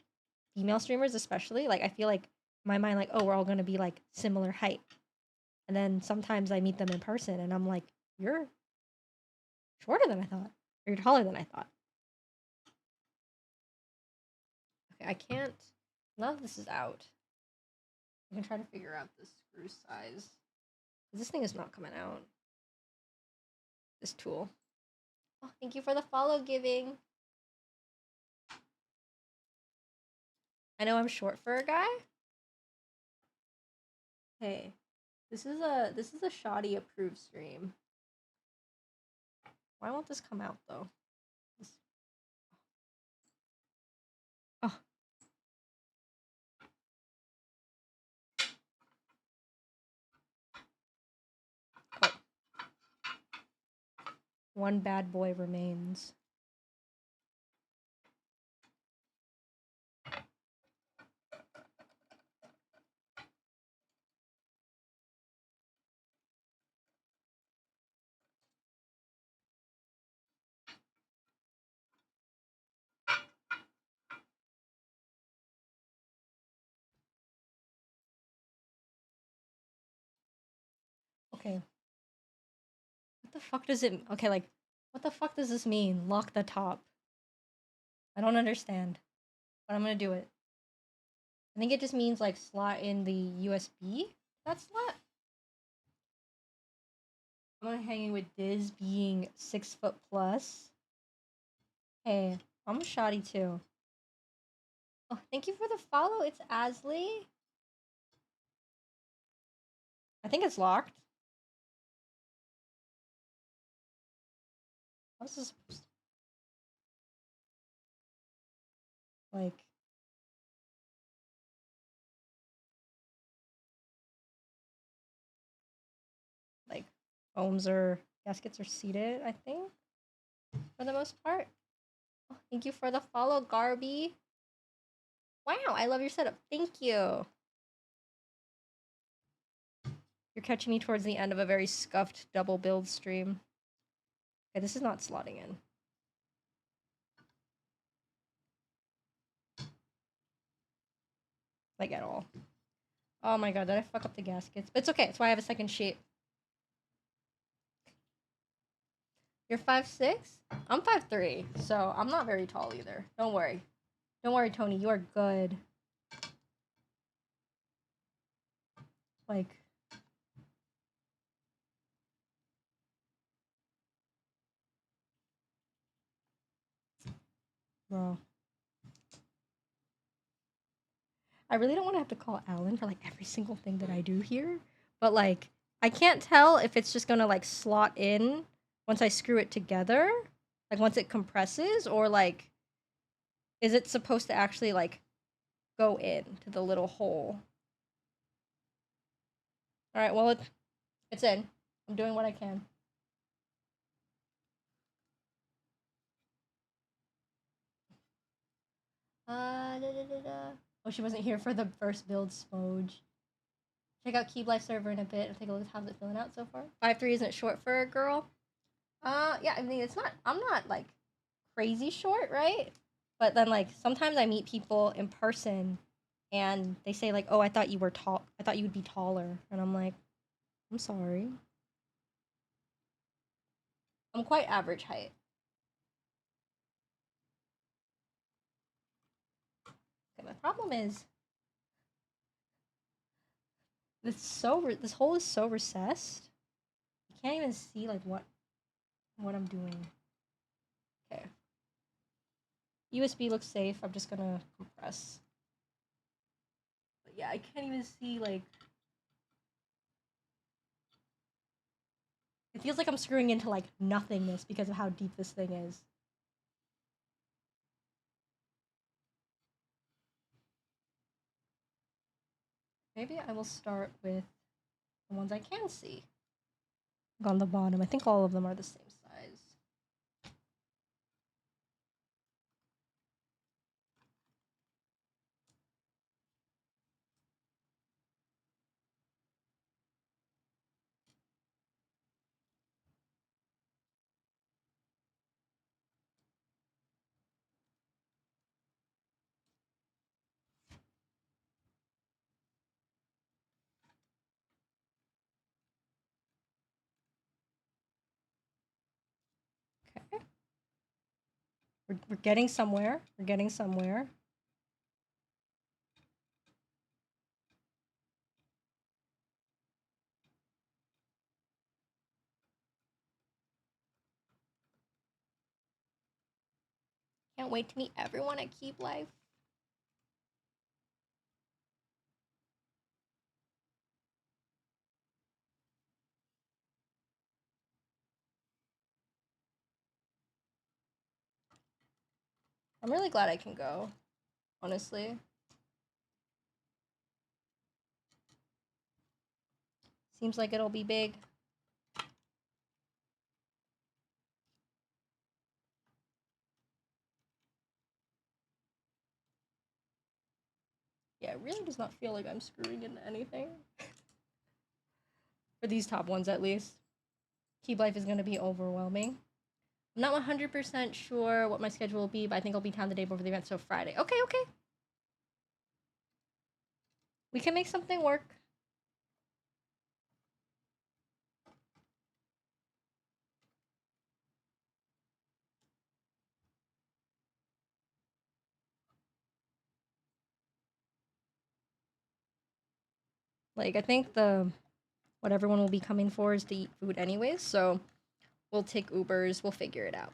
female streamers especially, like I feel like in my mind like, oh, we're all gonna be like similar height, and then sometimes I meet them in person and I'm like, you're shorter than I thought, or you're taller than I thought. Okay, I can't. None of this is out. I can try to figure out the screw size. This thing is not coming out. This tool. Oh, thank you for the follow giving. I know I'm short for a guy. Hey, this is a shoddy approved stream. Why won't this come out though? Oh. Oh. One bad boy remains. Okay. What the fuck does it... Okay, like, what the fuck does this mean? Lock the top. I don't understand. But I'm gonna do it. I think it just means, like, slot in the USB? That slot? I'm hanging with Diz being 6'+". Hey, I'm a shoddy too. Oh, thank you for the follow. It's Asley. I think it's locked. How's this supposed to... like ohms or gaskets are seated, I think, for the most part. Oh, thank you for the follow, Garby. Wow, I love your setup. Thank you. You're catching me towards the end of a very scuffed double build stream. Okay, this is not slotting in. Like, at all. Oh my god, did I fuck up the gaskets? But it's okay, that's why I have a second shape. You're 5'6"? I'm 5'3", so I'm not very tall either. Don't worry. Don't worry, Tony, you are good. Like, bro. I really don't want to have to call Alan for like every single thing that I do here, but like I can't tell if it's just gonna like slot in once I screw it together, like once it compresses, or like is it supposed to actually like go in to the little hole? All right, well it's in. I'm doing what I can. Oh, she wasn't here for the first build, Smoj. Check out KeyBlife server in a bit and take a look at how's it filling out so far. 5'3" isn't short for a girl. Yeah, I mean it's not. I'm not like crazy short, right? But then like sometimes I meet people in person, and they say like, "Oh, I thought you were tall. I thought you would be taller," and I'm like, "I'm sorry. I'm quite average height." Okay, my problem is this hole is so recessed. You can't even see like what I'm doing. Okay. USB looks safe. I'm just gonna compress. But yeah, I can't even see like. It feels like I'm screwing into like nothingness because of how deep this thing is. Maybe I will start with the ones I can see. On the bottom, I think all of them are the same size. Okay. We're getting somewhere. We're getting somewhere. Can't wait to meet everyone at Keep Life. I'm really glad I can go, honestly. Seems like it'll be big. Yeah, it really does not feel like I'm screwing into anything. For these top ones, at least. Keep Life is going to be overwhelming. I'm not 100% sure what my schedule will be, but I think I'll be town the day before the event, so Friday. Okay, okay. We can make something work. Like, I think what everyone will be coming for is to eat food anyways, so we'll take Ubers, we'll figure it out.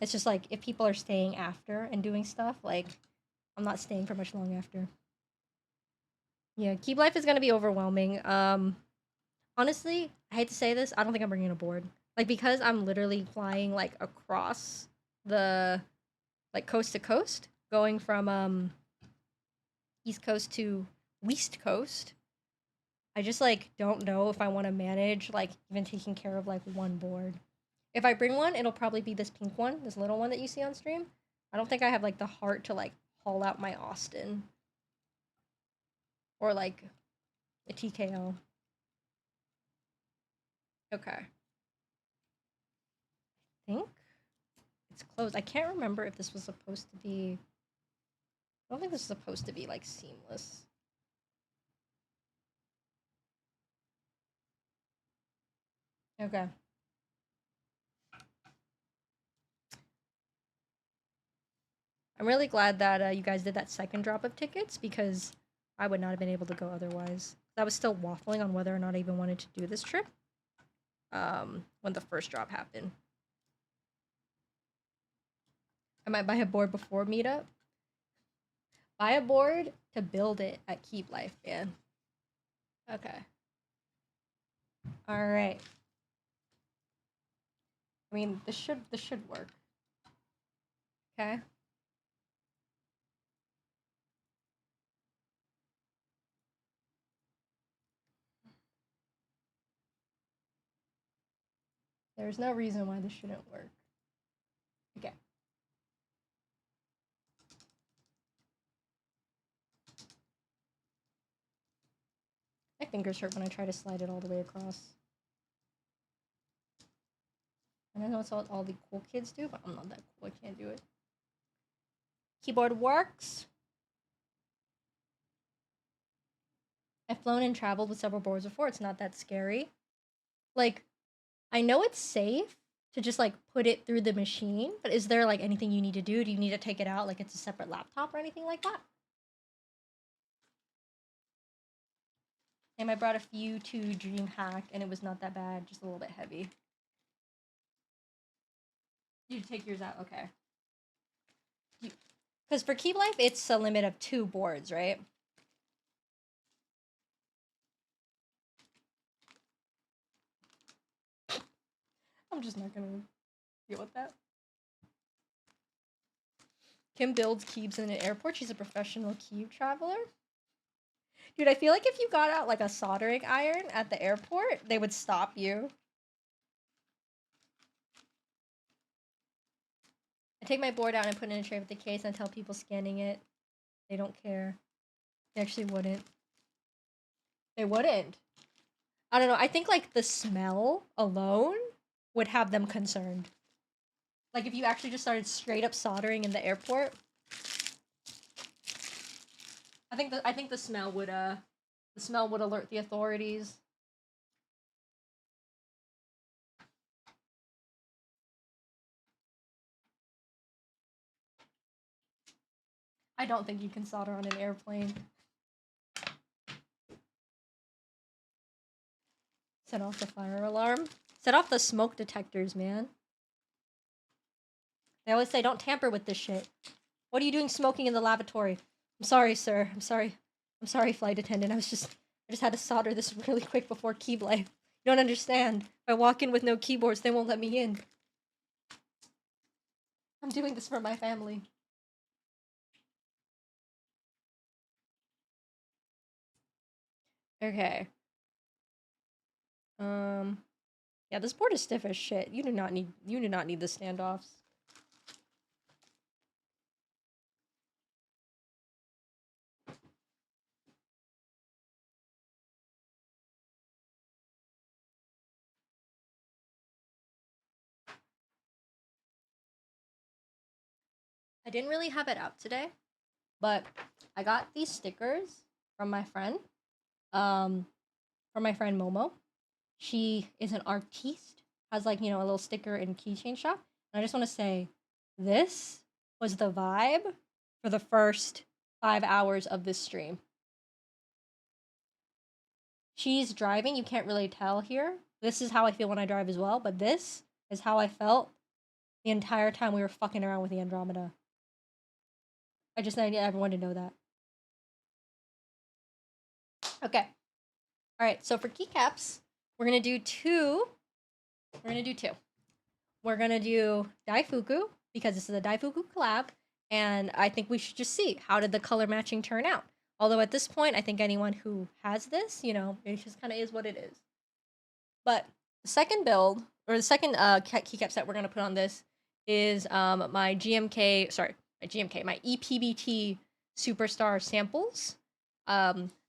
It's just like, if people are staying after and doing stuff, like, I'm not staying for much long after. Yeah, Keep Life is gonna be overwhelming. Honestly, I hate to say this, I don't think I'm bringing a board. Like, because I'm literally flying, like, across the, like, coast to coast, going from, East Coast to West Coast, I just, like, don't know if I want to manage, like, even taking care of, like, one board. If I bring one, it'll probably be this pink one, this little one that you see on stream. I don't think I have, like, the heart to, like, haul out my Austin. Or, like, a TKO. Okay. I think it's closed. I can't remember if this was supposed to be... I don't think this is supposed to be, like, seamless. Okay. I'm really glad that you guys did that second drop of tickets, because I would not have been able to go otherwise. I was still waffling on whether or not I even wanted to do this trip when the first drop happened. I might buy a board before meetup. Buy a board to build it at Keep Life, man. Okay. All right. I mean, this should work. Okay. There's no reason why this shouldn't work. Okay. My fingers hurt when I try to slide it all the way across. And I know it's what all the cool kids do, but I'm not that cool. I can't do it. Keyboard works. I've flown and traveled with several boards before. It's not that scary. Like, I know it's safe to just, like, put it through the machine, but is there, like, anything you need to do? Do you need to take it out like it's a separate laptop or anything like that? And I brought a few to DreamHack, and it was not that bad, just a little bit heavy. You take yours out? Okay. Because for Keep Life, it's a limit of 2 boards, right? I'm just not gonna deal with that. Kim builds keeps in an airport. She's a professional cube traveler. Dude, I feel like if you got out like a soldering iron at the airport, they would stop you. I take my board out and put it in a tray with the case and I tell people scanning it. They don't care. They actually wouldn't. They wouldn't. I don't know. I think like the smell alone would have them concerned. Like if you actually just started straight up soldering in the airport. I think the smell would alert the authorities. I don't think you can solder on an airplane. Set off the fire alarm. Set off the smoke detectors, man. They always say don't tamper with this shit. What are you doing smoking in the lavatory? I'm sorry, sir. I'm sorry. I'm sorry, flight attendant. I just had to solder this really quick before key life. You don't understand. If I walk in with no keyboards, they won't let me in. I'm doing this for my family. Okay. Yeah, this board is stiff as shit. You do not need the standoffs. I didn't really have it out today, but I got these stickers from my friend. From my friend Momo. She is an artiste, has like, you know, a little sticker and keychain shop. And I just want to say, this was the vibe for the first 5 hours of this stream. She's driving, you can't really tell here. This is how I feel when I drive as well, but this is how I felt the entire time we were fucking around with the Andromeda. I just need everyone to know that. Okay. Alright, so for keycaps, we're gonna do two. We're gonna do Daifuku, because this is a Daifuku collab, and I think we should just see how did the color matching turn out. Although at this point, I think anyone who has this, you know, it just kind of is what it is. But the second build, or the second keycap set we're gonna put on this is my ePBT Superstar samples.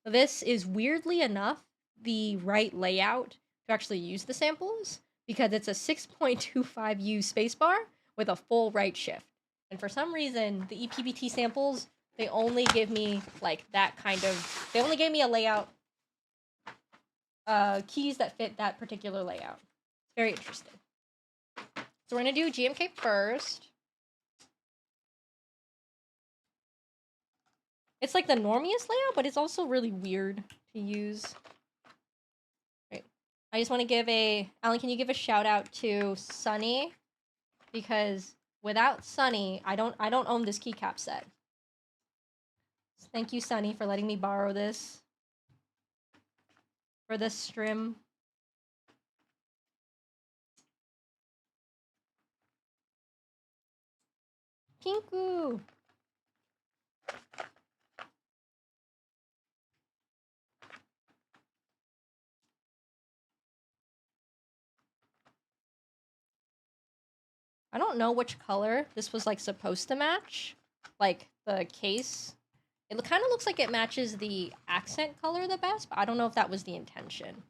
This is weirdly enough the right layout to actually use the samples, because it's a 6.25U spacebar with a full right shift. And for some reason, the ePBT samples, they only give me like that kind of, they only gave me a layout, keys that fit that particular layout. It's very interesting. So we're gonna do GMK first. It's like the normiest layout, but it's also really weird to use. Right. I just want to give Alan, can you give a shout out to Sunny? Because without Sunny, I don't own this keycap set. Thank you, Sunny, for letting me borrow this for this stream. Pinku! I don't know which color this was like supposed to match. Like the case. It kind of looks like it matches the accent color the best, but I don't know if that was the intention.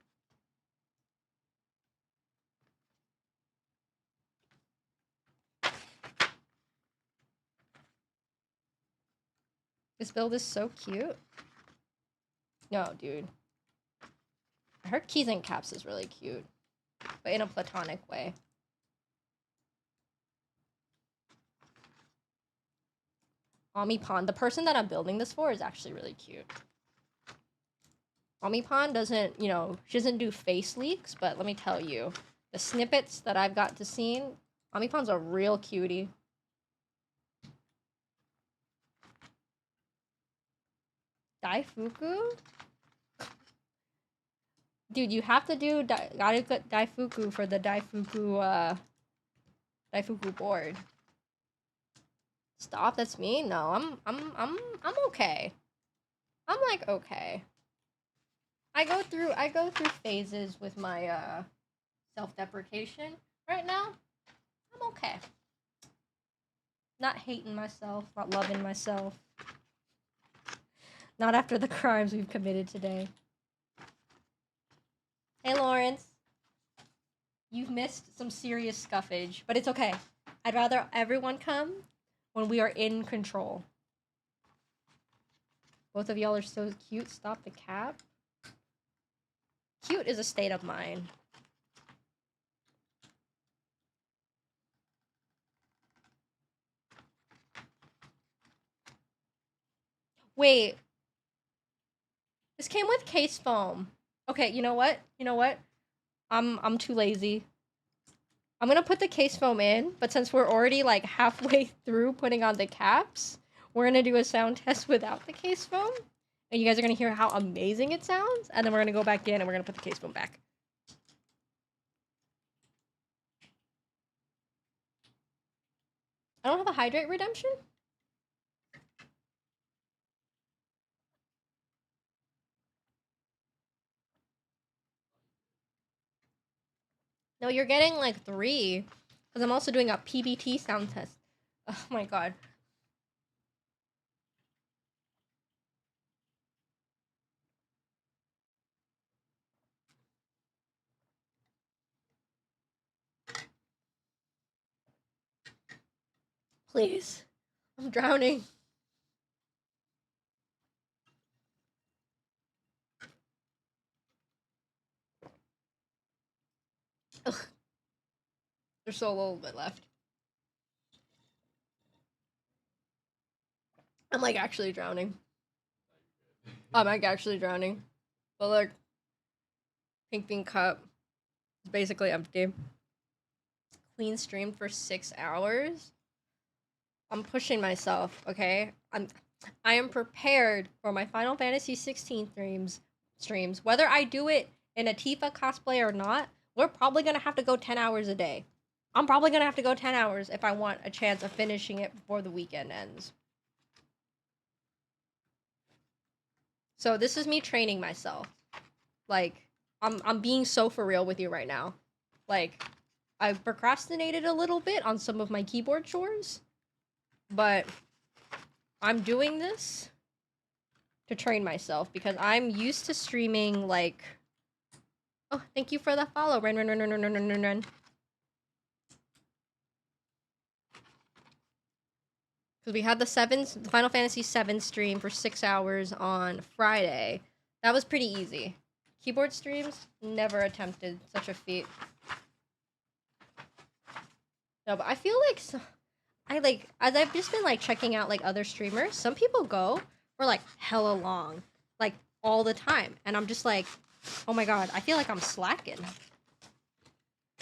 This build is so cute. No, dude. Her keys and caps is really cute, but in a platonic way. Omipon, the person that I'm building this for is actually really cute. Omipon doesn't, you know, she doesn't do face leaks, but let me tell you, the snippets that I've got to see, Omipon's a real cutie. Daifuku? Dude, you have to do Daifuku for the Daifuku board. Stop, that's me? No, I'm okay. I'm like okay. I go through phases with my self-deprecation right now. I'm okay. Not hating myself, not loving myself. Not after the crimes we've committed today. Hey Lawrence. You've missed some serious scuffage, but it's okay. I'd rather everyone come when we are in control. Both of y'all are so cute. Stop the cap. Cute is a state of mind. Wait. This came with case foam. Okay, you know what? You know what? I'm too lazy. I'm gonna put the case foam in, but since we're already like halfway through putting on the caps, we're gonna do a sound test without the case foam. And you guys are gonna hear how amazing it sounds, and then we're gonna go back in and we're gonna put the case foam back. I don't have a hydrate redemption? No, you're getting like 3. Because I'm also doing a PBT sound test. Oh my god. Please. I'm drowning. Ugh. There's so a little bit left. I'm like actually drowning. I'm like actually drowning. But like, pink bean cup is basically empty. Clean stream for 6 hours. I'm pushing myself, okay? I am prepared for my Final Fantasy 16 streams. Whether I do it in a Tifa cosplay or not, we're probably gonna have to go 10 hours a day. I'm probably gonna have to go 10 hours if I want a chance of finishing it before the weekend ends. So this is me training myself. Like, I'm being so for real with you right now. Like, I've procrastinated a little bit on some of my keyboard chores, but I'm doing this to train myself because I'm used to streaming like... Oh, thank you for the follow. Run. Because we had the Final Fantasy 7 stream for 6 hours on Friday. That was pretty easy. Keyboard streams, never attempted such a feat. No, but I feel like... as I've just been like checking out like other streamers, some people go for like hella long, like all the time. And I'm just like, oh my god, I feel like I'm slacking.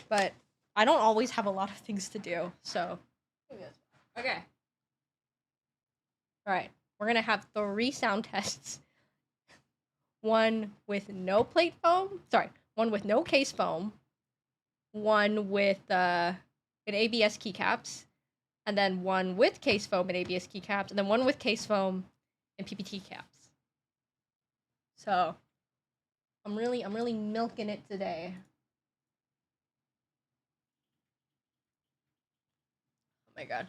But I don't always have a lot of things to do, so. Okay. Alright, we're gonna have 3 sound tests. One with no plate foam, sorry, one with no case foam, one with an ABS keycaps, and then one with case foam and ABS keycaps, and then one with case foam and PPT caps. So I'm really milking it today. Oh my god.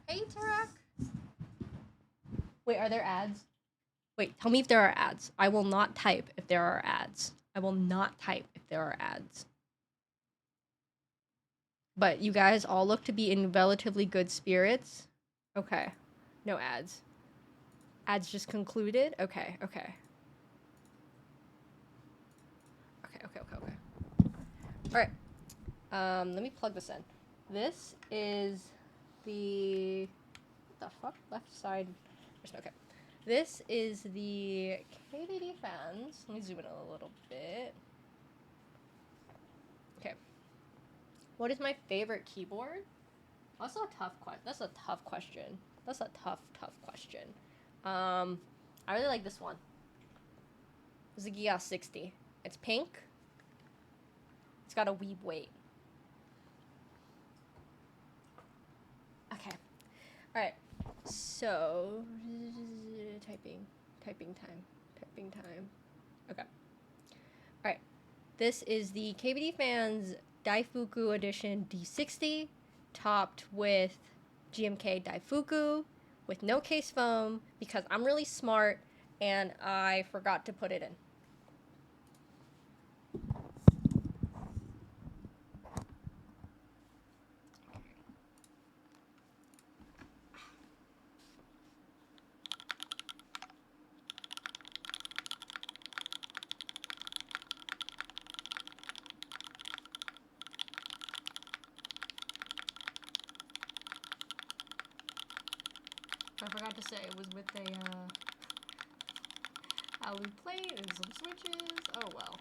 Hey Tarak. Wait, are there ads? Wait, tell me if there are ads. I will not type if there are ads. I will not type if there are ads. But you guys all look to be in relatively good spirits. Okay. No ads. Ads just concluded? Okay, okay. Okay. Alright. Let me plug this in. This is the... What the fuck? Left side. Okay. This is the KBDfans. Let me zoom in a little bit. Okay. What is my favorite keyboard? That's a tough question. That's a tough question. I really like this one. This is a GMK 60. It's pink. It's got a weeb weight. Okay. Alright. So typing time. Okay. Alright. This is the KBDfans Daifuku edition D60, topped with GMK Daifuku, with no case foam, because I'm really smart and I forgot to put it in. I forgot to say it was with a alu plate and some switches. Oh well.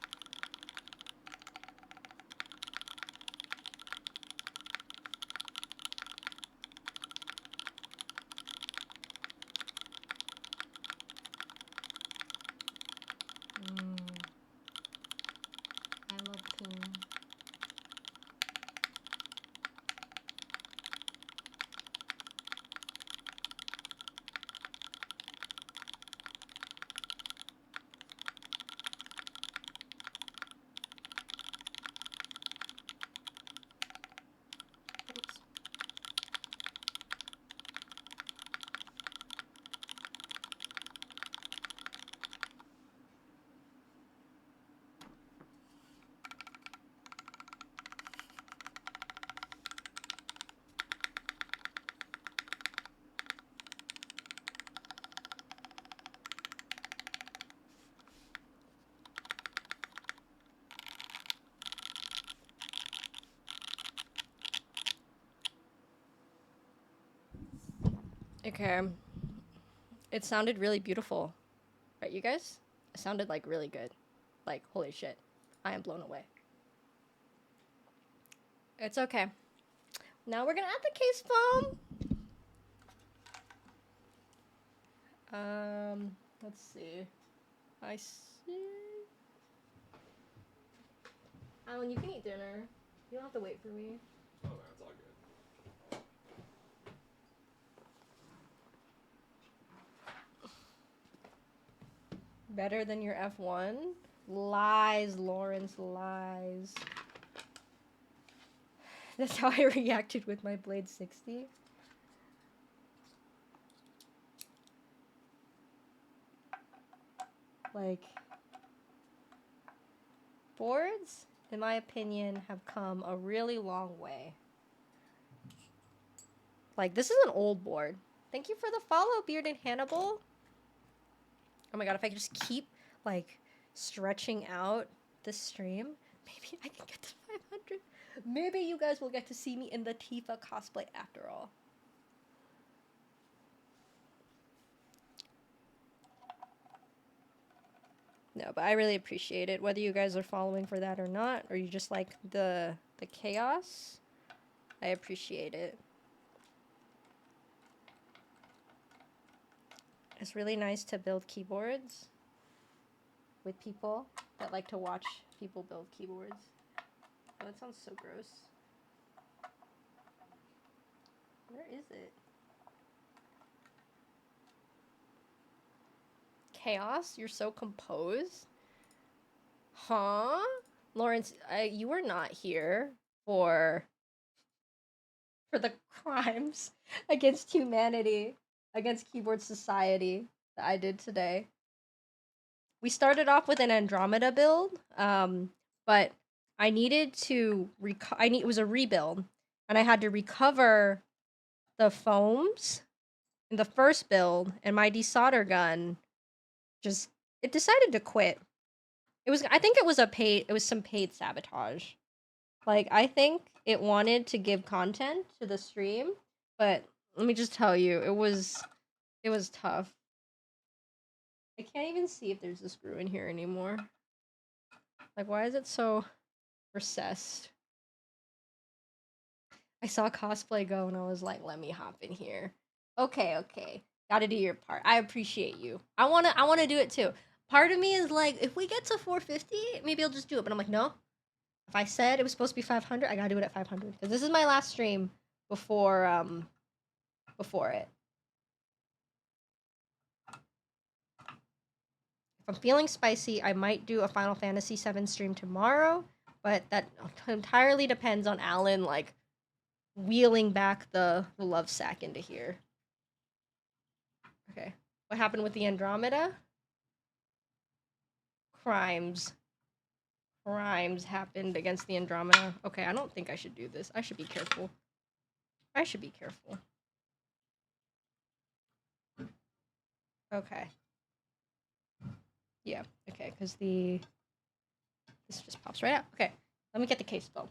I love Coon. Okay. It sounded really beautiful. Right, you guys? It sounded like really good. Like, holy shit. I am blown away. It's okay. Now we're gonna add the case foam. Let's see. I see. Alan, you can eat dinner. You don't have to wait for me. Oh, that's all good. Better than your F1? Lies, Lawrence, lies. That's how I reacted with my Blade 60. Like, boards, in my opinion, have come a really long way. Like, this is an old board. Thank you for the follow, Beard and Hannibal. Oh my god, if I could just keep, like, stretching out this stream, maybe I can get to 500. Maybe you guys will get to see me in the Tifa cosplay after all. No, but I really appreciate it, whether you guys are following for that or not, or you just like the chaos. I appreciate it. It's really nice to build keyboards with people that like to watch people build keyboards. Oh, that sounds so gross. Where is it? Chaos? You're so composed? Huh? Lawrence, you were not here for the crimes against humanity, against keyboard society that I did today. We started off with an Andromeda build, but I needed to it was a rebuild, and I had to recover the foams in the first build, and my desolder gun it decided to quit. I think it was some paid sabotage. Like, I think it wanted to give content to the stream, but let me just tell you, it was tough. I can't even see if there's a screw in here anymore. Like, why is it so recessed? I saw cosplay go and I was like, let me hop in here. Okay. Gotta do your part. I appreciate you. I wanna do it too. Part of me is like, if we get to 450, maybe I'll just do it. But I'm like, no. If I said it was supposed to be 500, I gotta do it at 500. Because this is my last stream before it. If I'm feeling spicy, I might do a Final Fantasy VII stream tomorrow, but that entirely depends on Alan, like, wheeling back the love sack into here. Okay. What happened with the Andromeda? Crimes happened against the Andromeda. Okay, I don't think I should do this. I should be careful. Okay. Yeah, okay, because this just pops right out. Okay, let me get the case though.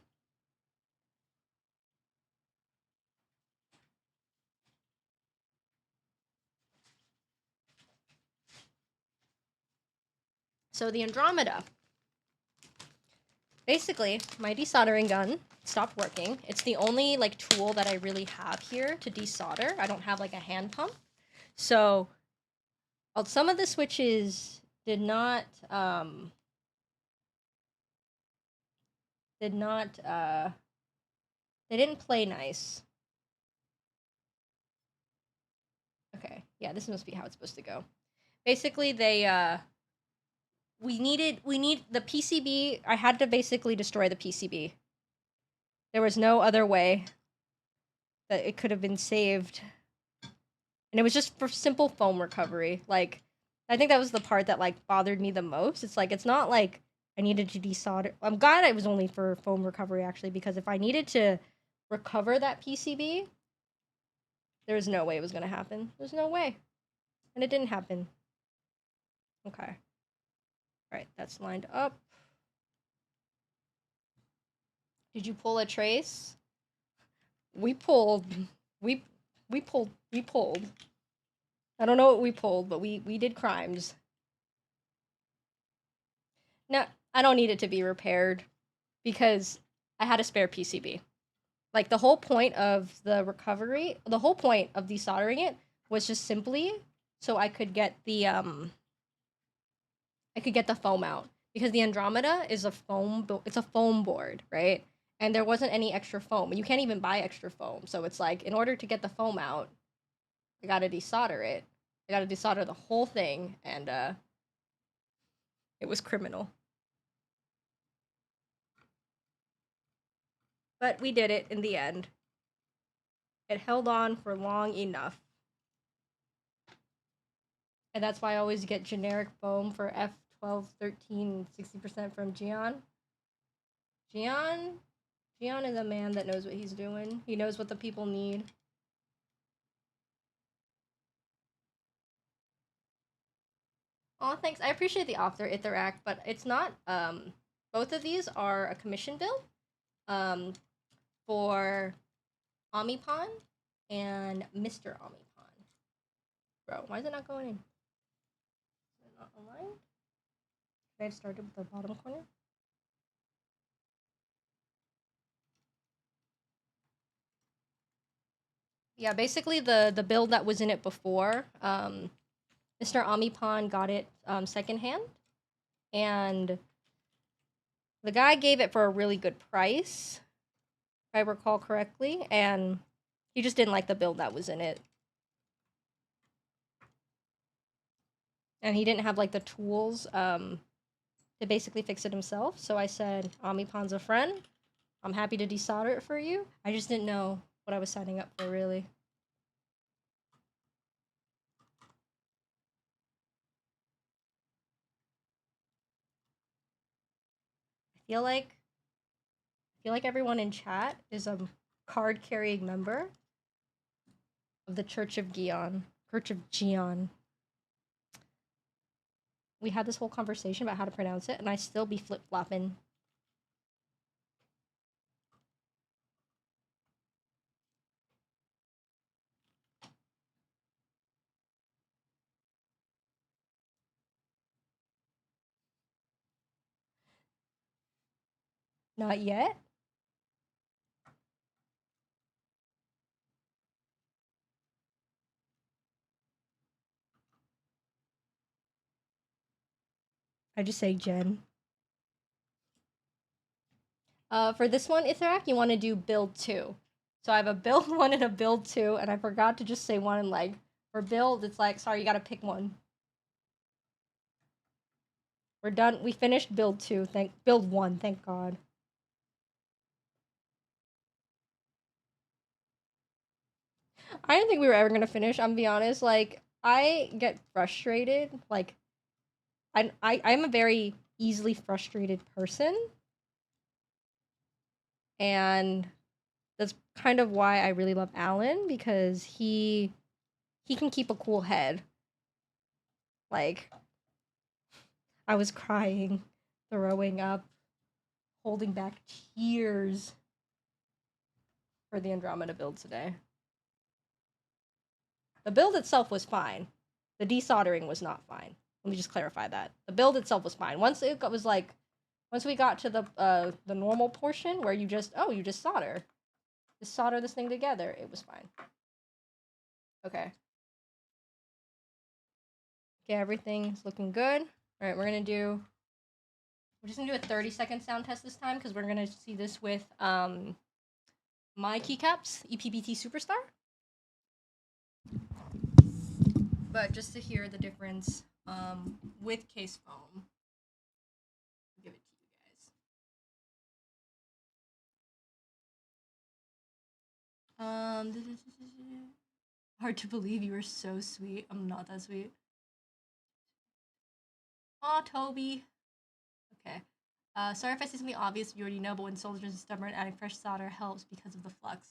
So the Andromeda. Basically, my desoldering gun stopped working. It's the only, like, tool that I really have here to desolder. I don't have, like, a hand pump. So, some of the switches did not, they didn't play nice. Okay, yeah, this must be how it's supposed to go. Basically, we need the PCB. I had to basically destroy the PCB. There was no other way that it could have been saved. And it was just for simple foam recovery. Like, I think that was the part that, like, bothered me the most. It's like, it's not like I needed to desolder. I'm glad it was only for foam recovery, actually, because if I needed to recover that PCB, there was no way it was going to happen. There's no way. And it didn't happen. Okay. All right, that's lined up. Did you pull a trace? We pulled. We pulled. I don't know what we pulled, but we did crimes. No, I don't need it to be repaired because I had a spare PCB. Like, the whole point of the recovery, the whole point of desoldering it was just simply so I could get the foam out, because the Andromeda is it's a foam board, right? And there wasn't any extra foam. You can't even buy extra foam. So it's like, in order to get the foam out, I gotta desolder it. I gotta desolder the whole thing, and it was criminal. But we did it in the end. It held on for long enough. And that's why I always get generic foam for F12, 13, 60% from Gian. Gian is a man that knows what he's doing. He knows what the people need. Oh, thanks. I appreciate the offer, Itheract, but it's not, both of these are a commission build, for Omnipon and Mr. Omnipon. Bro, why is it not going in? Is it not online? I started with the bottom corner. Yeah, basically the build that was in it before, Mr. Omipon got it secondhand, and the guy gave it for a really good price, if I recall correctly, and he just didn't like the build that was in it. And he didn't have like the tools to basically fix it himself. So I said, Omipon's a friend. I'm happy to desolder it for you. I just didn't know what I was signing up for, really. I feel like everyone in chat is a card-carrying member of the Church of Gion. Church of Gion. We had this whole conversation about how to pronounce it, and I still be flip-flopping. Not yet? I just say Jen. For this one, Ithrak, you want to do build 2. So I have a build 1 and a build 2, and I forgot to just say one, and like, for build, it's like, sorry, you gotta pick one. We're done. We finished build 2. Build 1, thank God. I didn't think we were ever gonna finish, I'm gonna be honest. Like, I get frustrated. Like, I'm a very easily frustrated person. And that's kind of why I really love Alan, because he can keep a cool head. Like, I was crying, throwing up, holding back tears for the Andromeda build today. The build itself was fine. The desoldering was not fine. Let me just clarify that. The build itself was fine. Once we got to the normal portion where you just solder. Just solder this thing together, it was fine. Okay. Okay, everything's looking good. Alright, we're just gonna do a 30-second sound test this time, because we're gonna see this with my Keycaps, ePBT Superstar. But just to hear the difference with case foam, I'll give it to you guys. Hard to believe you were so sweet. I'm not that sweet. Aw, Toby. Okay. Sorry if I say something obvious you already know, but when soldiers are stubborn, adding fresh solder helps because of the flux.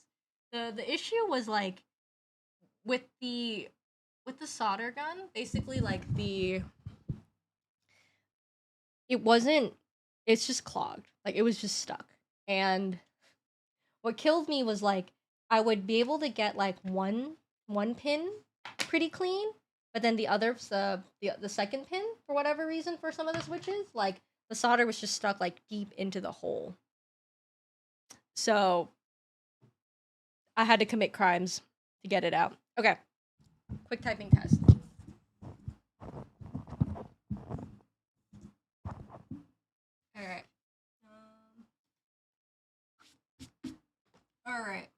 The issue was like with the solder gun, basically like it's just clogged. Like, it was just stuck. And what killed me was like I would be able to get like one pin pretty clean, but then the other the second pin, for whatever reason, for some of the switches, like the solder was just stuck like deep into the hole. So I had to commit crimes to get it out. Okay. Quick typing test. Alright. Alright.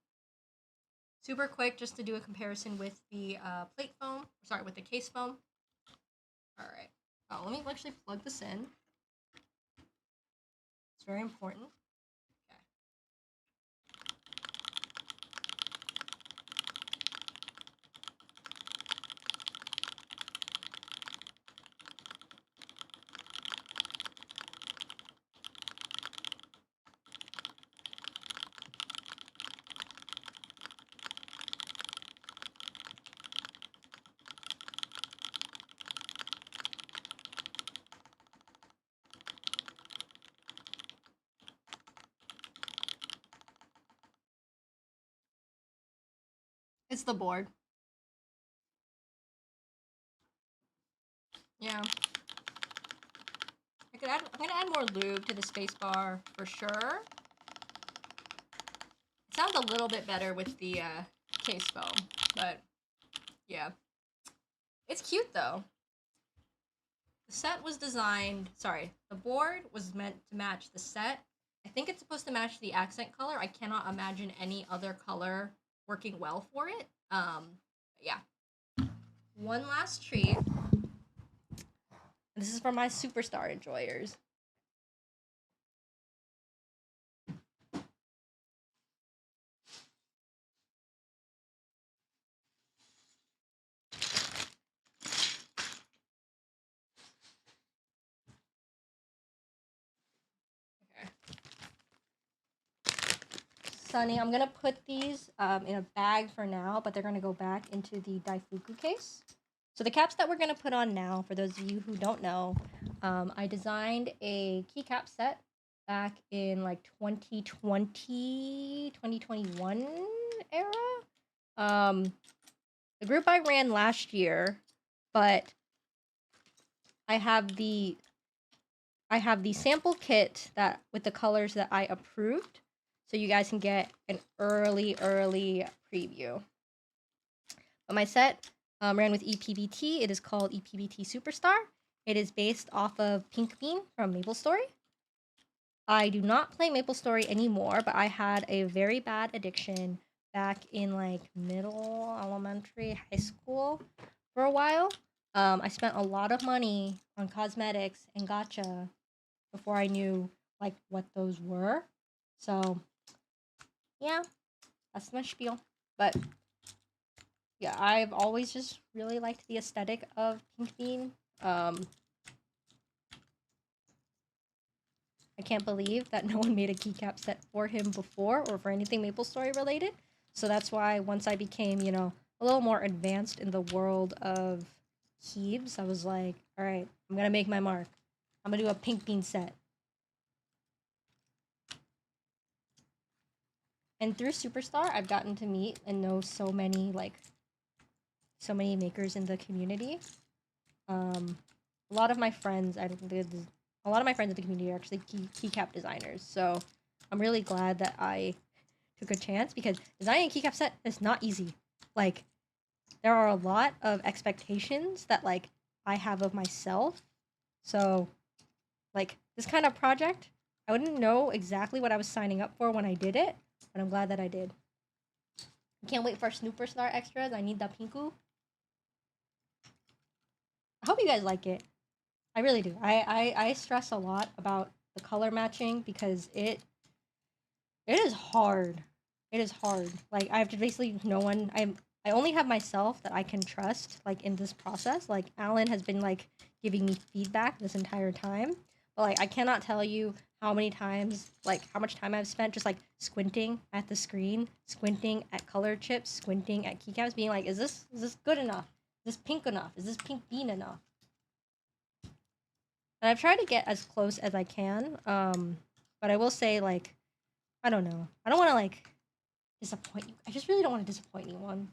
Super quick, just to do a comparison with the plate foam. Sorry, with the case foam. Alright. Oh, let me actually plug this in. It's very important. Okay. It's the board. Yeah. I'm gonna add more lube to the spacebar for sure. It sounds a little bit better with the case foam, but yeah. It's cute though. The set was designed, sorry, the board was meant to match the set. I think it's supposed to match the accent color. I cannot imagine any other color working well for it. Yeah. One last treat. This is for my superstar enjoyers. Sunny, I'm gonna put these in a bag for now, but they're gonna go back into the Daifuku case. So the caps that we're gonna put on now, for those of you who don't know, I designed a keycap set back in like 2020, 2021 era. The group I ran last year, but I have the sample kit that with the colors that I approved, so you guys can get an early preview. But my set ran with ePBT. It is called ePBT Superstar. It is based off of Pink Bean from MapleStory. I do not play MapleStory anymore, but I had a very bad addiction back in like middle, elementary, high school for a while. I spent a lot of money on cosmetics and gacha before I knew like what those were. So yeah, that's my spiel. But yeah, I've always just really liked the aesthetic of Pink Bean. I can't believe that no one made a keycap set for him before or for anything MapleStory related. So that's why once I became, you know, a little more advanced in the world of Keebs, I was like, all right, I'm going to make my mark. I'm going to do a Pink Bean set. And through Superstar, I've gotten to meet and know so many makers in the community. A lot of my friends, a lot of my friends in the community are actually keycap designers, so I'm really glad that I took a chance, because designing a keycap set is not easy. Like, there are a lot of expectations that like I have of myself. So, like, this kind of project, I wouldn't know exactly what I was signing up for when I did it, but I'm glad that I did. I can't wait for Superstar extras. I need the pinku. I hope you guys like it. I really do. I stress a lot about the color matching because it is hard. It is hard. Like, I have to basically I only have myself that I can trust, like, in this process. Like, Alan has been, like, giving me feedback this entire time. But, like, I cannot tell you how many times, like, how much time I've spent just, like, squinting at the screen, squinting at color chips, squinting at keycaps, being like, is this good enough? Is this pink enough? Is this Pink Bean enough? And I've tried to get as close as I can, but I will say, like, I don't know. I don't want to, like, disappoint you. I just really don't want to disappoint anyone.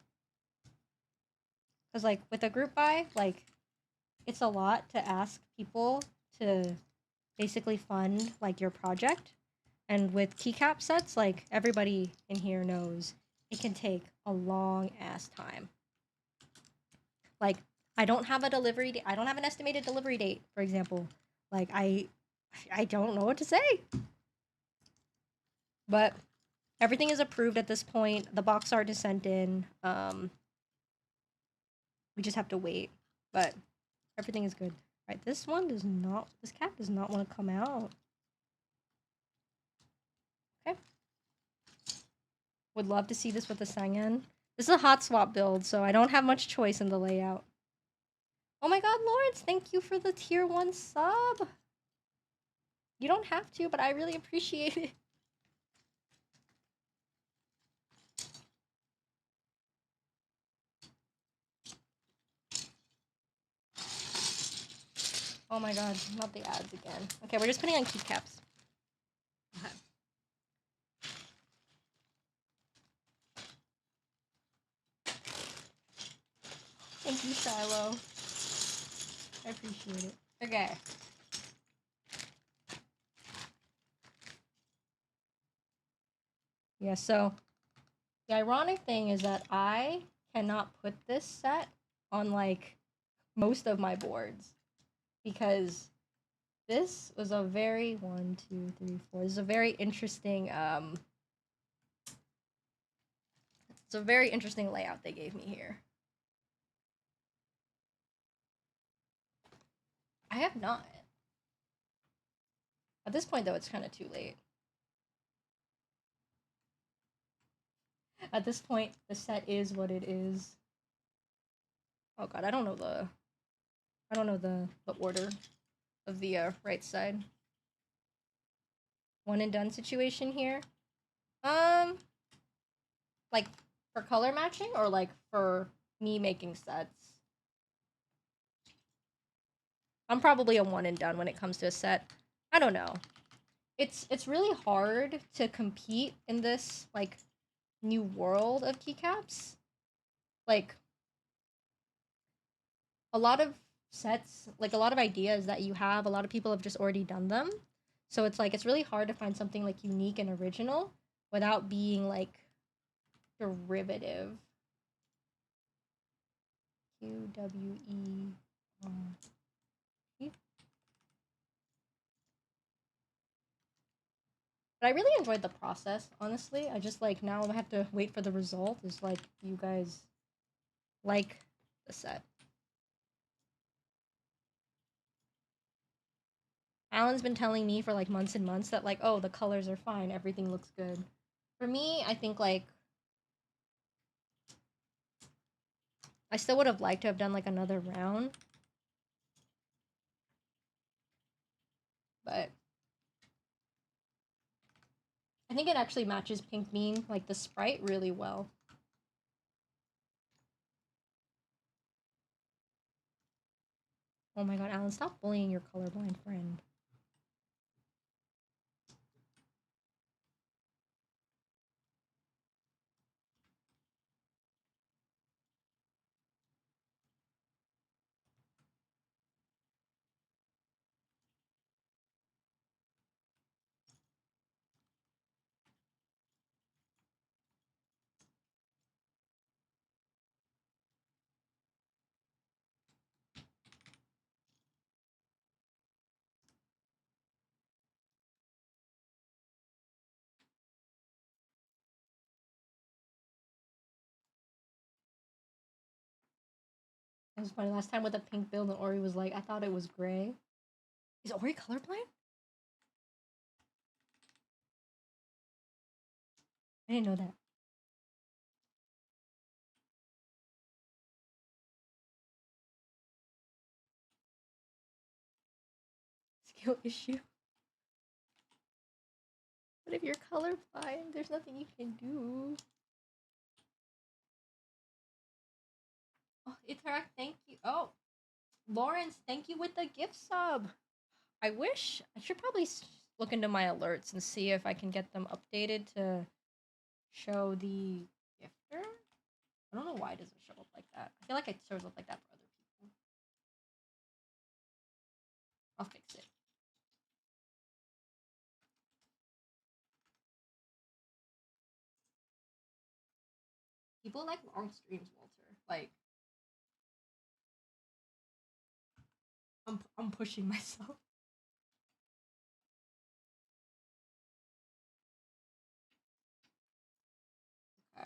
Because, like, with a group buy, like, it's a lot to ask people to basically fund, like, your project. And with keycap sets, like, everybody in here knows it can take a long-ass time. Like, I don't have a delivery date. I don't have an estimated delivery date, for example. Like, I don't know what to say. But everything is approved at this point. The box art is sent in. We just have to wait. But everything is good. Right, this cat does not want to come out. Okay. Would love to see this with the Sangen. This is a hot swap build, so I don't have much choice in the layout. Oh my god, Lawrence, thank you for the tier 1 sub. You don't have to, but I really appreciate it. Oh my god, not the ads again. Okay, we're just putting on keycaps. Okay. Thank you, Shiloh. I appreciate it. Okay. Yeah, so the ironic thing is that I cannot put this set on like most of my boards because this was a very 1, 2, 3, 4. This is a very interesting it's a very interesting layout they gave me here. I have not. At this point though, it's kind of too late. At this point, the set is what it is. Oh god, I don't know the order of the right side. One and done situation here. Like for color matching or like for me making sets? I'm probably a one and done when it comes to a set. I don't know. It's really hard to compete in this like new world of keycaps. Like a lot of sets, like a lot of ideas that you have, a lot of people have just already done them. So it's like it's really hard to find something like unique and original without being like derivative. QWE. But I really enjoyed the process, honestly. I just like now I have to wait for the result. Is like you guys like the set. Alan's been telling me for like months and months that like, oh, the colors are fine, everything looks good. For me, I think like I still would have liked to have done like another round. But I think it actually matches Pink Bean, like the sprite, really well. Oh my god, Alan, stop bullying your colorblind friend. It was funny. Last time with the pink build, and Ori was like, I thought it was gray. Is Ori colorblind? I didn't know that. Skill issue. But if you're colorblind, there's nothing you can do. Oh, Interact, thank you. Oh, Lawrence, thank you with the gift sub. I should probably look into my alerts and see if I can get them updated to show the gifter. I don't know why it doesn't show up like that. I feel like it shows up like that for other people. I'll fix it. People like long streams, Walter. Like, I'm pushing myself. Okay.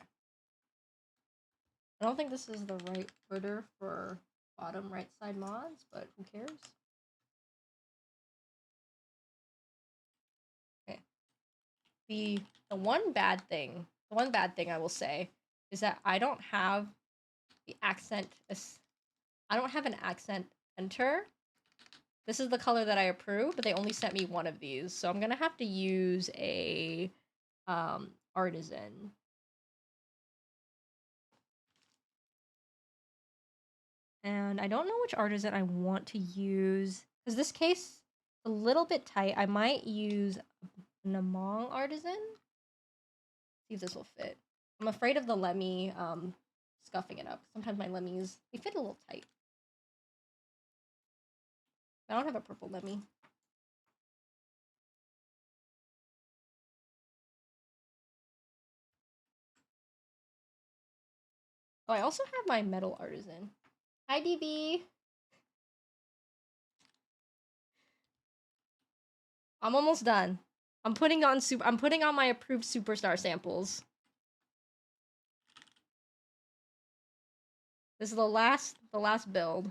I don't think this is the right order for bottom right side mods, but who cares? Okay. The one bad thing I will say is that I don't have the accent. I don't have an accent enter. This is the color that I approve, but they only sent me one of these, so I'm gonna have to use a artisan. And I don't know which artisan I want to use because this case is a little bit tight. I might use an Among artisan. See if this will fit. I'm afraid of the Lemmy scuffing it up. Sometimes my Lemmys, they fit a little tight. I don't have a purple Lemmy. Oh, I also have my metal artisan. Hi, DB. I'm almost done. I'm putting on my approved superstar samples. This is the last build.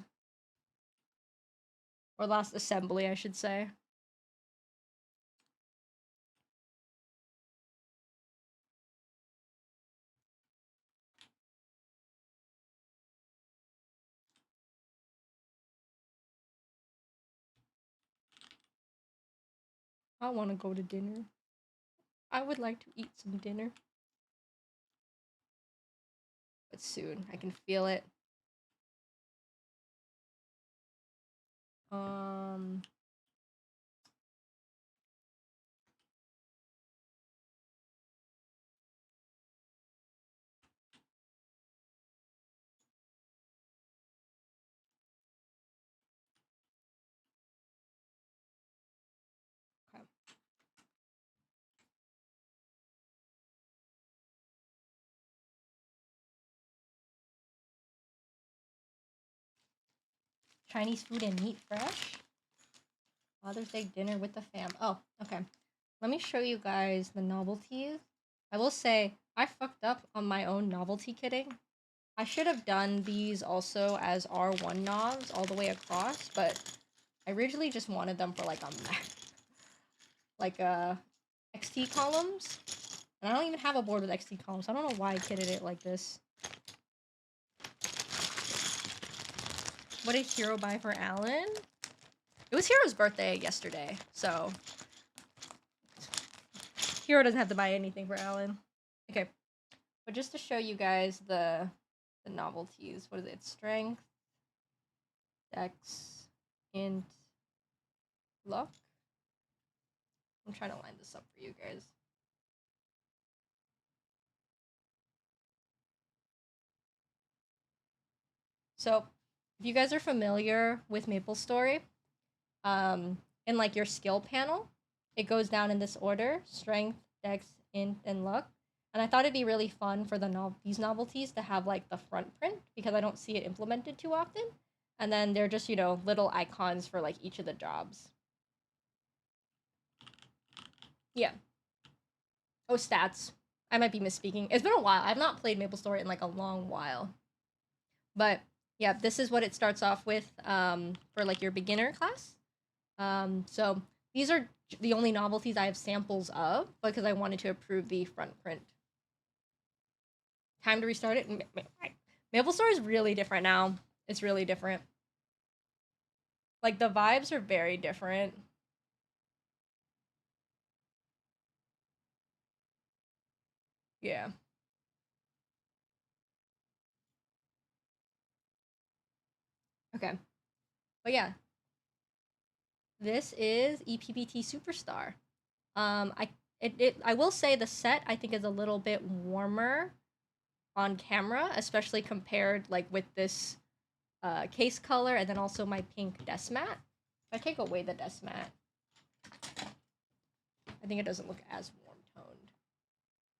Or last assembly, I should say. I want to go to dinner. I would like to eat some dinner. But soon. I can feel it. Okay. Chinese food and meat fresh. Father's Day dinner with the fam. Oh, okay. Let me show you guys the novelties. I will say, I fucked up on my own novelty kitting. I should have done these also as R1 knobs all the way across, but I originally just wanted them for like XT columns. And I don't even have a board with XT columns, so I don't know why I kitted it like this. What did Hero buy for Alan? It was Hero's birthday yesterday, so Hero doesn't have to buy anything for Alan. Okay, but just to show you guys the novelties, what is it? Strength, Dex, Int, Luck. I'm trying to line this up for you guys. So, if you guys are familiar with MapleStory, in like your skill panel, it goes down in this order: Strength, Dex, Int, and Luck. And I thought it'd be really fun for these novelties to have like the front print, because I don't see it implemented too often. And then they're just, you know, little icons for like each of the jobs. Yeah. Oh, stats. I might be misspeaking. It's been a while. I've not played MapleStory in like a long while. But yeah, this is what it starts off with for like your beginner class. So these are the only novelties I have samples of, because I wanted to approve the front print. Time to restart it. MapleStory is really different now. It's really different. Like, the vibes are very different. Yeah. Okay. But yeah. This is ePBT Superstar. I will say the set, I think, is a little bit warmer on camera, especially compared like with this case color, and then also my pink desk mat. If I take away the desk mat, I think it doesn't look as warm toned.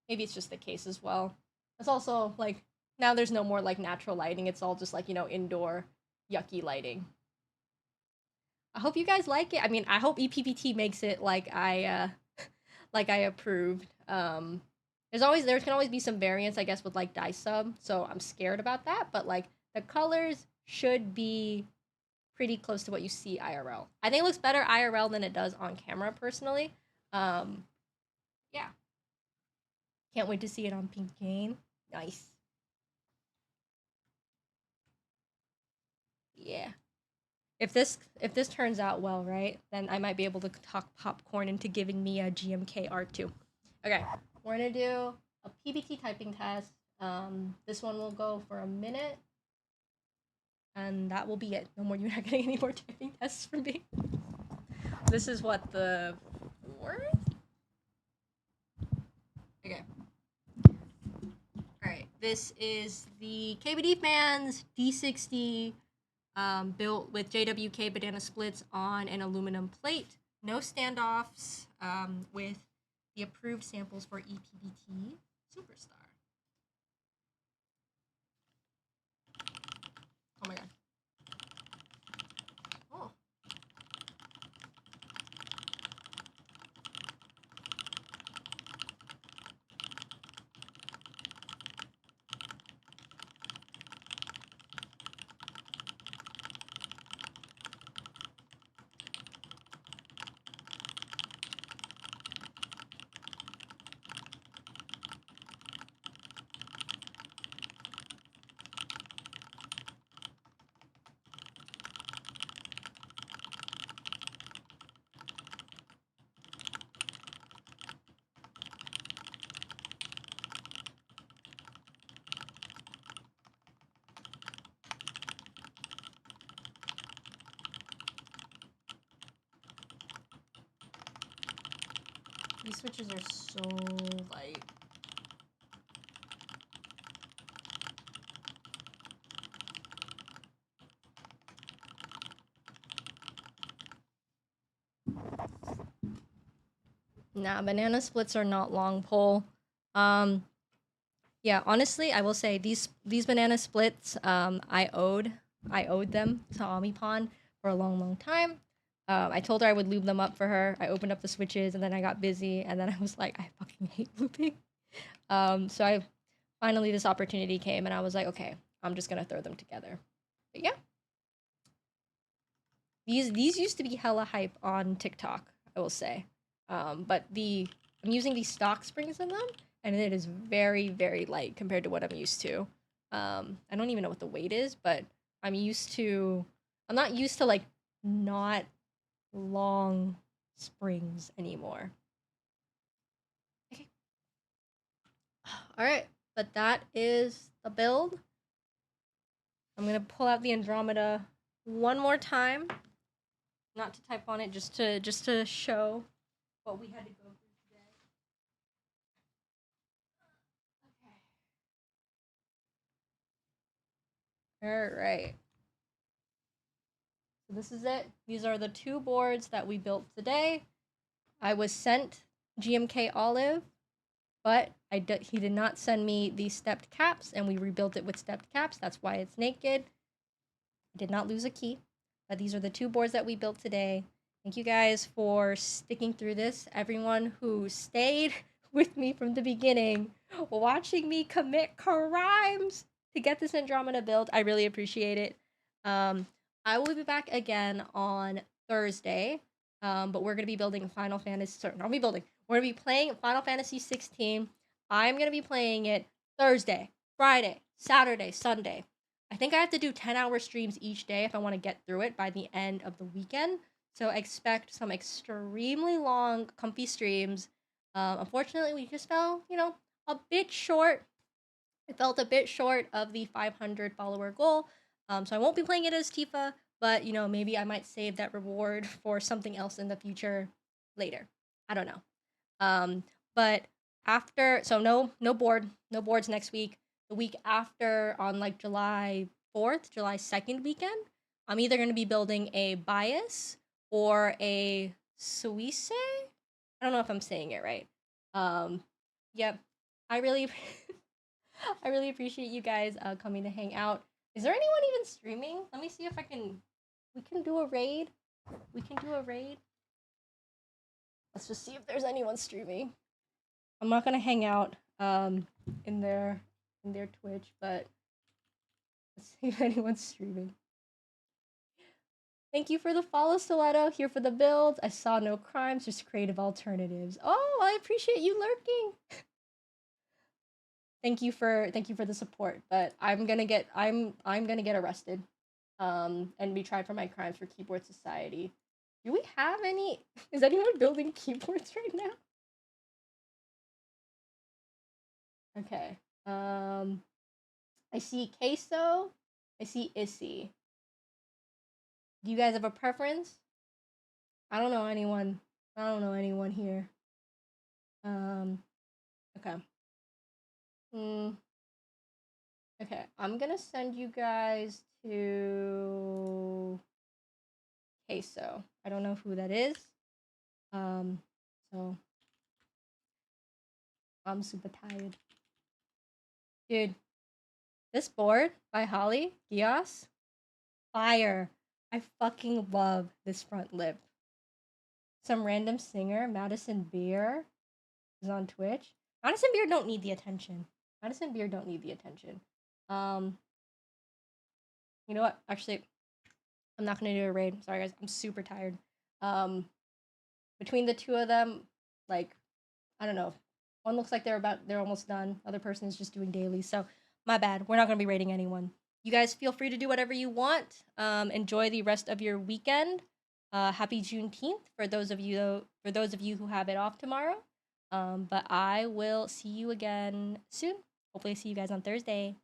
Maybe it's just the case as well. It's also like, now there's no more like natural lighting. It's all just like, you know, indoor yucky lighting. I hope you guys like it. I mean, I hope ePBT makes it like I approved. There can always be some variance, I guess, with like dye sub, so I'm scared about that. But like, the colors should be pretty close to what you see IRL. I think it looks better IRL than it does on camera, personally. Yeah. Can't wait to see it on Pink Game. Nice. Yeah. If this turns out well, right, then I might be able to talk Popcorn into giving me a GMK R2. Okay, we're gonna do a PBT typing test. This one will go for a minute, and that will be it. No more. You're not getting any more typing tests from me. This is what, the 4th? Okay. All right. This is the KBDfans D60. Built with JWK banana splits on an aluminum plate. No standoffs, with the approved samples for ePBT Superstar. These switches are so light. Nah, banana splits are not long pole. Yeah, honestly, I will say these banana splits, I owed them to Omipon for a long time. I told her I would lube them up for her. I opened up the switches and then I got busy and then I was like, I fucking hate looping. So I finally this opportunity came and I was like, okay, I'm just gonna throw them together. But yeah, these used to be hella hype on TikTok, I will say. But I'm using these stock springs in them, and it is very, very light compared to what I'm used to. I don't even know what the weight is, but I'm not used to like not long springs anymore. Okay. All right, but that is the build. I'm gonna pull out the Andromeda one more time, not to type on it, just to show what we had to go through today. Okay. All right. So this is it. These are the 2 boards that we built today. I was sent GMK Olive, but he did not send me the stepped caps, and we rebuilt it with stepped caps. That's why it's naked. I did not lose a key, but these are the 2 boards that we built today. Thank you guys for sticking through this. Everyone who stayed with me from the beginning, watching me commit crimes to get this Andromeda build. I really appreciate it. I will be back again on Thursday, but we're gonna be building Final Fantasy. Sorry, not be building. We're gonna be playing Final Fantasy 16. I'm gonna be playing it Thursday, Friday, Saturday, Sunday. I think I have to do 10-hour streams each day if I want to get through it by the end of the weekend. So expect some extremely long, comfy streams. Unfortunately, we just fell, a bit short. It felt a bit short of the 500 follower goal. So I won't be playing it as Tifa, but maybe I might save that reward for something else in the future later. I don't know. But after, so no boards next week. The week after, on like July 4th, July 2nd weekend, I'm either going to be building a bias or a Suisse. I don't know if I'm saying it right. Yep. I really I really appreciate you guys coming to hang out. Is there anyone even streaming? Let me see if we can do a raid. We can do a raid. Let's just see if there's anyone streaming. I'm not gonna hang out in their Twitch, but let's see if anyone's streaming. Thank you for the follow, Stiletto. Here for the builds. I saw no crimes, just creative alternatives. Oh, I appreciate you lurking. Thank you for the support, but I'm gonna get arrested, and be tried for my crimes for Keyboard Society. Do we have any? Is anyone building keyboards right now? Okay. I see Queso. I see Issy. Do you guys have a preference? I don't know anyone. I don't know anyone here. Okay. Okay, I'm gonna send you guys to Queso. I don't know who that is. So I'm super tired. Dude, this board by Holly Gios, fire. I fucking love this front lip. Some random singer, Madison Beer, is on Twitch. Madison Beer don't need the attention. Madison Beer don't need the attention. You know what? Actually, I'm not gonna do a raid. Sorry guys, I'm super tired. Between the 2 of them, like, I don't know. One looks like they're almost done. Other person is just doing daily. So my bad. We're not gonna be raiding anyone. You guys feel free to do whatever you want. Enjoy the rest of your weekend. Happy Juneteenth for those of you who have it off tomorrow. But I will see you again soon. Hopefully see you guys on Thursday.